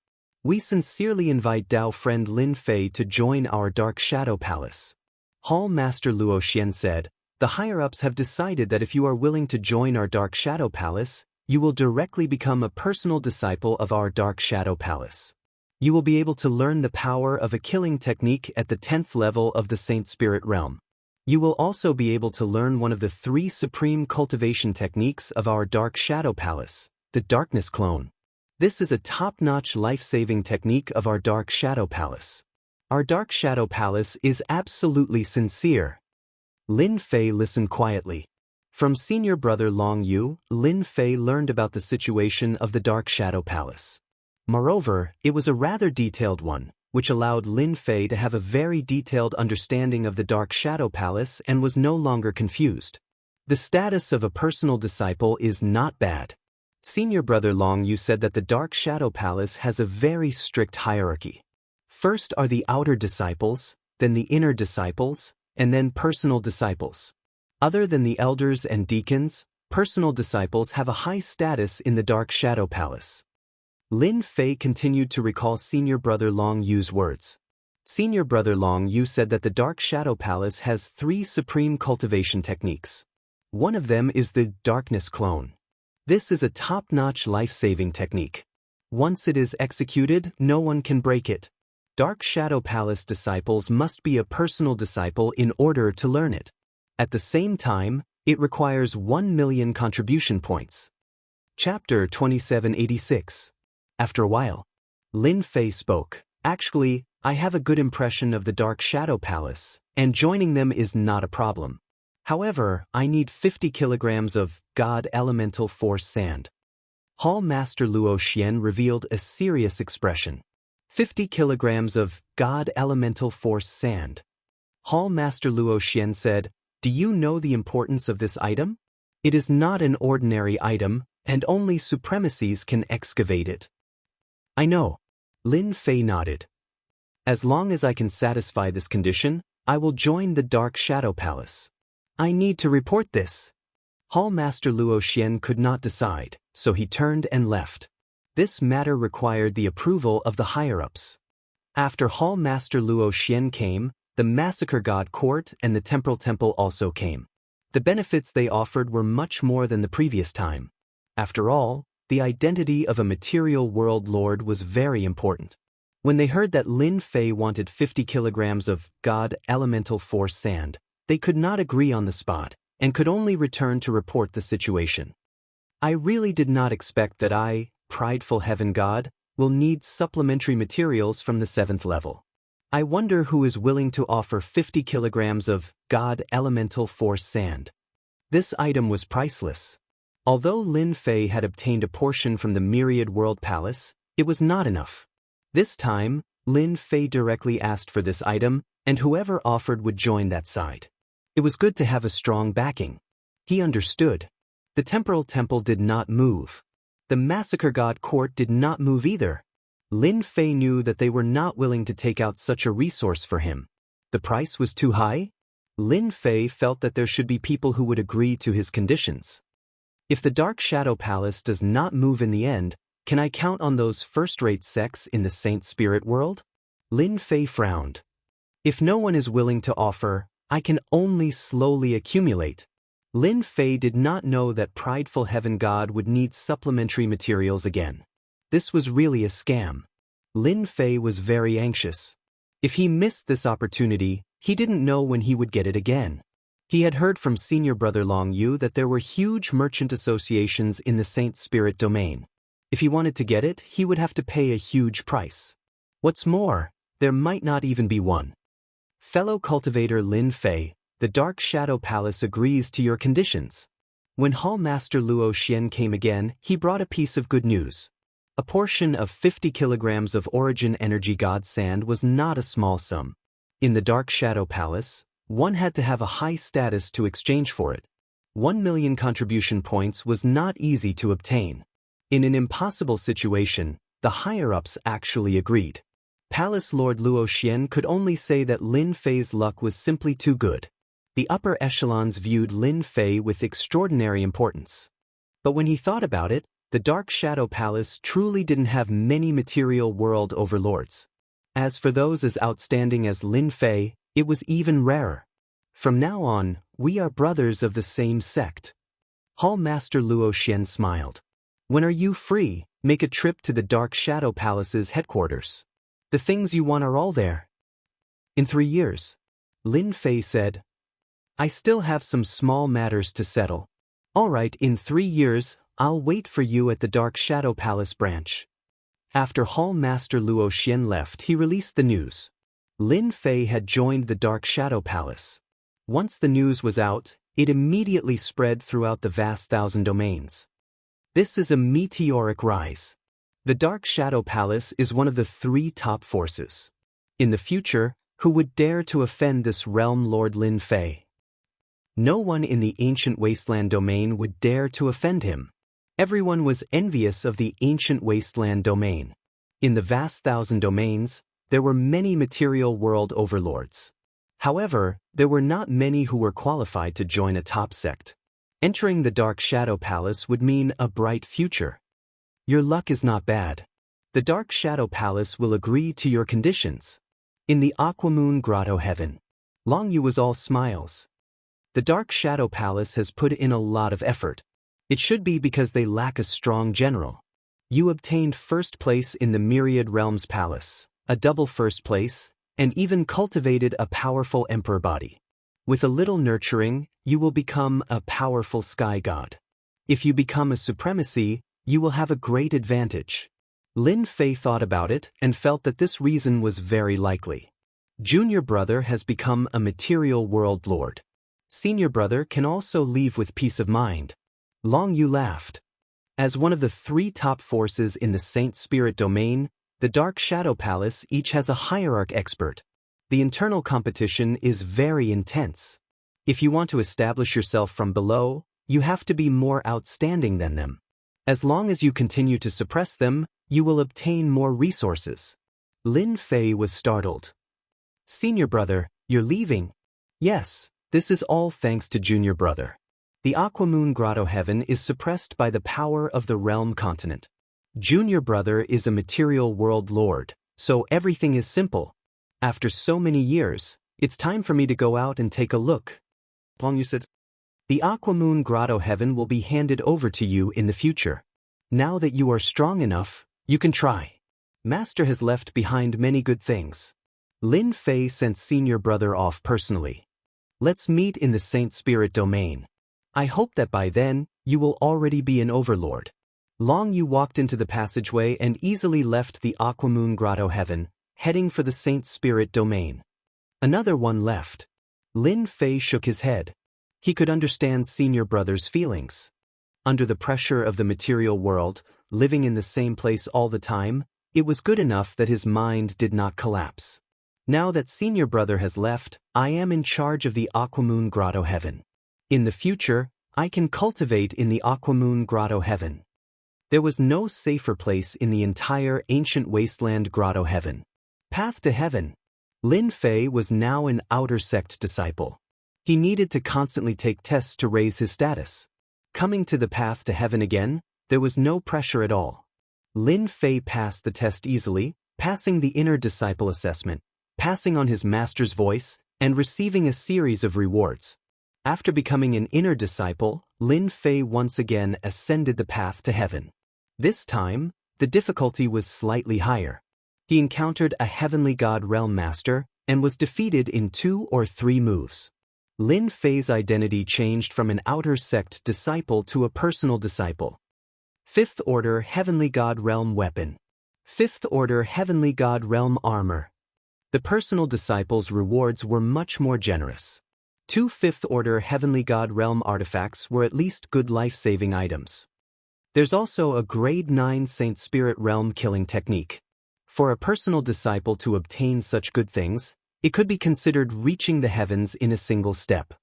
We sincerely invite Dao friend Lin Fei to join our Dark Shadow Palace. Hall Master Luo Xian said, The higher-ups have decided that if you are willing to join our Dark Shadow Palace, you will directly become a personal disciple of our Dark Shadow Palace. You will be able to learn the power of a killing technique at the 10th level of the Saint Spirit realm. You will also be able to learn one of the 3 supreme cultivation techniques of our Dark Shadow Palace, the Darkness Clone. This is a top-notch life-saving technique of our Dark Shadow Palace. Our Dark Shadow Palace is absolutely sincere. Lin Fei listened quietly. From senior brother Long Yu, Lin Fei learned about the situation of the Dark Shadow Palace. Moreover, it was a rather detailed one, which allowed Lin Fei to have a very detailed understanding of the Dark Shadow Palace and was no longer confused. The status of a personal disciple is not bad. Senior brother Long Yu said that the Dark Shadow Palace has a very strict hierarchy. First are the outer disciples, then the inner disciples, and then personal disciples. Other than the elders and deacons, personal disciples have a high status in the Dark Shadow Palace. Lin Fei continued to recall senior brother Long Yu's words. Senior brother Long Yu said that the Dark Shadow Palace has 3 supreme cultivation techniques. One of them is the Darkness Clone. This is a top-notch life-saving technique. Once it is executed, no one can break it. Dark Shadow Palace disciples must be a personal disciple in order to learn it. At the same time, it requires 1 million contribution points. Chapter 2786. After a while, Lin Fei spoke. Actually, I have a good impression of the Dark Shadow Palace, and joining them is not a problem. However, I need 50 kilograms of God Elemental Force Sand. Hall Master Luo Xian revealed a serious expression. 50 kilograms of God Elemental Force Sand. Hall Master Luo Xian said, "Do you know the importance of this item? It is not an ordinary item, and only supremacies can excavate it." I know. Lin Fei nodded. As long as I can satisfy this condition, I will join the Dark Shadow Palace. I need to report this. Hall Master Luo Xian could not decide, so he turned and left. This matter required the approval of the higher-ups. After Hall Master Luo Xian came, the Massacre God Court and the Temporal Temple also came. The benefits they offered were much more than the previous time. After all, the identity of a material world lord was very important. When they heard that Lin Fei wanted 50 kilograms of God Elemental Force Sand, they could not agree on the spot, and could only return to report the situation. I really did not expect that I, prideful heaven god, will need supplementary materials from the 7th level. I wonder who is willing to offer 50 kilograms of God Elemental Force Sand. This item was priceless. Although Lin Fei had obtained a portion from the Myriad World Palace, it was not enough. This time, Lin Fei directly asked for this item, and whoever offered would join that side. It was good to have a strong backing. He understood. The Temporal Temple did not move. The Massacre God Court did not move either. Lin Fei knew that they were not willing to take out such a resource for him. The price was too high? Lin Fei felt that there should be people who would agree to his conditions. If the Dark Shadow Palace does not move in the end, can I count on those first-rate sects in the Saint Spirit world? Lin Fei frowned. If no one is willing to offer, I can only slowly accumulate. Lin Fei did not know that prideful heaven god would need supplementary materials again. This was really a scam. Lin Fei was very anxious. If he missed this opportunity, he didn't know when he would get it again. He had heard from senior brother Long Yu that there were huge merchant associations in the Saint Spirit domain. If he wanted to get it, he would have to pay a huge price. What's more, there might not even be one. Fellow cultivator Lin Fei, the Dark Shadow Palace agrees to your conditions. When Hall Master Luo Xian came again, he brought a piece of good news. A portion of 50 kilograms of Origin Energy God Sand was not a small sum. In the Dark Shadow Palace, one had to have a high status to exchange for it. 1 million contribution points was not easy to obtain. In an impossible situation, the higher-ups actually agreed. Palace Lord Luo Xian could only say that Lin Fei's luck was simply too good. The upper echelons viewed Lin Fei with extraordinary importance. But when he thought about it, the Dark Shadow Palace truly didn't have many material world overlords. As for those as outstanding as Lin Fei, it was even rarer. From now on, We are brothers of the same sect. Hall Master Luo Xian smiled. When are you free? Make a trip to the Dark Shadow Palace's headquarters. The things you want are all there. In 3 years. Lin Fei said. I still have some small matters to settle. All right, in 3 years, I'll wait for you at the Dark Shadow Palace branch. After Hall Master Luo Xian left, he released the news. Lin Fei had joined the Dark Shadow Palace. Once the news was out, it immediately spread throughout the vast 1,000 domains. This is a meteoric rise. The Dark Shadow Palace is one of the 3 top forces. In the future, who would dare to offend this realm Lord Lin Fei? No one in the Ancient Wasteland domain would dare to offend him. Everyone was envious of the Ancient Wasteland domain. In the vast 1,000 domains, there were many material world overlords. However, there were not many who were qualified to join a top sect. Entering the Dark Shadow Palace would mean a bright future. Your luck is not bad. The Dark Shadow Palace will agree to your conditions. In the Aquamoon Grotto Heaven, Long Yu was all smiles. The Dark Shadow Palace has put in a lot of effort. It should be because they lack a strong general. You obtained first place in the Myriad Realms Palace, a double first place, and even cultivated a powerful emperor body. With a little nurturing, you will become a powerful sky god. If you become a supremacy, you will have a great advantage. Lin Fei thought about it and felt that this reason was very likely. Junior brother has become a material world lord. Senior brother can also leave with peace of mind. Long Yu laughed. As one of the 3 top forces in the Saint Spirit domain, the Dark Shadow Palace each has a hierarch expert. The internal competition is very intense. If you want to establish yourself from below, you have to be more outstanding than them. As long as you continue to suppress them, you will obtain more resources. Lin Fei was startled. Senior brother, you're leaving? Yes, this is all thanks to junior brother. The Aquamoon Grotto Heaven is suppressed by the power of the realm continent. Junior brother is a material world lord, so everything is simple. After so many years, it's time for me to go out and take a look. Long Yu said. The Aquamoon Grotto Heaven will be handed over to you in the future. Now that you are strong enough, you can try. Master has left behind many good things. Lin Fei sent senior brother off personally. Let's meet in the Saint Spirit domain. I hope that by then, you will already be an overlord. Long Yu walked into the passageway and easily left the Aquamoon Grotto Heaven, heading for the Saint Spirit domain. Another one left. Lin Fei shook his head. He could understand senior brother's feelings. Under the pressure of the material world, living in the same place all the time, it was good enough that his mind did not collapse. Now that senior brother has left, I am in charge of the Aquamoon Grotto Heaven. In the future, I can cultivate in the Aquamoon Grotto Heaven. There was no safer place in the entire Ancient Wasteland Grotto Heaven. Path to Heaven. Lin Fei was now an outer sect disciple. He needed to constantly take tests to raise his status. Coming to the path to heaven again, there was no pressure at all. Lin Fei passed the test easily, passing the inner disciple assessment, passing on his master's voice, and receiving a series of rewards. After becoming an inner disciple, Lin Fei once again ascended the path to heaven. This time, the difficulty was slightly higher. He encountered a heavenly god realm master and was defeated in 2 or 3 moves. Lin Fei's identity changed from an outer sect disciple to a personal disciple. 5th Order Heavenly God Realm Weapon. 5th Order Heavenly God Realm Armor. The personal disciple's rewards were much more generous. 2 5th Order Heavenly God Realm artifacts were at least good life-saving items. There's also a Grade 9 Saint Spirit Realm killing technique. For a personal disciple to obtain such good things, it could be considered reaching the heavens in a single step.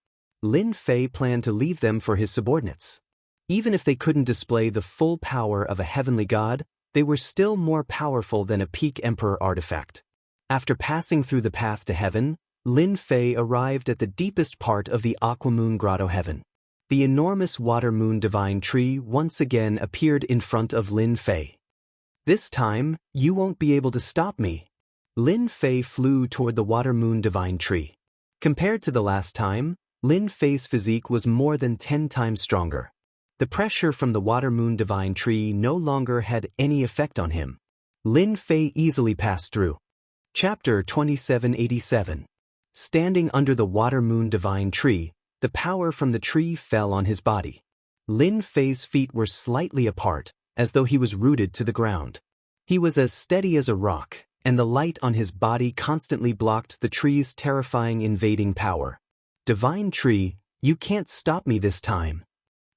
Lin Fei planned to leave them for his subordinates. Even if they couldn't display the full power of a heavenly god, they were still more powerful than a peak emperor artifact. After passing through the path to heaven, Lin Fei arrived at the deepest part of the Aquamoon Grotto Heaven. The enormous water moon divine tree once again appeared in front of Lin Fei. This time, you won't be able to stop me. Lin Fei flew toward the water moon divine tree. Compared to the last time, Lin Fei's physique was more than 10 times stronger. The pressure from the water-moon divine tree no longer had any effect on him. Lin Fei easily passed through. Chapter 2787. Standing under the water-moon divine tree, the power from the tree fell on his body. Lin Fei's feet were slightly apart, as though he was rooted to the ground. He was as steady as a rock, and the light on his body constantly blocked the tree's terrifying invading power. Divine tree, you can't stop me this time.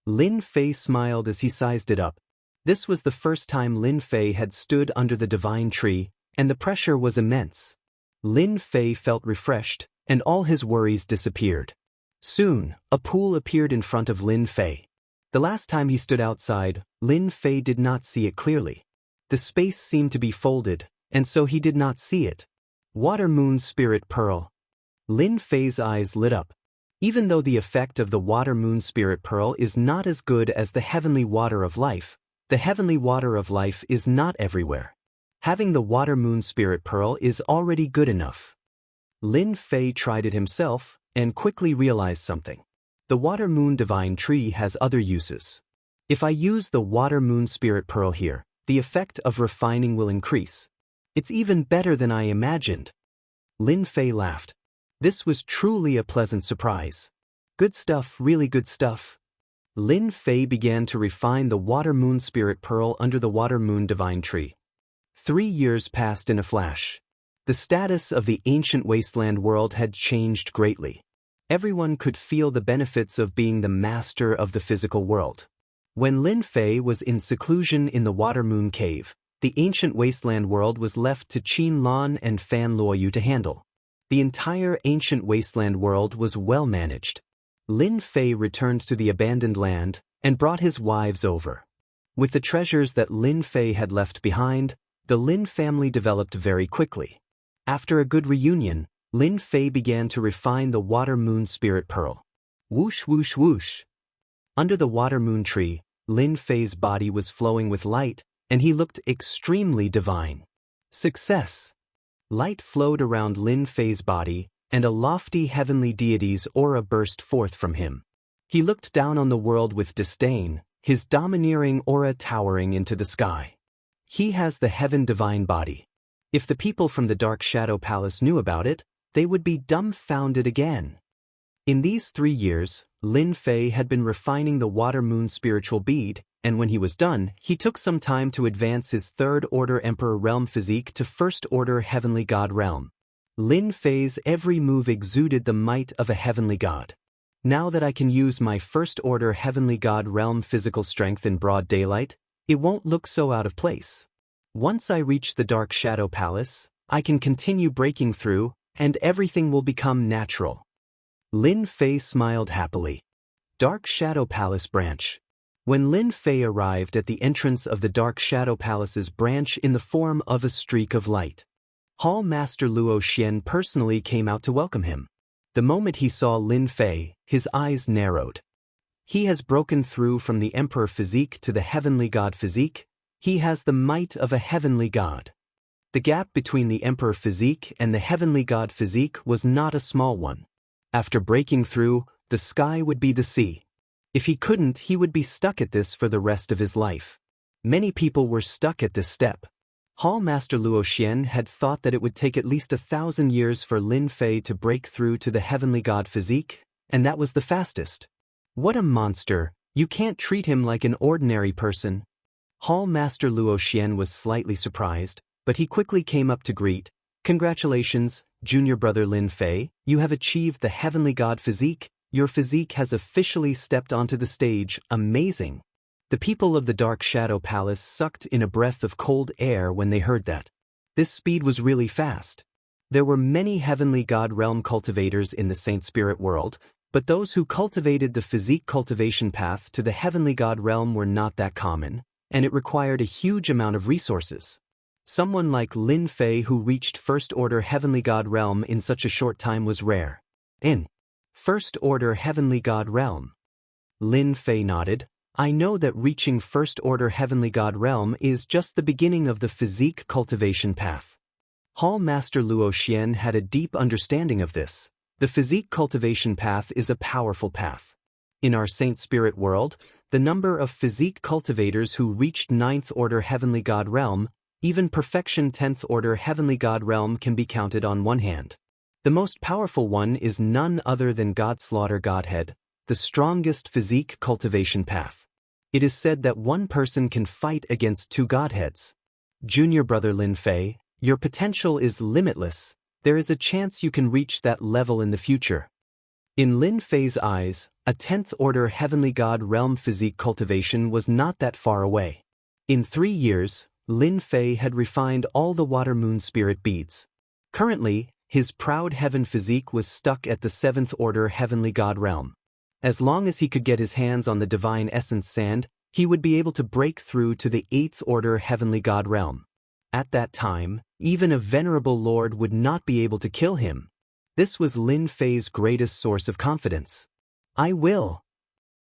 Lin Fei smiled as he sized it up. This was the first time Lin Fei had stood under the divine tree, and the pressure was immense. Lin Fei felt refreshed, and all his worries disappeared. Soon, a pool appeared in front of Lin Fei. The last time he stood outside, Lin Fei did not see it clearly. The space seemed to be folded, and so he did not see it. Water Moon Spirit Pearl. Lin Fei's eyes lit up. Even though the effect of the Water Moon Spirit Pearl is not as good as the Heavenly Water of Life, the Heavenly Water of Life is not everywhere. Having the Water Moon Spirit Pearl is already good enough. Lin Fei tried it himself, and quickly realized something. The Water Moon Divine Tree has other uses. If I use the Water Moon Spirit Pearl here, the effect of refining will increase. It's even better than I imagined. Lin Fei laughed. This was truly a pleasant surprise. Good stuff, really good stuff. Lin Fei began to refine the Water Moon Spirit Pearl under the Water Moon Divine Tree. 3 years passed in a flash. The status of the ancient wasteland world had changed greatly. Everyone could feel the benefits of being the master of the physical world. When Lin Fei was in seclusion in the Water Moon Cave, the ancient wasteland world was left to Qin Lan and Fan Luoyu to handle. The entire ancient wasteland world was well managed. Lin Fei returned to the abandoned land and brought his wives over. With the treasures that Lin Fei had left behind, the Lin family developed very quickly. After a good reunion, Lin Fei began to refine the Water Moon Spirit Pearl. Whoosh whoosh whoosh. Under the Water Moon tree, Lin Fei's body was flowing with light, and he looked extremely divine. Success! Light flowed around Lin Fei's body, and a lofty heavenly deity's aura burst forth from him. He looked down on the world with disdain, his domineering aura towering into the sky. He has the heaven divine body. If the people from the Dark Shadow Palace knew about it, they would be dumbfounded again. In these 3 years, Lin Fei had been refining the Water Moon spiritual bead, and when he was done, he took some time to advance his third-order Emperor Realm physique to first-order Heavenly God Realm. Lin Fei's every move exuded the might of a heavenly god. Now that I can use my first-order Heavenly God Realm physical strength in broad daylight, it won't look so out of place. Once I reach the Dark Shadow Palace, I can continue breaking through, and everything will become natural. Lin Fei smiled happily. Dark Shadow Palace Branch. When Lin Fei arrived at the entrance of the Dark Shadow Palace's branch in the form of a streak of light, Hall Master Luo Xian personally came out to welcome him. The moment he saw Lin Fei, his eyes narrowed. He has broken through from the Emperor physique to the Heavenly God physique. He has the might of a heavenly god. The gap between the Emperor physique and the Heavenly God physique was not a small one. After breaking through, the sky would be the sea. If he couldn't, he would be stuck at this for the rest of his life. Many people were stuck at this step. Hall Master Luo Xian had thought that it would take at least 1,000 years for Lin Fei to break through to the Heavenly God physique, and that was the fastest. What a monster! You can't treat him like an ordinary person. Hall Master Luo Xian was slightly surprised, but he quickly came up to greet. Congratulations, junior brother Lin Fei, you have achieved the Heavenly God physique. Your physique has officially stepped onto the stage. Amazing. The people of the Dark Shadow Palace sucked in a breath of cold air when they heard that. This speed was really fast. There were many Heavenly God Realm cultivators in the Saint Spirit world, but those who cultivated the physique cultivation path to the Heavenly God Realm were not that common, and it required a huge amount of resources. Someone like Lin Fei who reached First Order Heavenly God Realm in such a short time was rare. In First Order Heavenly God Realm. Lin Fei nodded. I know that reaching First Order Heavenly God Realm is just the beginning of the physique cultivation path. Hall Master Luo Xian had a deep understanding of this. The physique cultivation path is a powerful path. In our Saint Spirit world, the number of physique cultivators who reached 9th order heavenly God realm, even perfection 10th order heavenly God realm, can be counted on one hand. The most powerful one is none other than God Slaughter Godhead, the strongest physique cultivation path. It is said that one person can fight against two Godheads. Junior brother Lin Fei, your potential is limitless. There is a chance you can reach that level in the future. In Lin Fei's eyes, a 10th order heavenly God realm physique cultivation was not that far away. In 3 years, Lin Fei had refined all the water moon spirit beads. Currently, his proud heaven physique was stuck at the 7th order heavenly God realm. As long as he could get his hands on the divine essence sand, he would be able to break through to the 8th order heavenly God realm. At that time, even a venerable lord would not be able to kill him. This was Lin Fei's greatest source of confidence. I will.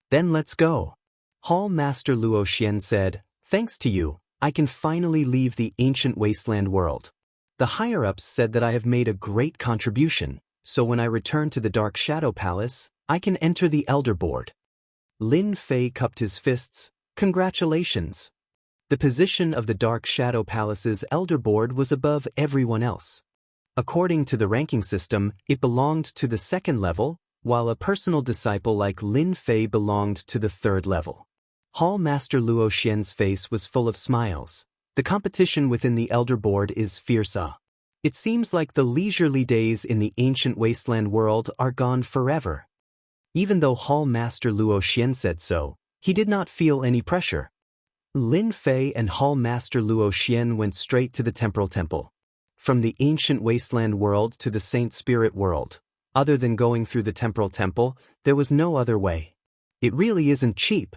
Then let's go. Hall Master Luo Xian said, thanks to you, I can finally leave the ancient wasteland world. The higher-ups said that I have made a great contribution, so when I return to the Dark Shadow Palace, I can enter the Elder Board. Lin Fei cupped his fists. Congratulations. The position of the Dark Shadow Palace's Elder Board was above everyone else. According to the ranking system, it belonged to the 2nd level, while a personal disciple like Lin Fei belonged to the 3rd level. Hall Master Luo Xian's face was full of smiles. The competition within the Elder Board is fierce. It seems like the leisurely days in the ancient wasteland world are gone forever. Even though Hall Master Luo Xian said so, he did not feel any pressure. Lin Fei and Hall Master Luo Xian went straight to the Temporal Temple. From the ancient wasteland world to the Saint Spirit world, other than going through the Temporal Temple, there was no other way. It really isn't cheap.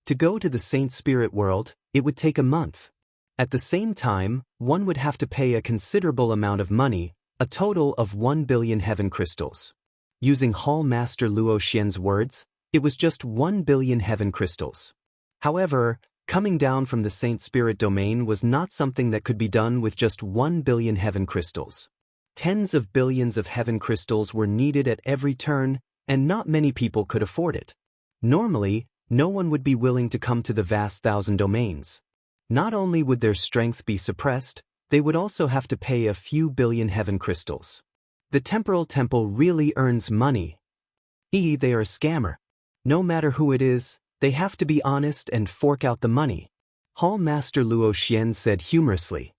To go to the Saint Spirit world, it would take a month. At the same time, one would have to pay a considerable amount of money, a total of 1 billion heaven crystals. Using Hall Master Luo Xian's words, it was just 1 billion heaven crystals. However, coming down from the Saint Spirit domain was not something that could be done with just 1 billion heaven crystals. Tens of billions of heaven crystals were needed at every turn, and not many people could afford it. Normally, no one would be willing to come to the vast thousand domains. Not only would their strength be suppressed, they would also have to pay a few billion heaven crystals. The Temporal Temple really earns money. They are a scammer. No matter who it is, they have to be honest and fork out the money. Hall Master Luo Xian said humorously.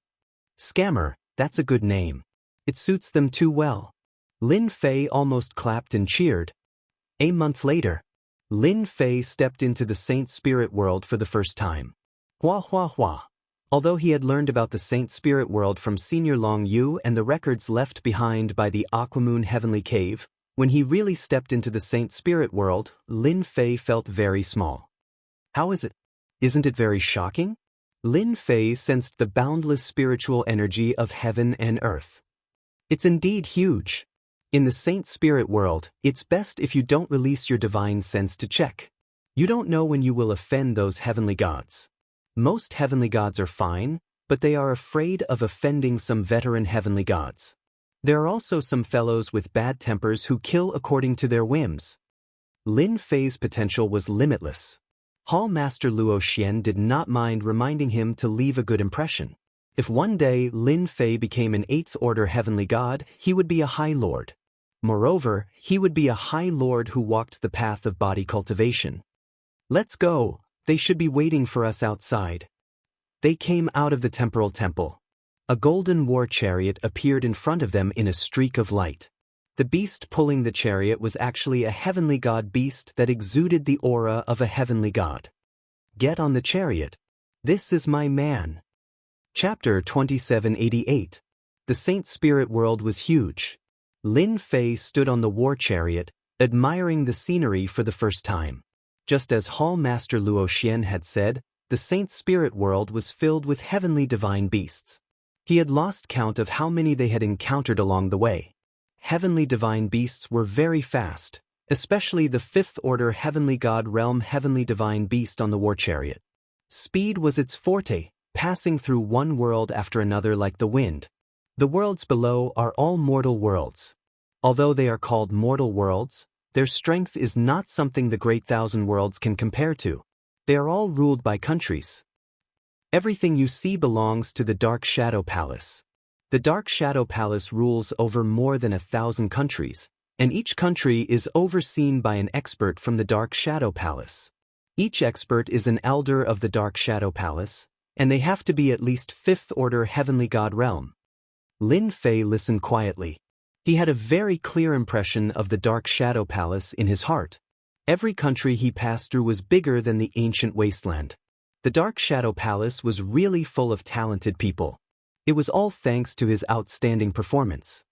Scammer, that's a good name. It suits them too well. Lin Fei almost clapped and cheered. A month later, Lin Fei stepped into the Saint Spirit world for the first time. Hua hua hua. Although he had learned about the Saint Spirit world from Senior Long Yu and the records left behind by the Aquamoon Heavenly Cave, when he really stepped into the Saint Spirit world, Lin Fei felt very small. How is it? Isn't it very shocking? Lin Fei sensed the boundless spiritual energy of heaven and earth. It's indeed huge. In the Saint Spirit world, it's best if you don't release your divine sense to check. You don't know when you will offend those heavenly gods. Most heavenly gods are fine, but they are afraid of offending some veteran heavenly gods. There are also some fellows with bad tempers who kill according to their whims. Lin Fei's potential was limitless. Hall Master Luo Xian did not mind reminding him to leave a good impression. If one day Lin Fei became an 8th order heavenly god, he would be a High Lord. Moreover, he would be a High Lord who walked the path of body cultivation. Let's go, they should be waiting for us outside. They came out of the Temporal Temple. A golden war chariot appeared in front of them in a streak of light. The beast pulling the chariot was actually a heavenly god beast that exuded the aura of a heavenly god. Get on the chariot. This is my man. Chapter 2788. The Saint Spirit world was huge. Lin Fei stood on the war chariot, admiring the scenery for the first time. Just as Hall Master Luo Xian had said, the Saint Spirit world was filled with heavenly divine beasts. He had lost count of how many they had encountered along the way. Heavenly divine beasts were very fast, especially the 5th order heavenly god realm heavenly divine beast on the war chariot. Speed was its forte, passing through one world after another like the wind. The worlds below are all mortal worlds. Although they are called mortal worlds, their strength is not something the Great Thousand Worlds can compare to. They are all ruled by countries. Everything you see belongs to the Dark Shadow Palace. The Dark Shadow Palace rules over more than 1,000 countries, and each country is overseen by an expert from the Dark Shadow Palace. Each expert is an elder of the Dark Shadow Palace, and they have to be at least 5th Order Heavenly God realm. Lin Fei listened quietly. He had a very clear impression of the Dark Shadow Palace in his heart. Every country he passed through was bigger than the ancient wasteland. The Dark Shadow Palace was really full of talented people. It was all thanks to his outstanding performance.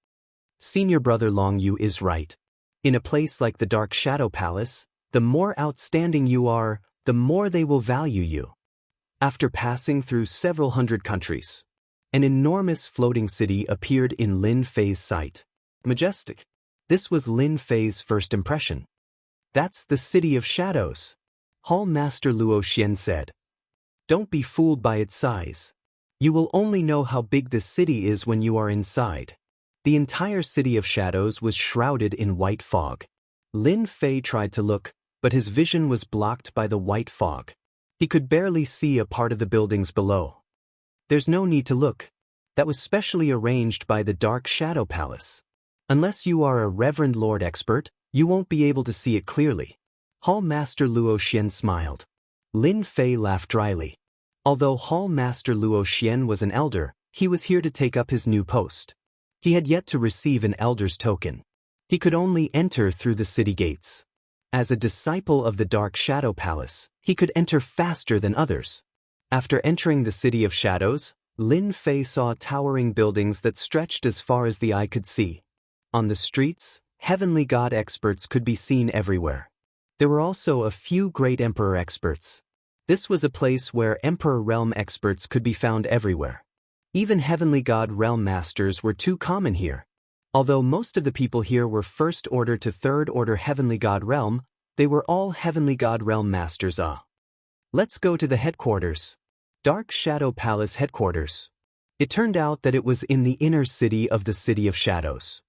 Senior Brother Long Yu is right. In a place like the Dark Shadow Palace, the more outstanding you are, the more they will value you. After passing through several hundred countries, an enormous floating city appeared in Lin Fei's sight. Majestic. This was Lin Fei's first impression. That's the City of Shadows, Hall Master Luo Xian said. Don't be fooled by its size. You will only know how big this city is when you are inside. The entire City of Shadows was shrouded in white fog. Lin Fei tried to look, but his vision was blocked by the white fog. He could barely see a part of the buildings below. There's no need to look. That was specially arranged by the Dark Shadow Palace. Unless you are a Reverend Lord expert, you won't be able to see it clearly. Hall Master Luo Xian smiled. Lin Fei laughed dryly. Although Hall Master Luo Xian was an elder, he was here to take up his new post. He had yet to receive an elder's token. He could only enter through the city gates. As a disciple of the Dark Shadow Palace, he could enter faster than others. After entering the City of Shadows, Lin Fei saw towering buildings that stretched as far as the eye could see. On the streets, Heavenly God experts could be seen everywhere. There were also a few great Emperor experts. This was a place where Emperor Realm experts could be found everywhere. Even Heavenly God Realm Masters were too common here. Although most of the people here were 1st Order to 3rd Order Heavenly God Realm, they were all Heavenly God Realm Masters. Let's go to the headquarters. Dark Shadow Palace headquarters. It turned out that it was in the inner city of the City of Shadows.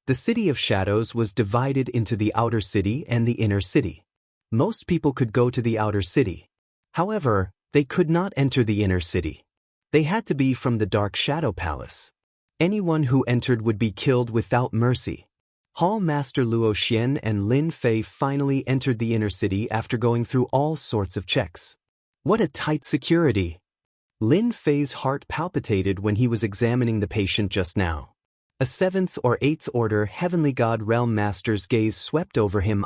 The City of Shadows was divided into the outer city and the inner city. Most people could go to the outer city. However, they could not enter the inner city. They had to be from the Dark Shadow Palace. Anyone who entered would be killed without mercy. Hall Master Luo Xian and Lin Fei finally entered the inner city after going through all sorts of checks. What a tight security! Lin Fei's heart palpitated when he was examining the patient just now. A 7th or 8th Order Heavenly God Realm Master's gaze swept over him.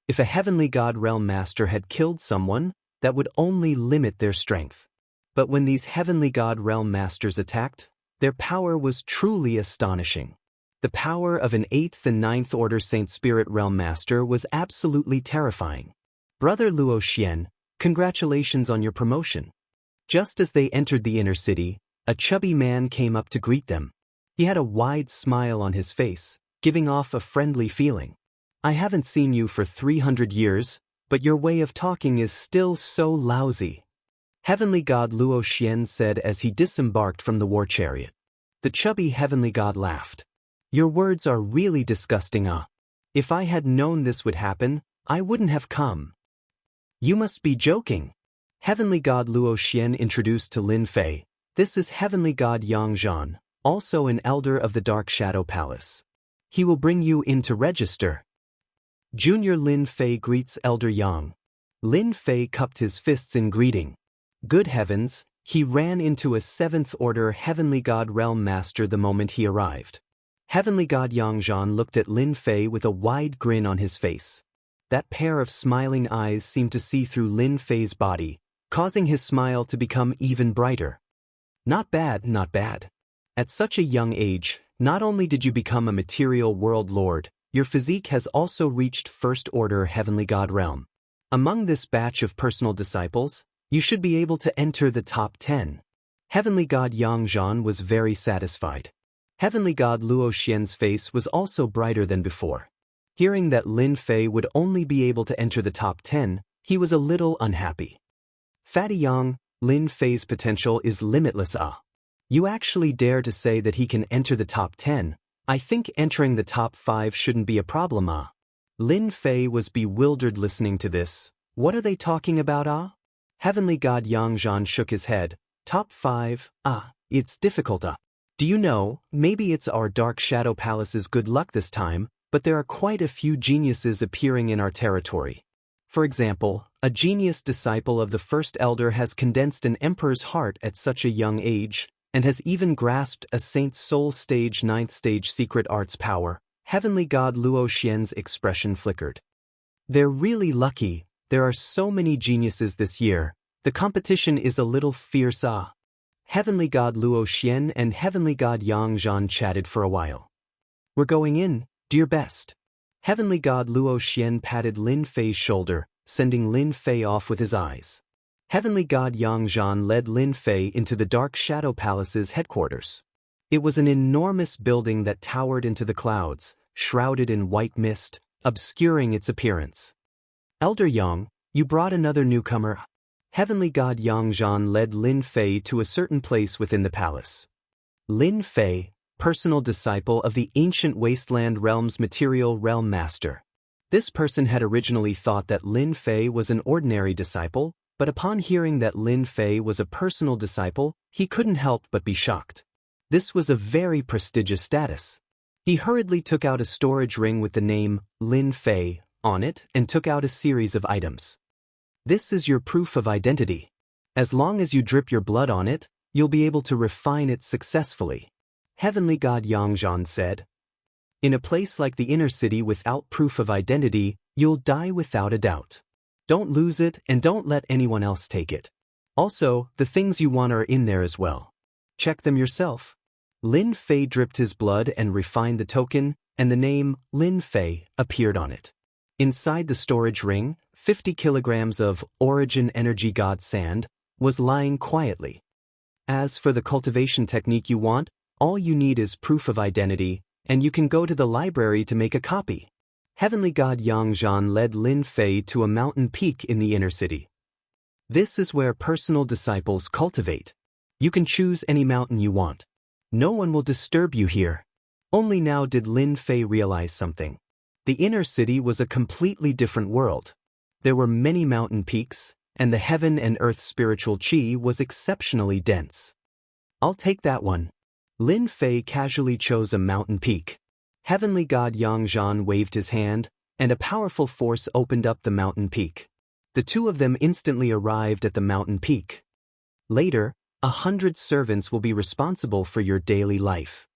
If a Heavenly God Realm Master had killed someone, that would only limit their strength. But when these Heavenly God Realm Masters attacked, their power was truly astonishing. The power of an 8th and 9th Order Saint Spirit Realm Master was absolutely terrifying. Brother Luo Xian, congratulations on your promotion. Just as they entered the inner city, a chubby man came up to greet them. He had a wide smile on his face, giving off a friendly feeling. I haven't seen you for 300 years, but your way of talking is still so lousy. Heavenly God Luo Xian said as he disembarked from the war chariot. The chubby Heavenly God laughed. Your words are really disgusting. If I had known this would happen, I wouldn't have come. You must be joking. Heavenly God Luo Xian introduced to Lin Fei. This is Heavenly God Yang Zhan, also an elder of the Dark Shadow Palace. He will bring you in to register. Junior Lin Fei greets Elder Yang. Lin Fei cupped his fists in greeting. Good heavens, he ran into a 7th Order Heavenly God Realm Master the moment he arrived. Heavenly God Yang Zhan looked at Lin Fei with a wide grin on his face. That pair of smiling eyes seemed to see through Lin Fei's body, causing his smile to become even brighter. Not bad, not bad. At such a young age, not only did you become a material world lord, your physique has also reached 1st Order Heavenly God Realm. Among this batch of personal disciples, you should be able to enter the top 10. Heavenly God Yang Zhan was very satisfied. Heavenly God Luo Xian's face was also brighter than before. Hearing that Lin Fei would only be able to enter the top 10, he was a little unhappy. Fatty Yang, Lin Fei's potential is limitless. You actually dare to say that he can enter the top 10? I think entering the top 5 shouldn't be a problem, ah. Lin Fei was bewildered listening to this. What are they talking about, ah? Heavenly God Yang Zhan shook his head. Top 5, it's difficult, ah. Do you know, maybe it's our Dark Shadow Palace's good luck this time, but there are quite a few geniuses appearing in our territory. For example, a genius disciple of the First Elder has condensed an emperor's heart at such a young age, and has even grasped a saint's soul stage 9th stage secret arts power. Heavenly God Luo Xian's expression flickered. They're really lucky, there are so many geniuses this year, the competition is a little fierce, ah. Heavenly God Luo Xian and Heavenly God Yang Zhan chatted for a while. We're going in, do your best. Heavenly God Luo Xian patted Lin Fei's shoulder, sending Lin Fei off with his eyes. Heavenly God Yang Zhan led Lin Fei into the Dark Shadow Palace's headquarters. It was an enormous building that towered into the clouds, shrouded in white mist, obscuring its appearance. Elder Yang, you brought another newcomer. Heavenly God Yang Zhan led Lin Fei to a certain place within the palace. Lin Fei, personal disciple of the ancient Wasteland Realm's Material Realm Master. This person had originally thought that Lin Fei was an ordinary disciple, but upon hearing that Lin Fei was a personal disciple, he couldn't help but be shocked. This was a very prestigious status. He hurriedly took out a storage ring with the name Lin Fei on it and took out a series of items. This is your proof of identity. As long as you drip your blood on it, you'll be able to refine it successfully. Heavenly God Yang Zhan said. In a place like the inner city without proof of identity, you'll die without a doubt. Don't lose it and don't let anyone else take it. Also, the things you want are in there as well. Check them yourself. Lin Fei dripped his blood and refined the token, and the name Lin Fei appeared on it. Inside the storage ring, 50 kilograms of Origin Energy God Sand was lying quietly. As for the cultivation technique you want, all you need is proof of identity, and you can go to the library to make a copy. Heavenly God Yang Zhan led Lin Fei to a mountain peak in the inner city. This is where personal disciples cultivate. You can choose any mountain you want. No one will disturb you here. Only now did Lin Fei realize something. The inner city was a completely different world. There were many mountain peaks, and the heaven and earth spiritual chi was exceptionally dense. I'll take that one. Lin Fei casually chose a mountain peak. Heavenly God Yang Zhan waved his hand, and a powerful force opened up the mountain peak. The two of them instantly arrived at the mountain peak. Later, 100 servants will be responsible for your daily life.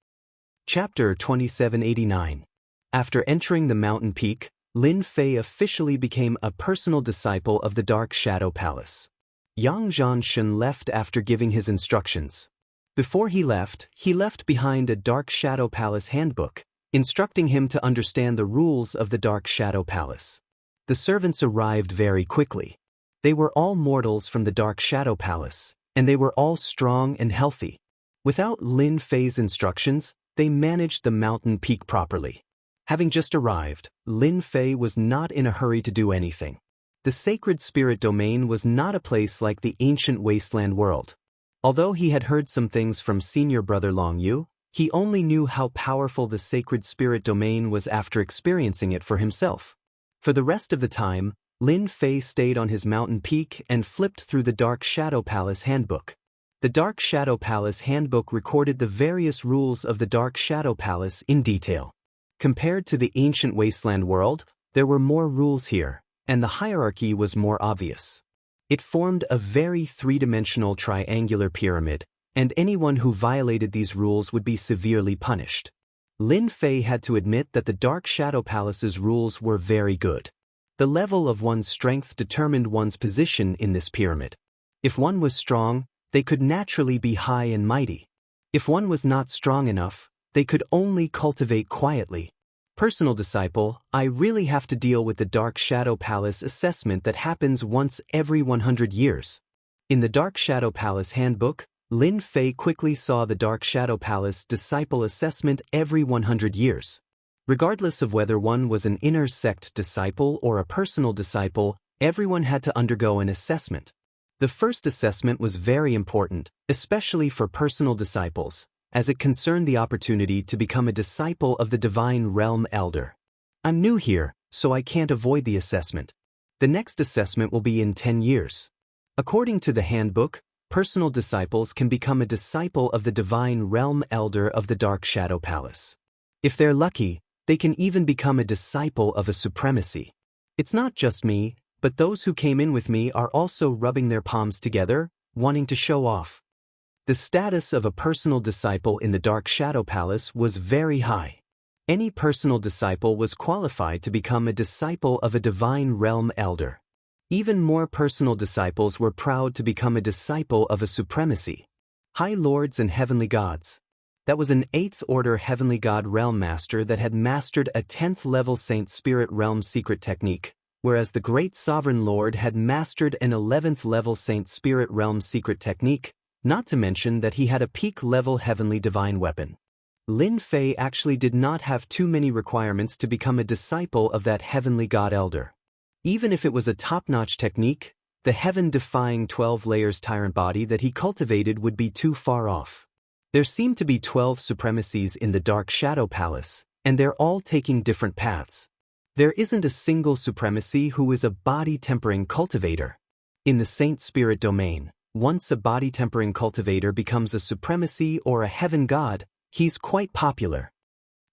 Chapter 2789. After entering the mountain peak, Lin Fei officially became a personal disciple of the Dark Shadow Palace. Yang Zhan left after giving his instructions. Before he left behind a Dark Shadow Palace handbook, instructing him to understand the rules of the Dark Shadow Palace. The servants arrived very quickly. They were all mortals from the Dark Shadow Palace, and they were all strong and healthy. Without Lin Fei's instructions, they managed the mountain peak properly. Having just arrived, Lin Fei was not in a hurry to do anything. The sacred spirit domain was not a place like the ancient wasteland world. Although he had heard some things from senior brother Long Yu, he only knew how powerful the sacred spirit domain was after experiencing it for himself. For the rest of the time, Lin Fei stayed on his mountain peak and flipped through the Dark Shadow Palace handbook. The Dark Shadow Palace handbook recorded the various rules of the Dark Shadow Palace in detail. Compared to the ancient wasteland world, there were more rules here, and the hierarchy was more obvious. It formed a very three-dimensional triangular pyramid, and anyone who violated these rules would be severely punished. Lin Fei had to admit that the Dark Shadow Palace's rules were very good. The level of one's strength determined one's position in this pyramid. If one was strong, they could naturally be high and mighty. If one was not strong enough, they could only cultivate quietly. Personal disciple, I really have to deal with the Dark Shadow Palace assessment that happens once every 100 years. In the Dark Shadow Palace handbook, Lin Fei quickly saw the Dark Shadow Palace disciple assessment every 100 years. Regardless of whether one was an inner sect disciple or a personal disciple, everyone had to undergo an assessment. The first assessment was very important, especially for personal disciples, as it concerned the opportunity to become a disciple of the Divine Realm Elder. I'm new here, so I can't avoid the assessment. The next assessment will be in 10 years. According to the handbook, personal disciples can become a disciple of the Divine Realm Elder of the Dark Shadow Palace. If they're lucky, they can even become a disciple of a supremacy. It's not just me, but those who came in with me are also rubbing their palms together, wanting to show off. The status of a personal disciple in the Dark Shadow Palace was very high. Any personal disciple was qualified to become a disciple of a Divine Realm Elder. Even more personal disciples were proud to become a disciple of a supremacy. High Lords and Heavenly Gods. That was an 8th Order Heavenly God Realm Master that had mastered a 10th level Saint Spirit Realm secret technique, whereas the Great Sovereign Lord had mastered an 11th level Saint Spirit Realm secret technique, not to mention that he had a peak level Heavenly Divine weapon. Lin Fei actually did not have too many requirements to become a disciple of that Heavenly God Elder. Even if it was a top-notch technique, the heaven-defying 12 layers tyrant body that he cultivated would be too far off. There seemed to be 12 supremacies in the Dark Shadow Palace, and they're all taking different paths. There isn't a single supremacy who is a body-tempering cultivator. In the Saint Spirit domain, once a body-tempering cultivator becomes a supremacy or a heaven god, he's quite popular.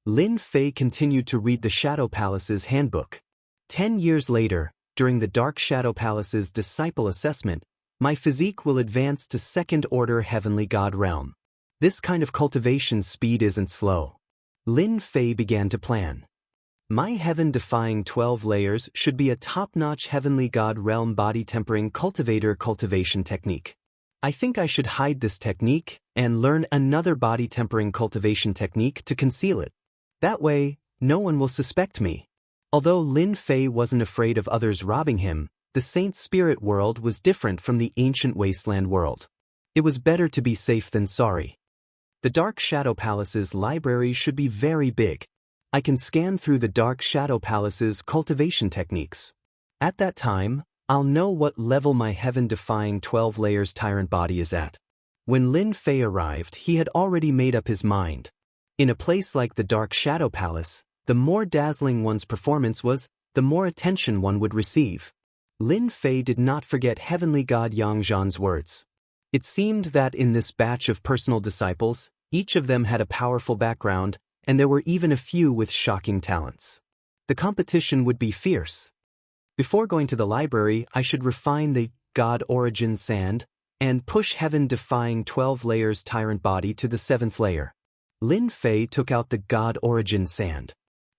Lin Fei continued to read the Shadow Palace's handbook. 10 years later, during the Dark Shadow Palace's disciple assessment, my physique will advance to 2nd Order Heavenly God Realm. This kind of cultivation speed isn't slow. Lin Fei began to plan. My heaven-defying 12 layers should be a top-notch Heavenly God Realm body-tempering cultivator cultivation technique. I think I should hide this technique and learn another body-tempering cultivation technique to conceal it. That way, no one will suspect me. Although Lin Fei wasn't afraid of others robbing him, the Saint Spirit world was different from the ancient wasteland world. It was better to be safe than sorry. The Dark Shadow Palace's library should be very big. I can scan through the Dark Shadow Palace's cultivation techniques. At that time, I'll know what level my heaven-defying 12 layers tyrant body is at. When Lin Fei arrived, he had already made up his mind. In a place like the Dark Shadow Palace, the more dazzling one's performance was, the more attention one would receive. Lin Fei did not forget Heavenly God Yang Zhan's words. It seemed that in this batch of personal disciples, each of them had a powerful background, and there were even a few with shocking talents. The competition would be fierce. Before going to the library, I should refine the God Origin Sand and push heaven-defying 12 layers tyrant body to the 7th layer. Lin Fei took out the God Origin Sand.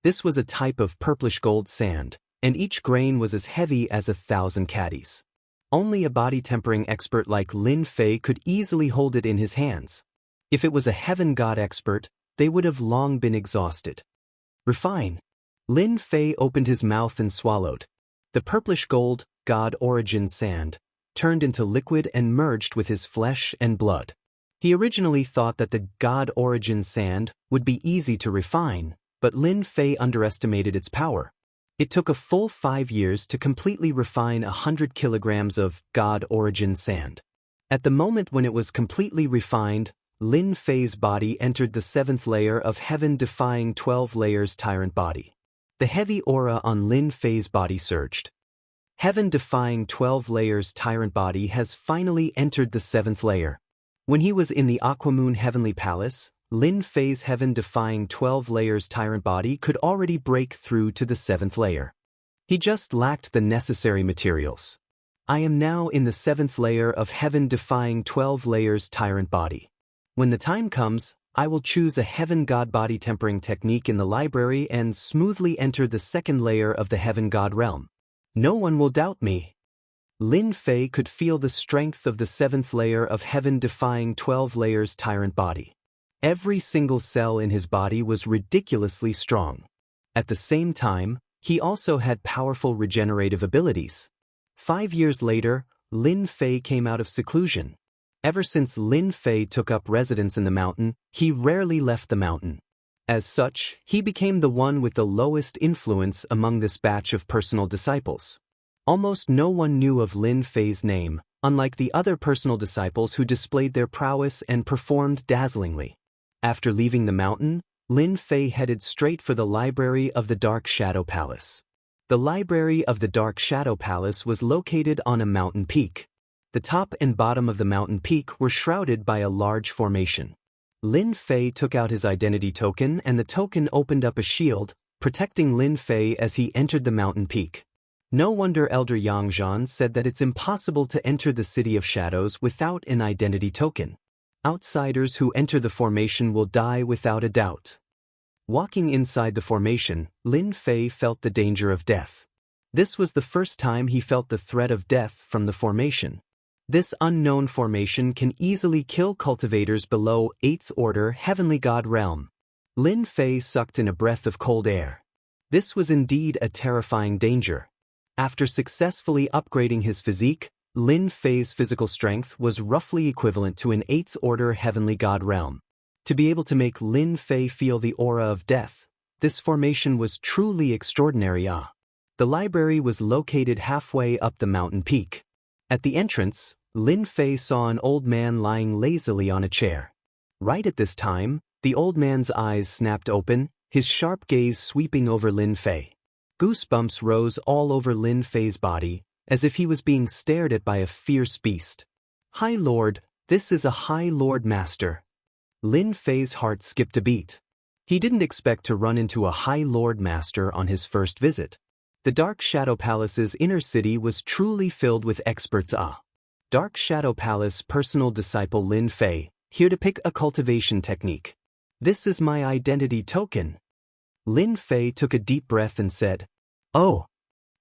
This was a type of purplish gold sand, and each grain was as heavy as 1,000 caddies. Only a body-tempering expert like Lin Fei could easily hold it in his hands. If it was a heaven god expert, they would have long been exhausted. Refine. Lin Fei opened his mouth and swallowed. The purplish gold, God Origin Sand, turned into liquid and merged with his flesh and blood. He originally thought that the God Origin Sand would be easy to refine, but Lin Fei underestimated its power. It took a full 5 years to completely refine 100 kilograms of God Origin Sand. At the moment when it was completely refined, Lin Fei's body entered the 7th layer of heaven-defying 12 layers tyrant body. The heavy aura on Lin Fei's body surged. Heaven-defying 12 layers tyrant body has finally entered the 7th layer. When he was in the Aquamoon Heavenly Palace, Lin Fei's heaven-defying 12 layers tyrant body could already break through to the 7th layer. He just lacked the necessary materials. I am now in the 7th layer of heaven-defying 12 layers tyrant body. When the time comes, I will choose a heaven god body tempering technique in the library and smoothly enter the 2nd layer of the heaven god realm. No one will doubt me. Lin Fei could feel the strength of the 7th layer of heaven-defying 12 layers tyrant body. Every single cell in his body was ridiculously strong. At the same time, he also had powerful regenerative abilities. 5 years later, Lin Fei came out of seclusion. Ever since Lin Fei took up residence in the mountain, he rarely left the mountain. As such, he became the one with the lowest influence among this batch of personal disciples. Almost no one knew of Lin Fei's name, unlike the other personal disciples who displayed their prowess and performed dazzlingly. After leaving the mountain, Lin Fei headed straight for the library of the Dark Shadow Palace. The library of the Dark Shadow Palace was located on a mountain peak. The top and bottom of the mountain peak were shrouded by a large formation. Lin Fei took out his identity token and the token opened up a shield, protecting Lin Fei as he entered the mountain peak. No wonder Elder Yang Zhan said that it's impossible to enter the City of Shadows without an identity token. Outsiders who enter the formation will die without a doubt. Walking inside the formation, Lin Fei felt the danger of death. This was the first time he felt the threat of death from the formation. This unknown formation can easily kill cultivators below 8th Order Heavenly God realm. Lin Fei sucked in a breath of cold air. This was indeed a terrifying danger. After successfully upgrading his physique, Lin Fei's physical strength was roughly equivalent to an 8th Order Heavenly God realm. To be able to make Lin Fei feel the aura of death, this formation was truly extraordinary. The library was located halfway up the mountain peak. At the entrance, Lin Fei saw an old man lying lazily on a chair. Right at this time, the old man's eyes snapped open, his sharp gaze sweeping over Lin Fei. Goosebumps rose all over Lin Fei's body, as if he was being stared at by a fierce beast. High Lord, this is a High Lord Master. Lin Fei's heart skipped a beat. He didn't expect to run into a High Lord Master on his first visit. The Dark Shadow Palace's inner city was truly filled with experts. Dark Shadow Palace personal disciple Lin Fei, here to pick a cultivation technique. This is my identity token. Lin Fei took a deep breath and said, "Oh."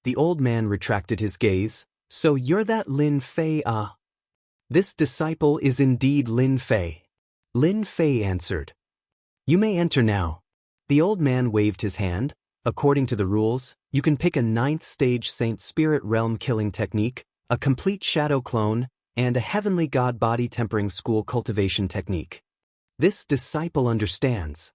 The old man retracted his gaze. "So you're that Lin Fei, This disciple is indeed Lin Fei." Lin Fei answered. "You may enter now." The old man waved his hand. According to the rules, you can pick a 9th stage Saint Spirit Realm killing technique, a complete shadow clone, and a Heavenly God body tempering school cultivation technique. This disciple understands.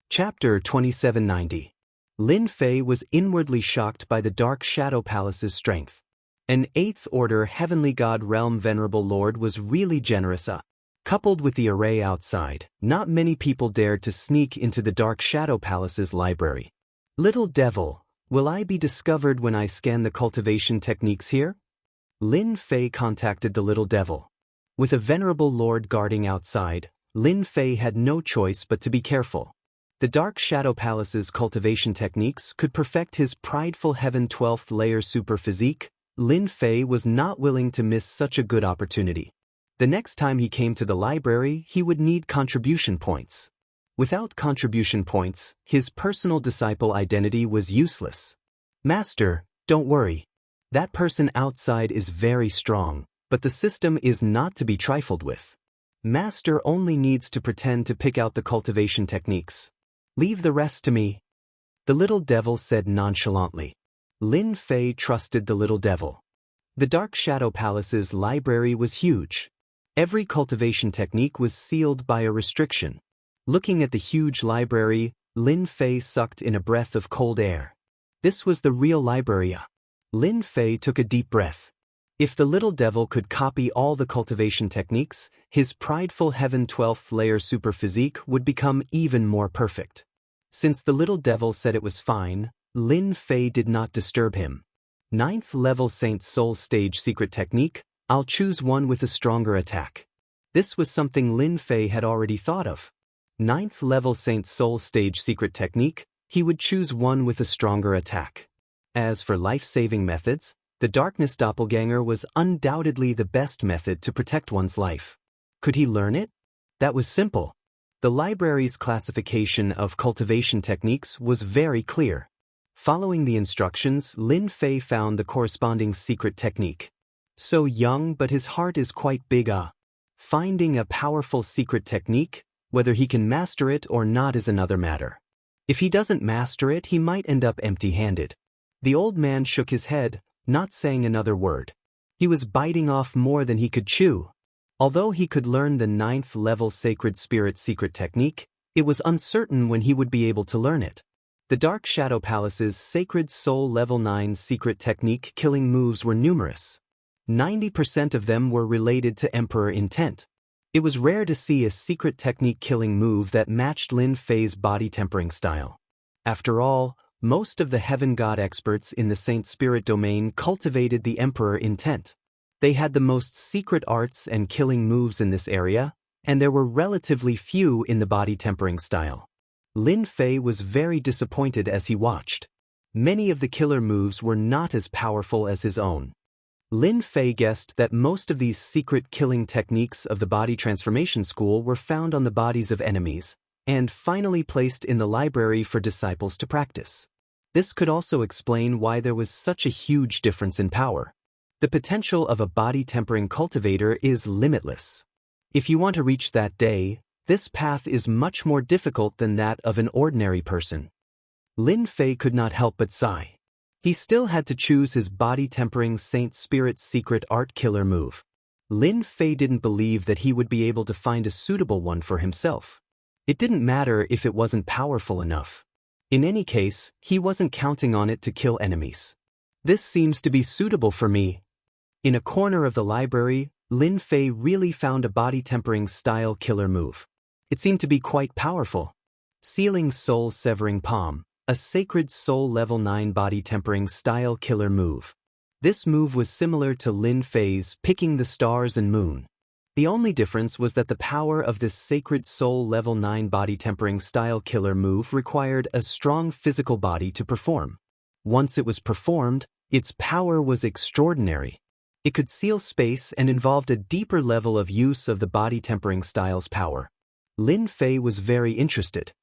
Chapter 2790. Lin Fei was inwardly shocked by the Dark Shadow Palace's strength. An 8th Order Heavenly God Realm Venerable Lord was really generous. Coupled with the array outside, not many people dared to sneak into the Dark Shadow Palace's library. "Little devil, will I be discovered when I scan the cultivation techniques here?" Lin Fei contacted the little devil. With a venerable lord guarding outside, Lin Fei had no choice but to be careful. The Dark Shadow Palace's cultivation techniques could perfect his prideful Heaven 12th layer super physique. Lin Fei was not willing to miss such a good opportunity. The next time he came to the library, he would need contribution points. Without contribution points, his personal disciple identity was useless. "Master, don't worry. That person outside is very strong, but the system is not to be trifled with. Master only needs to pretend to pick out the cultivation techniques. Leave the rest to me." The little devil said nonchalantly. Lin Fei trusted the little devil. The Dark Shadow Palace's library was huge. Every cultivation technique was sealed by a restriction. Looking at the huge library, Lin Fei sucked in a breath of cold air. This was the real library. Lin Fei took a deep breath. If the little devil could copy all the cultivation techniques, his prideful Heaven 12th layer super physique would become even more perfect. Since the little devil said it was fine, Lin Fei did not disturb him. 9th level Saint Soul stage secret technique, I'll choose one with a stronger attack. This was something Lin Fei had already thought of. 9th level Saint Soul stage secret technique, he would choose one with a stronger attack. As for life-saving methods, the Darkness Doppelganger was undoubtedly the best method to protect one's life. Could he learn it? That was simple. The library's classification of cultivation techniques was very clear. Following the instructions, Lin Fei found the corresponding secret technique. So young, but his heart is quite big. Finding a powerful secret technique, whether he can master it or not is another matter. If he doesn't master it, he might end up empty-handed. The old man shook his head, not saying another word. He was biting off more than he could chew. Although he could learn the 9th level Sacred Spirit secret technique, it was uncertain when he would be able to learn it. The Dark Shadow Palace's Sacred Soul Level 9 secret technique killing moves were numerous. 90% of them were related to Emperor intent. It was rare to see a secret technique killing move that matched Lin Fei's body tempering style. After all, most of the heaven god experts in the Saint Spirit domain cultivated the Emperor intent. They had the most secret arts and killing moves in this area, and there were relatively few in the body tempering style. Lin Fei was very disappointed as he watched. Many of the killer moves were not as powerful as his own. Lin Fei guessed that most of these secret killing techniques of the body transformation school were found on the bodies of enemies, and finally placed in the library for disciples to practice. This could also explain why there was such a huge difference in power. The potential of a body tempering cultivator is limitless. If you want to reach that day, this path is much more difficult than that of an ordinary person. Lin Fei could not help but sigh. He still had to choose his body-tempering Saint Spirit's secret art killer move. Lin Fei didn't believe that he would be able to find a suitable one for himself. It didn't matter if it wasn't powerful enough. In any case, he wasn't counting on it to kill enemies. This seems to be suitable for me. In a corner of the library, Lin Fei really found a body-tempering style killer move. It seemed to be quite powerful. Sealing Soul Severing Palm, a sacred soul level 9 body tempering style killer move. This move was similar to Lin Fei's Picking the Stars and Moon. The only difference was that the power of this sacred soul level 9 body tempering style killer move required a strong physical body to perform. Once it was performed, its power was extraordinary. It could seal space and involved a deeper level of use of the body tempering style's power. Lin Fei was very interested.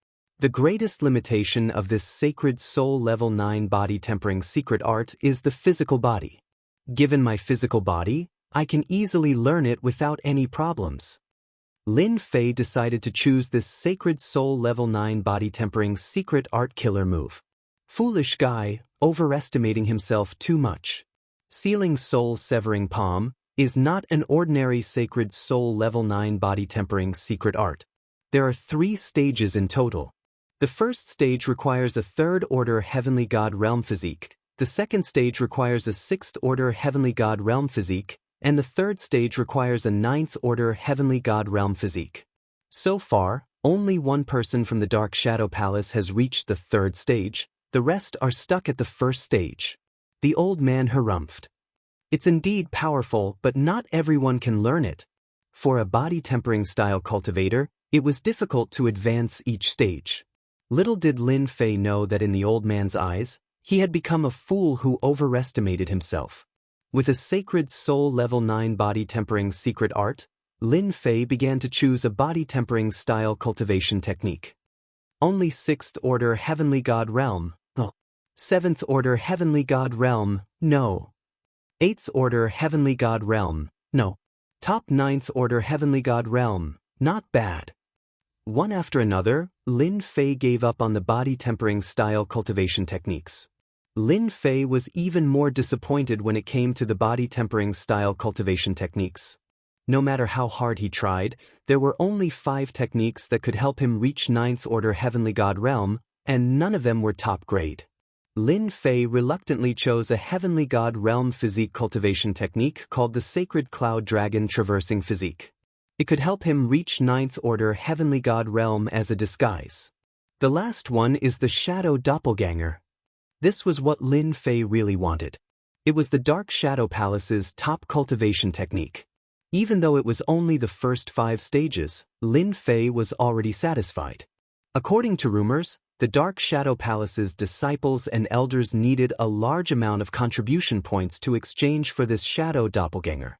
The greatest limitation of this sacred soul level 9 body tempering secret art is the physical body. Given my physical body, I can easily learn it without any problems. Lin Fei decided to choose this sacred soul level 9 body tempering secret art killer move. Foolish guy, overestimating himself too much. Sealing Soul Severing Palm is not an ordinary sacred soul level 9 body tempering secret art. There are 3 stages in total. The first stage requires a 3rd order heavenly god realm physique, the second stage requires a 6th order heavenly god realm physique, and the third stage requires a 9th order heavenly god realm physique. So far, only one person from the Dark Shadow Palace has reached the 3rd stage, the rest are stuck at the 1st stage. The old man harumphed. It's indeed powerful, but not everyone can learn it. For a body tempering style cultivator, it was difficult to advance each stage. Little did Lin Fei know that in the old man's eyes, he had become a fool who overestimated himself. With a sacred soul level 9 body tempering secret art, Lin Fei began to choose a body tempering style cultivation technique. Only 6th order heavenly god realm, no. 7th order heavenly god realm, no. 8th order heavenly god realm, no. Top 9th order heavenly god realm, not bad. One after another, Lin Fei gave up on the body tempering style cultivation techniques. Lin Fei was even more disappointed when it came to the body tempering style cultivation techniques. No matter how hard he tried, there were only 5 techniques that could help him reach 9th order heavenly god realm, and none of them were top grade. Lin Fei reluctantly chose a heavenly god realm physique cultivation technique called the Sacred Cloud Dragon Traversing Physique. It could help him reach 9th order heavenly god realm as a disguise. The last one is the Shadow Doppelganger. This was what Lin Fei really wanted. It was the Dark Shadow Palace's top cultivation technique. Even though it was only the first 5 stages, Lin Fei was already satisfied. According to rumors, the Dark Shadow Palace's disciples and elders needed a large amount of contribution points to exchange for this Shadow Doppelganger.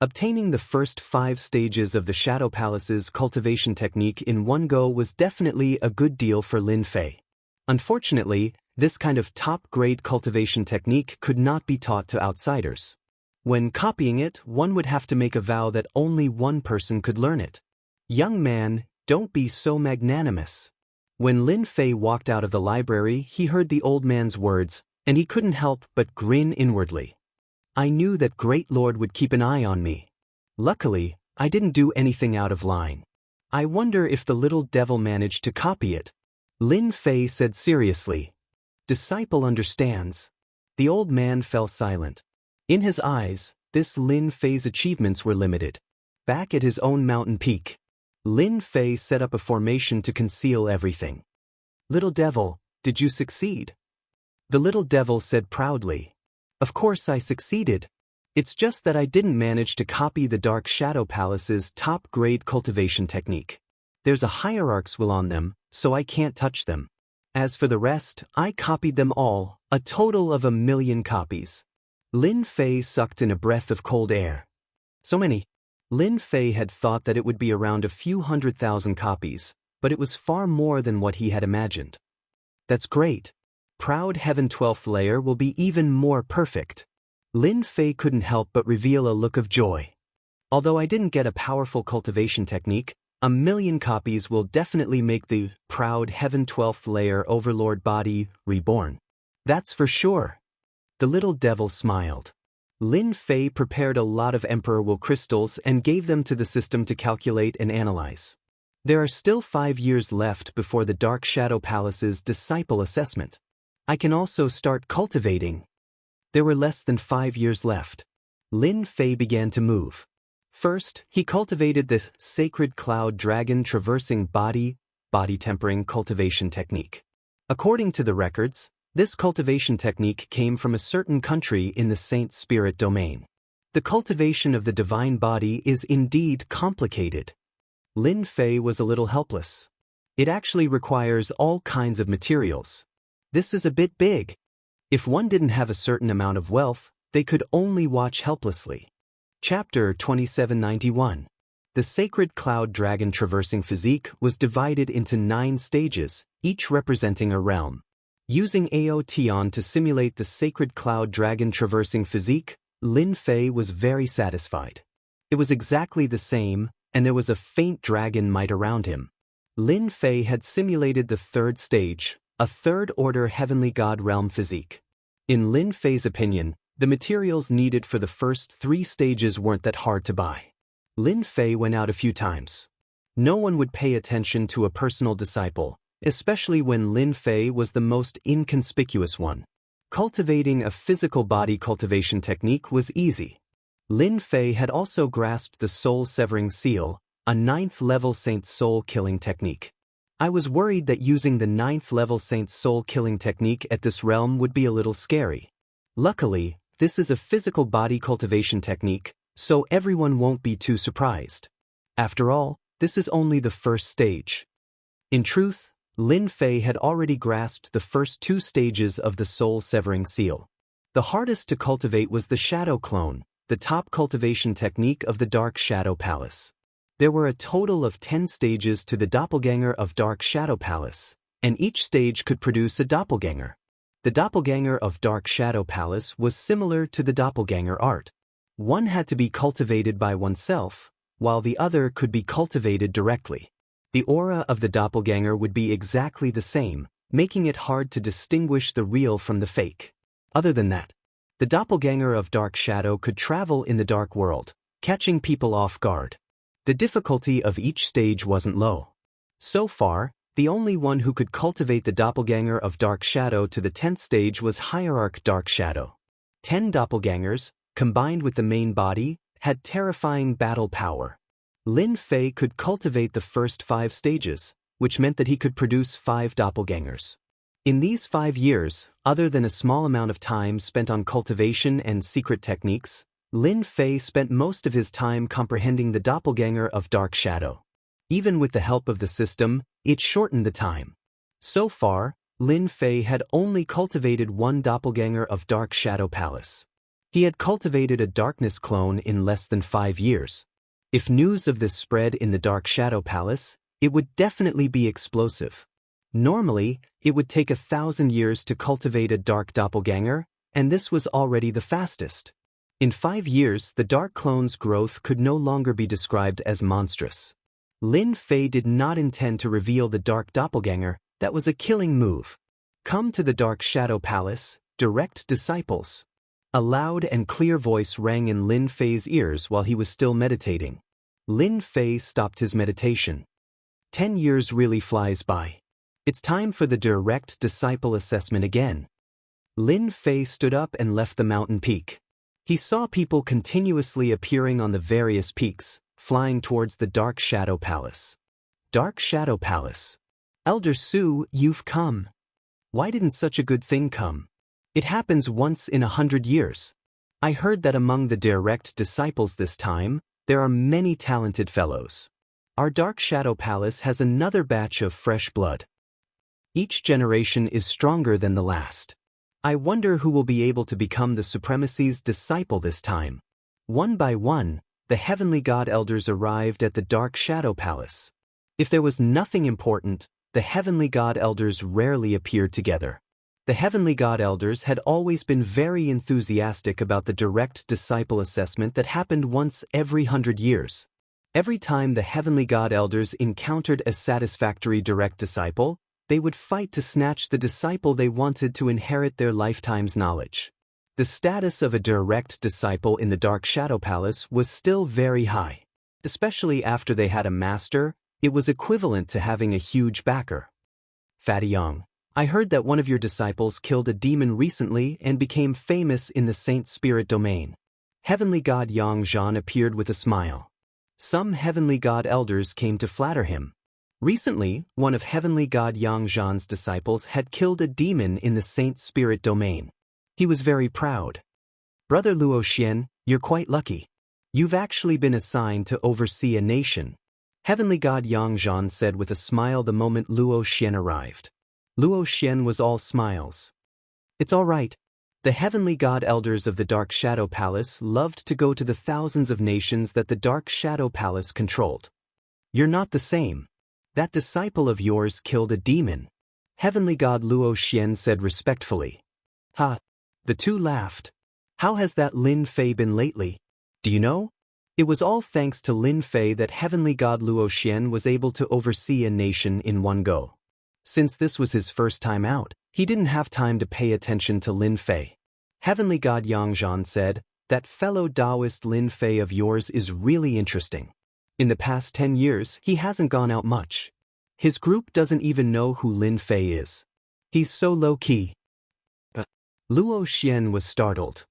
Obtaining the first 5 stages of the Shadow Palace's cultivation technique in one go was definitely a good deal for Lin Fei. Unfortunately, this kind of top-grade cultivation technique could not be taught to outsiders. When copying it, one would have to make a vow that only one person could learn it. Young man, don't be so magnanimous. When Lin Fei walked out of the library, he heard the old man's words, and he couldn't help but grin inwardly. I knew that Great Lord would keep an eye on me. Luckily, I didn't do anything out of line. I wonder if the little devil managed to copy it. Lin Fei said seriously. Disciple understands. The old man fell silent. In his eyes, this Lin Fei's achievements were limited. Back at his own mountain peak, Lin Fei set up a formation to conceal everything. "Little devil, did you succeed?" The little devil said proudly. "Of course I succeeded. It's just that I didn't manage to copy the Dark Shadow Palace's top-grade cultivation technique. There's a hierarch's will on them, so I can't touch them. As for the rest, I copied them all, a total of 1,000,000 copies." Lin Fei sucked in a breath of cold air. So many. Lin Fei had thought that it would be around a few 100,000 copies, but it was far more than what he had imagined. "That's great. Proud Heaven 12th layer will be even more perfect." Lin Fei couldn't help but reveal a look of joy. "Although I didn't get a powerful cultivation technique, 1,000,000 copies will definitely make the Proud Heaven 12th layer overlord body reborn. That's for sure." The little devil smiled. Lin Fei prepared a lot of Emperor Will crystals and gave them to the system to calculate and analyze. There are still 5 years left before the Dark Shadow Palace's disciple assessment. I can also start cultivating. There were less than 5 years left. Lin Fei began to move. First, he cultivated the Sacred Cloud Dragon Traversing Body Tempering Cultivation Technique. According to the records, this cultivation technique came from a certain country in the Saint Spirit domain. The cultivation of the divine body is indeed complicated. Lin Fei was a little helpless. It actually requires all kinds of materials. This is a bit big. If one didn't have a certain amount of wealth, they could only watch helplessly. Chapter 2791. The Sacred Cloud Dragon Traversing Physique was divided into 9 stages, each representing a realm. Using Aotion to simulate the Sacred Cloud Dragon Traversing Physique, Lin Fei was very satisfied. It was exactly the same, and there was a faint dragon might around him. Lin Fei had simulated the 3rd stage, a 3rd-order Heavenly God Realm physique. In Lin Fei's opinion, the materials needed for the first 3 stages weren't that hard to buy. Lin Fei went out a few times. No one would pay attention to a personal disciple, especially when Lin Fei was the most inconspicuous one. Cultivating a physical body cultivation technique was easy. Lin Fei had also grasped the soul-severing seal, a 9th-level Saint soul-killing technique. I was worried that using the 9th-level Saint soul-killing technique at this realm would be a little scary. Luckily, this is a physical body cultivation technique, so everyone won't be too surprised. After all, this is only the 1st stage. In truth, Lin Fei had already grasped the first 2 stages of the soul-severing seal. The hardest to cultivate was the Shadow Clone, the top cultivation technique of the Dark Shadow Palace. There were a total of 10 stages to the Doppelganger of Dark Shadow Palace, and each stage could produce a doppelganger. The Doppelganger of Dark Shadow Palace was similar to the Doppelganger art. One had to be cultivated by oneself, while the other could be cultivated directly. The aura of the doppelganger would be exactly the same, making it hard to distinguish the real from the fake. Other than that, the doppelganger of Dark Shadow could travel in the dark world, catching people off guard. The difficulty of each stage wasn't low. So far, the only one who could cultivate the doppelganger of Dark Shadow to the 10th stage was Hierarch Dark Shadow. 10 doppelgangers, combined with the main body, had terrifying battle power. Lin Fei could cultivate the first 5 stages, which meant that he could produce 5 doppelgangers. In these 5 years, other than a small amount of time spent on cultivation and secret techniques, Lin Fei spent most of his time comprehending the doppelganger of Dark Shadow. Even with the help of the system, it shortened the time. So far, Lin Fei had only cultivated 1 doppelganger of Dark Shadow Palace. He had cultivated a darkness clone in less than 5 years. If news of this spread in the Dark Shadow Palace, it would definitely be explosive. Normally, it would take 1,000 years to cultivate a dark doppelganger, and this was already the fastest. In 5 years, the dark clone's growth could no longer be described as monstrous. Lin Fei did not intend to reveal the dark doppelganger. That was a killing move. "Come to the Dark Shadow Palace, direct disciples." A loud and clear voice rang in Lin Fei's ears while he was still meditating. Lin Fei stopped his meditation. 10 years really flies by. It's time for the direct disciple assessment again. Lin Fei stood up and left the mountain peak. He saw people continuously appearing on the various peaks, flying towards the Dark Shadow Palace. Dark Shadow Palace. Elder Su, you've come. Why didn't such a good thing come? It happens once in 100 years. I heard that among the direct disciples this time, there are many talented fellows. Our Dark Shadow Palace has another batch of fresh blood. Each generation is stronger than the last. I wonder who will be able to become the Supremacy's disciple this time. One by one, the Heavenly God Elders arrived at the Dark Shadow Palace. If there was nothing important, the Heavenly God Elders rarely appeared together. The Heavenly God Elders had always been very enthusiastic about the direct disciple assessment that happened once every 100 years. Every time the Heavenly God Elders encountered a satisfactory direct disciple, they would fight to snatch the disciple they wanted to inherit their lifetime's knowledge. The status of a direct disciple in the Dark Shadow Palace was still very high. Especially after they had a master, it was equivalent to having a huge backer. Fatty Yang, I heard that one of your disciples killed a demon recently and became famous in the Saint Spirit domain. Heavenly God Yang Zhan appeared with a smile. Some Heavenly God Elders came to flatter him. Recently, one of Heavenly God Yang Zhan's disciples had killed a demon in the Saint Spirit domain. He was very proud. Brother Luo Xian, you're quite lucky. You've actually been assigned to oversee a nation. Heavenly God Yang Zhan said with a smile the moment Luo Xian arrived. Luo Xian was all smiles. It's all right. The Heavenly God Elders of the Dark Shadow Palace loved to go to the thousands of nations that the Dark Shadow Palace controlled. You're not the same. That disciple of yours killed a demon. Heavenly God Luo Xian said respectfully. Ha! The two laughed. How has that Lin Fei been lately? Do you know? It was all thanks to Lin Fei that Heavenly God Luo Xian was able to oversee a nation in one go. Since this was his first time out, he didn't have time to pay attention to Lin Fei. Heavenly God Yang Zhan said, that fellow Taoist Lin Fei of yours is really interesting. In the past 10 years, he hasn't gone out much. His group doesn't even know who Lin Fei is. He's so low-key. Luo Xian was startled.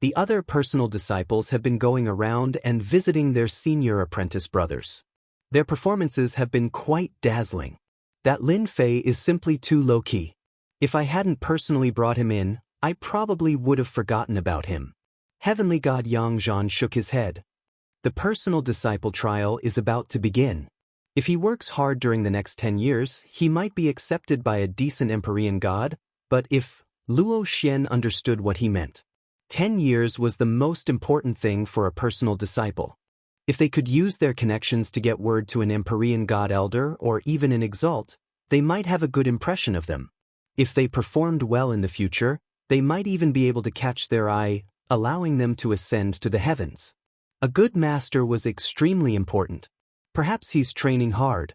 The other personal disciples have been going around and visiting their senior apprentice brothers. Their performances have been quite dazzling. That Lin Fei is simply too low-key. If I hadn't personally brought him in, I probably would have forgotten about him. Heavenly God Yang Zhan shook his head. The personal disciple trial is about to begin. If he works hard during the next 10 years, he might be accepted by a decent Empyrean god, but if Luo Xian understood what he meant. 10 years was the most important thing for a personal disciple. If they could use their connections to get word to an Empyrean God Elder or even an Exalt, they might have a good impression of them. If they performed well in the future, they might even be able to catch their eye, allowing them to ascend to the heavens. A good master was extremely important. Perhaps he's training hard.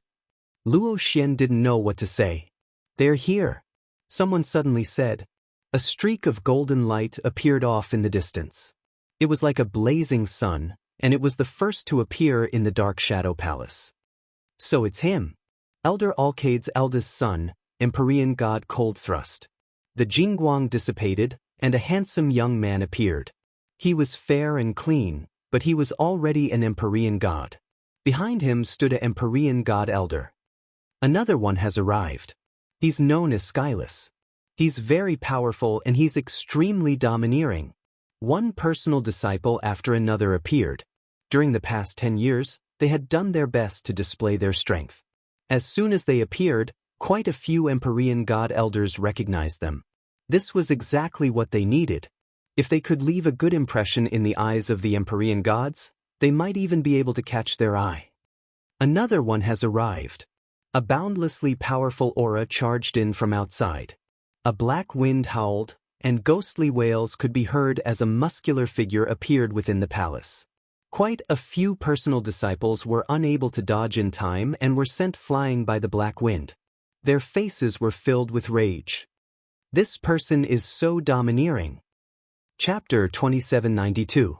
Luo Xian didn't know what to say. They're here. Someone suddenly said. A streak of golden light appeared off in the distance. It was like a blazing sun, and it was the first to appear in the Dark Shadow Palace. So it's him. Elder Alcade's eldest son, Empyrean God Coldthrust. The Jingguang dissipated, and a handsome young man appeared. He was fair and clean, but he was already an Empyrean God. Behind him stood an Empyrean God Elder. Another one has arrived. He's known as Skyless. He's very powerful and he's extremely domineering. One personal disciple after another appeared. During the past 10 years, they had done their best to display their strength. As soon as they appeared, quite a few Empyrean God Elders recognized them. This was exactly what they needed. If they could leave a good impression in the eyes of the Empyrean gods, they might even be able to catch their eye. Another one has arrived. A boundlessly powerful aura charged in from outside. A black wind howled, and ghostly wails could be heard as a muscular figure appeared within the palace. Quite a few personal disciples were unable to dodge in time and were sent flying by the black wind. Their faces were filled with rage. This person is so domineering. Chapter 2792.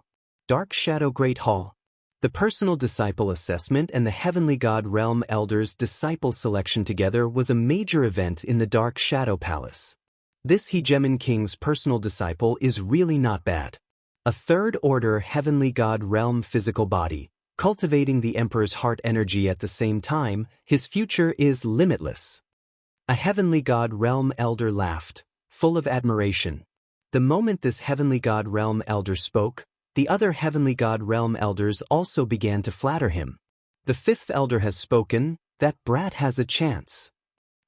Dark Shadow Great Hall. The Personal Disciple Assessment and the Heavenly God Realm Elders Disciple Selection together was a major event in the Dark Shadow Palace. This Hegemon King's personal disciple is really not bad. A third-order Heavenly God Realm physical body, Cultivating the Emperor's heart energy at the same time, his future is limitless. A heavenly god realm elder laughed, full of admiration. The moment this heavenly god realm elder spoke, the other heavenly god realm elders also began to flatter him. The fifth elder has spoken, that brat has a chance.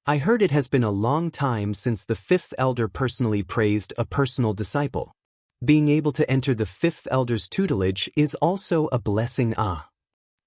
I heard it has been a long time since the fifth elder personally praised a personal disciple. Being able to enter the fifth elder's tutelage is also a blessing.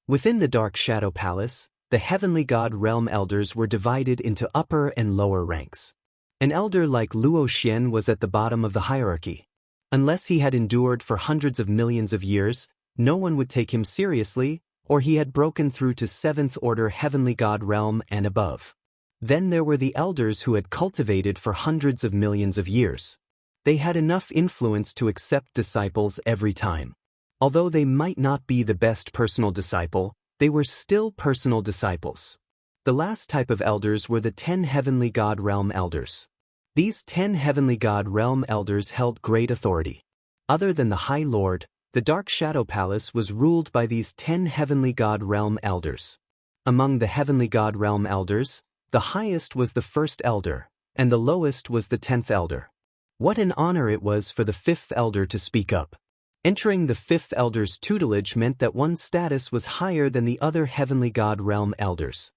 Within the Dark Shadow Palace, the heavenly god realm elders were divided into upper and lower ranks. An elder like Luo Xian was at the bottom of the hierarchy. Unless he had endured for hundreds of millions of years, no one would take him seriously, or he had broken through to 7th order heavenly god realm and above. Then there were the elders who had cultivated for hundreds of millions of years. They had enough influence to accept disciples every time. Although they might not be the best personal disciple, they were still personal disciples. The last type of elders were the 10 heavenly god realm elders. These 10 heavenly god realm elders held great authority. Other than the High Lord, the Dark Shadow Palace was ruled by these 10 heavenly god realm elders. Among the heavenly god realm elders, the highest was the first elder, and the lowest was the 10th elder. What an honor it was for the 5th elder to speak up. Entering the 5th elder's tutelage meant that one's status was higher than the other heavenly god realm elders.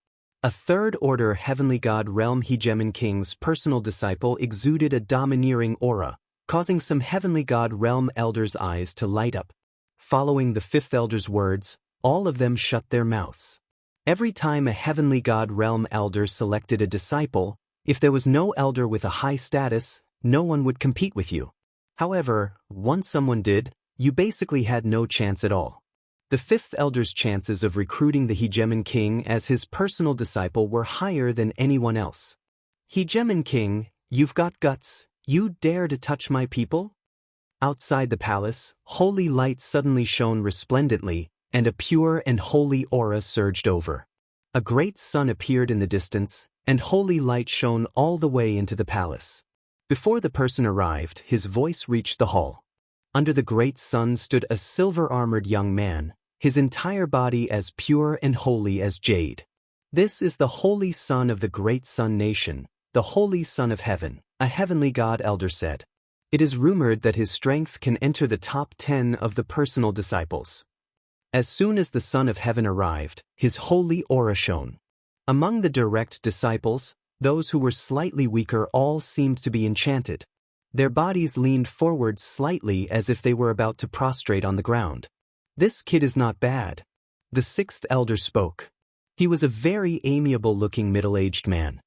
A 3rd order heavenly god realm hegemon king's personal disciple exuded a domineering aura, causing some heavenly god realm elders' eyes to light up. Following the 5th elder's words, all of them shut their mouths. Every time a heavenly god realm elder selected a disciple, if there was no elder with a high status, no one would compete with you. However, once someone did, you basically had no chance at all. The 5th elder's chances of recruiting the hegemon king as his personal disciple were higher than anyone else. Hegemon king, you've got guts, you dare to touch my people? Outside the palace, holy light suddenly shone resplendently, and a pure and holy aura surged over. A great sun appeared in the distance, and holy light shone all the way into the palace. Before the person arrived, his voice reached the hall. Under the great sun stood a silver-armored young man, his entire body as pure and holy as jade. This is the holy son of the great sun nation, the holy son of heaven, a heavenly god elder said. It is rumored that his strength can enter the top 10 of the personal disciples. As soon as the son of heaven arrived, his holy aura shone. Among the direct disciples, those who were slightly weaker all seemed to be enchanted. Their bodies leaned forward slightly as if they were about to prostrate on the ground. This kid is not bad. The 6th elder spoke. He was a very amiable-looking middle-aged man.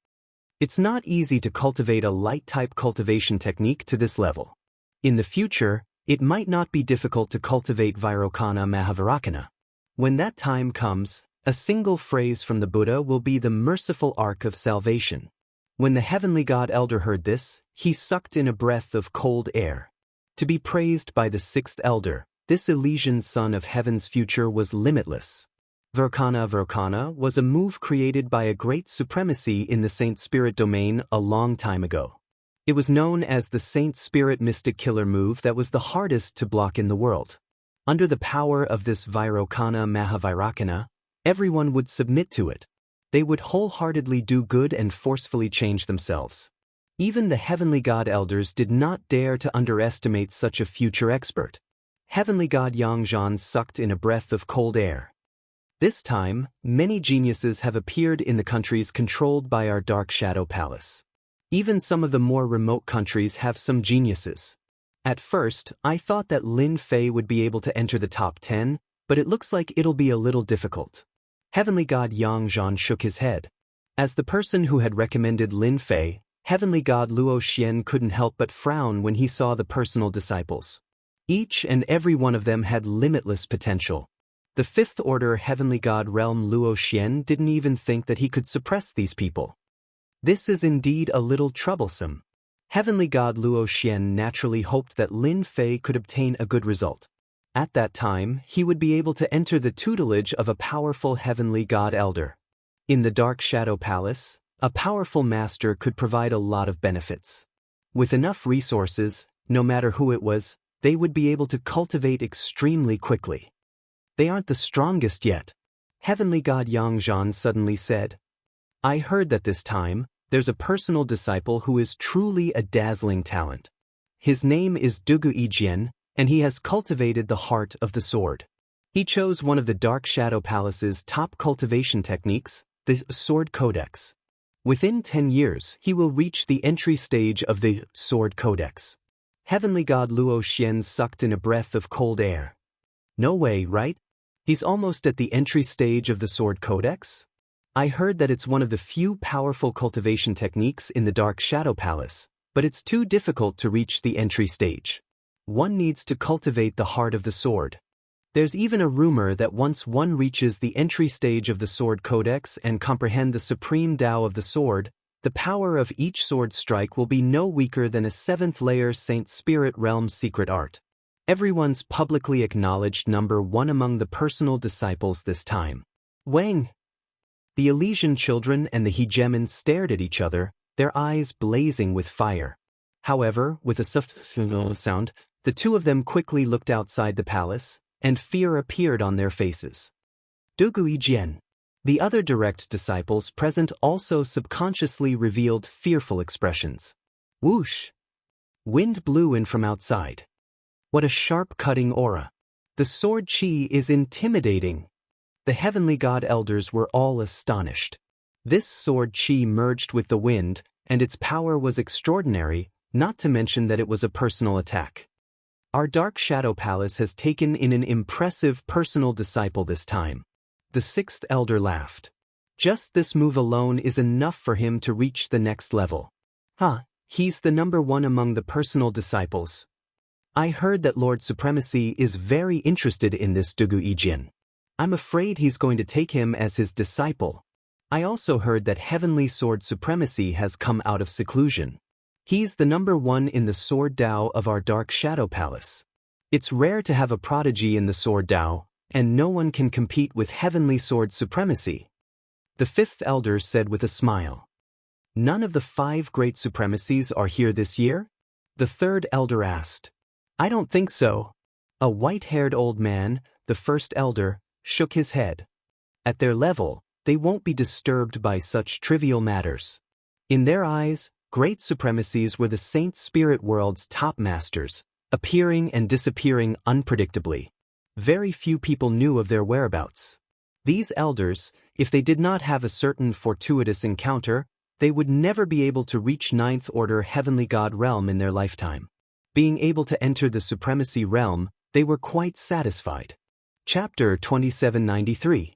It's not easy to cultivate a light-type cultivation technique to this level. In the future, it might not be difficult to cultivate Vairocana Mahavarakana. When that time comes, a single phrase from the Buddha will be the merciful arc of salvation. When the heavenly god elder heard this, he sucked in a breath of cold air. To be praised by the 6th elder, this Elysian son of heaven's future was limitless. Vairocana was a move created by a great supremacy in the Saint Spirit domain a long time ago. It was known as the Saint Spirit Mystic Killer move that was the hardest to block in the world. Under the power of this Vairocana Mahavarakana, everyone would submit to it. They would wholeheartedly do good and forcefully change themselves. Even the heavenly god elders did not dare to underestimate such a future expert. Heavenly god Yangzhan sucked in a breath of cold air. This time, many geniuses have appeared in the countries controlled by our Dark Shadow Palace. Even some of the more remote countries have some geniuses. At first, I thought that Lin Fei would be able to enter the top 10, but it looks like it'll be a little difficult. Heavenly god Yangzhan shook his head. As the person who had recommended Lin Fei, Heavenly god Luo Xian couldn't help but frown when he saw the personal disciples. Each and every one of them had limitless potential. The 5th order heavenly god realm Luo Xian didn't even think that he could suppress these people. This is indeed a little troublesome. Heavenly god Luo Xian naturally hoped that Lin Fei could obtain a good result. At that time, he would be able to enter the tutelage of a powerful heavenly god elder. In the Dark Shadow Palace, a powerful master could provide a lot of benefits. With enough resources, no matter who it was, they would be able to cultivate extremely quickly. They aren't the strongest yet. Heavenly God Yangzhan suddenly said. I heard that this time, there's a personal disciple who is truly a dazzling talent. His name is Dugu Yijian, and he has cultivated the heart of the sword. He chose one of the Dark Shadow Palace's top cultivation techniques, the Sword Codex. Within 10 years, he will reach the entry stage of the Sword Codex. Heavenly God Luo Xian sucked in a breath of cold air. No way, right? He's almost at the entry stage of the Sword Codex? I heard that it's one of the few powerful cultivation techniques in the Dark Shadow Palace, but it's too difficult to reach the entry stage. One needs to cultivate the heart of the sword. There's even a rumor that once one reaches the entry stage of the Sword Codex and comprehend the supreme Tao of the sword, the power of each sword strike will be no weaker than a 7th-layer Saint Spirit Realm secret art. Everyone's publicly acknowledged number one among the personal disciples this time. Wang! The Elysian children and the hegemons stared at each other, their eyes blazing with fire. However, with a soft sound, the two of them quickly looked outside the palace, and fear appeared on their faces. Dugu Yijian. The other direct disciples present also subconsciously revealed fearful expressions. Whoosh! Wind blew in from outside. What a sharp cutting aura. The sword chi is intimidating. The heavenly god elders were all astonished. This sword chi merged with the wind, and its power was extraordinary, not to mention that it was a personal attack. Our Dark Shadow Palace has taken in an impressive personal disciple this time. The 6th elder laughed. Just this move alone is enough for him to reach the next level. He's the number one among the personal disciples. I heard that Lord Supremacy is very interested in this Dugu Yijian. I'm afraid he's going to take him as his disciple. I also heard that Heavenly Sword Supremacy has come out of seclusion. He's the number one in the Sword Tao of our Dark Shadow Palace. It's rare to have a prodigy in the Sword Tao, and no one can compete with Heavenly Sword Supremacy. The 5th elder said with a smile. None of the 5 great supremacies are here this year? The 3rd elder asked. I don't think so. A white-haired old man, the 1st elder, shook his head. At their level, they won't be disturbed by such trivial matters. In their eyes, great supremacies were the Saint Spirit World's top masters, appearing and disappearing unpredictably. Very few people knew of their whereabouts. These elders, if they did not have a certain fortuitous encounter, they would never be able to reach 9th Order Heavenly God realm in their lifetime. Being able to enter the Supremacy realm, they were quite satisfied. Chapter 2793.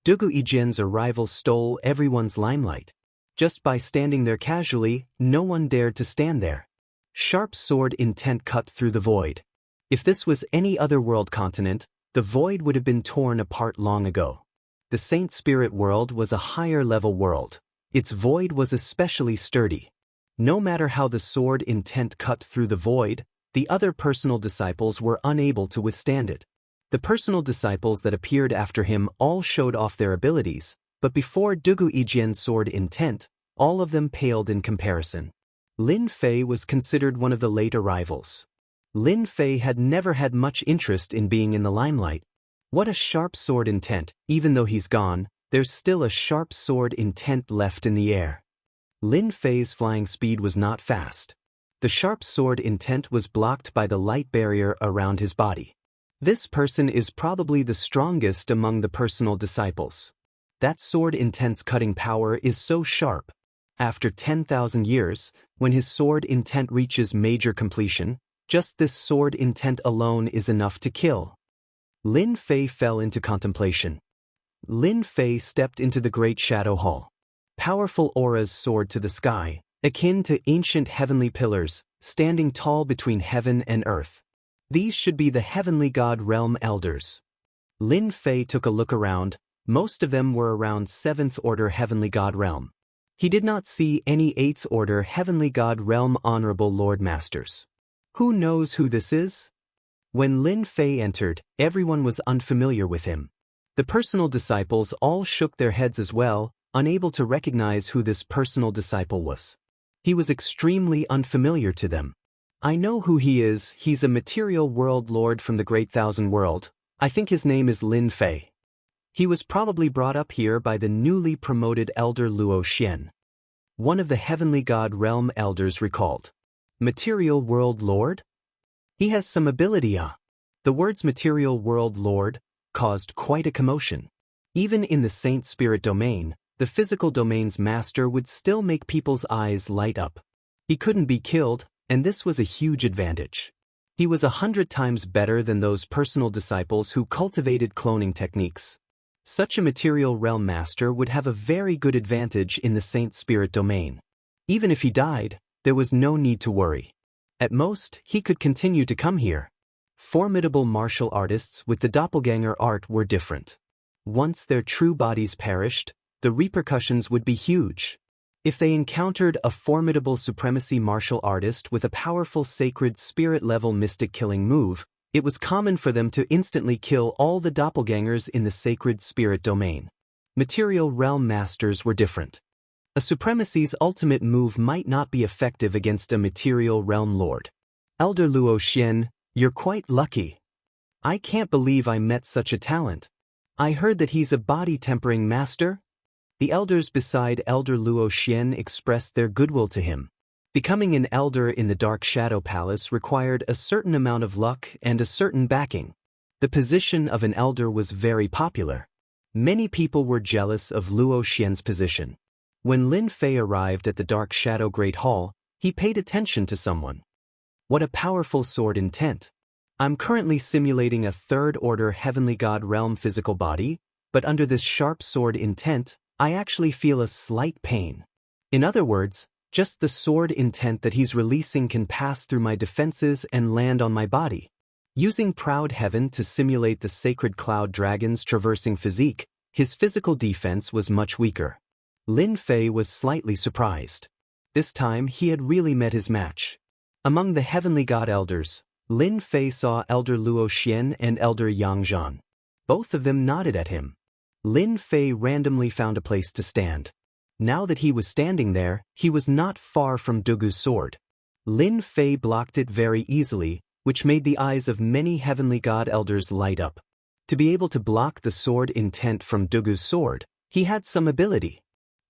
Dugu Yijian's arrival stole everyone's limelight. Just by standing there casually, no one dared to stand there. Sharp sword intent cut through the void. If this was any other world continent, the void would have been torn apart long ago. The Saint Spirit world was a higher-level world. Its void was especially sturdy. No matter how the sword intent cut through the void, the other personal disciples were unable to withstand it. The personal disciples that appeared after him all showed off their abilities, but before Dugu Yijian's sword intent, all of them paled in comparison. Lin Fei was considered one of the late arrivals. Lin Fei had never had much interest in being in the limelight. What a sharp sword intent, even though he's gone, there's still a sharp sword intent left in the air. Lin Fei's flying speed was not fast. The sharp sword intent was blocked by the light barrier around his body. This person is probably the strongest among the personal disciples. That sword intent's cutting power is so sharp. After 10,000 years, when his sword intent reaches major completion, just this sword intent alone is enough to kill. Lin Fei fell into contemplation. Lin Fei stepped into the great shadow hall. Powerful auras soared to the sky, akin to ancient heavenly pillars, standing tall between heaven and earth. These should be the Heavenly God Realm Elders. Lin Fei took a look around. Most of them were around 7th Order Heavenly God Realm. He did not see any 8th Order Heavenly God Realm Honorable Lord Masters. Who knows who this is? When Lin Fei entered, everyone was unfamiliar with him. The personal disciples all shook their heads as well, unable to recognize who this personal disciple was. He was extremely unfamiliar to them. I know who he is. He's a material world lord from the Great Thousand World, I think his name is Lin Fei. He was probably brought up here by the newly promoted Elder Luo Xian. One of the Heavenly God Realm elders recalled. Material World Lord? He has some ability. The words Material World Lord caused quite a commotion. Even in the Saint Spirit domain, the physical domain's master would still make people's eyes light up. He couldn't be killed, and this was a huge advantage. He was 100 times better than those personal disciples who cultivated cloning techniques. Such a material realm master would have a very good advantage in the Saint Spirit domain. Even if he died, there was no need to worry. At most, he could continue to come here. Formidable martial artists with the doppelganger art were different. Once their true bodies perished, the repercussions would be huge. If they encountered a formidable supremacy martial artist with a powerful sacred spirit-level mystic killing move, it was common for them to instantly kill all the doppelgangers in the sacred spirit domain. Material realm masters were different. A supremacy's ultimate move might not be effective against a material realm lord. Elder Luo Xian, you're quite lucky. I can't believe I met such a talent. I heard that he's a body-tempering master? The elders beside Elder Luo Xian expressed their goodwill to him. Becoming an elder in the Dark Shadow Palace required a certain amount of luck and a certain backing. The position of an elder was very popular. Many people were jealous of Luo Xian's position. When Lin Fei arrived at the Dark Shadow Great Hall, he paid attention to someone. What a powerful sword intent. I'm currently simulating a third-order Heavenly God realm physical body, but under this sharp sword intent, I actually feel a slight pain. In other words, just the sword intent that he's releasing can pass through my defenses and land on my body. Using Proud Heaven to simulate the sacred cloud dragon's traversing physique, his physical defense was much weaker. Lin Fei was slightly surprised. This time he had really met his match. Among the Heavenly God elders, Lin Fei saw Elder Luo Xian and Elder Yang Zhan. Both of them nodded at him. Lin Fei randomly found a place to stand. Now that he was standing there, he was not far from Dugu's sword. Lin Fei blocked it very easily, which made the eyes of many Heavenly God elders light up. To be able to block the sword intent from Dugu's sword, he had some ability.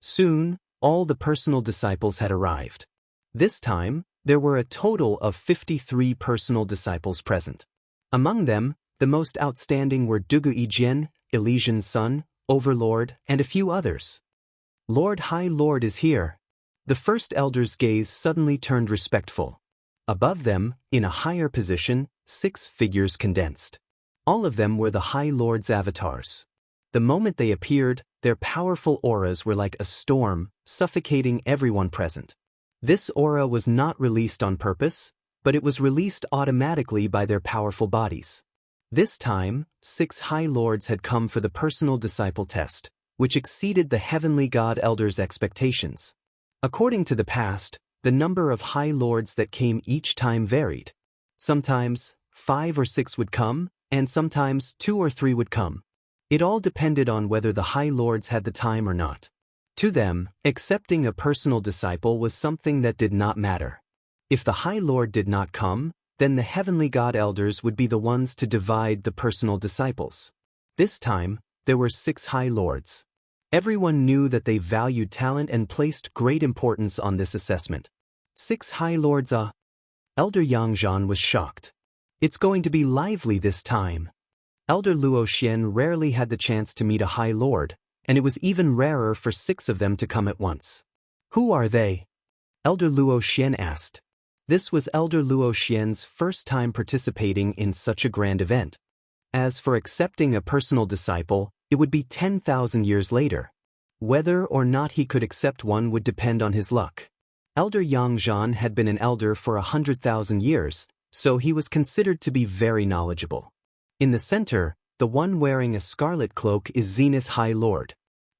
Soon, all the personal disciples had arrived. This time, there were a total of 53 personal disciples present. Among them, the most outstanding were Dugu Yijian, Elysian's son, Overlord, and a few others. Lord High Lord is here. The first elder's gaze suddenly turned respectful. Above them, in a higher position, 6 figures condensed. All of them were the High Lord's avatars. The moment they appeared, their powerful auras were like a storm, suffocating everyone present. This aura was not released on purpose, but it was released automatically by their powerful bodies. This time, 6 High Lords had come for the personal disciple test, which exceeded the Heavenly God Elders' expectations. According to the past, the number of High Lords that came each time varied. Sometimes, 5 or 6 would come, and sometimes 2 or 3 would come. It all depended on whether the High Lords had the time or not. To them, accepting a personal disciple was something that did not matter. If the High Lord did not come, then the Heavenly God Elders would be the ones to divide the personal disciples. This time, there were 6 High Lords. Everyone knew that they valued talent and placed great importance on this assessment. 6 High Lords. Elder Yang Zhan was shocked. It's going to be lively this time. Elder Luo Xian rarely had the chance to meet a High Lord, and it was even rarer for 6 of them to come at once. Who are they? Elder Luo Xian asked. This was Elder Luo Xian's first time participating in such a grand event. As for accepting a personal disciple, it would be 10,000 years later. Whether or not he could accept one would depend on his luck. Elder Yang Zhan had been an elder for 100,000 years, so he was considered to be very knowledgeable. In the center, the one wearing a scarlet cloak is Zenith High Lord.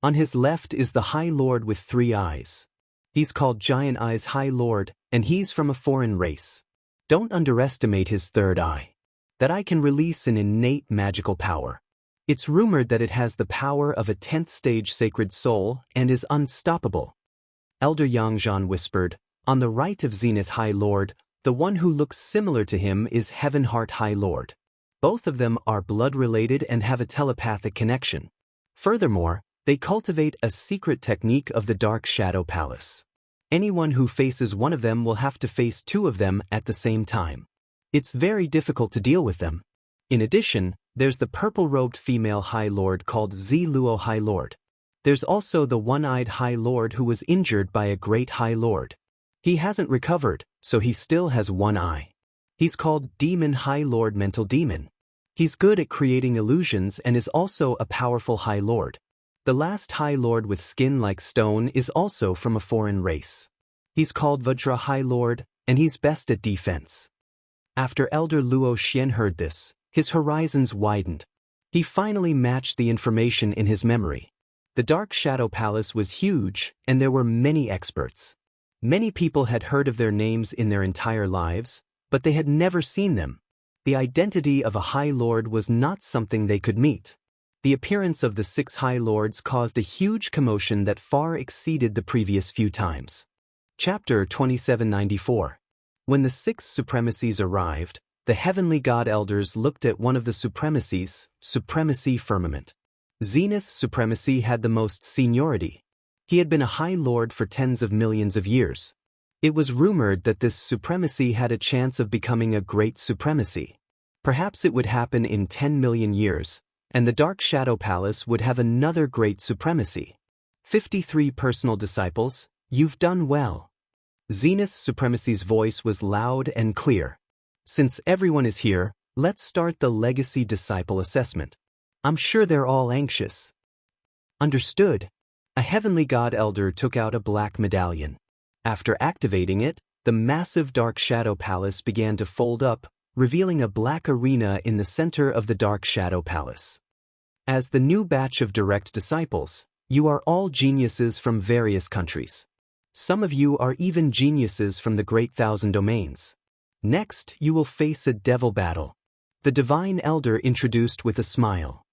On his left is the High Lord with 3 eyes. He's called Giant Eyes High Lord, and he's from a foreign race. Don't underestimate his third eye. That eye can release an innate magical power. It's rumored that it has the power of a 10th stage sacred soul and is unstoppable. Elder Yang Zhan whispered, on the right of Zenith High Lord, the one who looks similar to him is Heaven Heart High Lord. Both of them are blood-related and have a telepathic connection. Furthermore, they cultivate a secret technique of the Dark Shadow Palace. Anyone who faces one of them will have to face two of them at the same time. It's very difficult to deal with them. In addition, there's the purple-robed female High Lord called Luo High Lord. There's also the one-eyed High Lord who was injured by a great High Lord. He hasn't recovered, so he still has one eye. He's called Demon High Lord Mental Demon. He's good at creating illusions and is also a powerful High Lord. The last High Lord with skin like stone is also from a foreign race. He's called Vajra High Lord, and he's best at defense. After Elder Luo Xian heard this, his horizons widened. He finally matched the information in his memory. The Dark Shadow Palace was huge, and there were many experts. Many people had heard of their names in their entire lives, but they had never seen them. The identity of a High Lord was not something they could meet. The appearance of the 6 High Lords caused a huge commotion that far exceeded the previous few times. Chapter 2794. When the 6 supremacies arrived, the heavenly god elders looked at one of the supremacies, Supremacy Firmament. Zenith Supremacy had the most seniority. He had been a High Lord for tens of millions of years. It was rumored that this supremacy had a chance of becoming a great supremacy. Perhaps it would happen in 10 million years, and the Dark Shadow Palace would have another great supremacy. 53 personal disciples, you've done well. Zenith Supremacy's voice was loud and clear. Since everyone is here, let's start the Legacy Disciple Assessment. I'm sure they're all anxious. Understood. A heavenly god elder took out a black medallion. After activating it, the massive Dark Shadow Palace began to fold up, revealing a black arena in the center of the Dark Shadow Palace. As the new batch of direct disciples, you are all geniuses from various countries. Some of you are even geniuses from the Great Thousand Domains. Next, you will face a devil battle. The Divine Elder introduced with a smile.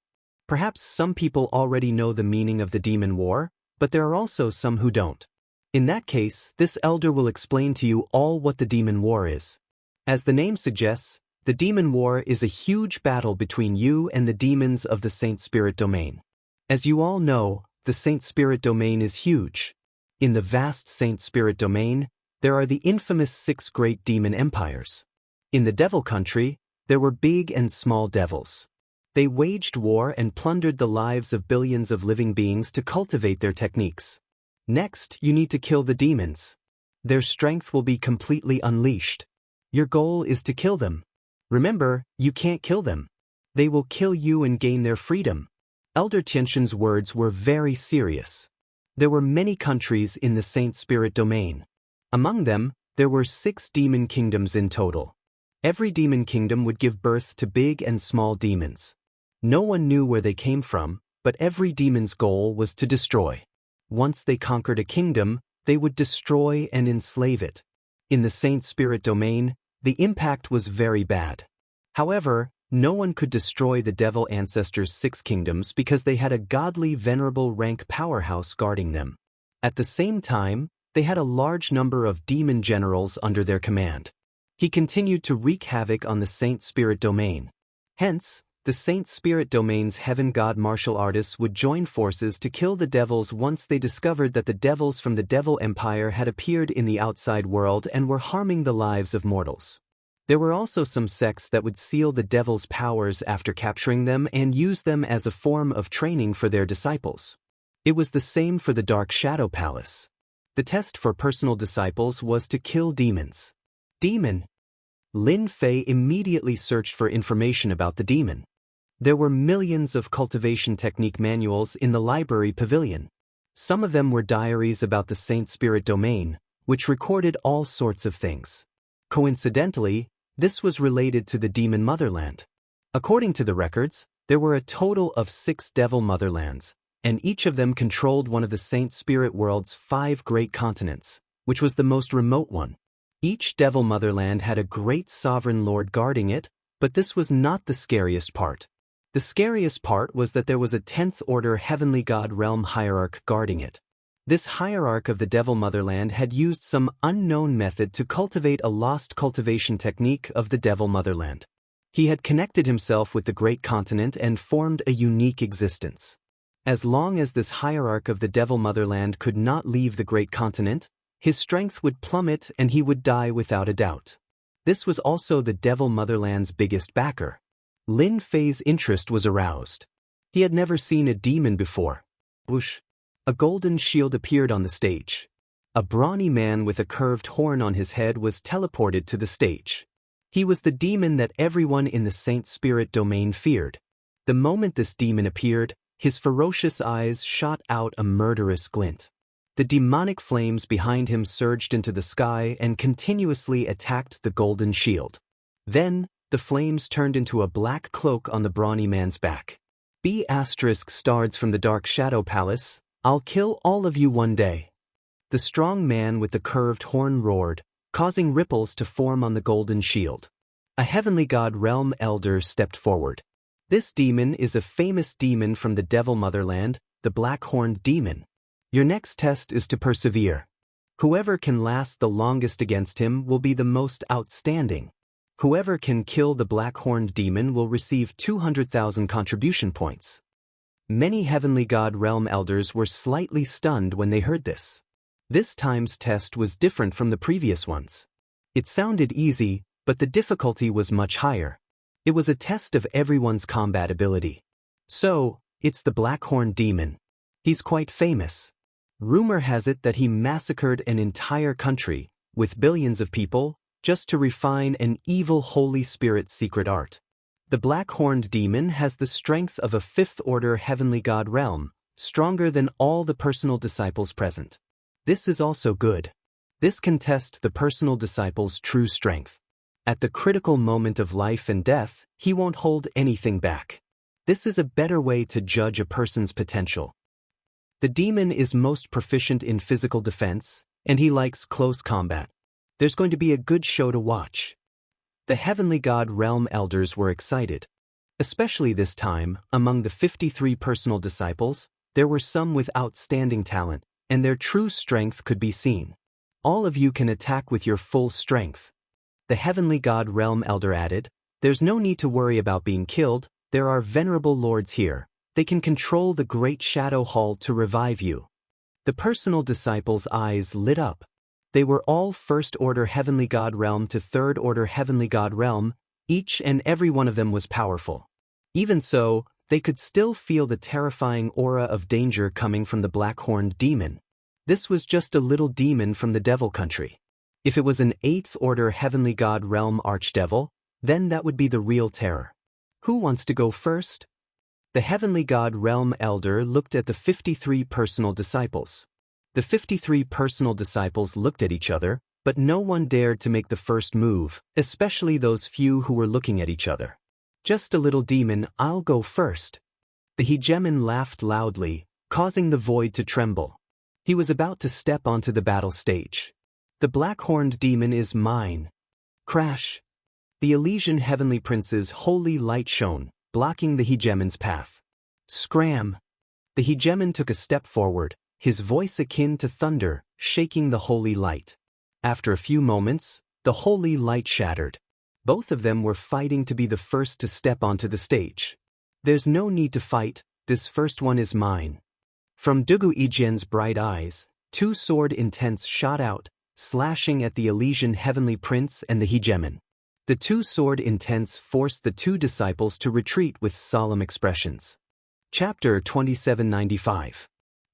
Perhaps some people already know the meaning of the Demon War, but there are also some who don't. In that case, this elder will explain to you all what the Demon War is. As the name suggests, the Demon War is a huge battle between you and the demons of the Saint Spirit Domain. As you all know, the Saint Spirit Domain is huge. In the vast Saint Spirit Domain, there are the infamous 6 great demon empires. In the Devil Country, there were big and small devils. They waged war and plundered the lives of billions of living beings to cultivate their techniques. Next, you need to kill the demons. Their strength will be completely unleashed. Your goal is to kill them. Remember, you can't kill them. They will kill you and gain their freedom. Elder Tianxian's words were very serious. There were many countries in the Saint Spirit Domain. Among them, there were 6 demon kingdoms in total. Every demon kingdom would give birth to big and small demons. No one knew where they came from, but every demon's goal was to destroy. Once they conquered a kingdom, they would destroy and enslave it. In the Saint Spirit Domain, the impact was very bad. However, no one could destroy the Devil Ancestors' 6 kingdoms because they had a godly venerable rank powerhouse guarding them. At the same time, they had a large number of demon generals under their command. He continued to wreak havoc on the Saint Spirit Domain. Hence, the Saint Spirit Domain's heaven god martial artists would join forces to kill the devils once they discovered that the devils from the Devil Empire had appeared in the outside world and were harming the lives of mortals. There were also some sects that would seal the devil's powers after capturing them and use them as a form of training for their disciples. It was the same for the Dark Shadow Palace. The test for personal disciples was to kill demons. Demon. Lin Fei immediately searched for information about the demon. There were millions of cultivation technique manuals in the library pavilion. Some of them were diaries about the Saint Spirit Domain, which recorded all sorts of things. Coincidentally, this was related to the demon motherland. According to the records, there were a total of 6 devil motherlands, and each of them controlled one of the Saint Spirit world's 5 great continents, which was the most remote one. Each devil motherland had a great sovereign lord guarding it, but this was not the scariest part. The scariest part was that there was a 10th order heavenly god realm hierarch guarding it. This hierarch of the devil motherland had used some unknown method to cultivate a lost cultivation technique of the devil motherland. He had connected himself with the great continent and formed a unique existence. As long as this hierarch of the Devil Motherland could not leave the great continent, his strength would plummet and he would die without a doubt. This was also the Devil Motherland's biggest backer. Lin Fei's interest was aroused. He had never seen a demon before. Whoosh! A golden shield appeared on the stage. A brawny man with a curved horn on his head was teleported to the stage. He was the demon that everyone in the Saint Spirit domain feared. The moment this demon appeared, his ferocious eyes shot out a murderous glint. The demonic flames behind him surged into the sky and continuously attacked the golden shield. Then, the flames turned into a black cloak on the brawny man's back. B** stars from the Dark Shadow Palace, I'll kill all of you one day. The strong man with the curved horn roared, causing ripples to form on the golden shield. A heavenly god realm elder stepped forward. This demon is a famous demon from the Devil Motherland, the Black-Horned Demon. Your next test is to persevere. Whoever can last the longest against him will be the most outstanding. Whoever can kill the Black-Horned Demon will receive 200,000 contribution points. Many heavenly god realm elders were slightly stunned when they heard this. This time's test was different from the previous ones. It sounded easy, but the difficulty was much higher. It was a test of everyone's combat ability. So, it's the Black-Horned Demon. He's quite famous. Rumor has it that he massacred an entire country, with billions of people, just to refine an evil Holy Spirit secret art. The Black-Horned Demon has the strength of a fifth-order heavenly god realm, stronger than all the personal disciples present. This is also good. This can test the personal disciple's true strength. At the critical moment of life and death, he won't hold anything back. This is a better way to judge a person's potential. The demon is most proficient in physical defense, and he likes close combat. There's going to be a good show to watch. The heavenly god realm elders were excited. Especially this time, among the 53 personal disciples, there were some with outstanding talent, and their true strength could be seen. All of you can attack with your full strength. The heavenly god realm elder added, there's no need to worry about being killed, there are venerable lords here. They can control the great shadow hall to revive you. The personal disciples' eyes lit up. They were all first-order heavenly god realm to third-order heavenly god realm, each and every one of them was powerful. Even so, they could still feel the terrifying aura of danger coming from the Black-Horned Demon. This was just a little demon from the devil country. If it was an 8th-order heavenly god realm archdevil, then that would be the real terror. Who wants to go first? The heavenly god realm elder looked at the 53 personal disciples. The 53 personal disciples looked at each other, but no one dared to make the first move, especially those few who were looking at each other. Just a little demon, I'll go first. The hegemon laughed loudly, causing the void to tremble. He was about to step onto the battle stage. The Black-Horned Demon is mine. Crash! The Elysian heavenly prince's holy light shone, blocking the hegemon's path. Scram! The hegemon took a step forward, his voice akin to thunder, shaking the holy light. After a few moments, the holy light shattered. Both of them were fighting to be the first to step onto the stage. There's no need to fight, this first one is mine. From Dugu Ijian's bright eyes, two sword intents shot out, slashing at the Elysian heavenly prince and the hegemon. The two sword intents forced the two disciples to retreat with solemn expressions. Chapter 2795.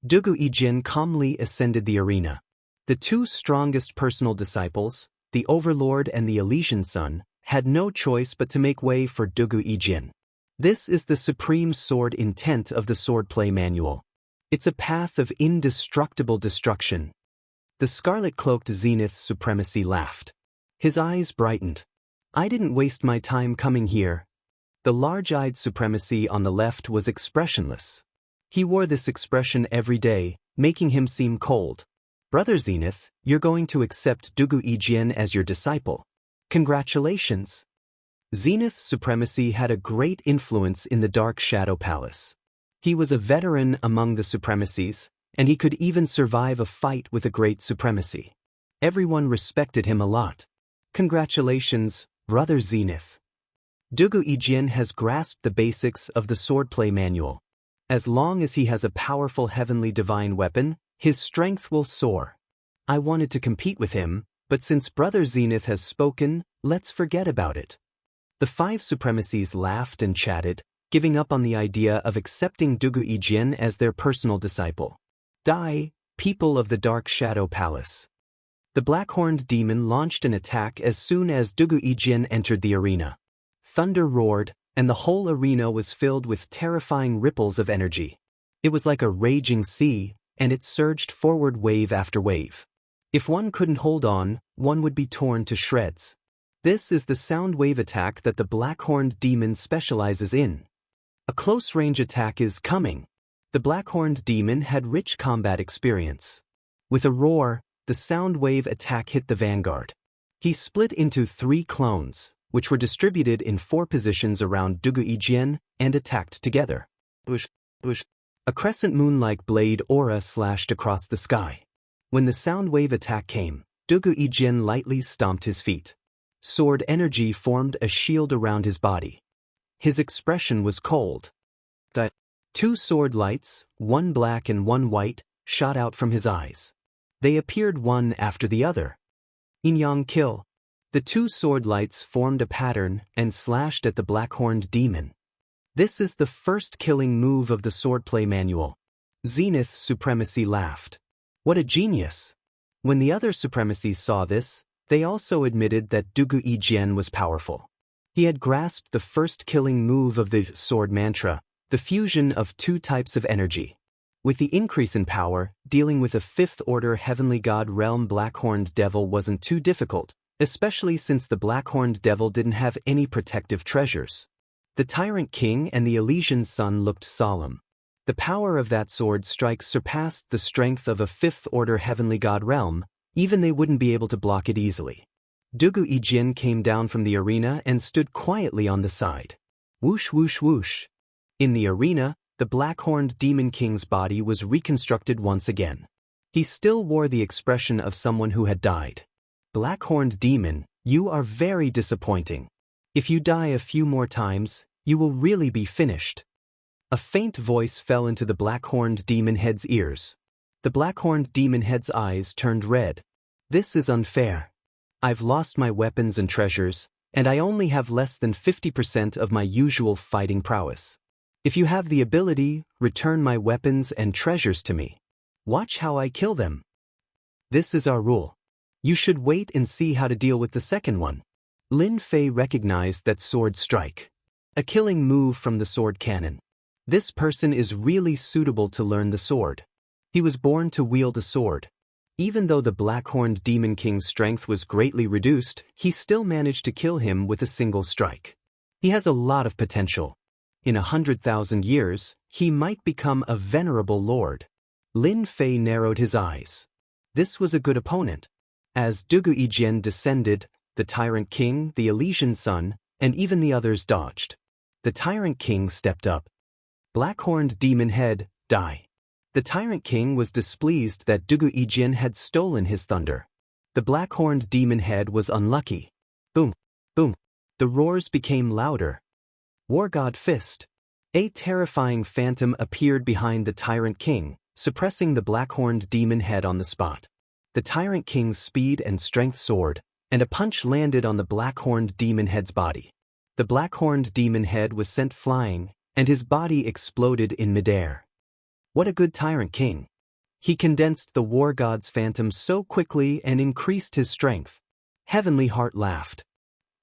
Dugu Ijian calmly ascended the arena. The two strongest personal disciples, the Overlord and the Elysian Son, had no choice but to make way for Dugu Ijian. This is the supreme sword intent of the swordplay manual. It's a path of indestructible destruction. The scarlet-cloaked Zenith Supremacy laughed. His eyes brightened. I didn't waste my time coming here. The large-eyed Supremacy on the left was expressionless. He wore this expression every day, making him seem cold. Brother Zenith, you're going to accept Dugu Ijian as your disciple. Congratulations. Zenith Supremacy had a great influence in the Dark Shadow Palace. He was a veteran among the Supremacies, and he could even survive a fight with a great Supremacy. Everyone respected him a lot. Congratulations, Brother Zenith. Dugu Ijin has grasped the basics of the swordplay manual. As long as he has a powerful heavenly divine weapon, his strength will soar. I wanted to compete with him, but since Brother Zenith has spoken, let's forget about it. The 5 supremacies laughed and chatted, giving up on the idea of accepting Dugu Ijin as their personal disciple. Die, people of the Dark Shadow Palace. The black-horned demon launched an attack as soon as Dugu Ijin entered the arena. Thunder roared, and the whole arena was filled with terrifying ripples of energy. It was like a raging sea, and it surged forward wave after wave. If one couldn't hold on, one would be torn to shreds. This is the sound wave attack that the black-horned demon specializes in. A close-range attack is coming. The black-horned demon had rich combat experience. With a roar, the sound wave attack hit the vanguard. He split into 3 clones, which were distributed in 4 positions around Dugu Ijin and attacked together. Whoosh, whoosh. A crescent moon-like blade aura slashed across the sky. When the sound wave attack came, Dugu Ijin lightly stomped his feet. Sword energy formed a shield around his body. His expression was cold. The 2 sword lights, one black and one white, shot out from his eyes. They appeared one after the other. Yin-yang kill. The 2 sword lights formed a pattern and slashed at the black-horned demon. This is the first killing move of the swordplay manual. Zenith Supremacy laughed. What a genius! When the other supremacies saw this, they also admitted that Dugu Ijin was powerful. He had grasped the first killing move of the sword mantra, the fusion of 2 types of energy. With the increase in power, dealing with a 5th-order heavenly god realm black-horned devil wasn't too difficult, especially since the black-horned devil didn't have any protective treasures. The Tyrant King and the Elysian Sun looked solemn. The power of that sword strike surpassed the strength of a 5th-order heavenly god realm, even they wouldn't be able to block it easily. Dugu Ijin came down from the arena and stood quietly on the side. Whoosh whoosh whoosh. In the arena, the black-horned demon king's body was reconstructed once again. He still wore the expression of someone who had died. Black-horned demon, you are very disappointing. If you die a few more times, you will really be finished. A faint voice fell into the black-horned demon head's ears. The black-horned demon head's eyes turned red. This is unfair. I've lost my weapons and treasures, and I only have less than 50% of my usual fighting prowess. If you have the ability, return my weapons and treasures to me. Watch how I kill them. This is our rule. You should wait and see how to deal with the second one. Lin Fei recognized that sword strike. A killing move from the sword cannon. This person is really suitable to learn the sword. He was born to wield a sword. Even though the black-horned demon king's strength was greatly reduced, he still managed to kill him with a single strike. He has a lot of potential. In 100,000 years, he might become a venerable lord. Lin Fei narrowed his eyes. This was a good opponent. As Dugu Ijin descended, the Tyrant King, the Elysian Sun, and even the others dodged. The Tyrant King stepped up. Black-horned demon head, die. The Tyrant King was displeased that Dugu Ijin had stolen his thunder. The black-horned demon head was unlucky. Boom, boom. The roars became louder. War God Fist. A terrifying phantom appeared behind the Tyrant King, suppressing the black-horned demon head on the spot. The Tyrant King's speed and strength soared, and a punch landed on the black-horned demon head's body. The black-horned demon head was sent flying, and his body exploded in midair. What a good Tyrant King. He condensed the war god's phantom so quickly and increased his strength. Heavenly Heart laughed.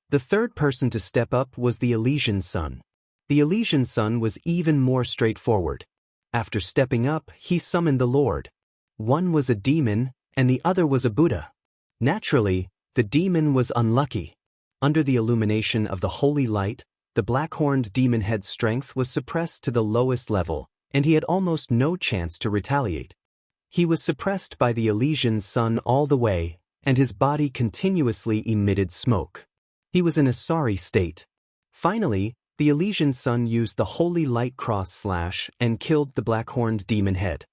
The third person to step up was the Elysian Sun. The Elysian Sun was even more straightforward. After stepping up, he summoned the Lord. One was a demon, and the other was a Buddha. Naturally, the demon was unlucky. Under the illumination of the holy light, the black-horned demon head's strength was suppressed to the lowest level, and he had almost no chance to retaliate. He was suppressed by the Elysian Sun all the way, and his body continuously emitted smoke. He was in a sorry state. Finally, the Elysian Sun used the holy light cross slash and killed the black-horned demon head.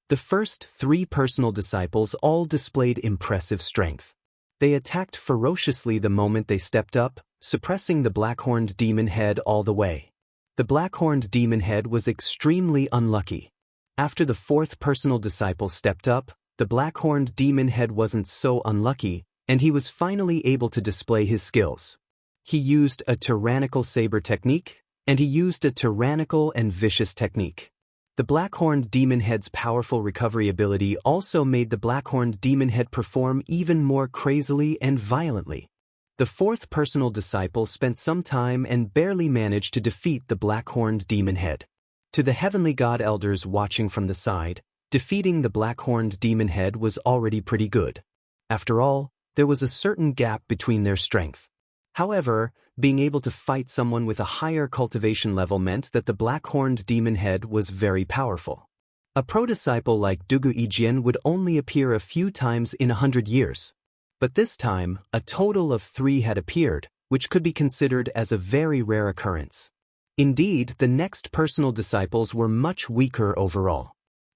The first 3 personal disciples all displayed impressive strength. They attacked ferociously the moment they stepped up, suppressing the black-horned demon head all the way. The black-horned demon head was extremely unlucky. After the fourth personal disciple stepped up, the black-horned demon head wasn't so unlucky, and he was finally able to display his skills. He used a tyrannical saber technique, and he used a tyrannical and vicious technique. The black-horned demon head's powerful recovery ability also made the black-horned demon head perform even more crazily and violently. The fourth personal disciple spent some time and barely managed to defeat the black-horned demon head. To the heavenly god elders watching from the side, defeating the black-horned demon head was already pretty good. After all, there was a certain gap between their strength. However, being able to fight someone with a higher cultivation level meant that the black-horned demon head was very powerful. A pro-disciple like Dugu Ijian would only appear a few times in 100 years. But this time, a total of 3 had appeared, which could be considered as a very rare occurrence. Indeed, the next personal disciples were much weaker overall.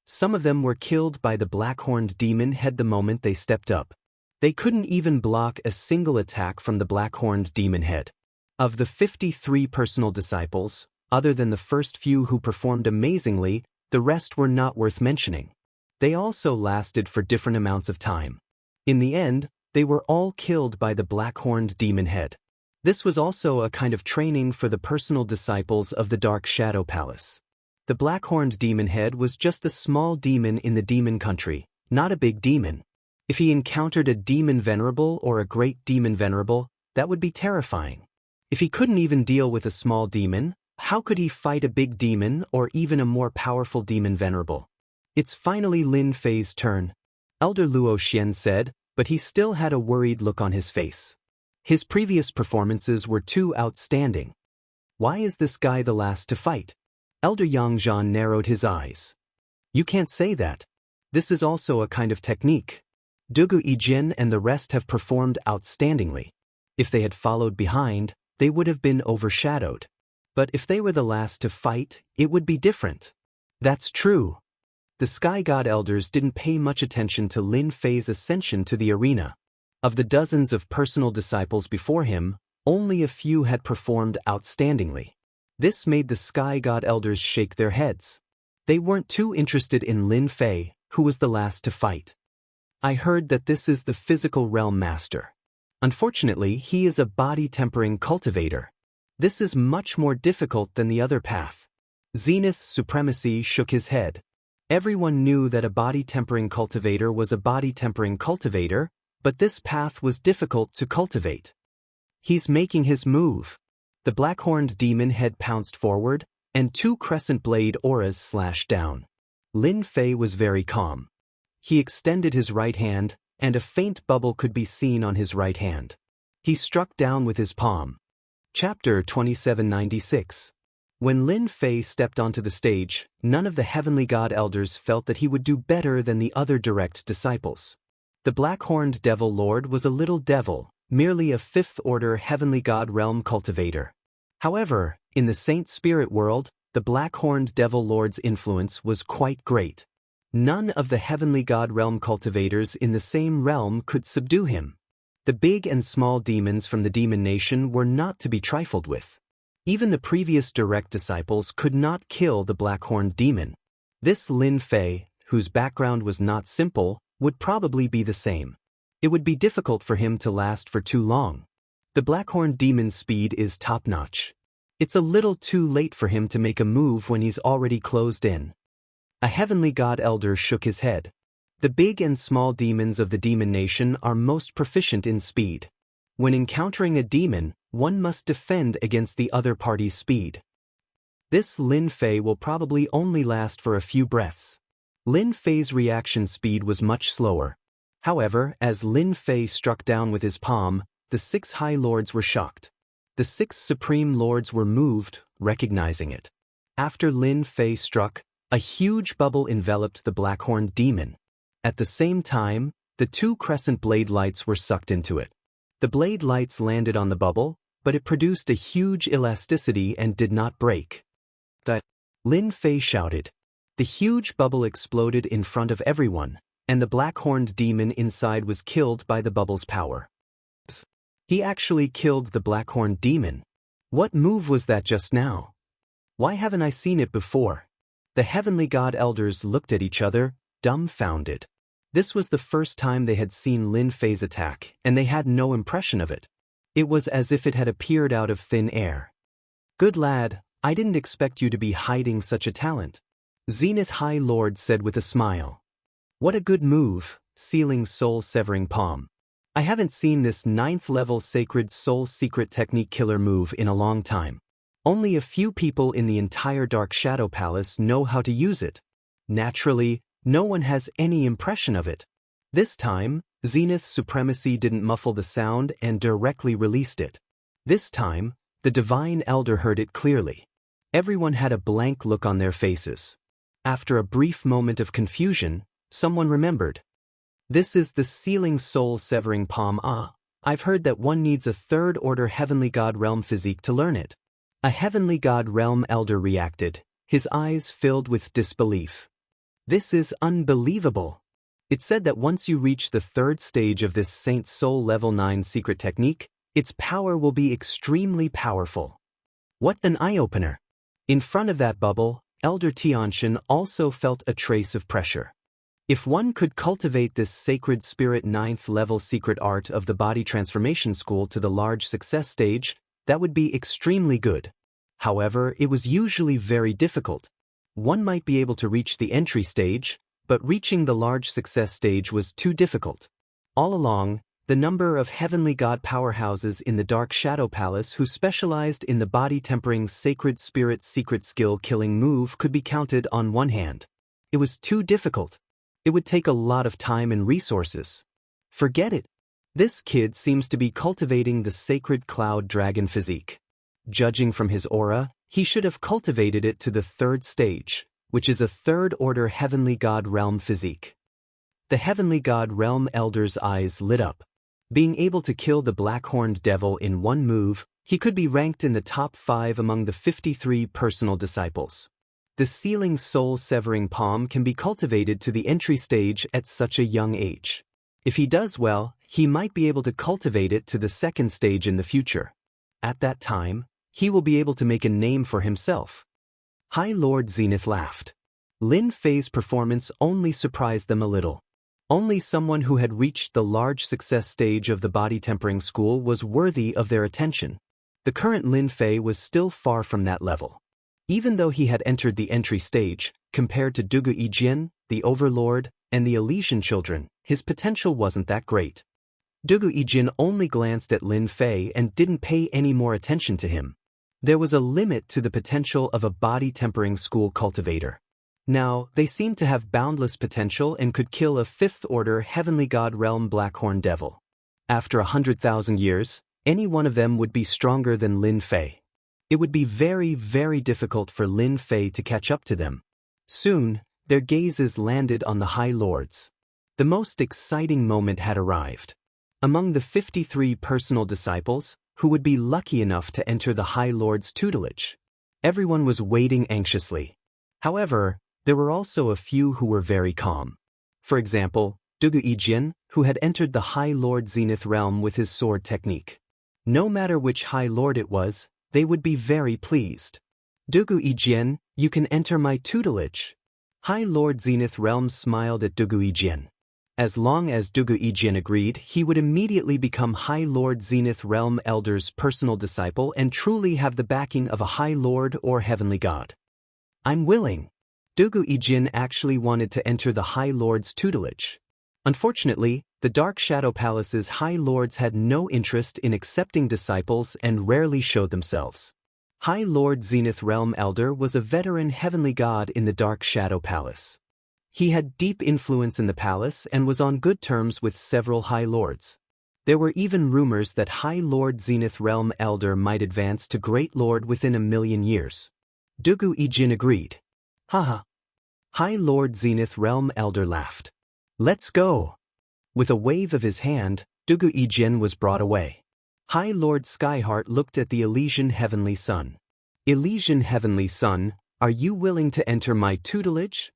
Some of them were killed by the black-horned demon head the moment they stepped up. They couldn't even block a single attack from the black-horned demon head. Of the 53 personal disciples, other than the first few who performed amazingly, the rest were not worth mentioning. They also lasted for different amounts of time. In the end, they were all killed by the black-horned demon head. This was also a kind of training for the personal disciples of the Dark Shadow Palace. The black-horned demon head was just a small demon in the demon country, not a big demon. If he encountered a demon venerable or a great demon venerable, that would be terrifying. If he couldn't even deal with a small demon, how could he fight a big demon or even a more powerful demon venerable? It's finally Lin Fei's turn, Elder Luo Xian said, but he still had a worried look on his face. His previous performances were too outstanding. Why is this guy the last to fight? Elder Yang Zhan narrowed his eyes. You can't say that. This is also a kind of technique. Dugu Yijin and the rest have performed outstandingly. If they had followed behind, they would have been overshadowed. But if they were the last to fight, it would be different. That's true. The Sky God Elders didn't pay much attention to Lin Fei's ascension to the arena. Of the dozens of personal disciples before him, only a few had performed outstandingly. This made the Sky God Elders shake their heads. They weren't too interested in Lin Fei, who was the last to fight. I heard that this is the physical realm master. Unfortunately, he is a body-tempering cultivator. This is much more difficult than the other path. Zenith Supremacy shook his head. Everyone knew that a body-tempering cultivator was a body-tempering cultivator, but this path was difficult to cultivate. He's making his move. The black-horned demon head pounced forward, and 2 crescent blade auras slashed down. Lin Fei was very calm. He extended his right hand, and a faint bubble could be seen on his right hand. He struck down with his palm. Chapter 2796. When Lin Fei stepped onto the stage, none of the heavenly god elders felt that he would do better than the other direct disciples. The black-horned devil lord was a little devil, merely a 5th-order heavenly god realm cultivator. However, in the saint spirit world, the black-horned devil lord's influence was quite great. None of the heavenly god realm cultivators in the same realm could subdue him. The big and small demons from the demon nation were not to be trifled with. Even the previous direct disciples could not kill the black-horned demon. This Lin Fei, whose background was not simple, would probably be the same. It would be difficult for him to last for too long. The black-horned demon's speed is top-notch. It's a little too late for him to make a move when he's already closed in. A heavenly god elder shook his head. The big and small demons of the demon nation are most proficient in speed. When encountering a demon, one must defend against the other party's speed. This Lin Fei will probably only last for a few breaths. Lin Fei's reaction speed was much slower. However, as Lin Fei struck down with his palm, the 6 High Lords were shocked. The 6 Supreme Lords were moved, recognizing it. After Lin Fei struck, a huge bubble enveloped the black-horned demon. At the same time, the 2 crescent blade lights were sucked into it. The blade lights landed on the bubble, but it produced a huge elasticity and did not break. Lin Fei shouted. The huge bubble exploded in front of everyone, and the black-horned demon inside was killed by the bubble's power. He actually killed the Blackhorn demon. What move was that just now? Why haven't I seen it before? The heavenly god elders looked at each other, dumbfounded. This was the first time they had seen Lin Fei's attack, and they had no impression of it. It was as if it had appeared out of thin air. Good lad, I didn't expect you to be hiding such a talent, Zenith High Lord said with a smile. What a good move, sealing soul-severing palm. I haven't seen this 9th level sacred soul secret technique killer move in a long time. Only a few people in the entire Dark Shadow Palace know how to use it. Naturally, no one has any impression of it. This time, Zenith's supremacy didn't muffle the sound and directly released it. This time, the Divine Elder heard it clearly. Everyone had a blank look on their faces. After a brief moment of confusion, someone remembered. This is the sealing soul-severing palm. I've heard that one needs a 3rd order heavenly god realm physique to learn it. A heavenly god realm elder reacted, his eyes filled with disbelief. This is unbelievable. It said that once you reach the 3rd stage of this Saint Soul level 9 secret technique, its power will be extremely powerful. What an eye-opener. In front of that bubble, Elder Tianxian also felt a trace of pressure. If one could cultivate this sacred spirit 9th level secret art of the body transformation school to the large success stage, that would be extremely good. However, it was usually very difficult. One might be able to reach the entry stage, but reaching the large success stage was too difficult. All along, the number of heavenly god powerhouses in the Dark Shadow Palace who specialized in the body tempering sacred spirit secret skill killing move could be counted on one hand. It was too difficult. It would take a lot of time and resources. Forget it. This kid seems to be cultivating the sacred cloud dragon physique. Judging from his aura, he should have cultivated it to the 3rd stage, which is a 3rd order heavenly god realm physique. The heavenly god realm elder's eyes lit up. Being able to kill the black-horned devil in one move, he could be ranked in the top 5 among the 53 personal disciples. The sealing soul-severing palm can be cultivated to the entry stage at such a young age. If he does well, he might be able to cultivate it to the 2nd stage in the future. At that time, he will be able to make a name for himself. High Lord Zenith laughed. Lin Fei's performance only surprised them a little. Only someone who had reached the large success stage of the body tempering school was worthy of their attention. The current Lin Fei was still far from that level. Even though he had entered the entry stage, compared to Dugu Yijian, the Overlord, and the Elysian children, his potential wasn't that great. Dugu Yijian only glanced at Lin Fei and didn't pay any more attention to him. There was a limit to the potential of a body tempering school cultivator. Now, they seemed to have boundless potential and could kill a 5th order heavenly god realm blackhorn devil. After 100,000 years, any one of them would be stronger than Lin Fei. It would be very, very difficult for Lin Fei to catch up to them. Soon, their gazes landed on the High Lords. The most exciting moment had arrived. Among the 53 personal disciples, who would be lucky enough to enter the High Lord's tutelage, everyone was waiting anxiously. However, there were also a few who were very calm. For example, Dugu Yijian, who had entered the High Lord Zenith realm with his sword technique. No matter which High Lord it was, they would be very pleased. Dugu Yijian, you can enter my tutelage. High Lord Zenith realm smiled at Dugu Yijian. As long as Dugu Yijian agreed, he would immediately become High Lord Zenith realm elder's personal disciple and truly have the backing of a High Lord or Heavenly God. I'm willing. Dugu Yijian actually wanted to enter the High Lord's tutelage. Unfortunately, the Dark Shadow Palace's High Lords had no interest in accepting disciples and rarely showed themselves. High Lord Zenith Realm Elder was a veteran heavenly god in the Dark Shadow Palace. He had deep influence in the palace and was on good terms with several High Lords. There were even rumors that High Lord Zenith Realm Elder might advance to Great Lord within 1,000,000 years. Dugu Yijian agreed. Haha. High Lord Zenith Realm Elder laughed. Let's go. With a wave of his hand, Dugu Yijian was brought away. High Lord Skyheart looked at the Elysian Heavenly Son. Elysian Heavenly Son, are you willing to enter my tutelage?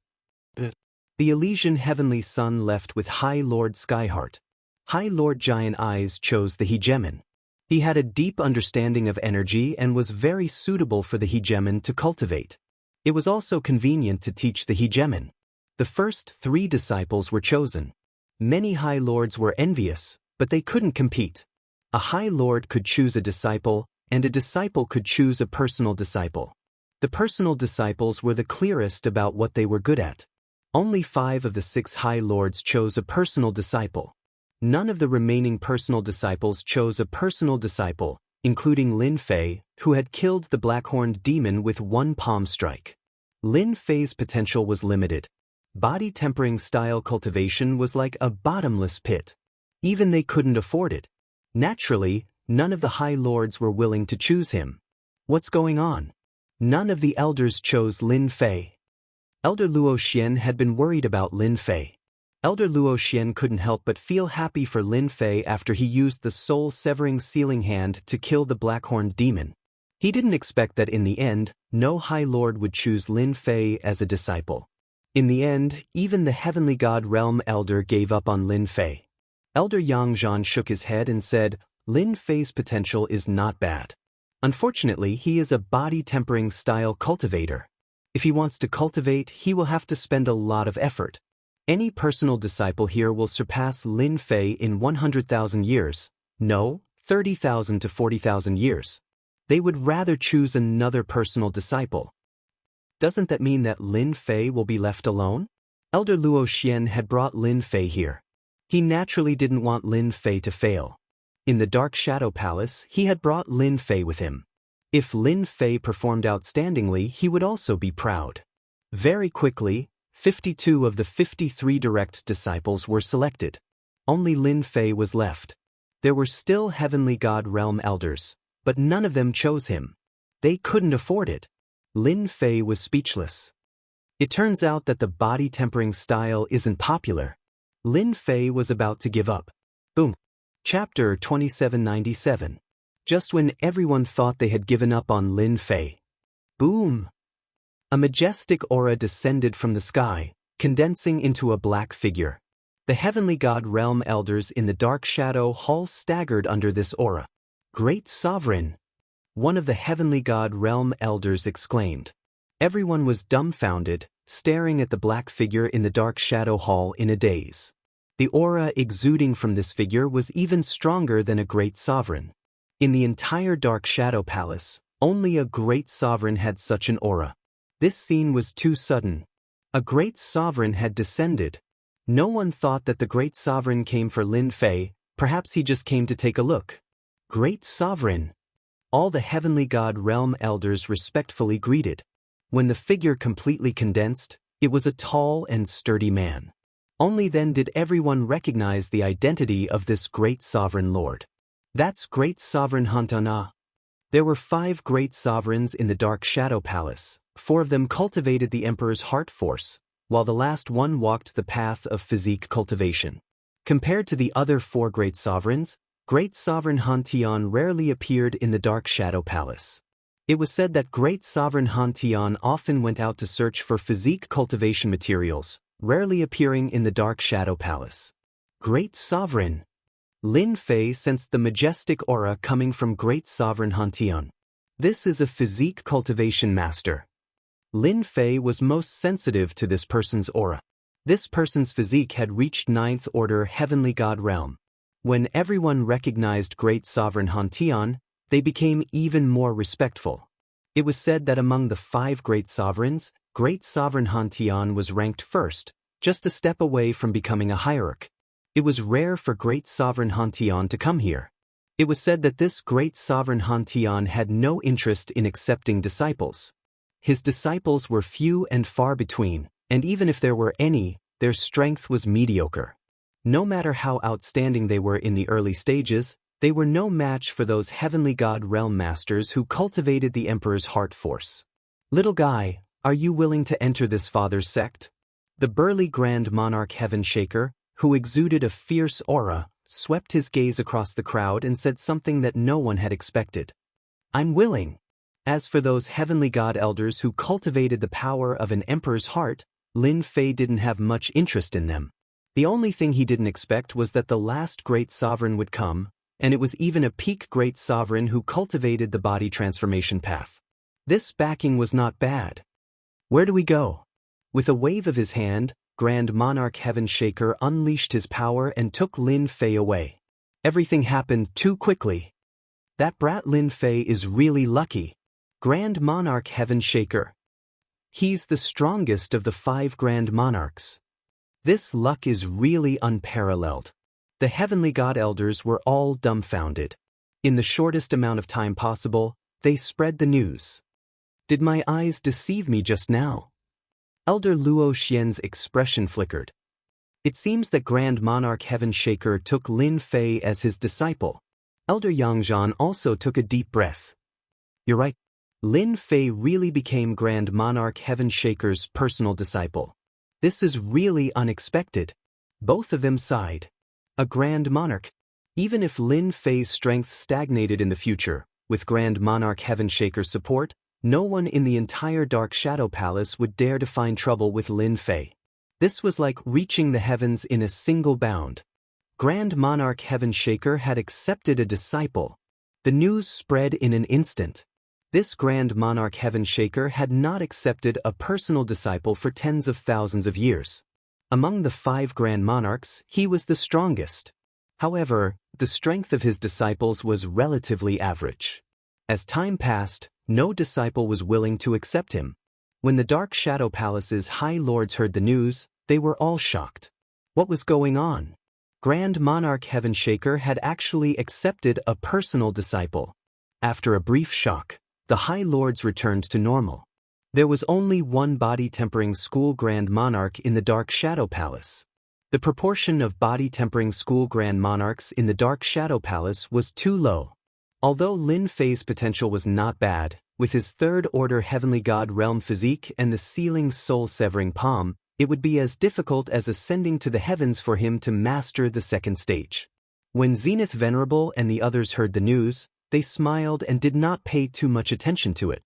The Elysian Heavenly Son left with High Lord Skyheart. High Lord Giant Eyes chose the hegemon. He had a deep understanding of energy and was very suitable for the hegemon to cultivate. It was also convenient to teach the hegemon. The first 3 disciples were chosen. Many high lords were envious, but they couldn't compete. A high lord could choose a disciple, and a disciple could choose a personal disciple. The personal disciples were the clearest about what they were good at. Only 5 of the 6 high lords chose a personal disciple. None of the remaining personal disciples chose a personal disciple, including Lin Fei, who had killed the black-horned demon with 1 palm strike. Lin Fei's potential was limited. Body tempering style cultivation was like a bottomless pit. Even they couldn't afford it. Naturally, none of the high lords were willing to choose him. What's going on? None of the elders chose Lin Fei. Elder Luo Xian had been worried about Lin Fei. Elder Luo Xian couldn't help but feel happy for Lin Fei after he used the soul-severing sealing hand to kill the black-horned demon. He didn't expect that in the end, no High Lord would choose Lin Fei as a disciple. In the end, even the Heavenly God Realm Elder gave up on Lin Fei. Elder Yang Zhan shook his head and said, Lin Fei's potential is not bad. Unfortunately, he is a body-tempering style cultivator. If he wants to cultivate, he will have to spend a lot of effort. Any personal disciple here will surpass Lin Fei in 100,000 years, no, 30,000 to 40,000 years. They would rather choose another personal disciple. Doesn't that mean that Lin Fei will be left alone? Elder Luo Xian had brought Lin Fei here. He naturally didn't want Lin Fei to fail. In the Dark Shadow Palace, he had brought Lin Fei with him. If Lin Fei performed outstandingly, he would also be proud. Very quickly, 52 of the 53 direct disciples were selected. Only Lin Fei was left. There were still Heavenly God Realm elders, but none of them chose him. They couldn't afford it. Lin Fei was speechless. It turns out that the body-tempering style isn't popular. Lin Fei was about to give up. Boom. Chapter 2797. Just when everyone thought they had given up on Lin Fei. Boom. A majestic aura descended from the sky, condensing into a black figure. The Heavenly God Realm elders in the Dark Shadow Hall staggered under this aura. Great Sovereign! One of the Heavenly God Realm elders exclaimed. Everyone was dumbfounded, staring at the black figure in the Dark Shadow Hall in a daze. The aura exuding from this figure was even stronger than a Great Sovereign. In the entire Dark Shadow Palace, only a Great Sovereign had such an aura. This scene was too sudden. A Great Sovereign had descended. No one thought that the Great Sovereign came for Lin Fei, perhaps he just came to take a look. Great Sovereign! All the Heavenly God Realm elders respectfully greeted. When the figure completely condensed, it was a tall and sturdy man. Only then did everyone recognize the identity of this Great Sovereign Lord. That's Great Sovereign Hantana. There were 5 Great Sovereigns in the Dark Shadow Palace. 4 of them cultivated the Emperor's heart force, while the last one walked the path of physique cultivation. Compared to the other 4 Great Sovereigns, Great Sovereign Han Tian rarely appeared in the Dark Shadow Palace. It was said that Great Sovereign Han Tian often went out to search for physique cultivation materials, rarely appearing in the Dark Shadow Palace. Great Sovereign! Lin Fei sensed the majestic aura coming from Great Sovereign Han Tian. This is a physique cultivation master. Lin Fei was most sensitive to this person's aura. This person's physique had reached 9th Order Heavenly God Realm. When everyone recognized Great Sovereign Han Tian, they became even more respectful. It was said that among the 5 Great Sovereigns, Great Sovereign Han Tian was ranked first, just a step away from becoming a hierarch. It was rare for Great Sovereign Han Tian to come here. It was said that this Great Sovereign Han Tian had no interest in accepting disciples. His disciples were few and far between, and even if there were any, their strength was mediocre. No matter how outstanding they were in the early stages, they were no match for those Heavenly God Realm Masters who cultivated the Emperor's heart force. Little guy, are you willing to enter this father's sect? The burly Grand Monarch Heaven Shaker, who exuded a fierce aura, swept his gaze across the crowd and said something that no one had expected. I'm willing. As for those Heavenly God Elders who cultivated the power of an Emperor's heart, Lin Fei didn't have much interest in them. The only thing he didn't expect was that the last Great Sovereign would come, and it was even a peak great sovereign who cultivated the body transformation path. This backing was not bad. Where do we go? With a wave of his hand, Grand Monarch Heaven Shaker unleashed his power and took Lin Fei away. Everything happened too quickly. That brat Lin Fei is really lucky. Grand Monarch Heaven Shaker. He's the strongest of the 5 Grand Monarchs. This luck is really unparalleled. The Heavenly God Elders were all dumbfounded. In the shortest amount of time possible, they spread the news. Did my eyes deceive me just now? Elder Luo Xian's expression flickered. It seems that Grand Monarch Heaven Shaker took Lin Fei as his disciple. Elder Yangzhan also took a deep breath. You're right. Lin Fei really became Grand Monarch Heaven Shaker's personal disciple. This is really unexpected. Both of them sighed. A Grand Monarch. Even if Lin Fei's strength stagnated in the future, with Grand Monarch Heaven Shaker's support, no one in the entire Dark Shadow Palace would dare to find trouble with Lin Fei. This was like reaching the heavens in a single bound. Grand Monarch Heaven Shaker had accepted a disciple. The news spread in an instant. This Grand Monarch Heaven Shaker had not accepted a personal disciple for tens of thousands of years. Among the 5 Grand Monarchs, he was the strongest. However, the strength of his disciples was relatively average. As time passed, no disciple was willing to accept him. When the Dark Shadow Palace's High Lords heard the news, they were all shocked. What was going on? Grand Monarch Heaven Shaker had actually accepted a personal disciple. After a brief shock, the High Lords returned to normal. There was only one body-tempering school Grand Monarch in the Dark Shadow Palace. The proportion of body-tempering school Grand Monarchs in the Dark Shadow Palace was too low. Although Lin Fei's potential was not bad, with his 3rd Order Heavenly God Realm physique and the sealing soul-severing palm, it would be as difficult as ascending to the heavens for him to master the 2nd stage. When Zenith Venerable and the others heard the news, they smiled and did not pay too much attention to it.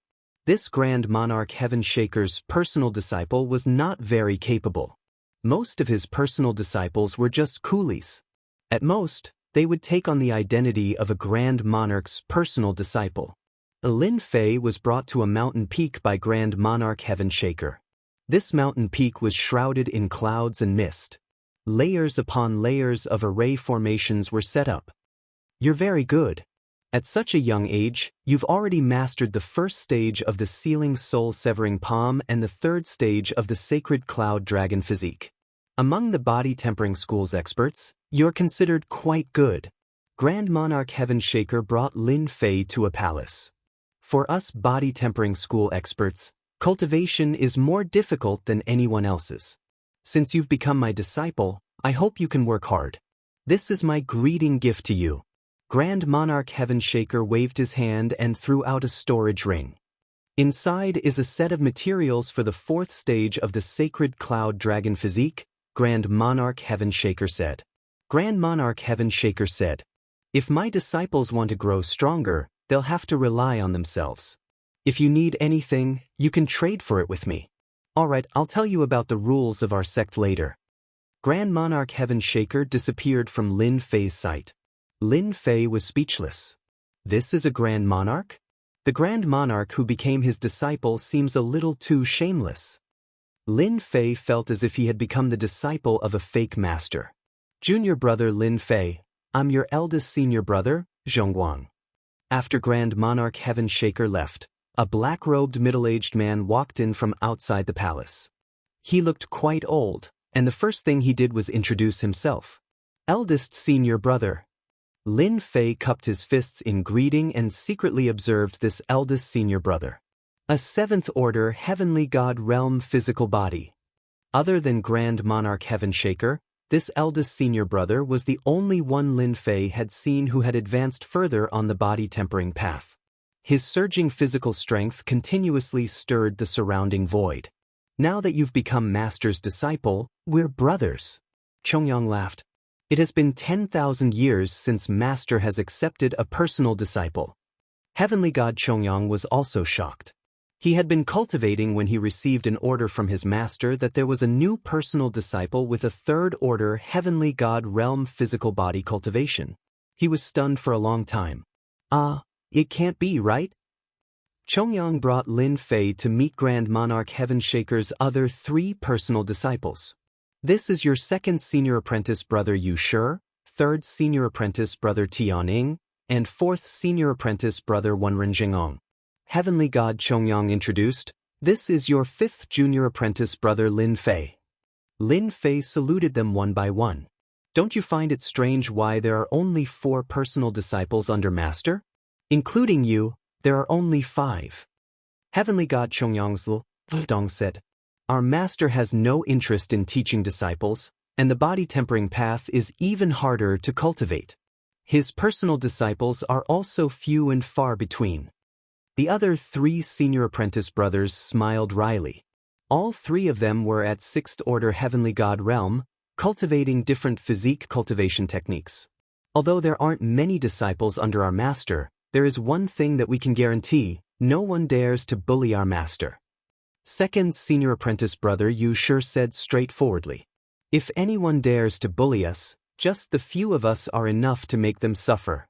This Grand Monarch Heaven Shaker's personal disciple was not very capable. Most of his personal disciples were just coolies. At most, they would take on the identity of a Grand Monarch's personal disciple. Lin Fei was brought to a mountain peak by Grand Monarch Heaven Shaker. This mountain peak was shrouded in clouds and mist. Layers upon layers of array formations were set up. You're very good. At such a young age, you've already mastered the 1st stage of the sealing soul-severing palm and the 3rd stage of the sacred cloud dragon physique. Among the body-tempering school's experts, you're considered quite good. Grand Monarch Heaven Shaker brought Lin Fei to a palace. For us body-tempering school experts, cultivation is more difficult than anyone else's. Since you've become my disciple, I hope you can work hard. This is my greeting gift to you. Grand Monarch Heaven Shaker waved his hand and threw out a storage ring. Inside is a set of materials for the 4th stage of the Sacred Cloud Dragon Physique, Grand Monarch Heaven Shaker said. Grand Monarch Heaven Shaker said, if my disciples want to grow stronger, they'll have to rely on themselves. If you need anything, you can trade for it with me. Alright, I'll tell you about the rules of our sect later. Grand Monarch Heaven Shaker disappeared from Lin Fei's sight. Lin Fei was speechless. This is a Grand Monarch? The Grand Monarch who became his disciple seems a little too shameless. Lin Fei felt as if he had become the disciple of a fake master. Junior brother Lin Fei, I'm your eldest senior brother, Zhongguang. After Grand Monarch Heaven Shaker left, a black-robed middle-aged man walked in from outside the palace. He looked quite old, and the first thing he did was introduce himself. Eldest senior brother. Lin Fei cupped his fists in greeting and secretly observed this eldest senior brother. A 7th Order Heavenly God Realm physical body. Other than Grand Monarch Heaven Shaker, this eldest senior brother was the only one Lin Fei had seen who had advanced further on the body-tempering path. His surging physical strength continuously stirred the surrounding void. Now that you've become Master's disciple, we're brothers. Chongyang laughed. It has been 10,000 years since Master has accepted a personal disciple. Heavenly God Chongyang was also shocked. He had been cultivating when he received an order from his master that there was a new personal disciple with a 3rd Order Heavenly God Realm physical body cultivation. He was stunned for a long time. It can't be, right? Chongyang brought Lin Fei to meet Grand Monarch Heaven Shaker's other 3 personal disciples. This is your 2nd senior apprentice brother Yu Shi, 3rd senior apprentice brother Tianing, and 4th senior apprentice brother Wenren Jingong. Heavenly God Chongyang introduced, this is your 5th junior apprentice brother Lin Fei. Lin Fei saluted them one by one. Don't you find it strange why there are only 4 personal disciples under Master? Including you, there are only 5. Heavenly God Chongyang's Dong said, our Master has no interest in teaching disciples, and the body tempering path is even harder to cultivate. His personal disciples are also few and far between. The other 3 senior apprentice brothers smiled wryly. All 3 of them were at 6th order Heavenly God realm, cultivating different physique cultivation techniques. Although there aren't many disciples under our Master, there is one thing that we can guarantee: no one dares to bully our Master. 2nd senior apprentice brother Yu Shi said straightforwardly. If anyone dares to bully us, just the few of us are enough to make them suffer.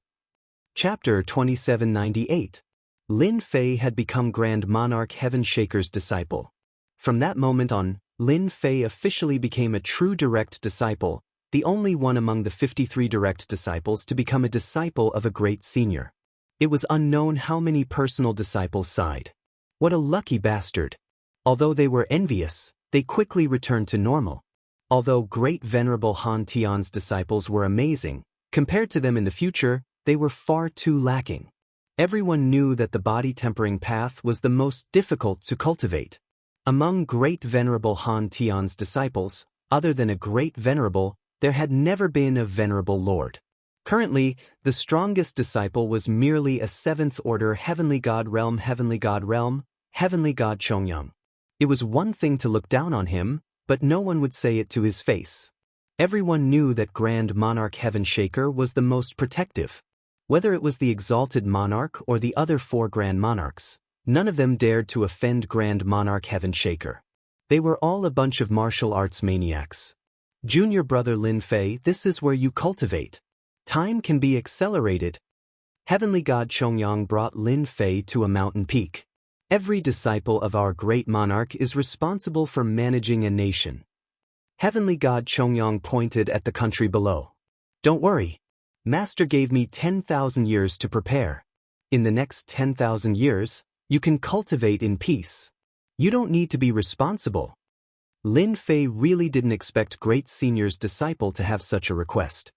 Chapter 2798. Lin Fei had become Grand Monarch Heaven Shaker's disciple. From that moment on, Lin Fei officially became a true direct disciple, the only one among the 53 direct disciples to become a disciple of a great senior. It was unknown how many personal disciples sighed. What a lucky bastard. Although they were envious, they quickly returned to normal. Although great Venerable Han Tian's disciples were amazing, compared to them in the future, they were far too lacking. Everyone knew that the body tempering path was the most difficult to cultivate. Among great Venerable Han Tian's disciples, other than a great Venerable, there had never been a Venerable Lord. Currently, the strongest disciple was merely a 7th order Heavenly God realm Heavenly God Chongyang. It was one thing to look down on him, but no one would say it to his face. Everyone knew that Grand Monarch Heaven Shaker was the most protective. Whether it was the exalted monarch or the other 4 Grand Monarchs, none of them dared to offend Grand Monarch Heaven Shaker. They were all a bunch of martial arts maniacs. Junior brother Lin Fei, this is where you cultivate. Time can be accelerated. Heavenly God Chongyang brought Lin Fei to a mountain peak. Every disciple of our great monarch is responsible for managing a nation. Heavenly God Chongyang pointed at the country below. Don't worry. Master gave me 10,000 years to prepare. In the next 10,000 years, you can cultivate in peace. You don't need to be responsible. Lin Fei really didn't expect great senior's disciple to have such a request.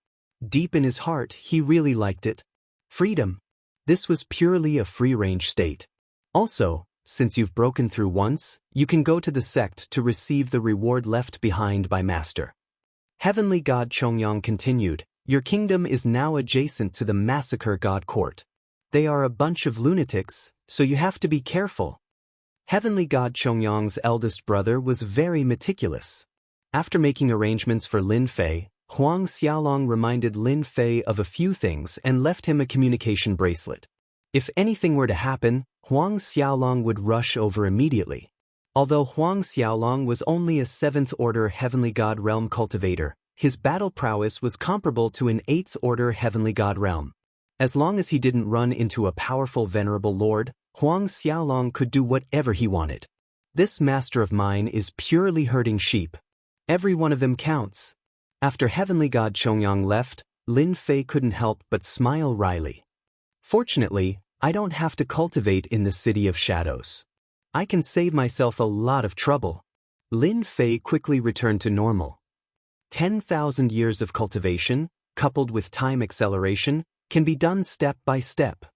Deep in his heart, he really liked it. Freedom. This was purely a free-range state. Also, since you've broken through once, you can go to the sect to receive the reward left behind by Master. Heavenly God Chongyang continued, your kingdom is now adjacent to the Massacre God Court. They are a bunch of lunatics, so you have to be careful. Heavenly God Chongyang's eldest brother was very meticulous. After making arrangements for Lin Fei, Huang Xiaolong reminded Lin Fei of a few things and left him a communication bracelet. If anything were to happen, Huang Xiaolong would rush over immediately. Although Huang Xiaolong was only a 7th order Heavenly God realm cultivator, his battle prowess was comparable to an 8th order Heavenly God realm. As long as he didn't run into a powerful Venerable Lord, Huang Xiaolong could do whatever he wanted. This master of mine is purely herding sheep. Every one of them counts. After Heavenly God Chongyang left, Lin Fei couldn't help but smile wryly. Fortunately, I don't have to cultivate in the City of Shadows. I can save myself a lot of trouble. Lin Fei quickly returned to normal. 10,000 years of cultivation, coupled with time acceleration, can be done step by step.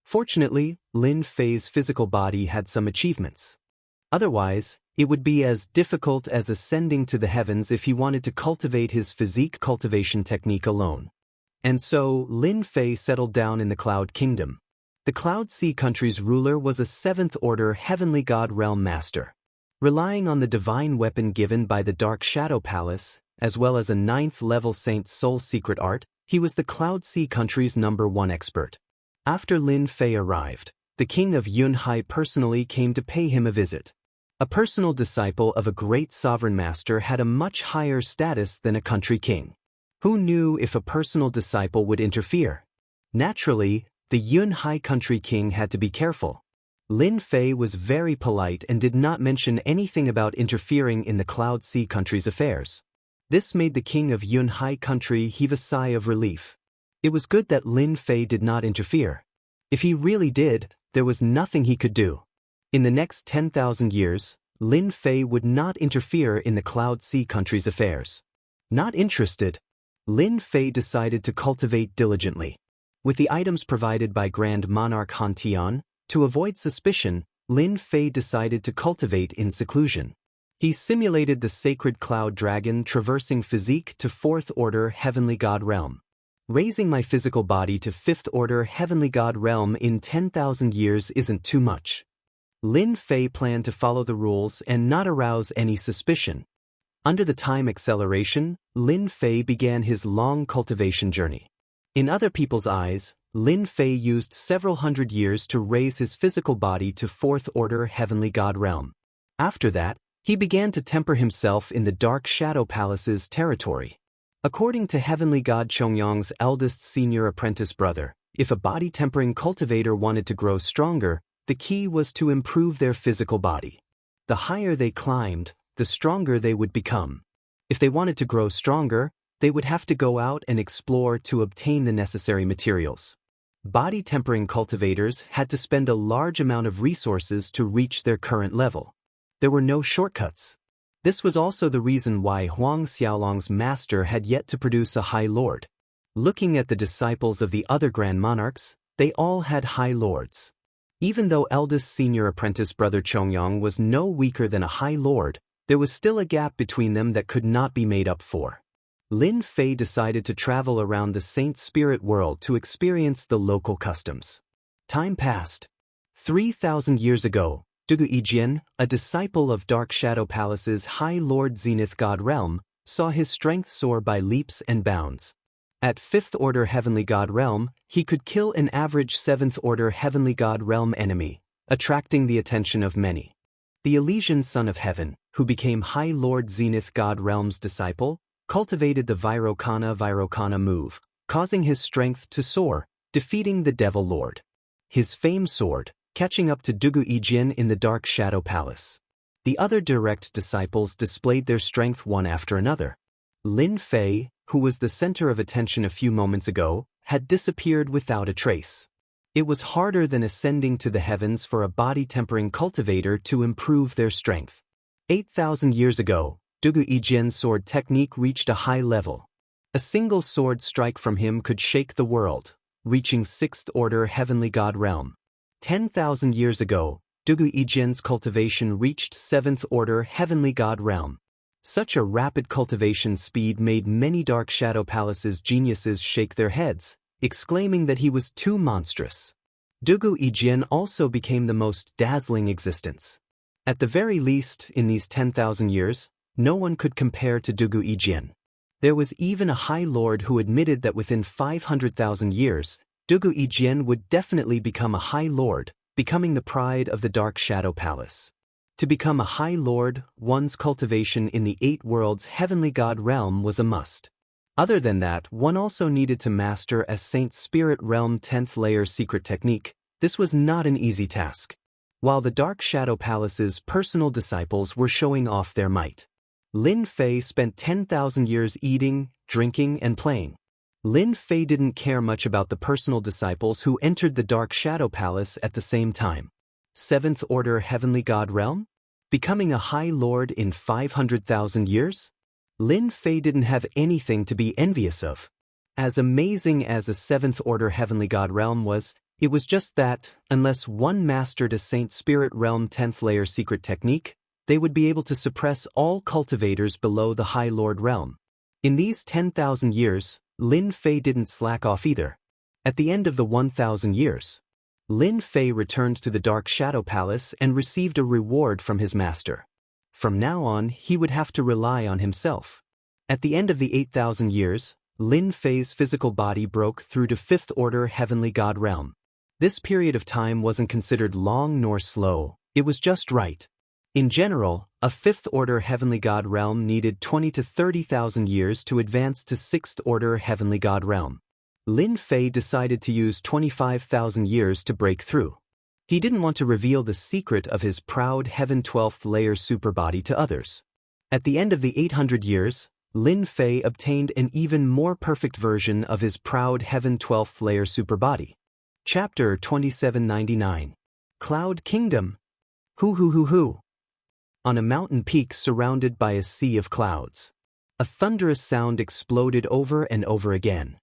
Fortunately, Lin Fei's physical body had some achievements. Otherwise, it would be as difficult as ascending to the heavens if he wanted to cultivate his physique cultivation technique alone. And so, Lin Fei settled down in the Cloud Kingdom. The Cloud Sea country's ruler was a 7th order Heavenly God realm master. Relying on the divine weapon given by the Dark Shadow Palace, as well as a 9th level Saint's Soul secret art, he was the Cloud Sea country's #1 expert. After Lin Fei arrived, the king of Yunhai personally came to pay him a visit. A personal disciple of a great sovereign master had a much higher status than a country king. Who knew if a personal disciple would interfere? Naturally, the Yun High Country king had to be careful. Lin Fei was very polite and did not mention anything about interfering in the Cloud Sea country's affairs. This made the king of Yun High Country heave a sigh of relief. It was good that Lin Fei did not interfere. If he really did, there was nothing he could do. In the next 10,000 years, Lin Fei would not interfere in the Cloud Sea country's affairs. Not interested, Lin Fei decided to cultivate diligently. With the items provided by Grand Monarch Han Tian, to avoid suspicion, Lin Fei decided to cultivate in seclusion. He simulated the sacred cloud dragon traversing physique to 4th order heavenly god realm. Raising my physical body to 5th order heavenly god realm in 10,000 years isn't too much. Lin Fei planned to follow the rules and not arouse any suspicion. Under the time acceleration, Lin Fei began his long cultivation journey. In other people's eyes, Lin Fei used several hundred years to raise his physical body to 4th order heavenly god realm. After that, he began to temper himself in the Dark Shadow Palace's territory. According to heavenly god Chongyang's eldest senior apprentice brother, if a body tempering cultivator wanted to grow stronger, the key was to improve their physical body. The higher they climbed, the stronger they would become. If they wanted to grow stronger, they would have to go out and explore to obtain the necessary materials. Body tempering cultivators had to spend a large amount of resources to reach their current level. There were no shortcuts. This was also the reason why Huang Xiaolong's master had yet to produce a High Lord. Looking at the disciples of the other Grand Monarchs, they all had High Lords. Even though eldest senior apprentice brother Chongyang was no weaker than a High Lord, there was still a gap between them that could not be made up for. Lin Fei decided to travel around the Saint Spirit world to experience the local customs. Time passed. 3,000 years ago, Dugu Yijian, a disciple of Dark Shadow Palace's High Lord Zenith God Realm, saw his strength soar by leaps and bounds. At 5th order Heavenly God Realm, he could kill an average 7th order Heavenly God Realm enemy, attracting the attention of many. The Elysian Son of Heaven, who became High Lord Zenith God Realm's disciple, cultivated the Vairocana move, causing his strength to soar, defeating the Devil Lord. His fame soared, catching up to Dugu Yijian in the Dark Shadow Palace. The other direct disciples displayed their strength one after another. Lin Fei, who was the center of attention a few moments ago, had disappeared without a trace. It was harder than ascending to the heavens for a body-tempering cultivator to improve their strength. 8,000 years ago, Dugu Yijian's sword technique reached a high level. A single sword strike from him could shake the world, reaching 6th order Heavenly God Realm. 10,000 years ago, Dugu Yijian's cultivation reached 7th order Heavenly God Realm. Such a rapid cultivation speed made many Dark Shadow Palace's geniuses shake their heads, exclaiming that he was too monstrous. Dugu Yijian also became the most dazzling existence. At the very least, in these 10,000 years, no one could compare to Dugu Yijian. There was even a High Lord who admitted that within 500,000 years, Dugu Yijian would definitely become a High Lord, becoming the pride of the Dark Shadow Palace. To become a High Lord, one's cultivation in the 8 worlds Heavenly God Realm was a must. Other than that, one also needed to master a Saint Spirit Realm 10th layer secret technique. This was not an easy task. While the Dark Shadow Palace's personal disciples were showing off their might, Lin Fei spent 10,000 years eating, drinking, and playing. Lin Fei didn't care much about the personal disciples who entered the Dark Shadow Palace at the same time. 7th order Heavenly God Realm? Becoming a High Lord in 500,000 years? Lin Fei didn't have anything to be envious of. As amazing as a 7th order Heavenly God Realm was, it was just that, unless one mastered a Saint Spirit Realm 10th layer secret technique, they would be able to suppress all cultivators below the High Lord realm. In these 10,000 years, Lin Fei didn't slack off either. At the end of the 1,000 years, Lin Fei returned to the Dark Shadow Palace and received a reward from his master. From now on, he would have to rely on himself. At the end of the 8,000 years, Lin Fei's physical body broke through to 5th order Heavenly God Realm. This period of time wasn't considered long nor slow, it was just right. In general, a 5th order Heavenly God Realm needed 20 to 30,000 years to advance to 6th order Heavenly God Realm. Lin Fei decided to use 25,000 years to break through. He didn't want to reveal the secret of his proud Heaven 12th layer superbody to others. At the end of the 800 years, Lin Fei obtained an even more perfect version of his proud Heaven 12th layer superbody. Chapter 2799. Cloud Kingdom. Hoo. On a mountain peak surrounded by a sea of clouds, a thunderous sound exploded over and over again.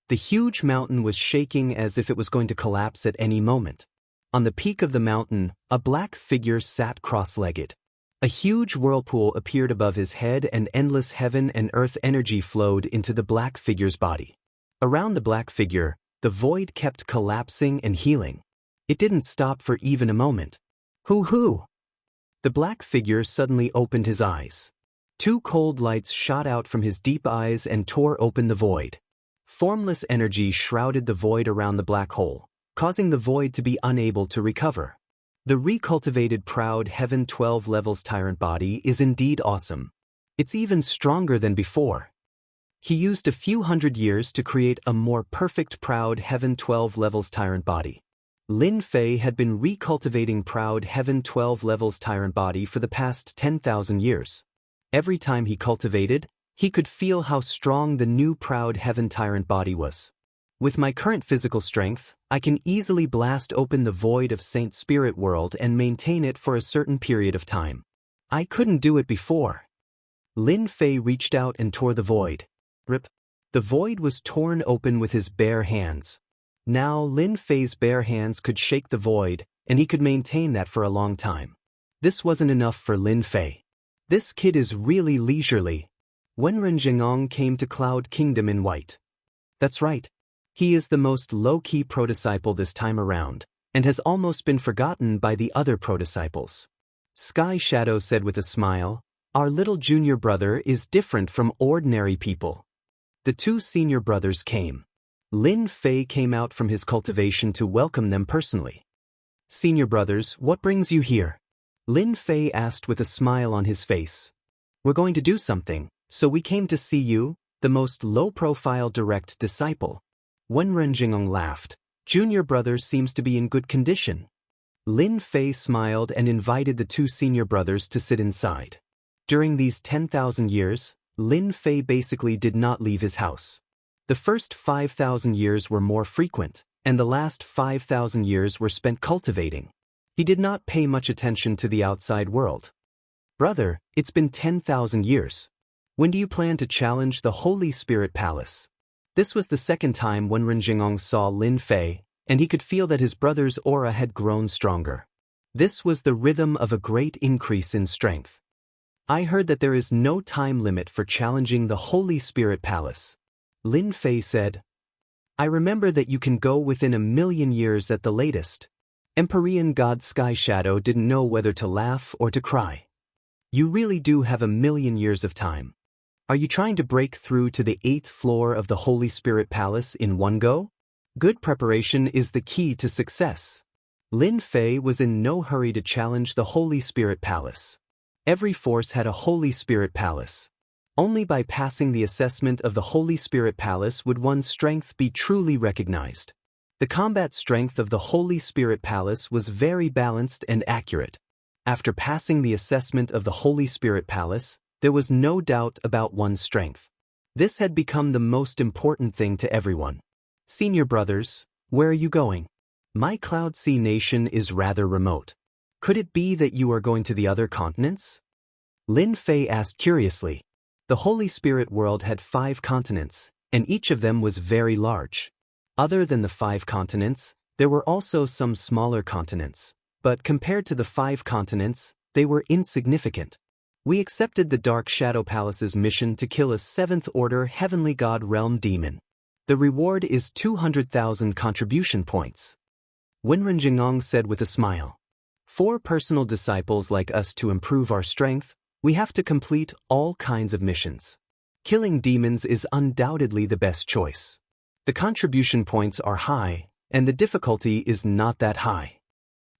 The huge mountain was shaking as if it was going to collapse at any moment. On the peak of the mountain, a black figure sat cross-legged. A huge whirlpool appeared above his head and endless heaven and earth energy flowed into the black figure's body. Around the black figure, the void kept collapsing and healing. It didn't stop for even a moment. Hoo. The black figure suddenly opened his eyes. Two cold lights shot out from his deep eyes and tore open the void. Formless energy shrouded the void around the black hole, causing the void to be unable to recover. The recultivated proud Heaven 12 levels tyrant body is indeed awesome. It's even stronger than before. He used a few hundred years to create a more perfect proud Heaven 12 levels tyrant body. Lin Fei had been recultivating proud Heaven 12 levels tyrant body for the past 10,000 years. Every time he cultivated, he could feel how strong the new proud Heaven tyrant body was. With my current physical strength, I can easily blast open the void of Saint Spirit World and maintain it for a certain period of time. I couldn't do it before. Lin Fei reached out and tore the void. Rip. The void was torn open with his bare hands. Now Lin Fei's bare hands could shake the void, and he could maintain that for a long time. This wasn't enough for Lin Fei. This kid is really leisurely. Wenren Jingong came to Cloud Kingdom in white. That's right. He is the most low-key protodisciple this time around, and has almost been forgotten by the other protodisciples. Sky Shadow said with a smile, "Our little junior brother is different from ordinary people." The two senior brothers came. Lin Fei came out from his cultivation to welcome them personally. "Senior brothers, what brings you here?" Lin Fei asked with a smile on his face. "We're going to do something, so we came to see you, the most low-profile direct disciple." Wenren Jingong laughed. "Junior brother seems to be in good condition." Lin Fei smiled and invited the two senior brothers to sit inside. During these 10,000 years, Lin Fei basically did not leave his house. The first 5,000 years were more frequent, and the last 5,000 years were spent cultivating. He did not pay much attention to the outside world. "Brother, it's been 10,000 years. When do you plan to challenge the Holy Spirit Palace?" This was the second time Wenren Jingong saw Lin Fei, and he could feel that his brother's aura had grown stronger. This was the rhythm of a great increase in strength. "I heard that there is no time limit for challenging the Holy Spirit Palace," Lin Fei said. "I remember that you can go within 1,000,000 years at the latest." Empyrean God Sky Shadow didn't know whether to laugh or to cry. "You really do have 1,000,000 years of time. Are you trying to break through to the 8th floor of the Holy Spirit Palace in one go? Good preparation is the key to success." Lin Fei was in no hurry to challenge the Holy Spirit Palace. Every force had a Holy Spirit Palace. Only by passing the assessment of the Holy Spirit Palace would one's strength be truly recognized. The combat strength of the Holy Spirit Palace was very balanced and accurate. After passing the assessment of the Holy Spirit Palace, there was no doubt about one's strength. This had become the most important thing to everyone. "Senior brothers, where are you going?" "My Cloud Sea Nation is rather remote. Could it be that you are going to the other continents?" Lin Fei asked curiously. The Holy Spirit world had 5 continents, and each of them was very large. Other than the 5 continents, there were also some smaller continents, but compared to the 5 continents, they were insignificant. "We accepted the Dark Shadow Palace's mission to kill a 7th-order Heavenly God Realm demon. The reward is 200,000 contribution points," Wenren Jingong said with a smile. "For personal disciples like us to improve our strength, we have to complete all kinds of missions. Killing demons is undoubtedly the best choice. The contribution points are high, and the difficulty is not that high,"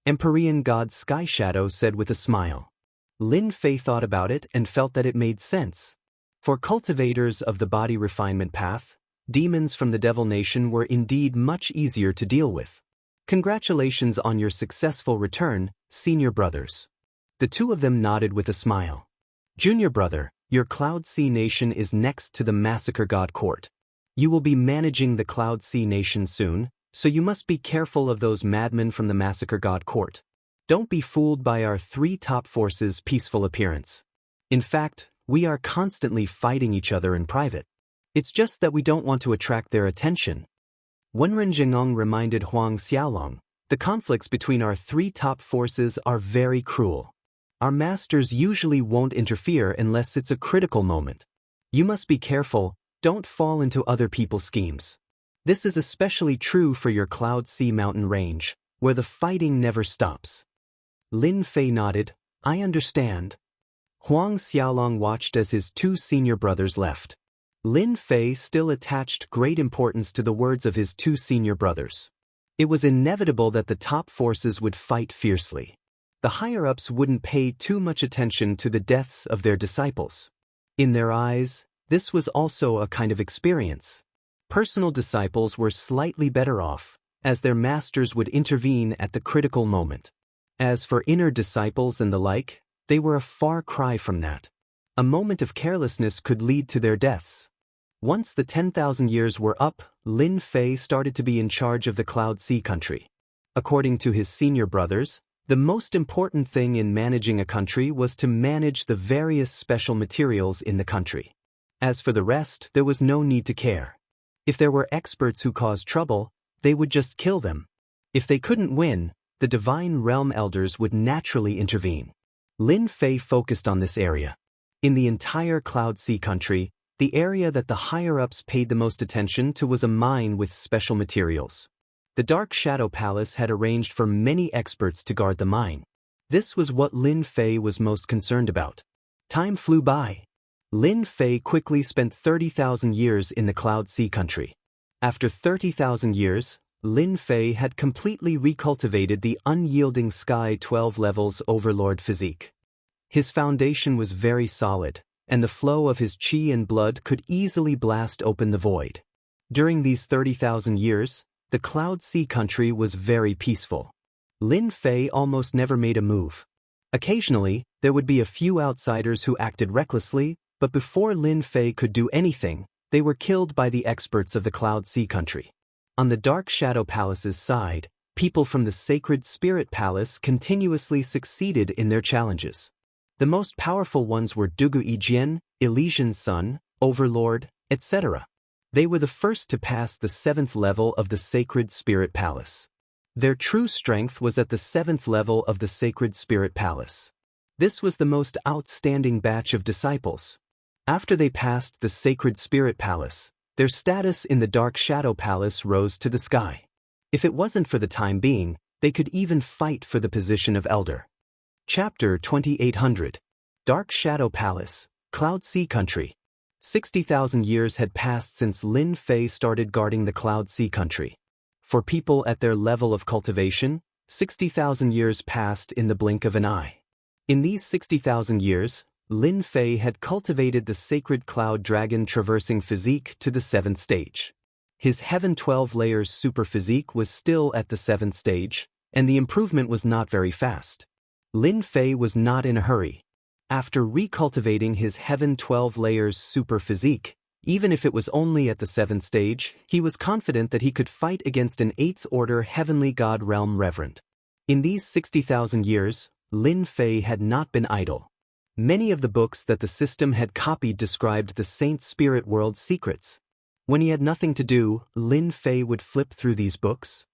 Empyrean God Sky Shadow said with a smile. Lin Fei thought about it and felt that it made sense. For cultivators of the body refinement path, Demons from the Devil Nation were indeed much easier to deal with. Congratulations on your successful return, senior brothers. The two of them nodded with a smile. Junior brother, your Cloud Sea Nation is next to the Massacre God Court. You will be managing the Cloud Sea Nation soon, so you must be careful of those madmen from the Massacre God Court. Don't be fooled by our three top forces' peaceful appearance. In fact, we are constantly fighting each other in private. It's just that we don't want to attract their attention. Wenren Jingong reminded Huang Xiaolong, the conflicts between our three top forces are very cruel. Our masters usually won't interfere unless it's a critical moment. You must be careful, don't fall into other people's schemes. This is especially true for your Cloud Sea mountain range, where the fighting never stops. Lin Fei nodded, I understand. Huang Xiaolong watched as his two senior brothers left. Lin Fei still attached great importance to the words of his two senior brothers. It was inevitable that the top forces would fight fiercely. The higher-ups wouldn't pay too much attention to the deaths of their disciples. In their eyes, this was also a kind of experience. Personal disciples were slightly better off, as their masters would intervene at the critical moment. As for inner disciples and the like, they were a far cry from that. A moment of carelessness could lead to their deaths. Once the 10,000 years were up, Lin Fei started to be in charge of the Cloud Sea country. According to his senior brothers, the most important thing in managing a country was to manage the various special materials in the country. As for the rest, there was no need to care. If there were experts who caused trouble, they would just kill them. If they couldn't win, the Divine Realm Elders would naturally intervene. Lin Fei focused on this area. In the entire Cloud Sea country, the area that the higher-ups paid the most attention to was a mine with special materials. The Dark Shadow Palace had arranged for many experts to guard the mine. This was what Lin Fei was most concerned about. Time flew by. Lin Fei quickly spent 30,000 years in the Cloud Sea country. After 30,000 years, Lin Fei had completely recultivated the unyielding Sky 12 levels overlord physique. His foundation was very solid, and the flow of his qi and blood could easily blast open the void. During these 30,000 years, the Cloud Sea country was very peaceful. Lin Fei almost never made a move. Occasionally, there would be a few outsiders who acted recklessly, but before Lin Fei could do anything, they were killed by the experts of the Cloud Sea country. On the Dark Shadow Palace's side, people from the Sacred Spirit Palace continuously succeeded in their challenges. The most powerful ones were Dugu Yijian, Elysian Sun, Overlord, etc. They were the first to pass the 7th level of the Sacred Spirit Palace. Their true strength was at the 7th level of the Sacred Spirit Palace. This was the most outstanding batch of disciples. After they passed the Sacred Spirit Palace, their status in the Dark Shadow Palace rose to the sky. If it wasn't for the time being, they could even fight for the position of Elder. Chapter 2800. Dark Shadow Palace, Cloud Sea Country. 60,000 years had passed since Lin Fei started guarding the Cloud Sea Country. For people at their level of cultivation, 60,000 years passed in the blink of an eye. In these 60,000 years, Lin Fei had cultivated the Sacred Cloud Dragon traversing physique to the 7th stage. His Heaven 12 layers super physique was still at the 7th stage, and the improvement was not very fast. Lin Fei was not in a hurry. After recultivating his Heaven 12 layers super physique, even if it was only at the 7th stage, he was confident that he could fight against an 8th order Heavenly God Realm Reverend. In these 60,000 years, Lin Fei had not been idle. Many of the books that the system had copied described the Saint Spirit World's secrets. When he had nothing to do, Lin Fei would flip through these books.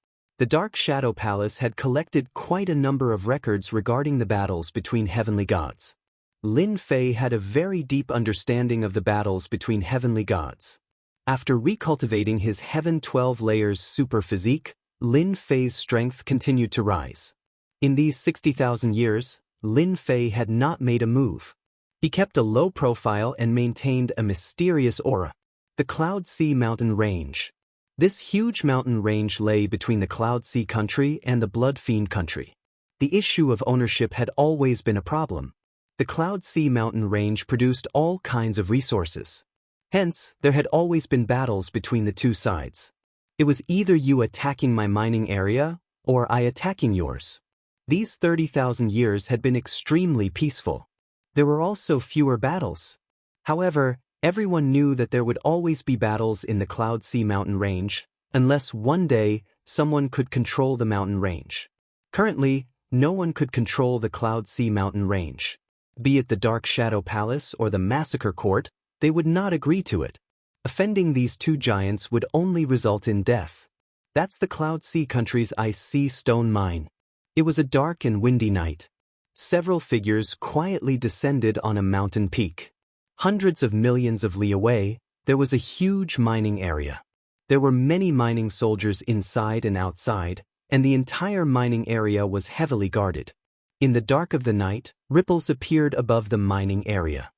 The Dark Shadow Palace had collected quite a number of records regarding the battles between heavenly gods. Lin Fei had a very deep understanding of the battles between heavenly gods. After recultivating his Heaven 12 layers super physique, Lin Fei's strength continued to rise. In these 60,000 years, Lin Fei had not made a move. He kept a low profile and maintained a mysterious aura. The Cloud Sea Mountain Range. This huge mountain range lay between the Cloud Sea country and the Blood Fiend country. The issue of ownership had always been a problem. The Cloud Sea Mountain Range produced all kinds of resources. Hence, there had always been battles between the two sides. It was either you attacking my mining area, or I attacking yours. These 30,000 years had been extremely peaceful. There were also fewer battles. However, everyone knew that there would always be battles in the Cloud Sea mountain range, unless one day someone could control the mountain range. Currently, no one could control the Cloud Sea mountain range. Be it the Dark Shadow Palace or the Massacre Court, they would not agree to it. Offending these two giants would only result in death. That's the Cloud Sea country's Ice Sea Stone Mine. It was a dark and windy night. Several figures quietly descended on a mountain peak. Hundreds of millions of li away, there was a huge mining area. There were many mining soldiers inside and outside, and the entire mining area was heavily guarded. In the dark of the night, ripples appeared above the mining area.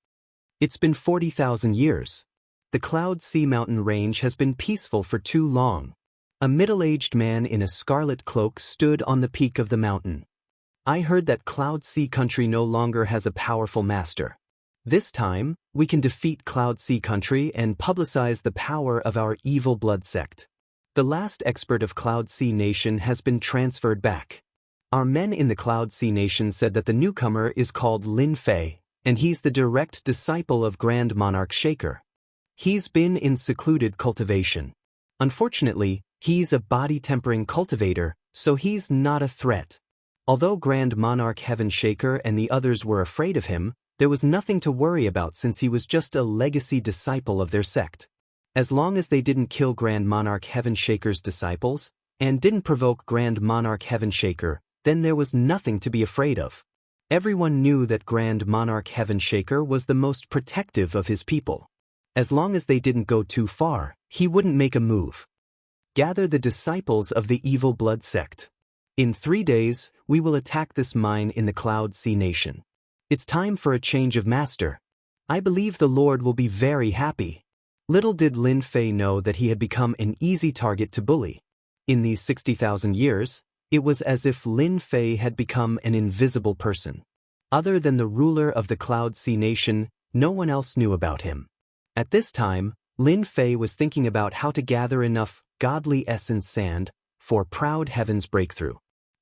It's been 40,000 years. The Cloud Sea mountain range has been peaceful for too long. A middle-aged man in a scarlet cloak stood on the peak of the mountain. I heard that Cloud Sea country no longer has a powerful master. This time, we can defeat Cloud Sea country and publicize the power of our evil blood sect. The last expert of Cloud Sea Nation has been transferred back. Our men in the Cloud Sea Nation said that the newcomer is called Lin Fei, and he's the direct disciple of Grand Monarch Shaker. He's been in secluded cultivation. Unfortunately, he's a body-tempering cultivator, so he's not a threat. Although Grand Monarch Heaven Shaker and the others were afraid of him, there was nothing to worry about since he was just a legacy disciple of their sect. As long as they didn't kill Grand Monarch Heaven Shaker's disciples, and didn't provoke Grand Monarch Heaven Shaker, then there was nothing to be afraid of. Everyone knew that Grand Monarch Heaven Shaker was the most protective of his people. As long as they didn't go too far, he wouldn't make a move. Gather the disciples of the evil blood sect. In 3 days, we will attack this mine in the Cloud Sea Nation. It's time for a change of master. I believe the Lord will be very happy. Little did Lin Fei know that he had become an easy target to bully. In these 60,000 years, it was as if Lin Fei had become an invisible person. Other than the ruler of the Cloud Sea Nation, no one else knew about him. At this time, Lin Fei was thinking about how to gather enough godly essence sand for Proud Heaven's breakthrough.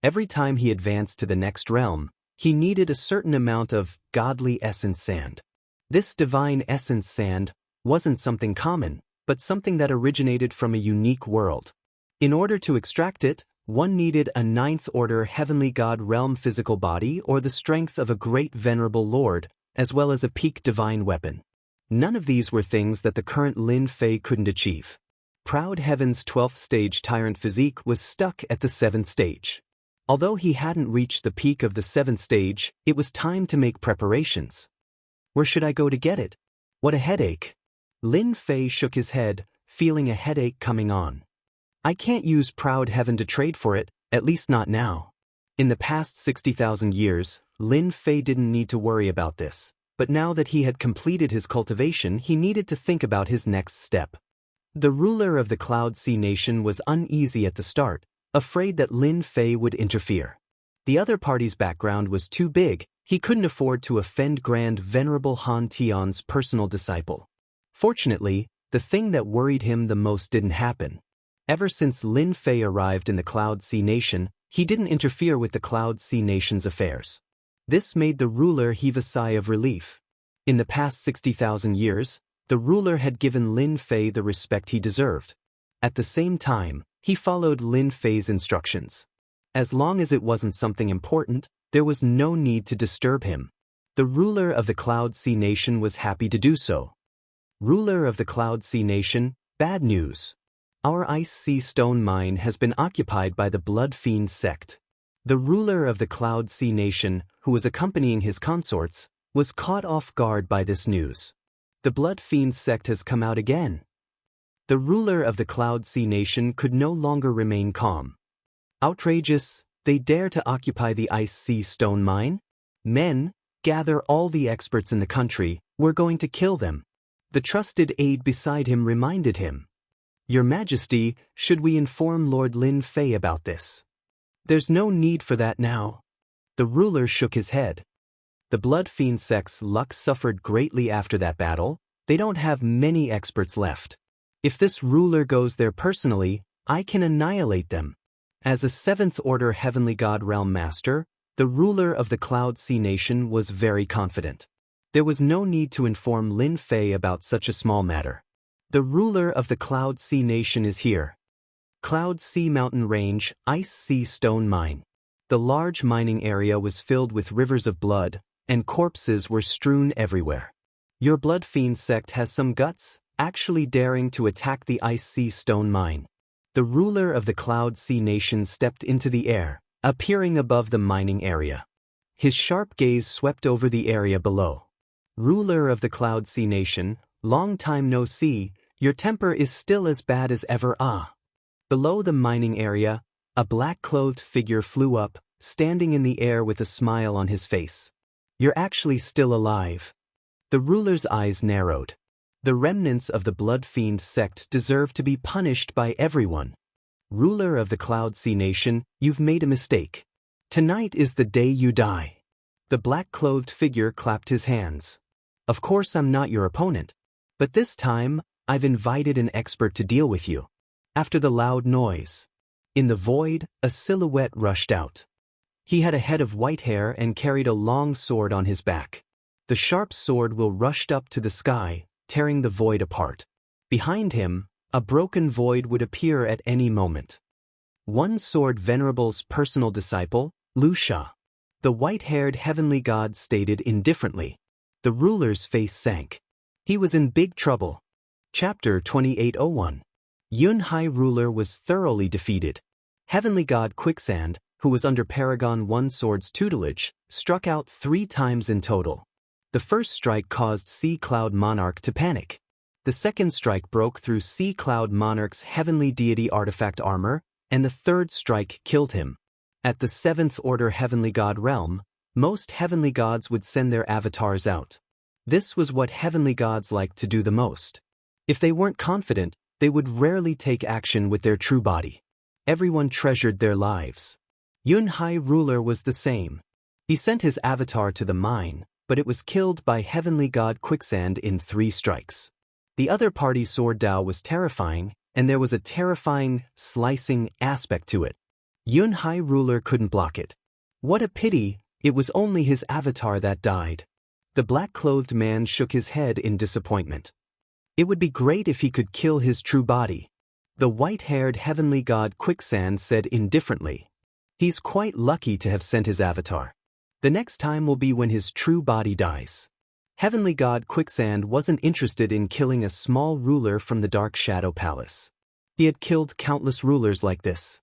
Every time he advanced to the next realm, he needed a certain amount of godly essence sand. This divine essence sand wasn't something common, but something that originated from a unique world. In order to extract it, one needed a 9th-order heavenly god realm physical body or the strength of a great venerable lord, as well as a peak divine weapon. None of these were things that the current Lin Fei couldn't achieve. Proud Heaven's 12th stage tyrant physique was stuck at the 7th stage. Although he hadn't reached the peak of the 7th stage, it was time to make preparations. Where should I go to get it? What a headache. Lin Fei shook his head, feeling a headache coming on. I can't use Proud Heaven to trade for it, at least not now. In the past 60,000 years, Lin Fei didn't need to worry about this, but now that he had completed his cultivation, he needed to think about his next step. The ruler of the Cloud Sea Nation was uneasy at the start, afraid that Lin Fei would interfere. The other party's background was too big, he couldn't afford to offend Grand Venerable Han Tian's personal disciple. Fortunately, the thing that worried him the most didn't happen. Ever since Lin Fei arrived in the Cloud Sea Nation, he didn't interfere with the Cloud Sea Nation's affairs. This made the ruler heave a sigh of relief. In the past 60,000 years, the ruler had given Lin Fei the respect he deserved. At the same time, he followed Lin Fei's instructions. As long as it wasn't something important, there was no need to disturb him. The ruler of the Cloud Sea Nation was happy to do so. Ruler of the Cloud Sea Nation, bad news. Our Ice Sea Stone Mine has been occupied by the Blood Fiend sect. The ruler of the Cloud Sea Nation, who was accompanying his consorts, was caught off guard by this news. The Blood Fiend sect has come out again. The ruler of the Cloud Sea Nation could no longer remain calm. Outrageous, they dare to occupy the Ice Sea Stone Mine? Men, gather all the experts in the country, we're going to kill them. The trusted aide beside him reminded him. Your Majesty, should we inform Lord Lin Fei about this? There's no need for that now. The ruler shook his head. The Blood Fiend sect's luck suffered greatly after that battle, They don't have many experts left. If this ruler goes there personally, I can annihilate them. As a 7th Order Heavenly God Realm Master, the ruler of the Cloud Sea Nation was very confident. There was no need to inform Lin Fei about such a small matter. The ruler of the Cloud Sea Nation is here. Cloud Sea Mountain Range, Ice Sea Stone Mine. The large mining area was filled with rivers of blood, and corpses were strewn everywhere. Your Blood Fiend sect has some guts, actually daring to attack the Ice Sea Stone Mine. The ruler of the Cloud Sea Nation stepped into the air, appearing above the mining area. His sharp gaze swept over the area below. Ruler of the Cloud Sea Nation, long time no see, your temper is still as bad as ever. Below the mining area, a black-clothed figure flew up, standing in the air with a smile on his face. You're actually still alive. The ruler's eyes narrowed. The remnants of the Blood Fiend sect deserve to be punished by everyone. Ruler of the Cloud Sea Nation, you've made a mistake. Tonight is the day you die. The black-clothed figure clapped his hands. Of course I'm not your opponent. But this time, I've invited an expert to deal with you. After the loud noise, in the void, a silhouette rushed out. He had a head of white hair and carried a long sword on his back. The sharp sword will rushed up to the sky, tearing the void apart. Behind him, a broken void would appear at any moment. One Sword Venerable's personal disciple, Lu Sha. The white-haired heavenly god stated indifferently. The ruler's face sank. He was in big trouble. Chapter 2801. Yun Hai ruler was thoroughly defeated. Heavenly god Quicksand, who was under Paragon One Sword's tutelage, struck out 3 times in total. The first strike caused Sea Cloud Monarch to panic. The second strike broke through Sea Cloud Monarch's heavenly deity artifact armor, and the third strike killed him. At the 7th Order Heavenly God realm, most heavenly gods would send their avatars out. This was what heavenly gods liked to do the most. If they weren't confident, they would rarely take action with their true body. Everyone treasured their lives. Yun Hai ruler was the same. He sent his avatar to the mine, but it was killed by heavenly god Quicksand in 3 strikes. The other party's sword Dao was terrifying, and there was a terrifying, slicing aspect to it. Yun Hai ruler couldn't block it. What a pity, it was only his avatar that died. The black-clothed man shook his head in disappointment. It would be great if he could kill his true body. The white-haired heavenly god Quicksand said indifferently. He's quite lucky to have sent his avatar. The next time will be when his true body dies. Heavenly god Quicksand wasn't interested in killing a small ruler from the Dark Shadow Palace. He had killed countless rulers like this.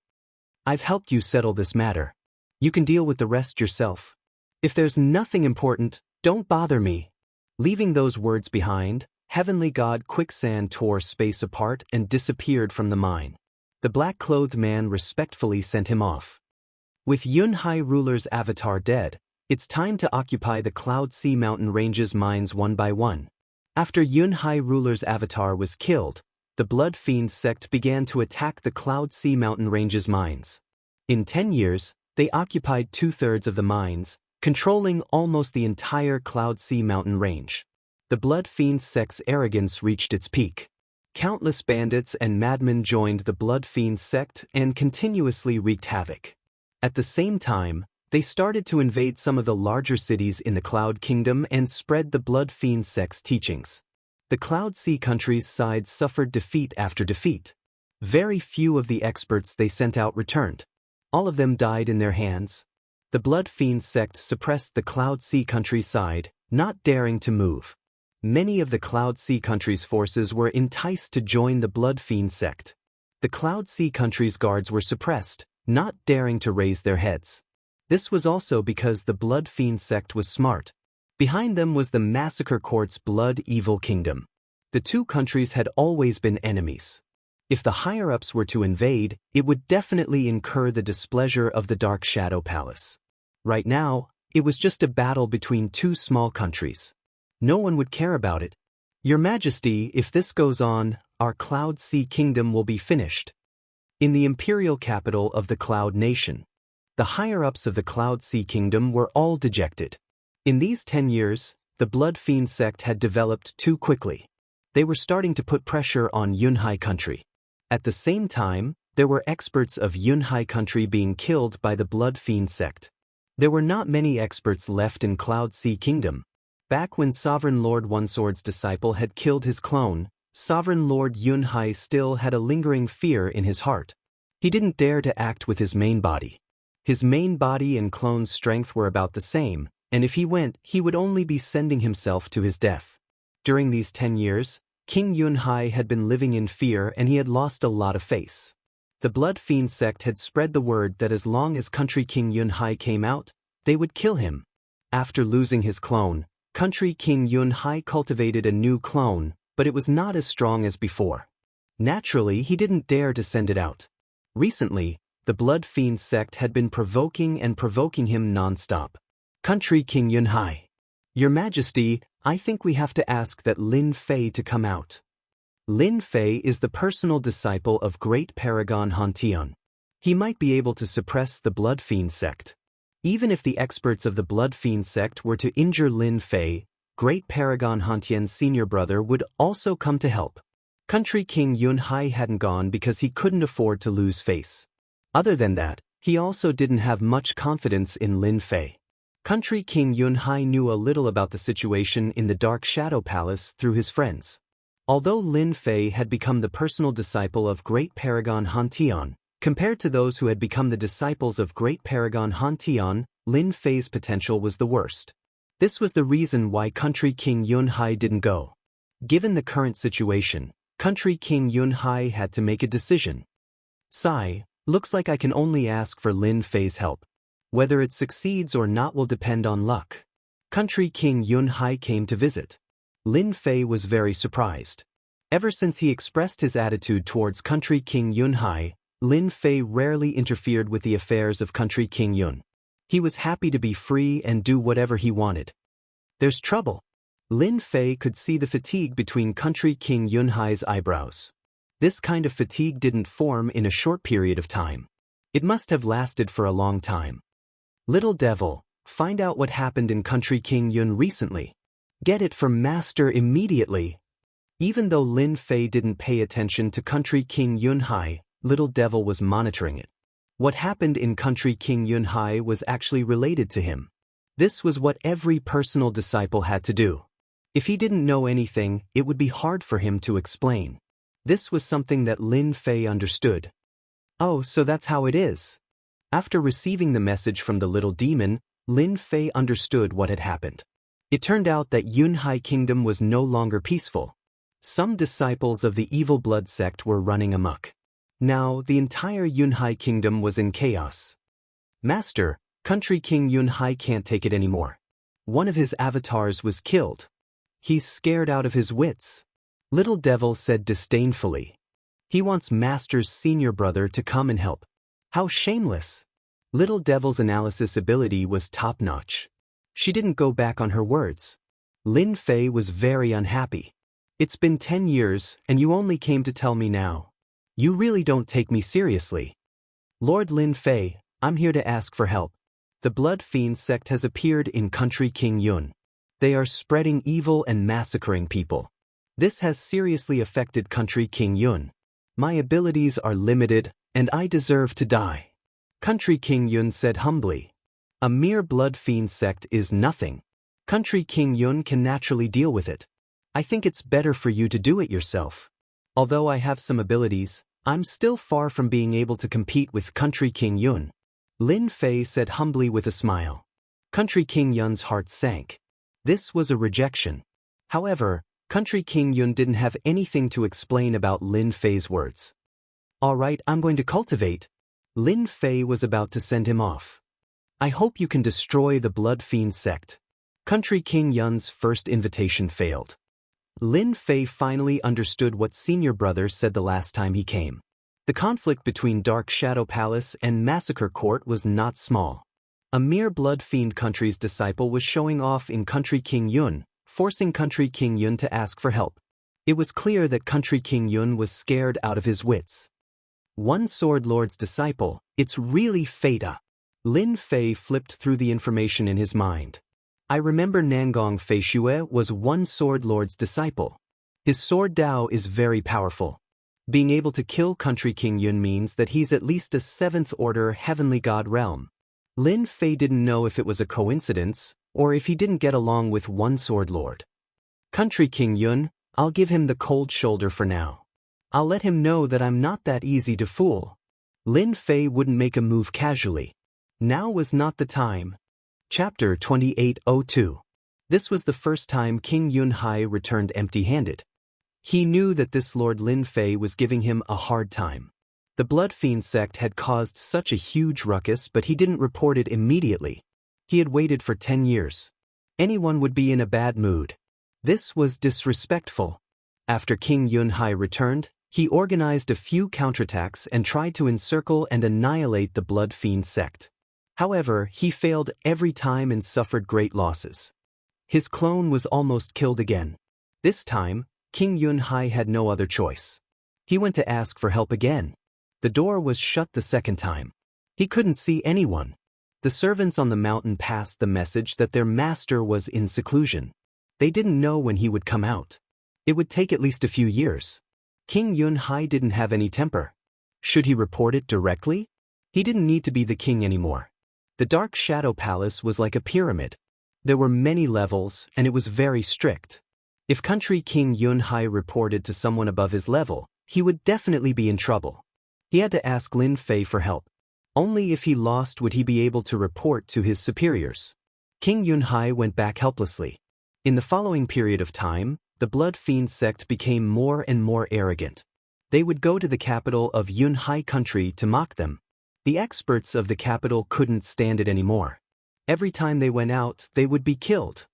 I've helped you settle this matter. You can deal with the rest yourself. If there's nothing important, don't bother me. Leaving those words behind, heavenly god Quicksand tore space apart and disappeared from the mine. The black-clothed man respectfully sent him off. With Yun Hai ruler's avatar dead, it's time to occupy the Cloud Sea Mountain Ranges mines one by one. After Yun Hai ruler's avatar was killed, the Blood Fiend sect began to attack the Cloud Sea Mountain Ranges mines. In 10 years, they occupied 2/3 of the mines, controlling almost the entire Cloud Sea Mountain range. The Blood Fiend sect's arrogance reached its peak. Countless bandits and madmen joined the Blood Fiend sect and continuously wreaked havoc. At the same time, they started to invade some of the larger cities in the Cloud Kingdom and spread the Blood Fiend sect's teachings. The Cloud Sea countries' sides suffered defeat after defeat. Very few of the experts they sent out returned. All of them died in their hands. The Blood Fiend sect suppressed the Cloud Sea countries' side, not daring to move. Many of the Cloud Sea countries' forces were enticed to join the Blood Fiend sect. The Cloud Sea countries' guards were suppressed, not daring to raise their heads. This was also because the Blood Fiend sect was smart. Behind them was the Massacre Court's Blood Evil Kingdom. The 2 countries had always been enemies. If the higher-ups were to invade, it would definitely incur the displeasure of the Dark Shadow Palace. Right now, it was just a battle between 2 small countries. No one would care about it. Your Majesty, if this goes on, our Cloud Sea Kingdom will be finished. In the imperial capital of the Cloud Nation, the higher-ups of the Cloud Sea Kingdom were all dejected. In these 10 years, the Blood Fiend sect had developed too quickly. They were starting to put pressure on Yunhai country. At the same time, there were experts of Yunhai country being killed by the Blood Fiend sect. There were not many experts left in Cloud Sea Kingdom. Back when Sovereign Lord Onesword's disciple had killed his clone, Sovereign Lord Yunhai still had a lingering fear in his heart. He didn't dare to act with his main body. His main body and clone's strength were about the same, and if he went, he would only be sending himself to his death. During these 10 years, King Yunhai had been living in fear and he had lost a lot of face. The Blood Fiend sect had spread the word that as long as Country King Yunhai came out, they would kill him. After losing his clone, Country King Yunhai cultivated a new clone, but it was not as strong as before. Naturally, he didn't dare to send it out. Recently, the Blood Fiend sect had been provoking him non-stop. Country King Yunhai. Your Majesty, I think we have to ask that Lin Fei to come out. Lin Fei is the personal disciple of Great Paragon Hantian. He might be able to suppress the Blood Fiend sect. Even if the experts of the Blood Fiend sect were to injure Lin Fei, Great Paragon Hantian's senior brother would also come to help. Country King Yunhai hadn't gone because he couldn't afford to lose face. Other than that, he also didn't have much confidence in Lin Fei. Country King Yunhai knew a little about the situation in the Dark Shadow Palace through his friends. Although Lin Fei had become the personal disciple of Great Paragon Hantian, compared to those who had become the disciples of Great Paragon Hantian, Lin Fei's potential was the worst. This was the reason why Country King Yunhai didn't go. Given the current situation, Country King Yunhai had to make a decision. Sigh, looks like I can only ask for Lin Fei's help. Whether it succeeds or not will depend on luck. Country King Yunhai came to visit. Lin Fei was very surprised. Ever since he expressed his attitude towards Country King Yunhai, Lin Fei rarely interfered with the affairs of Country King Yun. He was happy to be free and do whatever he wanted. There's trouble. Lin Fei could see the fatigue between Country King Yunhai's eyebrows. This kind of fatigue didn't form in a short period of time. It must have lasted for a long time. Little devil, find out what happened in Country King Yun recently. Get it from Master immediately. Even though Lin Fei didn't pay attention to Country King Yunhai, Little Devil was monitoring it. What happened in Country King Yunhai was actually related to him. This was what every personal disciple had to do. If he didn't know anything, it would be hard for him to explain. This was something that Lin Fei understood. Oh, so that's how it is. After receiving the message from the little demon, Lin Fei understood what had happened. It turned out that Yunhai Kingdom was no longer peaceful. Some disciples of the evil blood sect were running amok. Now, the entire Yunhai Kingdom was in chaos. Master, Country King Yunhai can't take it anymore. One of his avatars was killed. He's scared out of his wits. Little Devil said disdainfully. He wants Master's senior brother to come and help. How shameless! Little Devil's analysis ability was top-notch. She didn't go back on her words. Lin Fei was very unhappy. It's been 10 years, and you only came to tell me now. You really don't take me seriously. Lord Lin Fei, I'm here to ask for help. The Blood Fiend sect has appeared in Country King Yun. They are spreading evil and massacring people. This has seriously affected Country King Yun. My abilities are limited, and I deserve to die. Country King Yun said humbly. A mere Blood Fiend sect is nothing. Country King Yun can naturally deal with it. I think it's better for you to do it yourself. Although I have some abilities, I'm still far from being able to compete with Country King Yun. Lin Fei said humbly with a smile. Country King Yun's heart sank. This was a rejection. However, Country King Yun didn't have anything to explain about Lin Fei's words. All right, I'm going to cultivate. Lin Fei was about to send him off. I hope you can destroy the Blood Fiend sect. Country King Yun's first invitation failed. Lin Fei finally understood what senior brother said the last time he came. The conflict between Dark Shadow Palace and Massacre Court was not small. A mere Blood Fiend country's disciple was showing off in Country King Yun, forcing Country King Yun to ask for help. It was clear that Country King Yun was scared out of his wits. One Sword Lord's disciple, it's really Feta. Lin Fei flipped through the information in his mind. I remember Nangong Feishue was One Sword Lord's disciple. His sword Dao is very powerful. Being able to kill Country King Yun means that he's at least a 7th order heavenly god realm. Lin Fei didn't know if it was a coincidence, or if he didn't get along with one sword lord. Country King Yun, I'll give him the cold shoulder for now. I'll let him know that I'm not that easy to fool. Lin Fei wouldn't make a move casually. Now was not the time. Chapter 2802. This was the first time King Yun Hai returned empty-handed. He knew that this Lord Lin Fei was giving him a hard time. The Blood Fiend sect had caused such a huge ruckus, but he didn't report it immediately. He had waited for 10 years. Anyone would be in a bad mood. This was disrespectful. After King Yun Hai returned, he organized a few counterattacks and tried to encircle and annihilate the Blood Fiend sect. However, he failed every time and suffered great losses. His clone was almost killed again. This time, King Yun Hai had no other choice. He went to ask for help again. The door was shut the second time. He couldn't see anyone. The servants on the mountain passed the message that their master was in seclusion. They didn't know when he would come out. It would take at least a few years. King Yun Hai didn't have any temper. Should he report it directly? He didn't need to be the king anymore. The Dark Shadow Palace was like a pyramid. There were many levels, and it was very strict. If Country King Yun Hai reported to someone above his level, he would definitely be in trouble. He had to ask Lin Fei for help. Only if he lost would he be able to report to his superiors. King Yun Hai went back helplessly. In the following period of time, the Blood Fiend sect became more and more arrogant. They would go to the capital of Yun Hai country to mock them. The experts of the capital couldn't stand it anymore. Every time they went out, they would be killed.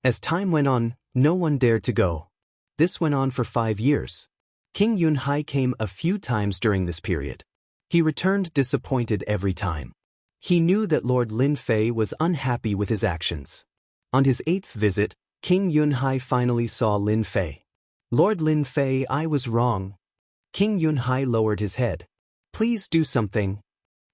As time went on, no one dared to go. This went on for 5 years. King Yun Hai came a few times during this period. He returned disappointed every time. He knew that Lord Lin Fei was unhappy with his actions. On his 8th visit, King Yun Hai finally saw Lin Fei. Lord Lin Fei, I was wrong. King Yun Hai lowered his head. Please do something.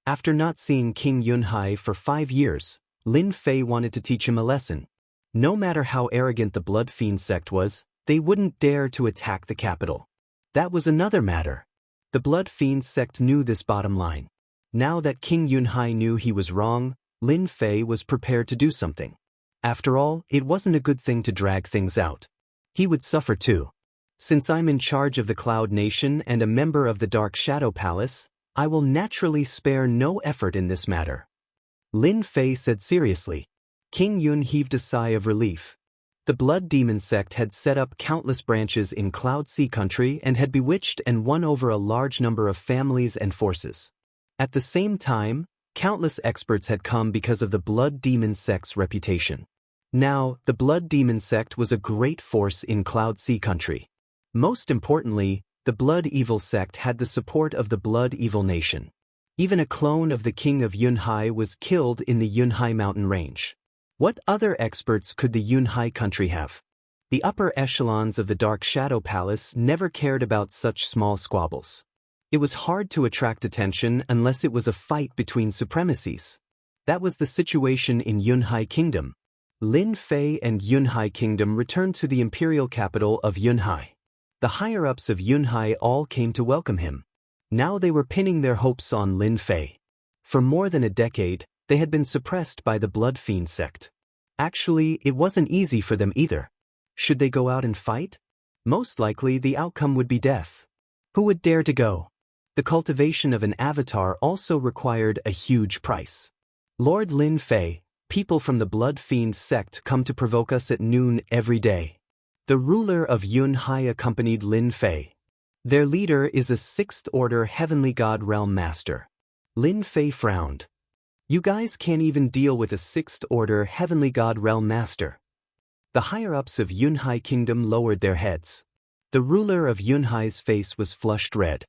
After not seeing King Yun Hai for 5 years, Lin Fei wanted to teach him a lesson. No matter how arrogant the Blood Fiend sect was, they wouldn't dare to attack the capital. That was another matter. The Blood Fiend sect knew this bottom line. Now that King Yun Hai knew he was wrong, Lin Fei was prepared to do something. After all, it wasn't a good thing to drag things out. He would suffer too. Since I'm in charge of the Cloud Nation and a member of the Dark Shadow Palace, I will naturally spare no effort in this matter. Lin Fei said seriously. King Yun heaved a sigh of relief. The Blood Demon sect had set up countless branches in Cloud Sea country and had bewitched and won over a large number of families and forces. At the same time, countless experts had come because of the Blood Demon sect's reputation. Now, the Blood Demon sect was a great force in Cloud Sea country. Most importantly, the Blood Evil sect had the support of the Blood Evil Nation. Even a clone of the King of Yun Hai was killed in the Yun Hai mountain range. What other experts could the Yun Hai country have? The upper echelons of the Dark Shadow Palace never cared about such small squabbles. It was hard to attract attention unless it was a fight between supremacies. That was the situation in Yun Hai Kingdom. Lin Fei and Yun Hai Kingdom returned to the imperial capital of Yun Hai. The higher-ups of Yun Hai all came to welcome him. Now they were pinning their hopes on Lin Fei. For more than a decade, they had been suppressed by the Blood Fiend sect. Actually, it wasn't easy for them either. Should they go out and fight? Most likely the outcome would be death. Who would dare to go? The cultivation of an avatar also required a huge price. Lord Lin Fei, people from the Blood Fiend sect come to provoke us at noon every day. The ruler of Yun Hai accompanied Lin Fei. Their leader is a 6th order heavenly god realm master. Lin Fei frowned. You guys can't even deal with a 6th order heavenly god realm master. The higher-ups of Yun Hai Kingdom lowered their heads. The ruler of Yun Hai's face was flushed red.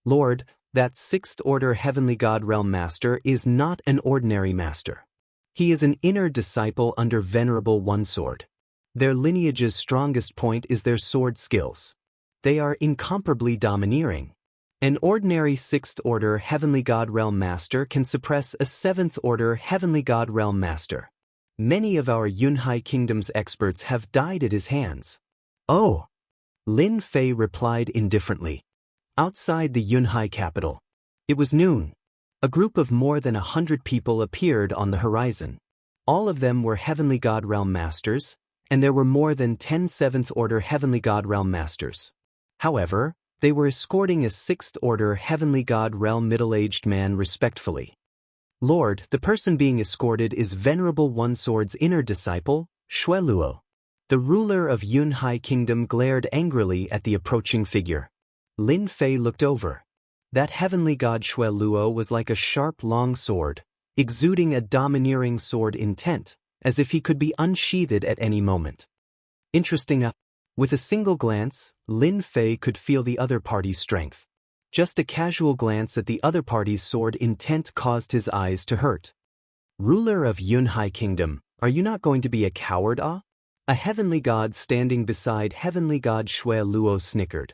Lord, that 6th order heavenly god realm master is not an ordinary master. He is an inner disciple under Venerable One Sword. Their lineage's strongest point is their sword skills. They are incomparably domineering. An ordinary 6th order heavenly god realm master can suppress a 7th order heavenly god realm master. Many of our Yun Hai Kingdom's experts have died at his hands. Oh! Lin Fei replied indifferently. Outside the Yunhai capital. It was noon. A group of more than 100 people appeared on the horizon. All of them were Heavenly God Realm Masters, and there were more than 10 7th Order Heavenly God Realm Masters. However, they were escorting a 6th Order Heavenly God Realm middle-aged man respectfully. Lord, the person being escorted is Venerable One Sword's inner disciple, Xue Luo. The ruler of Yunhai Kingdom glared angrily at the approaching figure. Lin Fei looked over. That heavenly god Xue Luo was like a sharp long sword, exuding a domineering sword intent, as if he could be unsheathed at any moment. Interesting. With a single glance, Lin Fei could feel the other party's strength. Just a casual glance at the other party's sword intent caused his eyes to hurt. Ruler of Yunhai Kingdom, are you not going to be a coward? A heavenly god standing beside heavenly god Xue Luo snickered.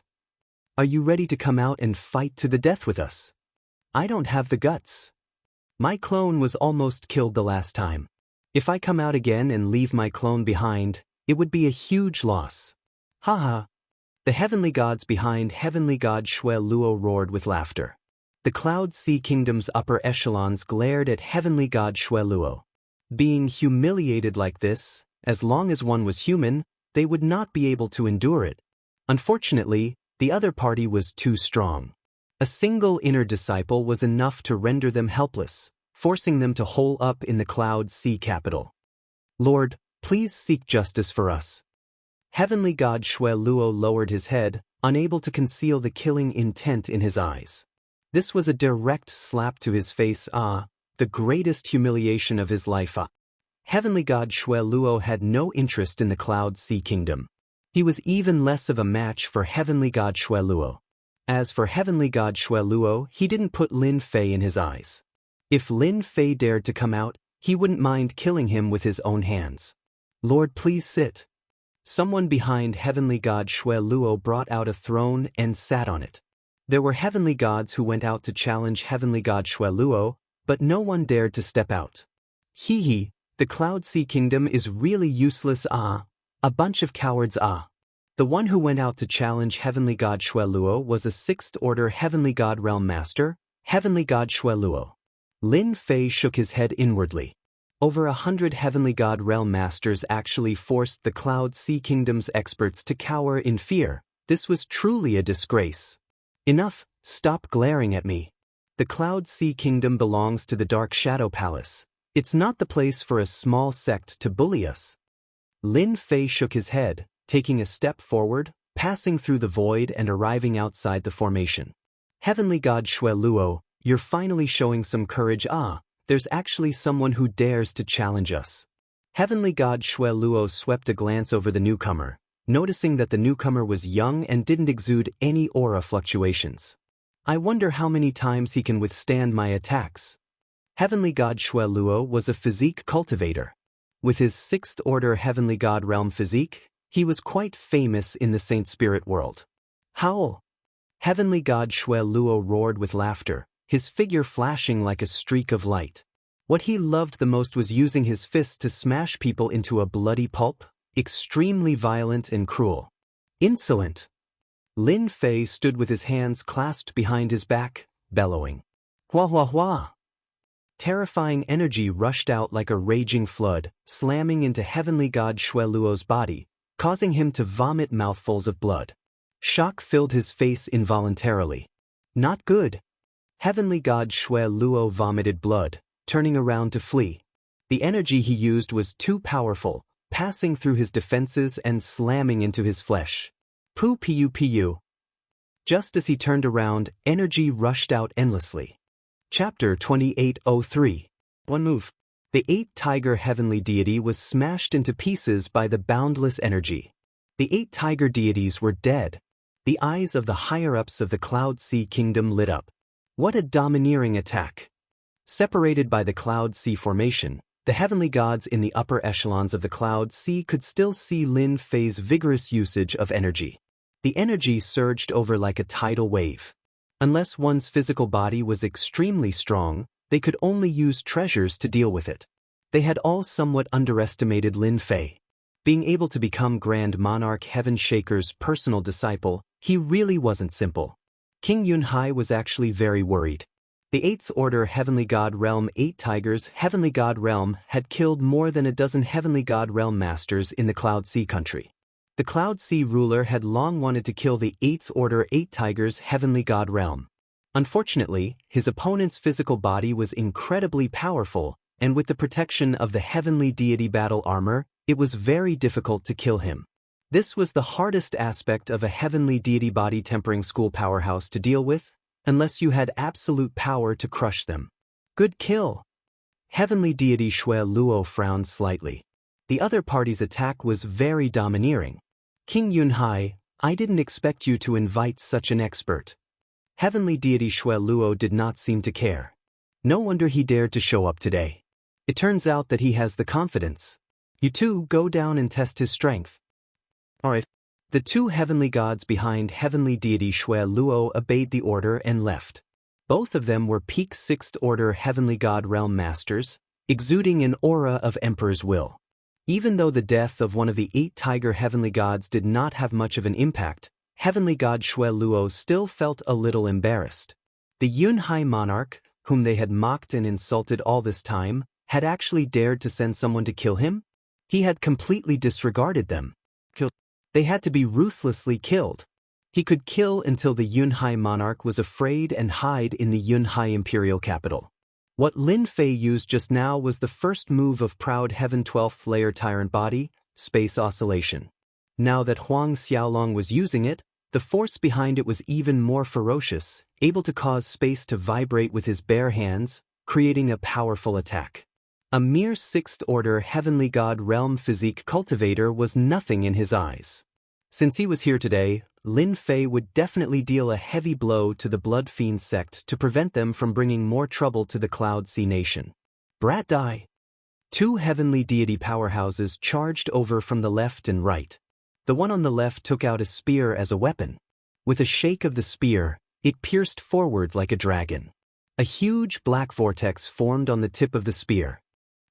Are you ready to come out and fight to the death with us? I don't have the guts. My clone was almost killed the last time. If I come out again and leave my clone behind, it would be a huge loss. Haha. The heavenly gods behind heavenly god Xue Luo roared with laughter. The Cloud Sea Kingdom's upper echelons glared at heavenly god Xue Luo. Being humiliated like this, as long as one was human, they would not be able to endure it. Unfortunately, the other party was too strong. A single inner disciple was enough to render them helpless, forcing them to hole up in the Cloud Sea capital. Lord, please seek justice for us. Heavenly god Xue Luo lowered his head, unable to conceal the killing intent in his eyes. This was a direct slap to his face. The greatest humiliation of his life. Heavenly god Xue Luo had no interest in the Cloud Sea Kingdom. He was even less of a match for heavenly god Xue Luo. As for heavenly god Xue Luo, he didn't put Lin Fei in his eyes. If Lin Fei dared to come out, he wouldn't mind killing him with his own hands. Lord, please sit. Someone behind heavenly god Xue Luo brought out a throne and sat on it. There were heavenly gods who went out to challenge heavenly god Xue Luo, but no one dared to step out. Hee, the Cloud Sea Kingdom is really useless. A bunch of cowards. The one who went out to challenge heavenly god Xue Luo was a 6th Order Heavenly God Realm Master, heavenly god Xue Luo. Lin Fei shook his head inwardly. Over 100 heavenly god realm masters actually forced the Cloud Sea Kingdom's experts to cower in fear. This was truly a disgrace. Enough, stop glaring at me. The Cloud Sea Kingdom belongs to the Dark Shadow Palace. It's not the place for a small sect to bully us. Lin Fei shook his head, taking a step forward, passing through the void and arriving outside the formation. Heavenly god Xue Luo, you're finally showing some courage. There's actually someone who dares to challenge us. Heavenly god Xue Luo swept a glance over the newcomer, noticing that the newcomer was young and didn't exude any aura fluctuations. I wonder how many times he can withstand my attacks. Heavenly god Xue Luo was a physique cultivator. With his 6th Order Heavenly God Realm physique, he was quite famous in the Saint Spirit world. Howl! Heavenly god Xue Luo roared with laughter, his figure flashing like a streak of light. What he loved the most was using his fists to smash people into a bloody pulp, extremely violent and cruel. Insolent! Lin Fei stood with his hands clasped behind his back, bellowing. Hua hua hua! Terrifying energy rushed out like a raging flood, slamming into heavenly god Xue Luo's body, causing him to vomit mouthfuls of blood. Shock filled his face involuntarily. Not good. Heavenly god Xue Luo vomited blood, turning around to flee. The energy he used was too powerful, passing through his defenses and slamming into his flesh. Pu. Just as he turned around, energy rushed out endlessly. Chapter 2803. One move. The 8-tiger heavenly deity was smashed into pieces by the boundless energy. The 8 tiger deities were dead. The eyes of the higher-ups of the Cloud Sea Kingdom lit up. What a domineering attack! Separated by the Cloud Sea formation, the heavenly gods in the upper echelons of the Cloud Sea could still see Lin Fei's vigorous usage of energy. The energy surged over like a tidal wave. Unless one's physical body was extremely strong, they could only use treasures to deal with it. They had all somewhat underestimated Lin Fei. Being able to become Grand Monarch Heaven Shaker's personal disciple, he really wasn't simple. King Yunhai was actually very worried. The 8th Order Heavenly God Realm 8 Tigers Heavenly God Realm had killed more than a dozen Heavenly God Realm Masters in the Cloud Sea country. The Cloud Sea ruler had long wanted to kill the 8th Order 8 Tigers Heavenly God Realm. Unfortunately, his opponent's physical body was incredibly powerful, and with the protection of the Heavenly Deity battle armor, it was very difficult to kill him. This was the hardest aspect of a Heavenly Deity body tempering school powerhouse to deal with, unless you had absolute power to crush them. Good kill. Heavenly Deity Shui Luo frowned slightly. The other party's attack was very domineering. King Yunhai, I didn't expect you to invite such an expert. Heavenly Deity Shui Luo did not seem to care. No wonder he dared to show up today. It turns out that he has the confidence. You two go down and test his strength. Alright. The two heavenly gods behind Heavenly Deity Shui Luo obeyed the order and left. Both of them were peak 6th Order Heavenly God Realm Masters, exuding an aura of Emperor's will. Even though the death of one of the 8 Tiger Heavenly Gods did not have much of an impact, Heavenly God Shui Luo still felt a little embarrassed. The Yunhai monarch, whom they had mocked and insulted all this time, had actually dared to send someone to kill him? He had completely disregarded them. They had to be ruthlessly killed. He could kill until the Yunhai monarch was afraid and hide in the Yunhai imperial capital. What Lin Fei used just now was the first move of Proud Heaven 12th layer Tyrant Body, Space Oscillation. Now that Huang Xiaolong was using it, the force behind it was even more ferocious, able to cause space to vibrate with his bare hands, creating a powerful attack. A mere 6th Order Heavenly God Realm Physique Cultivator was nothing in his eyes. Since he was here today, Lin Fei would definitely deal a heavy blow to the Blood Fiend sect to prevent them from bringing more trouble to the Cloud Sea Nation. Brat die. 2 Heavenly Deity powerhouses charged over from the left and right. The one on the left took out a spear as a weapon. With a shake of the spear, it pierced forward like a dragon. A huge black vortex formed on the tip of the spear.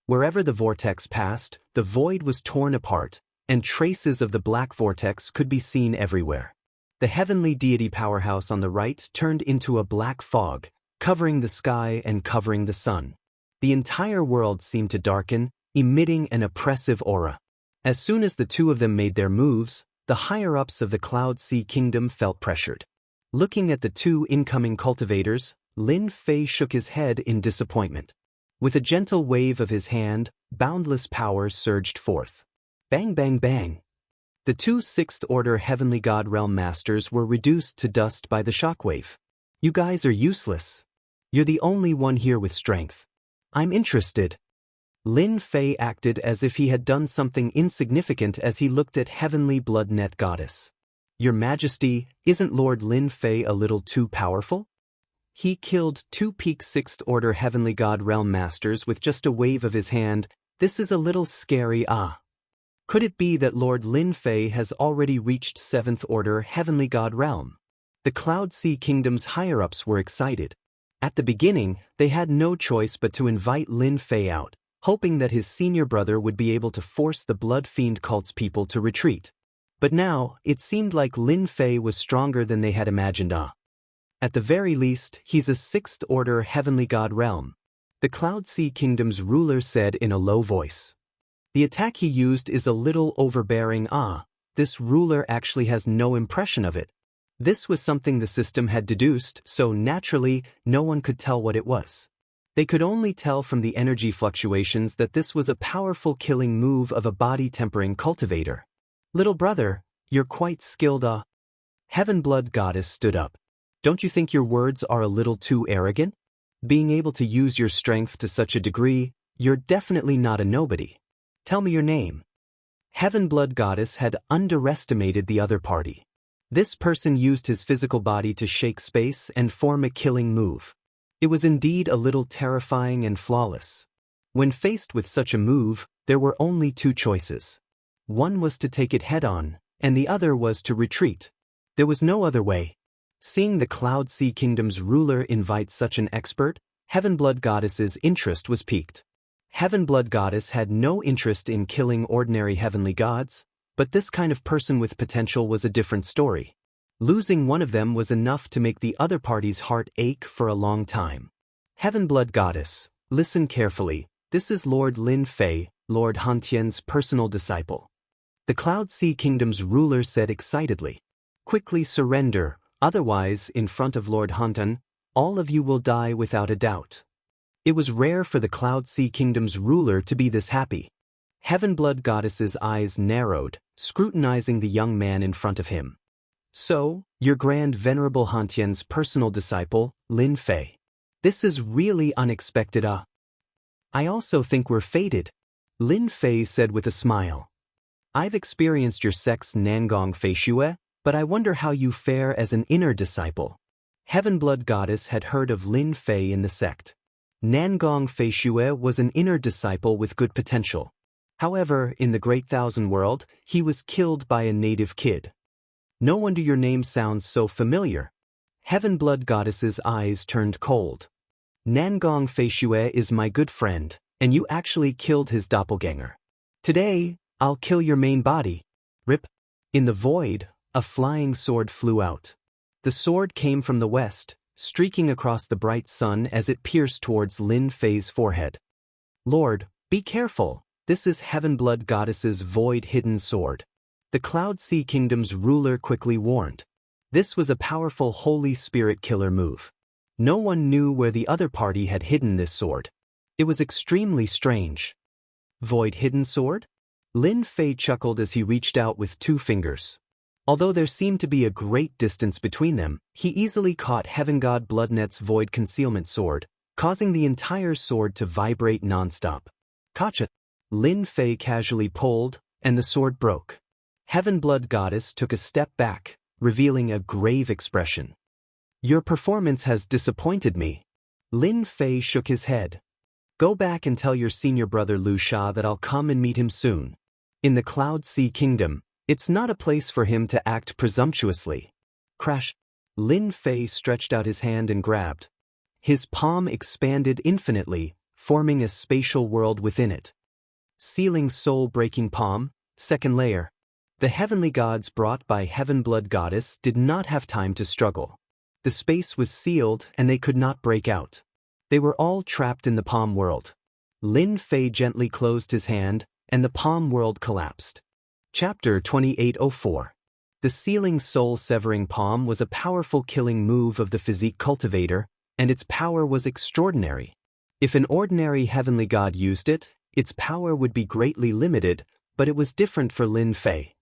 Wherever the vortex passed, the void was torn apart, and traces of the black vortex could be seen everywhere. The Heavenly Deity powerhouse on the right turned into a black fog, covering the sky and covering the sun. The entire world seemed to darken, emitting an oppressive aura. As soon as the two of them made their moves, the higher-ups of the Cloud Sea Kingdom felt pressured. Looking at the two incoming cultivators, Lin Fei shook his head in disappointment. With a gentle wave of his hand, boundless power surged forth. Bang bang bang. The 2 6th Order Heavenly God Realm Masters were reduced to dust by the shockwave. You guys are useless. You're the only one here with strength. I'm interested. Lin Fei acted as if he had done something insignificant as he looked at Heavenly Blood Net Goddess. Your Majesty, isn't Lord Lin Fei a little too powerful? He killed 2 peak 6th Order Heavenly God Realm Masters with just a wave of his hand. This is a little scary, Could it be that Lord Lin Fei has already reached 7th Order Heavenly God Realm? The Cloud Sea Kingdom's higher-ups were excited. At the beginning, they had no choice but to invite Lin Fei out, hoping that his senior brother would be able to force the Blood Fiend cult's people to retreat. But now, it seemed like Lin Fei was stronger than they had imagined. At the very least, he's a 6th Order Heavenly God Realm. The Cloud Sea Kingdom's ruler said in a low voice. The attack he used is a little overbearing. This ruler actually has no impression of it. This was something the system had deduced, so naturally, no one could tell what it was. They could only tell from the energy fluctuations that this was a powerful killing move of a body-tempering cultivator. Little brother, you're quite skilled. Heaven Blood Goddess stood up. Don't you think your words are a little too arrogant? Being able to use your strength to such a degree, you're definitely not a nobody. Tell me your name. Heaven Blood Goddess had underestimated the other party. This person used his physical body to shake space and form a killing move. It was indeed a little terrifying and flawless. When faced with such a move, there were only 2 choices. One was to take it head-on, and the other was to retreat. There was no other way. Seeing the Cloud Sea Kingdom's ruler invite such an expert, Heaven Blood Goddess's interest was piqued. Heaven Blood Goddess had no interest in killing ordinary heavenly gods, but this kind of person with potential was a different story. Losing one of them was enough to make the other party's heart ache for a long time. Heaven Blood Goddess, listen carefully, this is Lord Lin Fei, Lord Hantian's personal disciple. The Cloud Sea Kingdom's ruler said excitedly. Quickly surrender, otherwise, in front of Lord Hantian, all of you will die without a doubt. It was rare for the Cloud Sea Kingdom's ruler to be this happy. Heaven Blood Goddess's eyes narrowed, scrutinizing the young man in front of him. So, your Grand Venerable Hantian's personal disciple, Lin Fei. This is really unexpected. I also think we're fated, Lin Fei said with a smile. I've experienced your sect's Nangong Fei Shue, but I wonder how you fare as an inner disciple. Heaven Blood Goddess had heard of Lin Fei in the sect. Nangong Fei Shue was an inner disciple with good potential. However, in the Great Thousand World, he was killed by a native kid. No wonder your name sounds so familiar. Heaven Blood Goddess's eyes turned cold. Nangong Fei Shue is my good friend, and you actually killed his doppelganger. Today, I'll kill your main body. Rip. In the void, a flying sword flew out. The sword came from the west, streaking across the bright sun as it pierced towards Lin Fei's forehead. Lord, be careful, this is Heaven Blood Goddess's void-hidden sword. The Cloud Sea Kingdom's ruler quickly warned. This was a powerful Holy Spirit killer move. No one knew where the other party had hidden this sword. It was extremely strange. Void-hidden sword? Lin Fei chuckled as he reached out with 2 fingers. Although there seemed to be a great distance between them, he easily caught Heaven God Bloodnet's void concealment sword, causing the entire sword to vibrate non-stop. Gotcha! Lin Fei casually pulled, and the sword broke. Heaven Blood Goddess took a step back, revealing a grave expression. Your performance has disappointed me. Lin Fei shook his head. Go back and tell your senior brother Lu Sha that I'll come and meet him soon. In the Cloud Sea Kingdom, it's not a place for him to act presumptuously. Crash! Lin Fei stretched out his hand and grabbed. His palm expanded infinitely, forming a spatial world within it. Sealing soul-breaking palm, second layer. The heavenly gods brought by Heaven Blood Goddess did not have time to struggle. The space was sealed and they could not break out. They were all trapped in the palm world. Lin Fei gently closed his hand, and the palm world collapsed. Chapter 2804. The sealing soul-severing palm was a powerful killing move of the physique cultivator, and its power was extraordinary. If an ordinary heavenly god used it, its power would be greatly limited, but it was different for Lin Fei.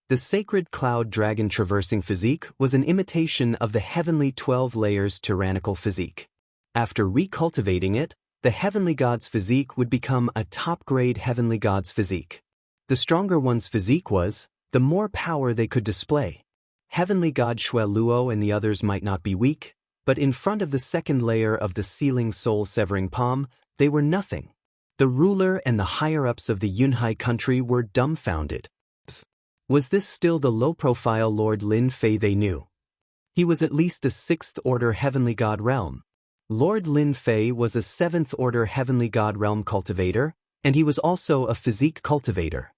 The sacred cloud dragon traversing physique was an imitation of the heavenly 12 layers tyrannical physique. After recultivating it, the heavenly god's physique would become a top-grade heavenly god's physique. The stronger one's physique was, the more power they could display. Heavenly god Xue Luo and the others might not be weak, but in front of the second layer of the sealing soul-severing palm, they were nothing. The ruler and the higher-ups of the Yunhai country were dumbfounded. Was this still the low-profile Lord Lin Fei they knew? He was at least a 6th-order heavenly god realm. Lord Lin Fei was a 7th-order heavenly god realm cultivator, and he was also a physique cultivator.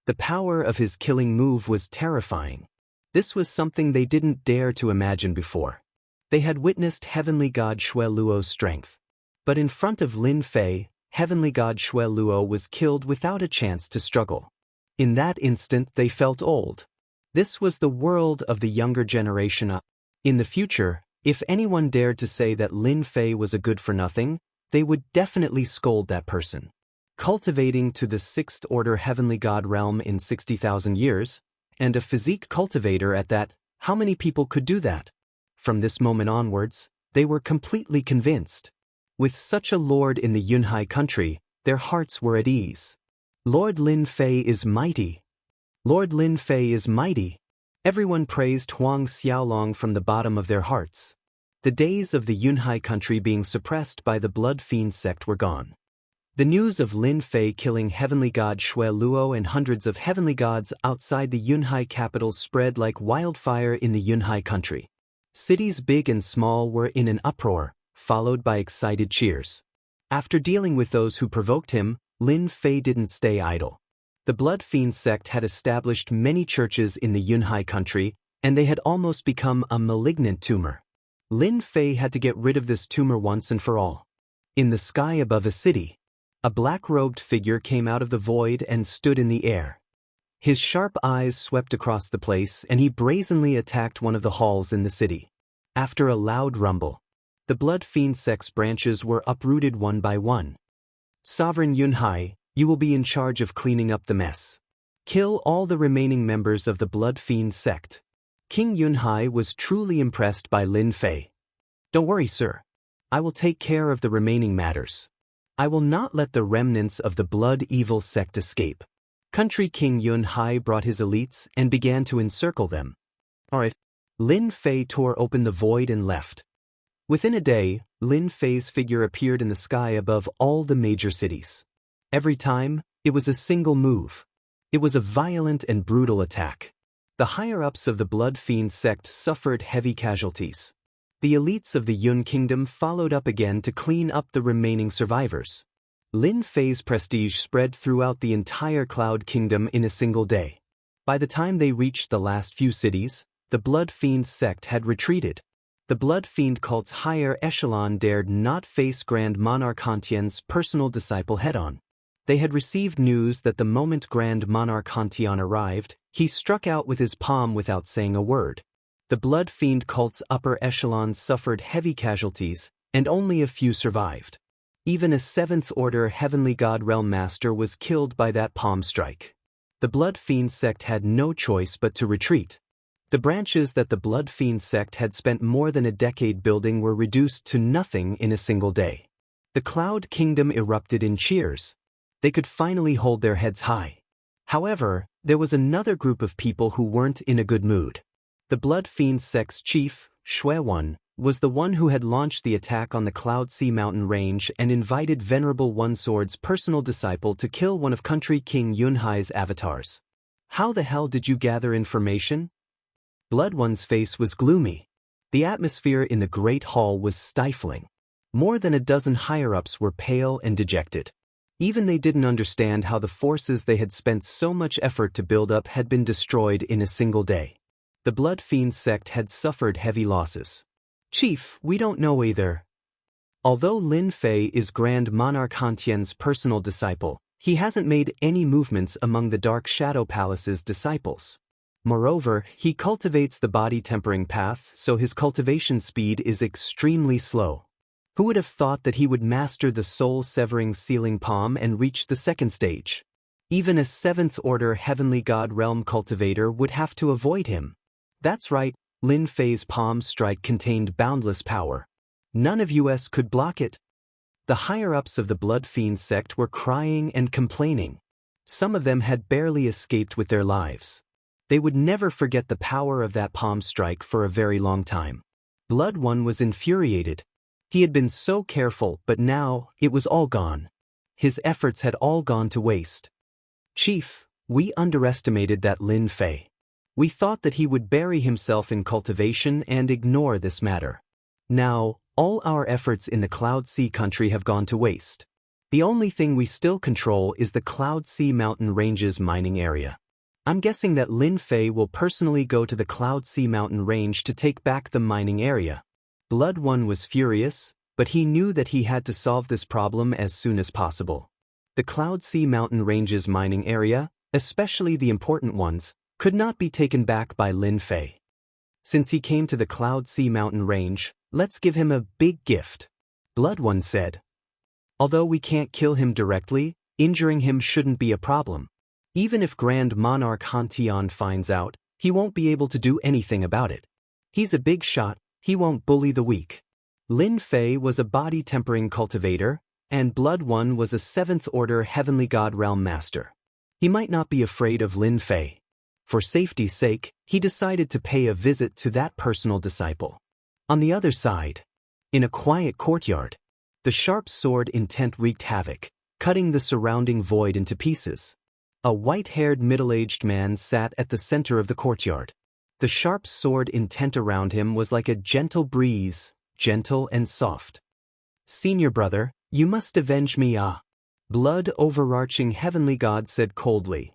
The power of his killing move was terrifying. This was something they didn't dare to imagine before. They had witnessed heavenly god Xue Luo's strength. But in front of Lin Fei, heavenly god Xue Luo was killed without a chance to struggle. In that instant they felt old. This was the world of the younger generation. In the future, if anyone dared to say that Lin Fei was a good-for-nothing, they would definitely scold that person. Cultivating to the 6th-order heavenly god realm in 60,000 years, and a physique cultivator at that, how many people could do that? From this moment onwards, they were completely convinced. With such a lord in the Yunhai country, their hearts were at ease. Lord Lin Fei is mighty. Lord Lin Fei is mighty. Everyone praised Huang Xiaolong from the bottom of their hearts. The days of the Yunhai country being suppressed by the Blood Fiend sect were gone. The news of Lin Fei killing heavenly god Xue Luo and hundreds of heavenly gods outside the Yunhai capital spread like wildfire in the Yunhai country. Cities big and small were in an uproar, followed by excited cheers. After dealing with those who provoked him, Lin Fei didn't stay idle. The Blood Fiend sect had established many churches in the Yunhai country, and they had almost become a malignant tumor. Lin Fei had to get rid of this tumor once and for all. In the sky above a city, a black-robed figure came out of the void and stood in the air. His sharp eyes swept across the place, and he brazenly attacked one of the halls in the city. After a loud rumble, the Blood Fiend sect's branches were uprooted one by one. Sovereign Yunhai, you will be in charge of cleaning up the mess. Kill all the remaining members of the Blood Fiend sect. King Yunhai was truly impressed by Lin Fei. Don't worry, sir. I will take care of the remaining matters. I will not let the remnants of the Blood Evil sect escape. Country King Yunhai brought his elites and began to encircle them. Alright. Lin Fei tore open the void and left. Within a day, Lin Fei's figure appeared in the sky above all the major cities. Every time, it was a single move. It was a violent and brutal attack. The higher-ups of the Blood Fiend sect suffered heavy casualties. The elites of the Yun Kingdom followed up again to clean up the remaining survivors. Lin Fei's prestige spread throughout the entire Cloud Kingdom in a single day. By the time they reached the last few cities, the Blood Fiend sect had retreated. The Blood Fiend cult's higher echelon dared not face Grand Monarch Hantian's personal disciple head-on. They had received news that the moment Grand Monarch Hantian arrived, he struck out with his palm without saying a word. The Blood Fiend cult's upper echelons suffered heavy casualties, and only a few survived. Even a 7th-order Heavenly God Realm Master was killed by that palm strike. The Blood Fiend sect had no choice but to retreat. The branches that the Blood Fiend sect had spent more than a decade building were reduced to nothing in a single day. The Cloud Kingdom erupted in cheers. They could finally hold their heads high. However, there was another group of people who weren't in a good mood. The Blood Fiend sect's chief, Shuewan, was the one who had launched the attack on the Cloud Sea Mountain Range and invited Venerable One Sword's personal disciple to kill one of Country King Yunhai's avatars. How the hell did you gather information? Blood One's face was gloomy. The atmosphere in the Great Hall was stifling. More than a dozen higher-ups were pale and dejected. Even they didn't understand how the forces they had spent so much effort to build up had been destroyed in a single day. The Blood Fiend sect had suffered heavy losses. Chief, we don't know either. Although Lin Fei is Grand Monarch Hantian's personal disciple, he hasn't made any movements among the Dark Shadow Palace's disciples. Moreover, he cultivates the body tempering path, so his cultivation speed is extremely slow. Who would have thought that he would master the soul-severing sealing palm and reach the second stage? Even a 7th-order Heavenly God Realm cultivator would have to avoid him. That's right. Lin Fei's palm strike contained boundless power. None of us could block it. The higher-ups of the Blood Fiend sect were crying and complaining. Some of them had barely escaped with their lives. They would never forget the power of that palm strike for a very long time. Blood One was infuriated. He had been so careful, but now, it was all gone. His efforts had all gone to waste. Chief, we underestimated that Lin Fei. We thought that he would bury himself in cultivation and ignore this matter. Now, all our efforts in the Cloud Sea country have gone to waste. The only thing we still control is the Cloud Sea Mountain Range's mining area. I'm guessing that Lin Fei will personally go to the Cloud Sea Mountain Range to take back the mining area. Blood One was furious, but he knew that he had to solve this problem as soon as possible. The Cloud Sea Mountain Range's mining area, especially the important ones, could not be taken back by Lin Fei. Since he came to the Cloud Sea Mountain Range, let's give him a big gift. Blood One said. Although we can't kill him directly, injuring him shouldn't be a problem. Even if Grand Monarch Hantian finds out, he won't be able to do anything about it. He's a big shot, he won't bully the weak. Lin Fei was a body-tempering cultivator, and Blood One was a 7th-order Heavenly God Realm Master. He might not be afraid of Lin Fei. For safety's sake, he decided to pay a visit to that personal disciple. On the other side, in a quiet courtyard, the sharp sword intent wreaked havoc, cutting the surrounding void into pieces. A white-haired middle-aged man sat at the center of the courtyard. The sharp sword intent around him was like a gentle breeze, gentle and soft. Senior brother, you must avenge me. Blood overarching heavenly god said coldly.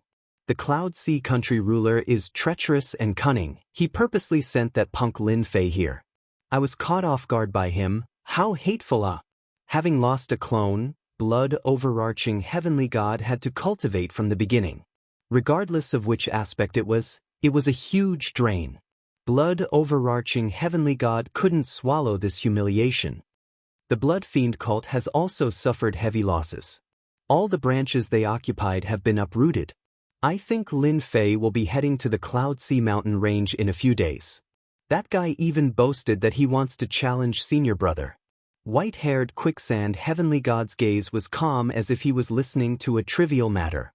The Cloud Sea country ruler is treacherous and cunning. He purposely sent that punk Lin Fei here. I was caught off guard by him. How hateful Having lost a clone, blood overarching heavenly god had to cultivate from the beginning. Regardless of which aspect it was a huge drain. Blood overarching heavenly god couldn't swallow this humiliation. The Blood Fiend cult has also suffered heavy losses. All the branches they occupied have been uprooted. I think Lin Fei will be heading to the Cloud Sea mountain range in a few days. That guy even boasted that he wants to challenge senior brother. White-haired quicksand heavenly god's gaze was calm as if he was listening to a trivial matter.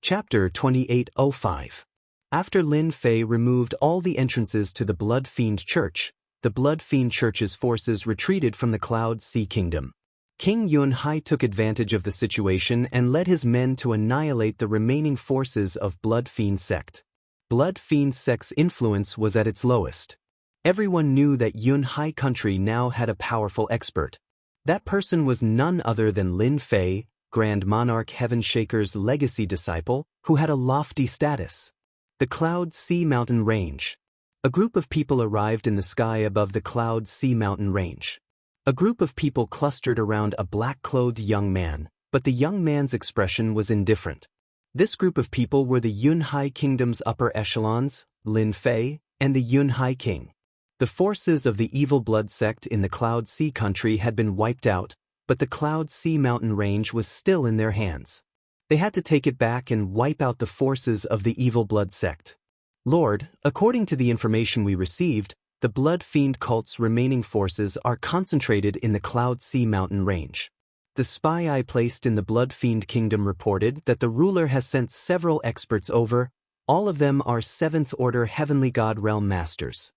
Chapter 2805. After Lin Fei removed all the entrances to the Blood Fiend Church, the Blood Fiend Church's forces retreated from the Cloud Sea Kingdom. King Yunhai took advantage of the situation and led his men to annihilate the remaining forces of Blood Fiend Sect. Blood Fiend Sect's influence was at its lowest. Everyone knew that Yunhai country now had a powerful expert. That person was none other than Lin Fei, Grand Monarch Heavenshaker's legacy disciple, who had a lofty status. The Cloud Sea Mountain Range. A group of people arrived in the sky above the Cloud Sea Mountain Range. A group of people clustered around a black-clothed young man, but the young man's expression was indifferent. This group of people were the Yunhai Kingdom's upper echelons, Lin Fei, and the Yunhai King. The forces of the Evil Blood Sect in the Cloud Sea country had been wiped out, but the Cloud Sea Mountain Range was still in their hands. They had to take it back and wipe out the forces of the Evil Blood Sect. Lord, according to the information we received, the Blood Fiend cult's remaining forces are concentrated in the Cloud Sea Mountain Range. The spy I placed in the Blood Fiend Kingdom reported that the ruler has sent several experts over. All of them are 7th Order Heavenly God Realm Masters.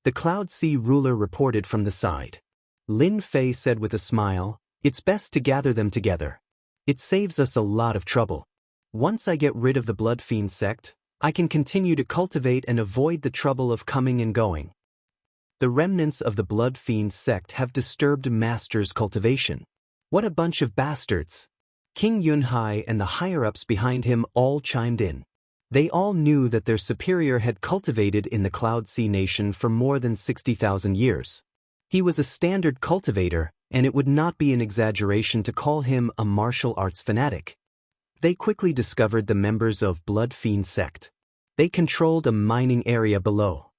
The Cloud Sea ruler reported from the side. Lin Fei said with a smile, "It's best to gather them together. It saves us a lot of trouble. Once I get rid of the Blood Fiend sect, I can continue to cultivate and avoid the trouble of coming and going." The remnants of the Blood Fiend sect have disturbed Master's cultivation. What a bunch of bastards! King Yunhai and the higher-ups behind him all chimed in. They all knew that their superior had cultivated in the Cloud Sea Nation for more than 60,000 years. He was a standard cultivator, and it would not be an exaggeration to call him a martial arts fanatic. They quickly discovered the members of Blood Fiend sect. They controlled a mining area below.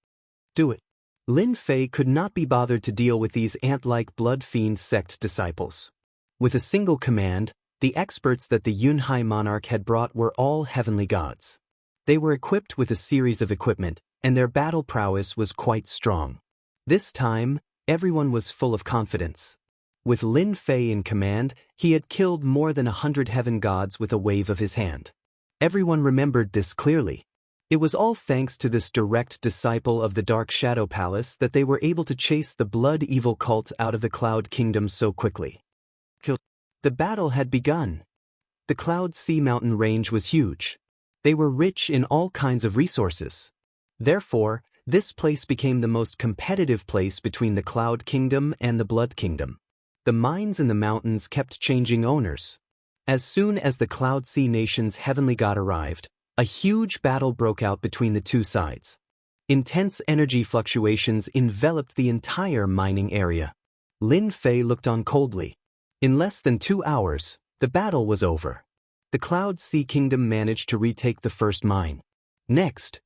Do it. Lin Fei could not be bothered to deal with these ant-like Blood Fiend sect disciples. With a single command, the experts that the Yunhai monarch had brought were all heavenly gods. They were equipped with a series of equipment, and their battle prowess was quite strong. This time, everyone was full of confidence. With Lin Fei in command, he had killed more than 100 heaven gods with a wave of his hand. Everyone remembered this clearly. It was all thanks to this direct disciple of the Dark Shadow Palace that they were able to chase the Blood Evil cult out of the Cloud Kingdom so quickly. The battle had begun. The Cloud Sea Mountain Range was huge. They were rich in all kinds of resources. Therefore, this place became the most competitive place between the Cloud Kingdom and the Blood Kingdom. The mines in the mountains kept changing owners. As soon as the Cloud Sea Nation's heavenly god arrived, a huge battle broke out between the two sides. Intense energy fluctuations enveloped the entire mining area. Lin Fei looked on coldly. In less than 2 hours, the battle was over. The Cloud Sea Kingdom managed to retake the first mine. Next,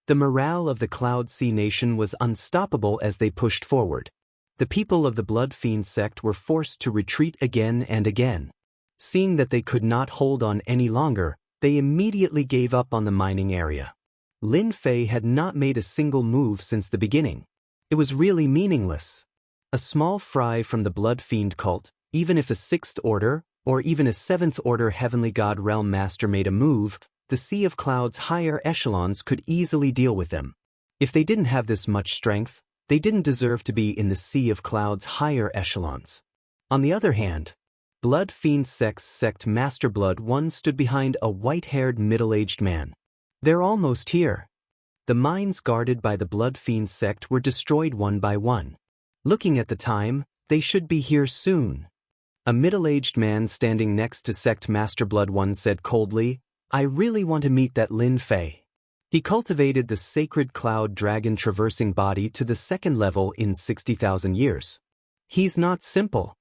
the morale of the Cloud Sea Nation was unstoppable as they pushed forward. The people of the Blood Fiend sect were forced to retreat again and again. Seeing that they could not hold on any longer, they immediately gave up on the mining area. Lin Fei had not made a single move since the beginning. It was really meaningless. A small fry from the Blood Fiend cult, even if a 6th Order, or even a 7th Order Heavenly God Realm Master made a move, the Sea of Cloud's higher echelons could easily deal with them. If they didn't have this much strength, they didn't deserve to be in the Sea of Cloud's higher echelons. On the other hand, Blood Fiend Sect's sect Master Blood One stood behind a white-haired middle-aged man. "They're almost here." The mines guarded by the Blood Fiend sect were destroyed one by one. Looking at the time, they should be here soon. A middle-aged man standing next to Sect Master Blood One said coldly, "I really want to meet that Lin Fei." He cultivated the sacred cloud dragon traversing body to the second level in 60,000 years. He's not simple.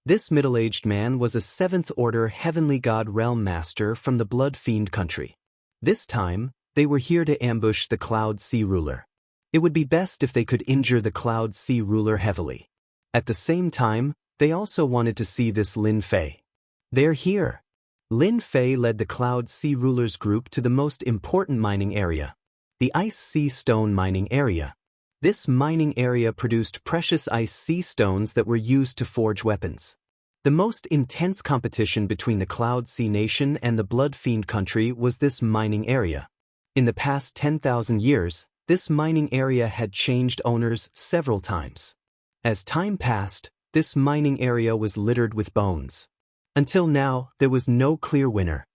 This middle-aged man was a 7th Order Heavenly God Realm Master from the Blood Fiend country. This time, they were here to ambush the Cloud Sea Ruler. It would be best if they could injure the Cloud Sea Ruler heavily. At the same time, they also wanted to see this Lin Fei. They're here. Lin Fei led the Cloud Sea Ruler's group to the most important mining area, the Ice Sea Stone mining area. This mining area produced precious ice sea stones that were used to forge weapons. The most intense competition between the Cloud Sea Nation and the Blood Fiend country was this mining area. In the past 10,000 years, this mining area had changed owners several times. As time passed, this mining area was littered with bones. Until now, there was no clear winner.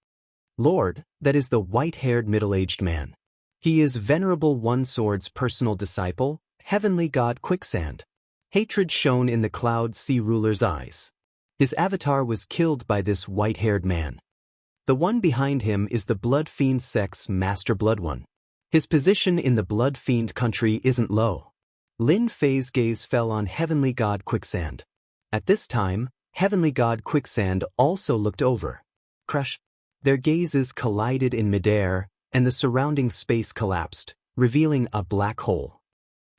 Lord, that is the white-haired middle-aged man. He is Venerable One Sword's personal disciple, Heavenly God Quicksand. Hatred shone in the Cloud Sea Ruler's eyes. His avatar was killed by this white-haired man. The one behind him is the Blood Fiend Sect's Master Blood One. His position in the Blood Fiend country isn't low. Lin Fei's gaze fell on Heavenly God Quicksand. At this time, Heavenly God Quicksand also looked over. Crush. Their gazes collided in midair, and the surrounding space collapsed, revealing a black hole.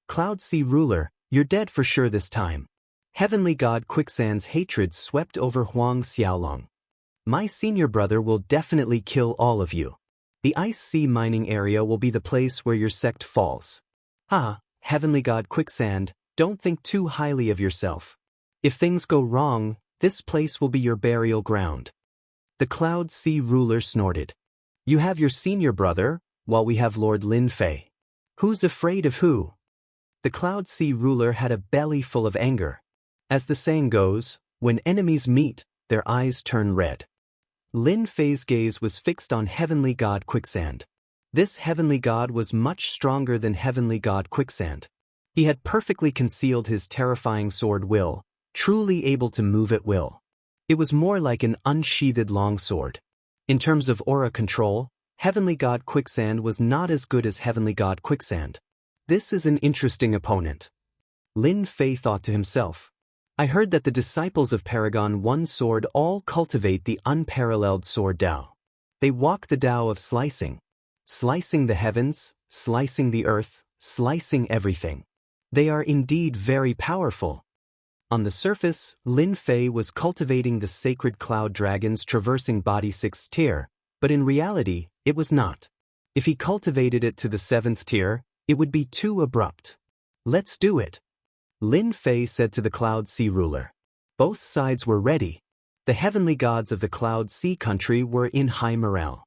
Cloud Sea Ruler, you're dead for sure this time. Heavenly God Quicksand's hatred swept over Huang Xiaolong. My senior brother will definitely kill all of you. The Ice Sea mining area will be the place where your sect falls. Heavenly God Quicksand, don't think too highly of yourself. If things go wrong, this place will be your burial ground. The Cloud Sea Ruler snorted. You have your senior brother, while we have Lord Lin Fei. Who's afraid of who? The Cloud Sea Ruler had a belly full of anger. As the saying goes, when enemies meet, their eyes turn red. Lin Fei's gaze was fixed on Heavenly God Quicksand. This Heavenly God was much stronger than Heavenly God Quicksand. He had perfectly concealed his terrifying sword will, truly able to move at will. It was more like an unsheathed longsword. In terms of aura control, Heavenly God Quicksand was not as good as Heavenly God Quicksand. This is an interesting opponent. Lin Fei thought to himself. I heard that the disciples of Paragon One Sword all cultivate the unparalleled sword Tao. They walk the Tao of slicing. Slicing the heavens, slicing the earth, slicing everything. They are indeed very powerful. On the surface, Lin Fei was cultivating the sacred cloud dragon's traversing body 6th tier, but in reality, it was not. If he cultivated it to the 7th tier, it would be too abrupt. Let's do it. Lin Fei said to the Cloud Sea Ruler. Both sides were ready. The heavenly gods of the Cloud Sea country were in high morale.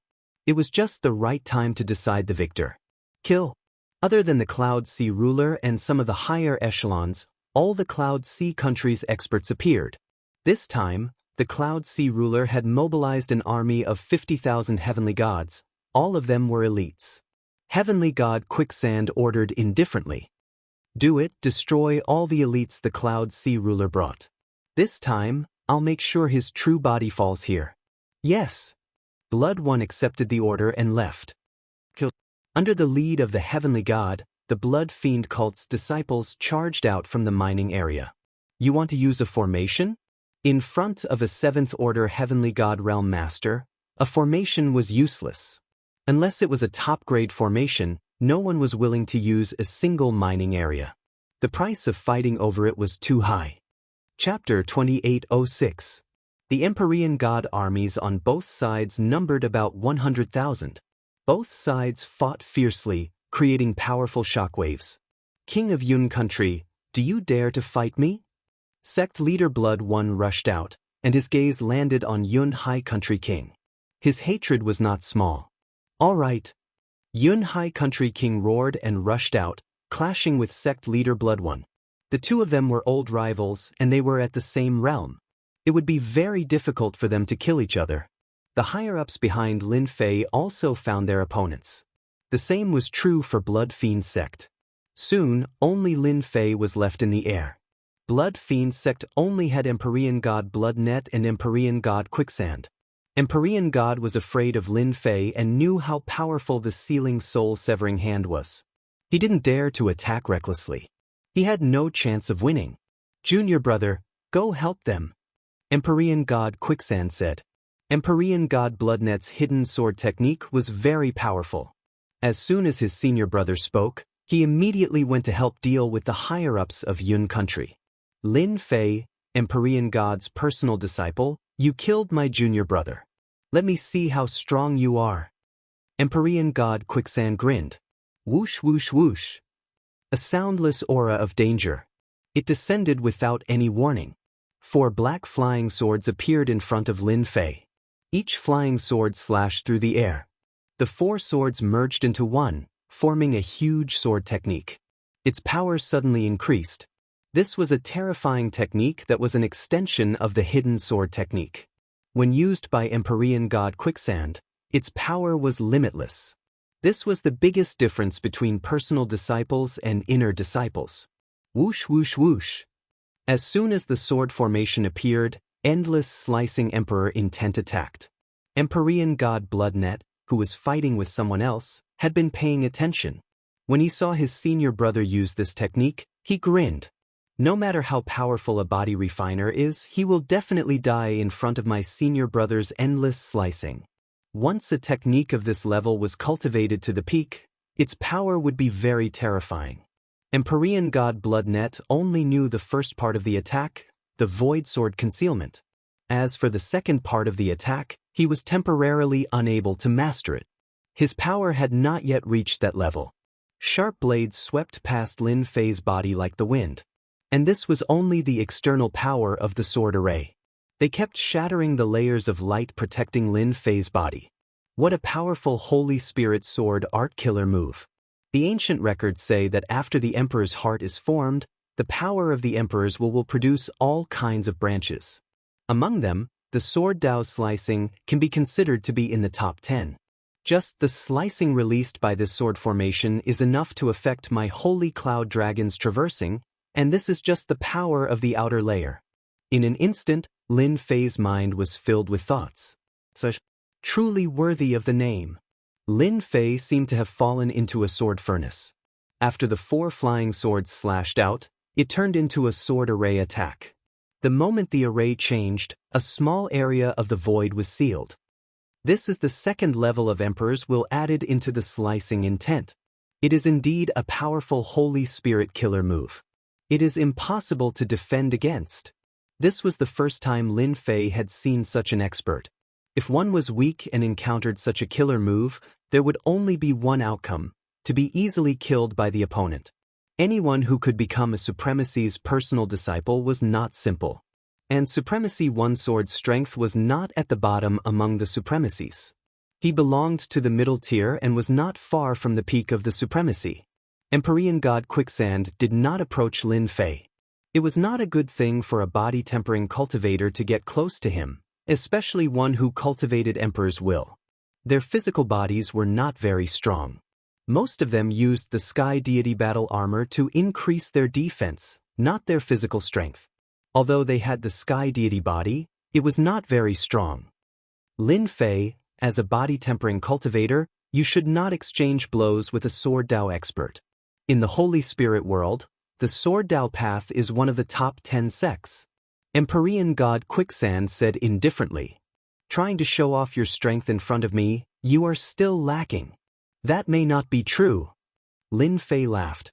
It was just the right time to decide the victor. Kill. Other than the Cloud Sea Ruler and some of the higher echelons, all the Cloud Sea country's experts appeared. This time, the Cloud Sea Ruler had mobilized an army of 50,000 heavenly gods. All of them were elites. Heavenly God Quicksand ordered indifferently. Do it, destroy all the elites the Cloud Sea Ruler brought. This time, I'll make sure his true body falls here. Yes. Blood One accepted the order and left. Under the lead of the Heavenly God, the Blood Fiend cult's disciples charged out from the mining area. You want to use a formation? In front of a 7th Order Heavenly God Realm Master, a formation was useless. Unless it was a top-grade formation, no one was willing to use a single mining area. The price of fighting over it was too high. Chapter 2806. The Empyrean God armies on both sides numbered about 100,000. Both sides fought fiercely, creating powerful shockwaves. King of Yun Country, do you dare to fight me? Sect leader Blood One rushed out, and his gaze landed on Yun High Country King. His hatred was not small. All right. Yun High Country King roared and rushed out, clashing with sect leader Blood One. The two of them were old rivals, and they were at the same realm. It would be very difficult for them to kill each other. The higher-ups behind Lin Fei also found their opponents. The same was true for Blood Fiend sect. Soon, only Lin Fei was left in the air. Blood Fiend sect only had Empyrean God Bloodnet and Empyrean God Quicksand. Empyrean God was afraid of Lin Fei and knew how powerful the sealing soul-severing hand was. He didn't dare to attack recklessly. He had no chance of winning. "Junior brother, go help them," Empyrean God Quicksand said. Empyrean God Bloodnet's hidden sword technique was very powerful. As soon as his senior brother spoke, he immediately went to help deal with the higher-ups of Yun country. "Lin Fei, Empyrean God's personal disciple, you killed my junior brother. Let me see how strong you are." Empyrean God Quicksand grinned. Whoosh whoosh whoosh. A soundless aura of danger. It descended without any warning. 4 black flying swords appeared in front of Lin Fei. Each flying sword slashed through the air. The 4 swords merged into one, forming a huge sword technique. Its power suddenly increased. This was a terrifying technique that was an extension of the hidden sword technique. When used by Empyrean God Quicksand, its power was limitless. This was the biggest difference between personal disciples and inner disciples. Whoosh whoosh whoosh. As soon as the sword formation appeared, endless slicing Emperor intent attacked. Empyrean God Bloodnet, who was fighting with someone else, had been paying attention. When he saw his senior brother use this technique, he grinned. "No matter how powerful a body refiner is, he will definitely die in front of my senior brother's endless slicing." Once a technique of this level was cultivated to the peak, its power would be very terrifying. Empyrean God Bloodnet only knew the first part of the attack, the Void Sword concealment. As for the second part of the attack, he was temporarily unable to master it. His power had not yet reached that level. Sharp blades swept past Lin Fei's body like the wind. And this was only the external power of the sword array. They kept shattering the layers of light protecting Lin Fei's body. What a powerful Holy Spirit sword art killer move. The ancient records say that after the Emperor's heart is formed, the power of the Emperor's will produce all kinds of branches. Among them, the sword Dao slicing can be considered to be in the top 10. Just the slicing released by this sword formation is enough to affect my Holy Cloud Dragon's traversing, and this is just the power of the outer layer. In an instant, Lin Fei's mind was filled with thoughts. Such truly worthy of the name. Lin Fei seemed to have fallen into a sword furnace. After the 4 flying swords slashed out, it turned into a sword array attack. The moment the array changed, a small area of the void was sealed. This is the second level of Emperor's will added into the slicing intent. It is indeed a powerful Holy Spirit killer move. It is impossible to defend against. This was the first time Lin Fei had seen such an expert. If one was weak and encountered such a killer move, there would only be one outcome: to be easily killed by the opponent. Anyone who could become a Supremacy's personal disciple was not simple. And Supremacy One Sword's strength was not at the bottom among the Supremacies. He belonged to the middle tier and was not far from the peak of the Supremacy. Empyrean God Quicksand did not approach Lin Fei. It was not a good thing for a body-tempering cultivator to get close to him, especially one who cultivated Emperor's will. Their physical bodies were not very strong. Most of them used the Sky Deity battle armor to increase their defense, not their physical strength. Although they had the Sky Deity body, it was not very strong. Lin Fei, as a body-tempering cultivator, you should not exchange blows with a Sword Dao expert. In the Holy Spirit world, the Sword Dao path is one of the top 10 sects. Empyrean God Quicksand said indifferently. "Trying to show off your strength in front of me, you are still lacking." "That may not be true." Lin Fei laughed.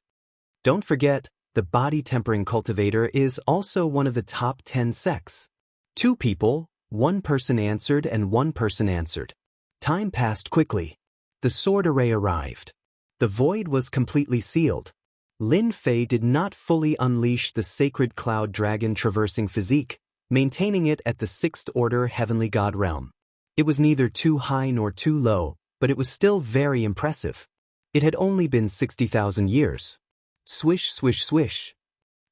"Don't forget, the body-tempering cultivator is also one of the top 10 sects." 2 people, 1 person answered and 1 person answered. Time passed quickly. The sword array arrived. The void was completely sealed. Lin Fei did not fully unleash the sacred cloud dragon traversing physique, maintaining it at the 6th order heavenly god realm. It was neither too high nor too low, but it was still very impressive. It had only been 60,000 years. Swish, swish, swish.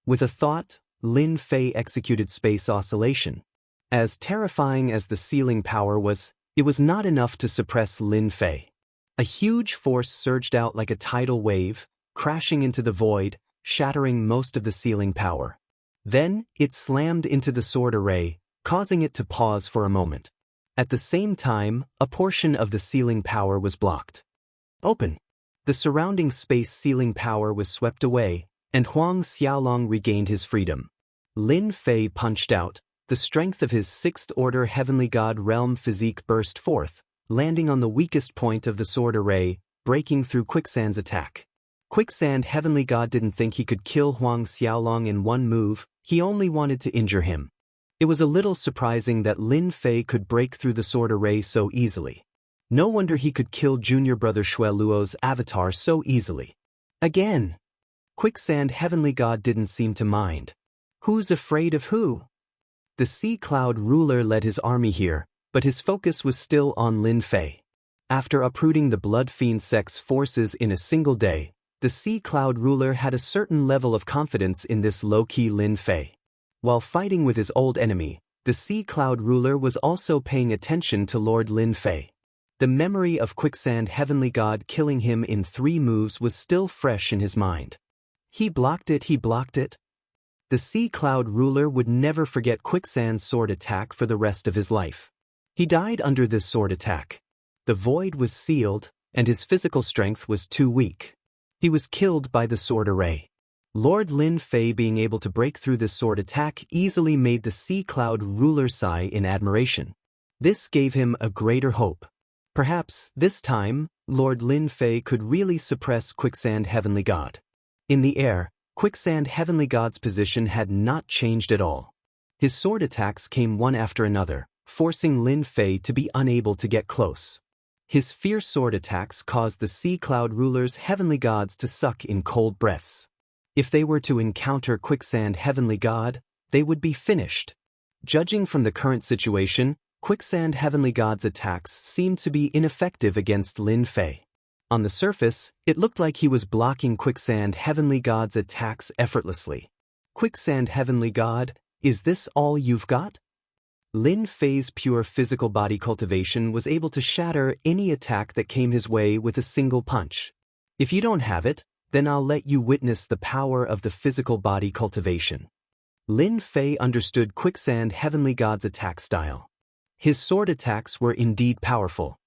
With a thought, Lin Fei executed space oscillation. As terrifying as the sealing power was, it was not enough to suppress Lin Fei. A huge force surged out like a tidal wave, crashing into the void, shattering most of the sealing power. Then, it slammed into the sword array, causing it to pause for a moment. At the same time, a portion of the sealing power was blocked. Open. The surrounding space sealing power was swept away, and Huang Xiaolong regained his freedom. Lin Fei punched out. The strength of his sixth-order heavenly god realm physique burst forth, landing on the weakest point of the sword array, breaking through Quicksand's attack. Quicksand heavenly god didn't think he could kill Huang Xiaolong in one move, he only wanted to injure him. It was a little surprising that Lin Fei could break through the sword array so easily. No wonder he could kill junior brother Shui Luo's avatar so easily. Again! Quicksand heavenly god didn't seem to mind. Who's afraid of who? The Sea Cloud ruler led his army here, but his focus was still on Lin Fei. After uprooting the Blood Fiend sect's forces in a single day, the Sea Cloud ruler had a certain level of confidence in this low-key Lin Fei. While fighting with his old enemy, the Sea Cloud ruler was also paying attention to Lord Lin Fei. The memory of Quicksand heavenly god killing him in 3 moves was still fresh in his mind. He blocked it. The Sea Cloud ruler would never forget Quicksand's sword attack for the rest of his life. He died under this sword attack. The void was sealed, and his physical strength was too weak. He was killed by the sword array. Lord Lin Fei being able to break through this sword attack easily made the Sea Cloud ruler sigh in admiration. This gave him a greater hope. Perhaps, this time, Lord Lin Fei could really suppress Quicksand heavenly god. In the air, Quicksand heavenly god's position had not changed at all. His sword attacks came one after another, forcing Lin Fei to be unable to get close. His fierce sword attacks caused the Sea Cloud ruler's heavenly gods to suck in cold breaths. If they were to encounter Quicksand heavenly god, they would be finished. Judging from the current situation, Quicksand heavenly god's attacks seemed to be ineffective against Lin Fei. On the surface, it looked like he was blocking Quicksand heavenly god's attacks effortlessly. Quicksand heavenly god, is this all you've got? Lin Fei's pure physical body cultivation was able to shatter any attack that came his way with a single punch. If you don't have it, then I'll let you witness the power of the physical body cultivation. Lin Fei understood Quicksand heavenly god's attack style. His sword attacks were indeed powerful.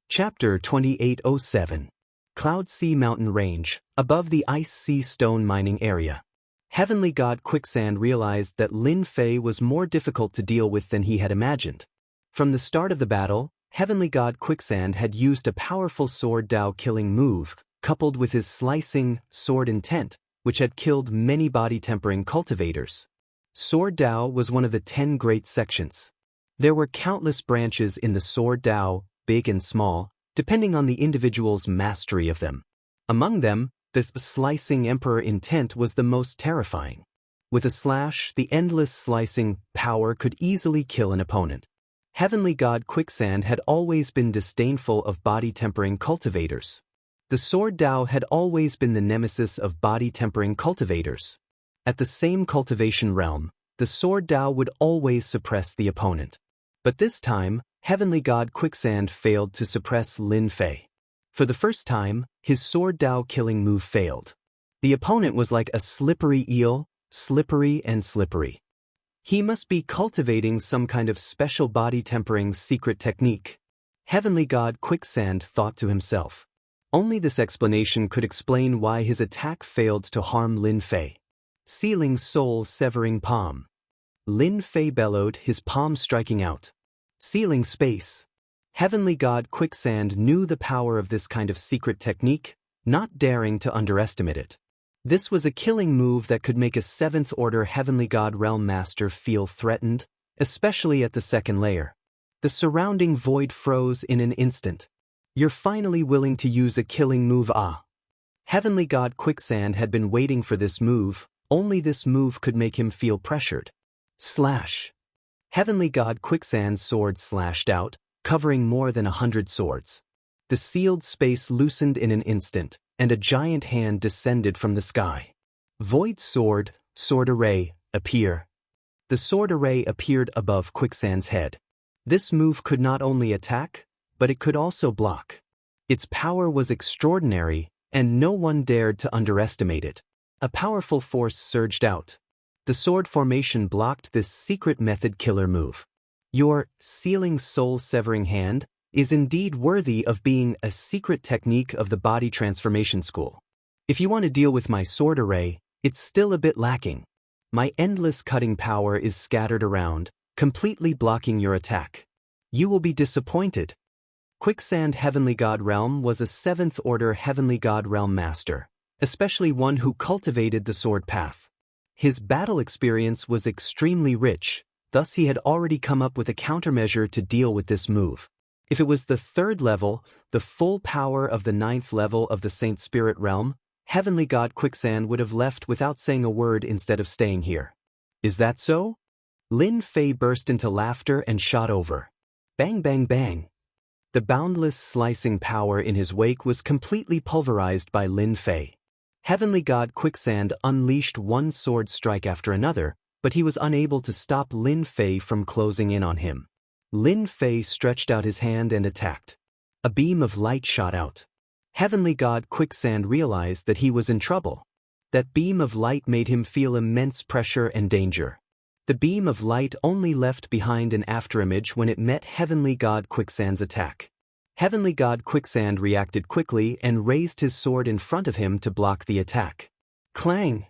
Chapter 2807. Cloud Sea Mountain Range, above the Ice Sea Stone mining area. Heavenly God Quicksand realized that Lin Fei was more difficult to deal with than he had imagined. From the start of the battle, Heavenly God Quicksand had used a powerful sword Dao killing move, coupled with his slicing sword intent, which had killed many body-tempering cultivators. Sword Dao was one of the 10 great sections. There were countless branches in the Sword Dao, big and small, depending on the individual's mastery of them. Among them, the slicing emperor intent was the most terrifying. With a slash, the endless slicing power could easily kill an opponent. Heavenly God Quicksand had always been disdainful of body-tempering cultivators. The Sword Dao had always been the nemesis of body-tempering cultivators. At the same cultivation realm, the Sword Dao would always suppress the opponent. But this time, Heavenly God Quicksand failed to suppress Lin Fei. For the first time, his Sword Dao killing move failed. The opponent was like a slippery eel, slippery and slippery. He must be cultivating some kind of special body-tempering secret technique. Heavenly God Quicksand thought to himself. Only this explanation could explain why his attack failed to harm Lin Fei. Sealing soul-severing palm. Lin Fei bellowed, his palm striking out. Sealing space. Heavenly God Quicksand knew the power of this kind of secret technique, not daring to underestimate it. This was a killing move that could make a 7th-order Heavenly God Realm Master feel threatened, especially at the second layer. The surrounding void froze in an instant. You're finally willing to use a killing move, ah. Heavenly God Quicksand had been waiting for this move, only this move could make him feel pressured. Slash. Heavenly God Quicksand's sword slashed out, covering more than 100 swords. The sealed space loosened in an instant, and a giant hand descended from the sky. Void sword, sword array, appear. The sword array appeared above Quicksand's head. This move could not only attack, but it could also block. Its power was extraordinary, and no one dared to underestimate it. A powerful force surged out. The sword formation blocked this secret method killer move. Your sealing soul-severing hand is indeed worthy of being a secret technique of the body transformation school. If you want to deal with my sword array, it's still a bit lacking. My endless cutting power is scattered around, completely blocking your attack. You will be disappointed. Quicksand Heavenly God Realm was a 7th Order Heavenly God Realm Master, especially one who cultivated the sword path. His battle experience was extremely rich, thus he had already come up with a countermeasure to deal with this move. If it was the 3rd level, the full power of the 9th level of the Saint Spirit Realm, Heavenly God Quicksand would have left without saying a word instead of staying here. Is that so? Lin Fei burst into laughter and shot over. Bang bang bang. The boundless slicing power in his wake was completely pulverized by Lin Fei. Heavenly God Quicksand unleashed one sword strike after another, but he was unable to stop Lin Fei from closing in on him. Lin Fei stretched out his hand and attacked. A beam of light shot out. Heavenly God Quicksand realized that he was in trouble. That beam of light made him feel immense pressure and danger. The beam of light only left behind an afterimage when it met Heavenly God Quicksand's attack. Heavenly God Quicksand reacted quickly and raised his sword in front of him to block the attack. Clang!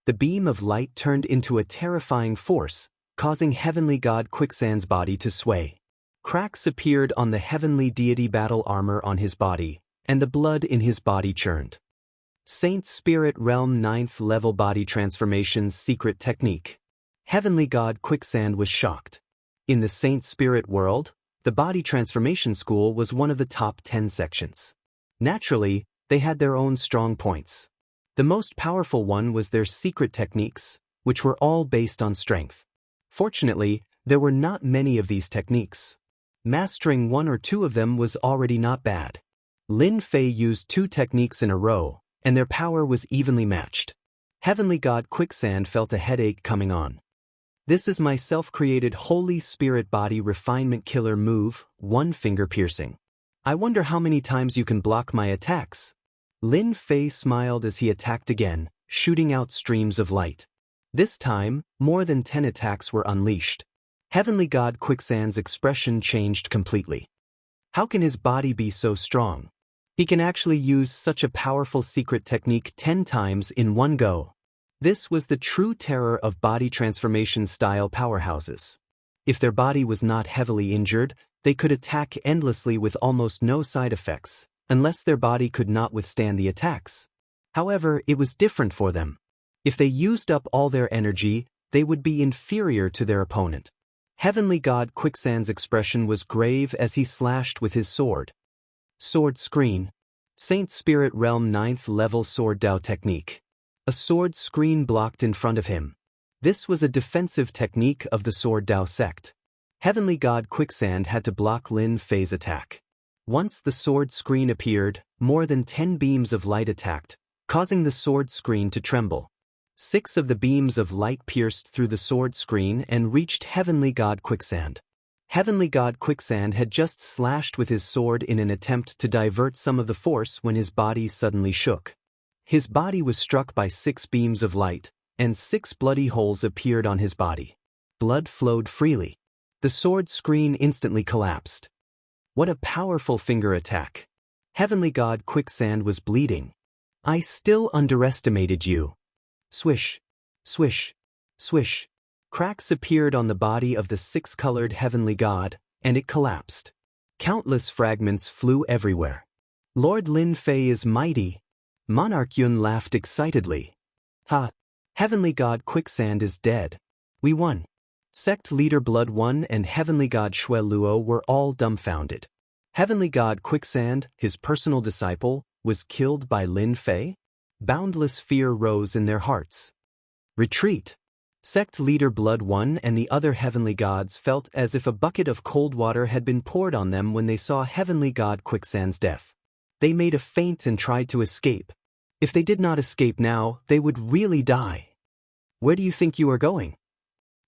The beam of light turned into a terrifying force, causing Heavenly God Quicksand's body to sway. Cracks appeared on the Heavenly Deity battle armor on his body, and the blood in his body churned. Saint Spirit Realm 9th Level Body Transformation's Secret Technique. Heavenly God Quicksand was shocked. In the Saint Spirit world, the Body Transformation School was one of the top 10 sections. Naturally, they had their own strong points. The most powerful one was their secret techniques, which were all based on strength. Fortunately, there were not many of these techniques. Mastering 1 or 2 of them was already not bad. Lin Fei used 2 techniques in a row, and their power was evenly matched. Heavenly God Quicksand felt a headache coming on. This is my self-created Holy Spirit Body Refinement Killer move, 1 finger piercing. I wonder how many times you can block my attacks. Lin Fei smiled as he attacked again, shooting out streams of light. This time, more than 10 attacks were unleashed. Heavenly God Quicksand's expression changed completely. How can his body be so strong? He can actually use such a powerful secret technique 10 times in one go. This was the true terror of body transformation style powerhouses. If their body was not heavily injured, they could attack endlessly with almost no side effects, unless their body could not withstand the attacks. However, it was different for them. If they used up all their energy, they would be inferior to their opponent. Heavenly God Quicksand's expression was grave as he slashed with his sword. Sword Screen. Saint Spirit Realm 9th Level Sword Dao Technique. A sword screen blocked in front of him. This was a defensive technique of the Sword Dao sect. Heavenly God Quicksand had to block Lin Fei's attack. Once the sword screen appeared, more than 10 beams of light attacked, causing the sword screen to tremble. 6 of the beams of light pierced through the sword screen and reached Heavenly God Quicksand. Heavenly God Quicksand had just slashed with his sword in an attempt to divert some of the force when his body suddenly shook. His body was struck by 6 beams of light, and 6 bloody holes appeared on his body. Blood flowed freely. The sword screen instantly collapsed. What a powerful finger attack. Heavenly God Quicksand was bleeding. I still underestimated you. Swish, swish, swish. Cracks appeared on the body of the 6-colored Heavenly God, and it collapsed. Countless fragments flew everywhere. Lord Lin Fei is mighty. Monarch Yun laughed excitedly. Ha! Heavenly God Quicksand is dead. We won. Sect Leader Blood One and Heavenly God Shui Luo were all dumbfounded. Heavenly God Quicksand, his personal disciple, was killed by Lin Fei? Boundless fear rose in their hearts. Retreat! Sect Leader Blood One and the other Heavenly Gods felt as if a bucket of cold water had been poured on them when they saw Heavenly God Quicksand's death. They made a feint and tried to escape. If they did not escape now, they would really die. Where do you think you are going?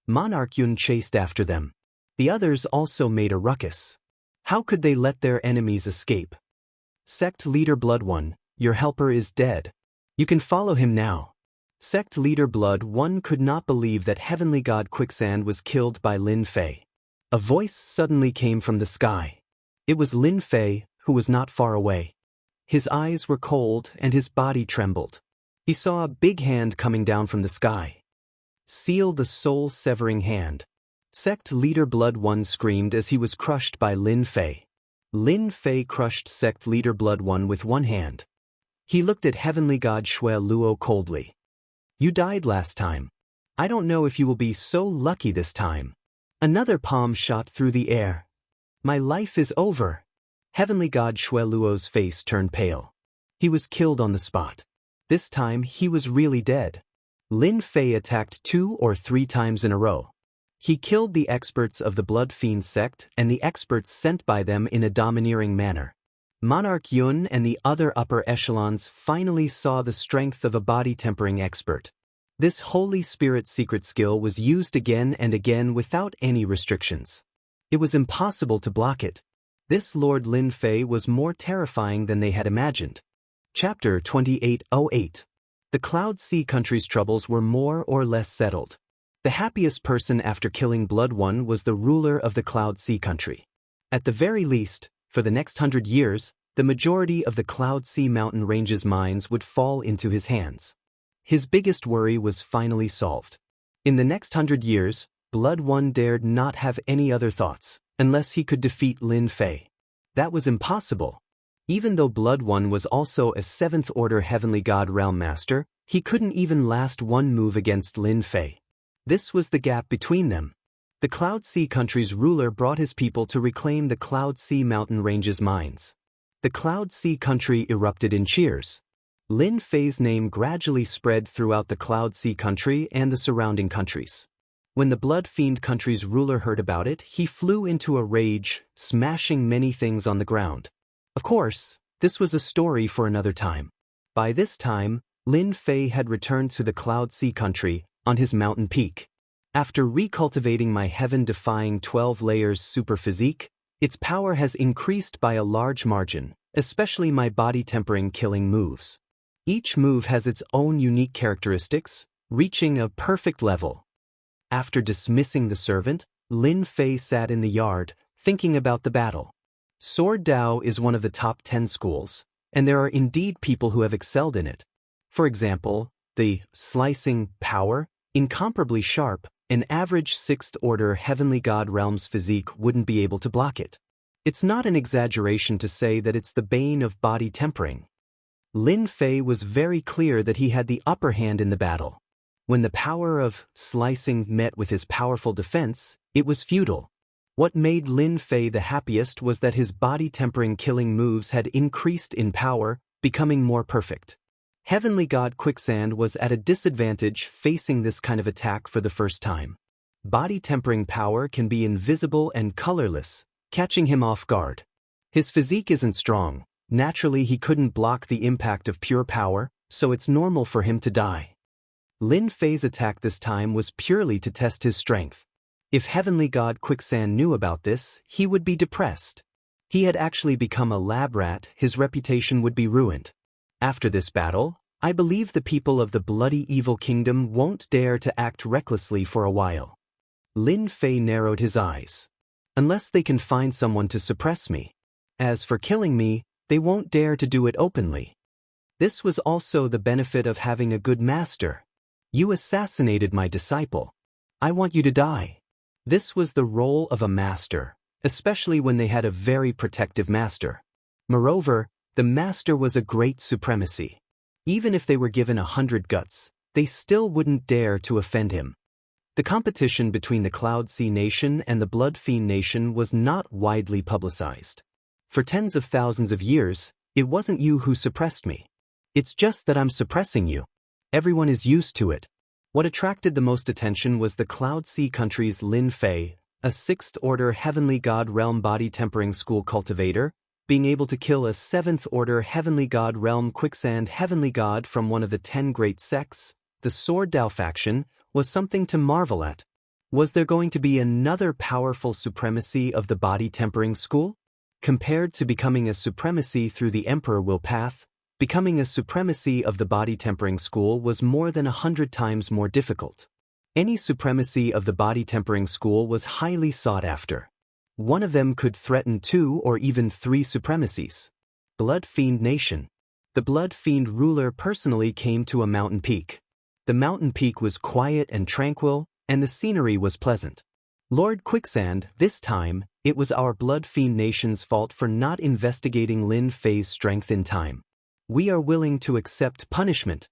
Monarch Yun chased after them. The others also made a ruckus. How could they let their enemies escape? Sect Leader Blood One, your helper is dead. You can follow him now. Sect leader Blood 1 could not believe that Heavenly God Quicksand was killed by Lin Fei. A voice suddenly came from the sky. It was Lin Fei, who was not far away. His eyes were cold and his body trembled. He saw a big hand coming down from the sky. Seal the soul-severing hand. Sect leader Blood 1 screamed as he was crushed by Lin Fei. Lin Fei crushed Sect leader Blood 1 with one hand. He looked at Heavenly God Shui Luo coldly. You died last time. I don't know if you will be so lucky this time. Another palm shot through the air. My life is over. Heavenly God Shui Luo's face turned pale. He was killed on the spot. This time he was really dead. Lin Fei attacked 2 or 3 times in a row. He killed the experts of the Blood Fiend sect and the experts sent by them in a domineering manner. Monarch Yun and the other upper echelons finally saw the strength of a body-tempering expert. This Holy Spirit secret skill was used again and again without any restrictions. It was impossible to block it. This Lord Lin Fei was more terrifying than they had imagined. Chapter 2808. The Cloud Sea country's troubles were more or less settled. The happiest person after killing Blood 1 was the ruler of the Cloud Sea country. At the very least, for the next 100 years, the majority of the Cloud Sea mountain ranges mines would fall into his hands. His biggest worry was finally solved. In the next 100 years, Blood 1 dared not have any other thoughts, unless he could defeat Lin Fei. That was impossible. Even though Blood 1 was also a 7th Order Heavenly God Realm Master, he couldn't even last one move against Lin Fei. This was the gap between them. The Cloud Sea country's ruler brought his people to reclaim the Cloud Sea mountain ranges mines. The Cloud Sea country erupted in cheers. Lin Fei's name gradually spread throughout the Cloud Sea country and the surrounding countries. When the Blood Fiend country's ruler heard about it, he flew into a rage, smashing many things on the ground. Of course, this was a story for another time. By this time, Lin Fei had returned to the Cloud Sea country on his mountain peak. After recultivating my heaven-defying 12 layers super physique, its power has increased by a large margin, especially my body-tempering killing moves. Each move has its own unique characteristics, reaching a perfect level. After dismissing the servant, Lin Fei sat in the yard, thinking about the battle. Sword Dao is one of the top 10 schools, and there are indeed people who have excelled in it. For example, the slicing power, incomparably sharp, an average 6th Order Heavenly God Realms physique wouldn't be able to block it. It's not an exaggeration to say that it's the bane of body tempering. Lin Fei was very clear that he had the upper hand in the battle. When the power of slicing met with his powerful defense, it was futile. What made Lin Fei the happiest was that his body-tempering killing moves had increased in power, becoming more perfect. Heavenly God Quicksand was at a disadvantage facing this kind of attack for the first time. Body-tempering power can be invisible and colorless, catching him off guard. His physique isn't strong. Naturally, he couldn't block the impact of pure power, so it's normal for him to die. Lin Fei's attack this time was purely to test his strength. If Heavenly God Quicksand knew about this, he would be depressed. He had actually become a lab rat, his reputation would be ruined. After this battle, I believe the people of the Bloody Evil Kingdom won't dare to act recklessly for a while. Lin Fei narrowed his eyes. Unless they can find someone to suppress me. As for killing me, they won't dare to do it openly. This was also the benefit of having a good master. You assassinated my disciple. I want you to die. This was the role of a master, especially when they had a very protective master. Moreover, the master was a great supremacy. Even if they were given 100 guts, they still wouldn't dare to offend him. The competition between the Cloud Sea Nation and the Blood Fiend Nation was not widely publicized. For tens of thousands of years, it wasn't you who suppressed me. It's just that I'm suppressing you. Everyone is used to it. What attracted the most attention was the Cloud Sea country's Lin Fei, a 6th Order Heavenly God Realm body-tempering school cultivator, being able to kill a 7th Order Heavenly God Realm Quicksand Heavenly God from one of the 10 great sects, the Sword Dao faction, was something to marvel at. Was there going to be another powerful supremacy of the body-tempering school? Compared to becoming a supremacy through the Emperor will path, Becoming a supremacy of the body tempering school was more than 100 times more difficult. Any supremacy of the body tempering school was highly sought after. One of them could threaten 2 or even 3 supremacies. Blood Fiend Nation. The Blood Fiend ruler personally came to a mountain peak. The mountain peak was quiet and tranquil, and the scenery was pleasant. Lord Quicksand, this time, it was our Blood Fiend Nation's fault for not investigating Lin Fei's strength in time. We are willing to accept punishment.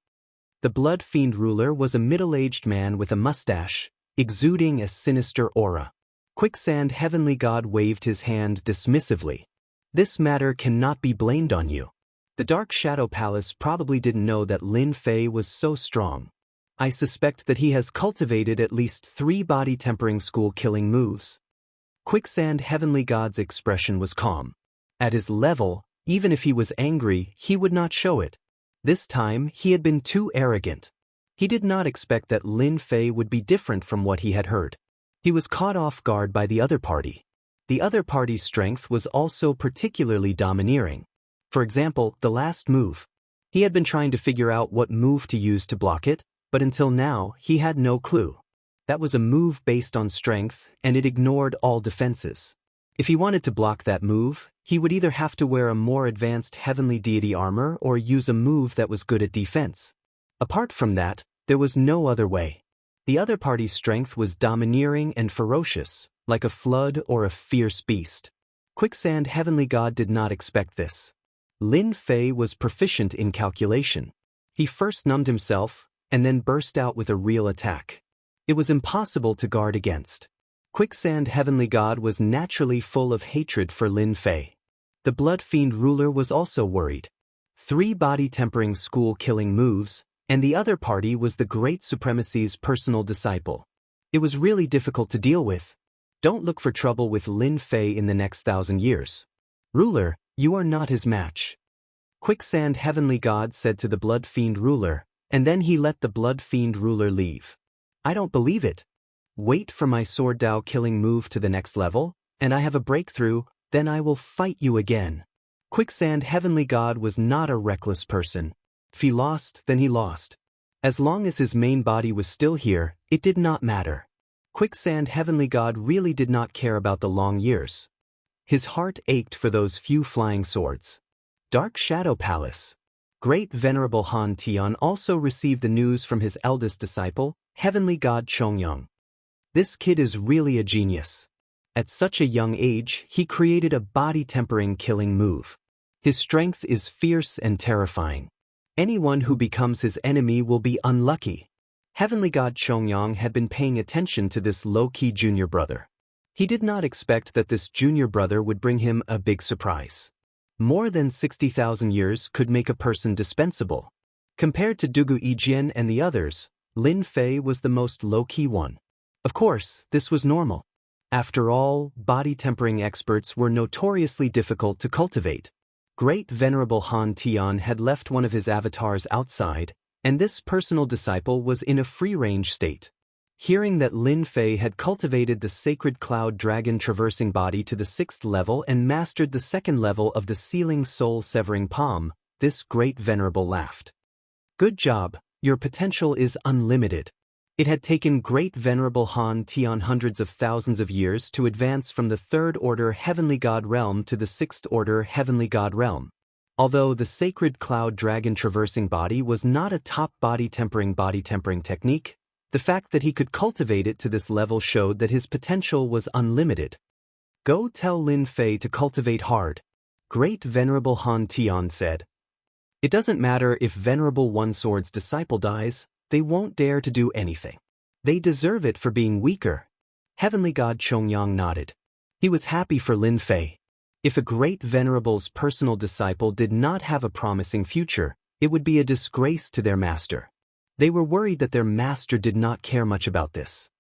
The Blood Fiend ruler was a middle-aged man with a mustache, exuding a sinister aura. Quicksand Heavenly God waved his hand dismissively. This matter cannot be blamed on you. The Dark Shadow Palace probably didn't know that Lin Fei was so strong. I suspect that he has cultivated at least 3 body tempering school killing moves. Quicksand Heavenly God's expression was calm. At his level, even if he was angry, he would not show it. This time, he had been too arrogant. He did not expect that Lin Fei would be different from what he had heard. He was caught off guard by the other party. The other party's strength was also particularly domineering. For example, the last move. He had been trying to figure out what move to use to block it, but until now, he had no clue. That was a move based on strength, and it ignored all defenses. If he wanted to block that move, he would either have to wear a more advanced heavenly deity armor or use a move that was good at defense. Apart from that, there was no other way. The other party's strength was domineering and ferocious, like a flood or a fierce beast. Quicksand Heavenly God did not expect this. Lin Fei was proficient in calculation. He first numbed himself, and then burst out with a real attack. It was impossible to guard against. Quicksand Heavenly God was naturally full of hatred for Lin Fei. The Blood Fiend ruler was also worried. 3 body tempering school killing moves, and the other party was the Great Supremacy's personal disciple. It was really difficult to deal with. Don't look for trouble with Lin Fei in the next 1,000 years. Ruler, you are not his match. Quicksand Heavenly God said to the Blood Fiend ruler, and then he let the Blood Fiend ruler leave. I don't believe it. Wait for my Sword Dao killing move to the next level, and I have a breakthrough, then I will fight you again. Quicksand Heavenly God was not a reckless person. If he lost, then he lost. As long as his main body was still here, it did not matter. Quicksand Heavenly God really did not care about the long years. His heart ached for those few flying swords. Dark Shadow Palace. Great Venerable Han Tian also received the news from his eldest disciple, Heavenly God Chongyang. This kid is really a genius. At such a young age, he created a body-tempering killing move. His strength is fierce and terrifying. Anyone who becomes his enemy will be unlucky. Heavenly God Chongyang had been paying attention to this low-key junior brother. He did not expect that this junior brother would bring him a big surprise. More than 60,000 years could make a person dispensable. Compared to Dugu Yijian and the others, Lin Fei was the most low-key one. Of course, this was normal. After all, body-tempering experts were notoriously difficult to cultivate. Great Venerable Han Tian had left one of his avatars outside, and this personal disciple was in a free-range state. Hearing that Lin Fei had cultivated the sacred cloud dragon traversing body to the 6th level and mastered the 2nd level of the sealing soul-severing palm, this great venerable laughed. Good job, your potential is unlimited. It had taken Great Venerable Han Tian hundreds of thousands of years to advance from the 3rd Order Heavenly God Realm to the 6th Order Heavenly God Realm. Although the sacred cloud dragon traversing body was not a top body tempering technique, the fact that he could cultivate it to this level showed that his potential was unlimited. Go tell Lin Fei to cultivate hard, Great Venerable Han Tian said. It doesn't matter if Venerable One Sword's disciple dies, they won't dare to do anything. They deserve it for being weaker. Heavenly God Chongyang nodded. He was happy for Lin Fei. If a Great Venerable's personal disciple did not have a promising future, it would be a disgrace to their master. They were worried that their master did not care much about this.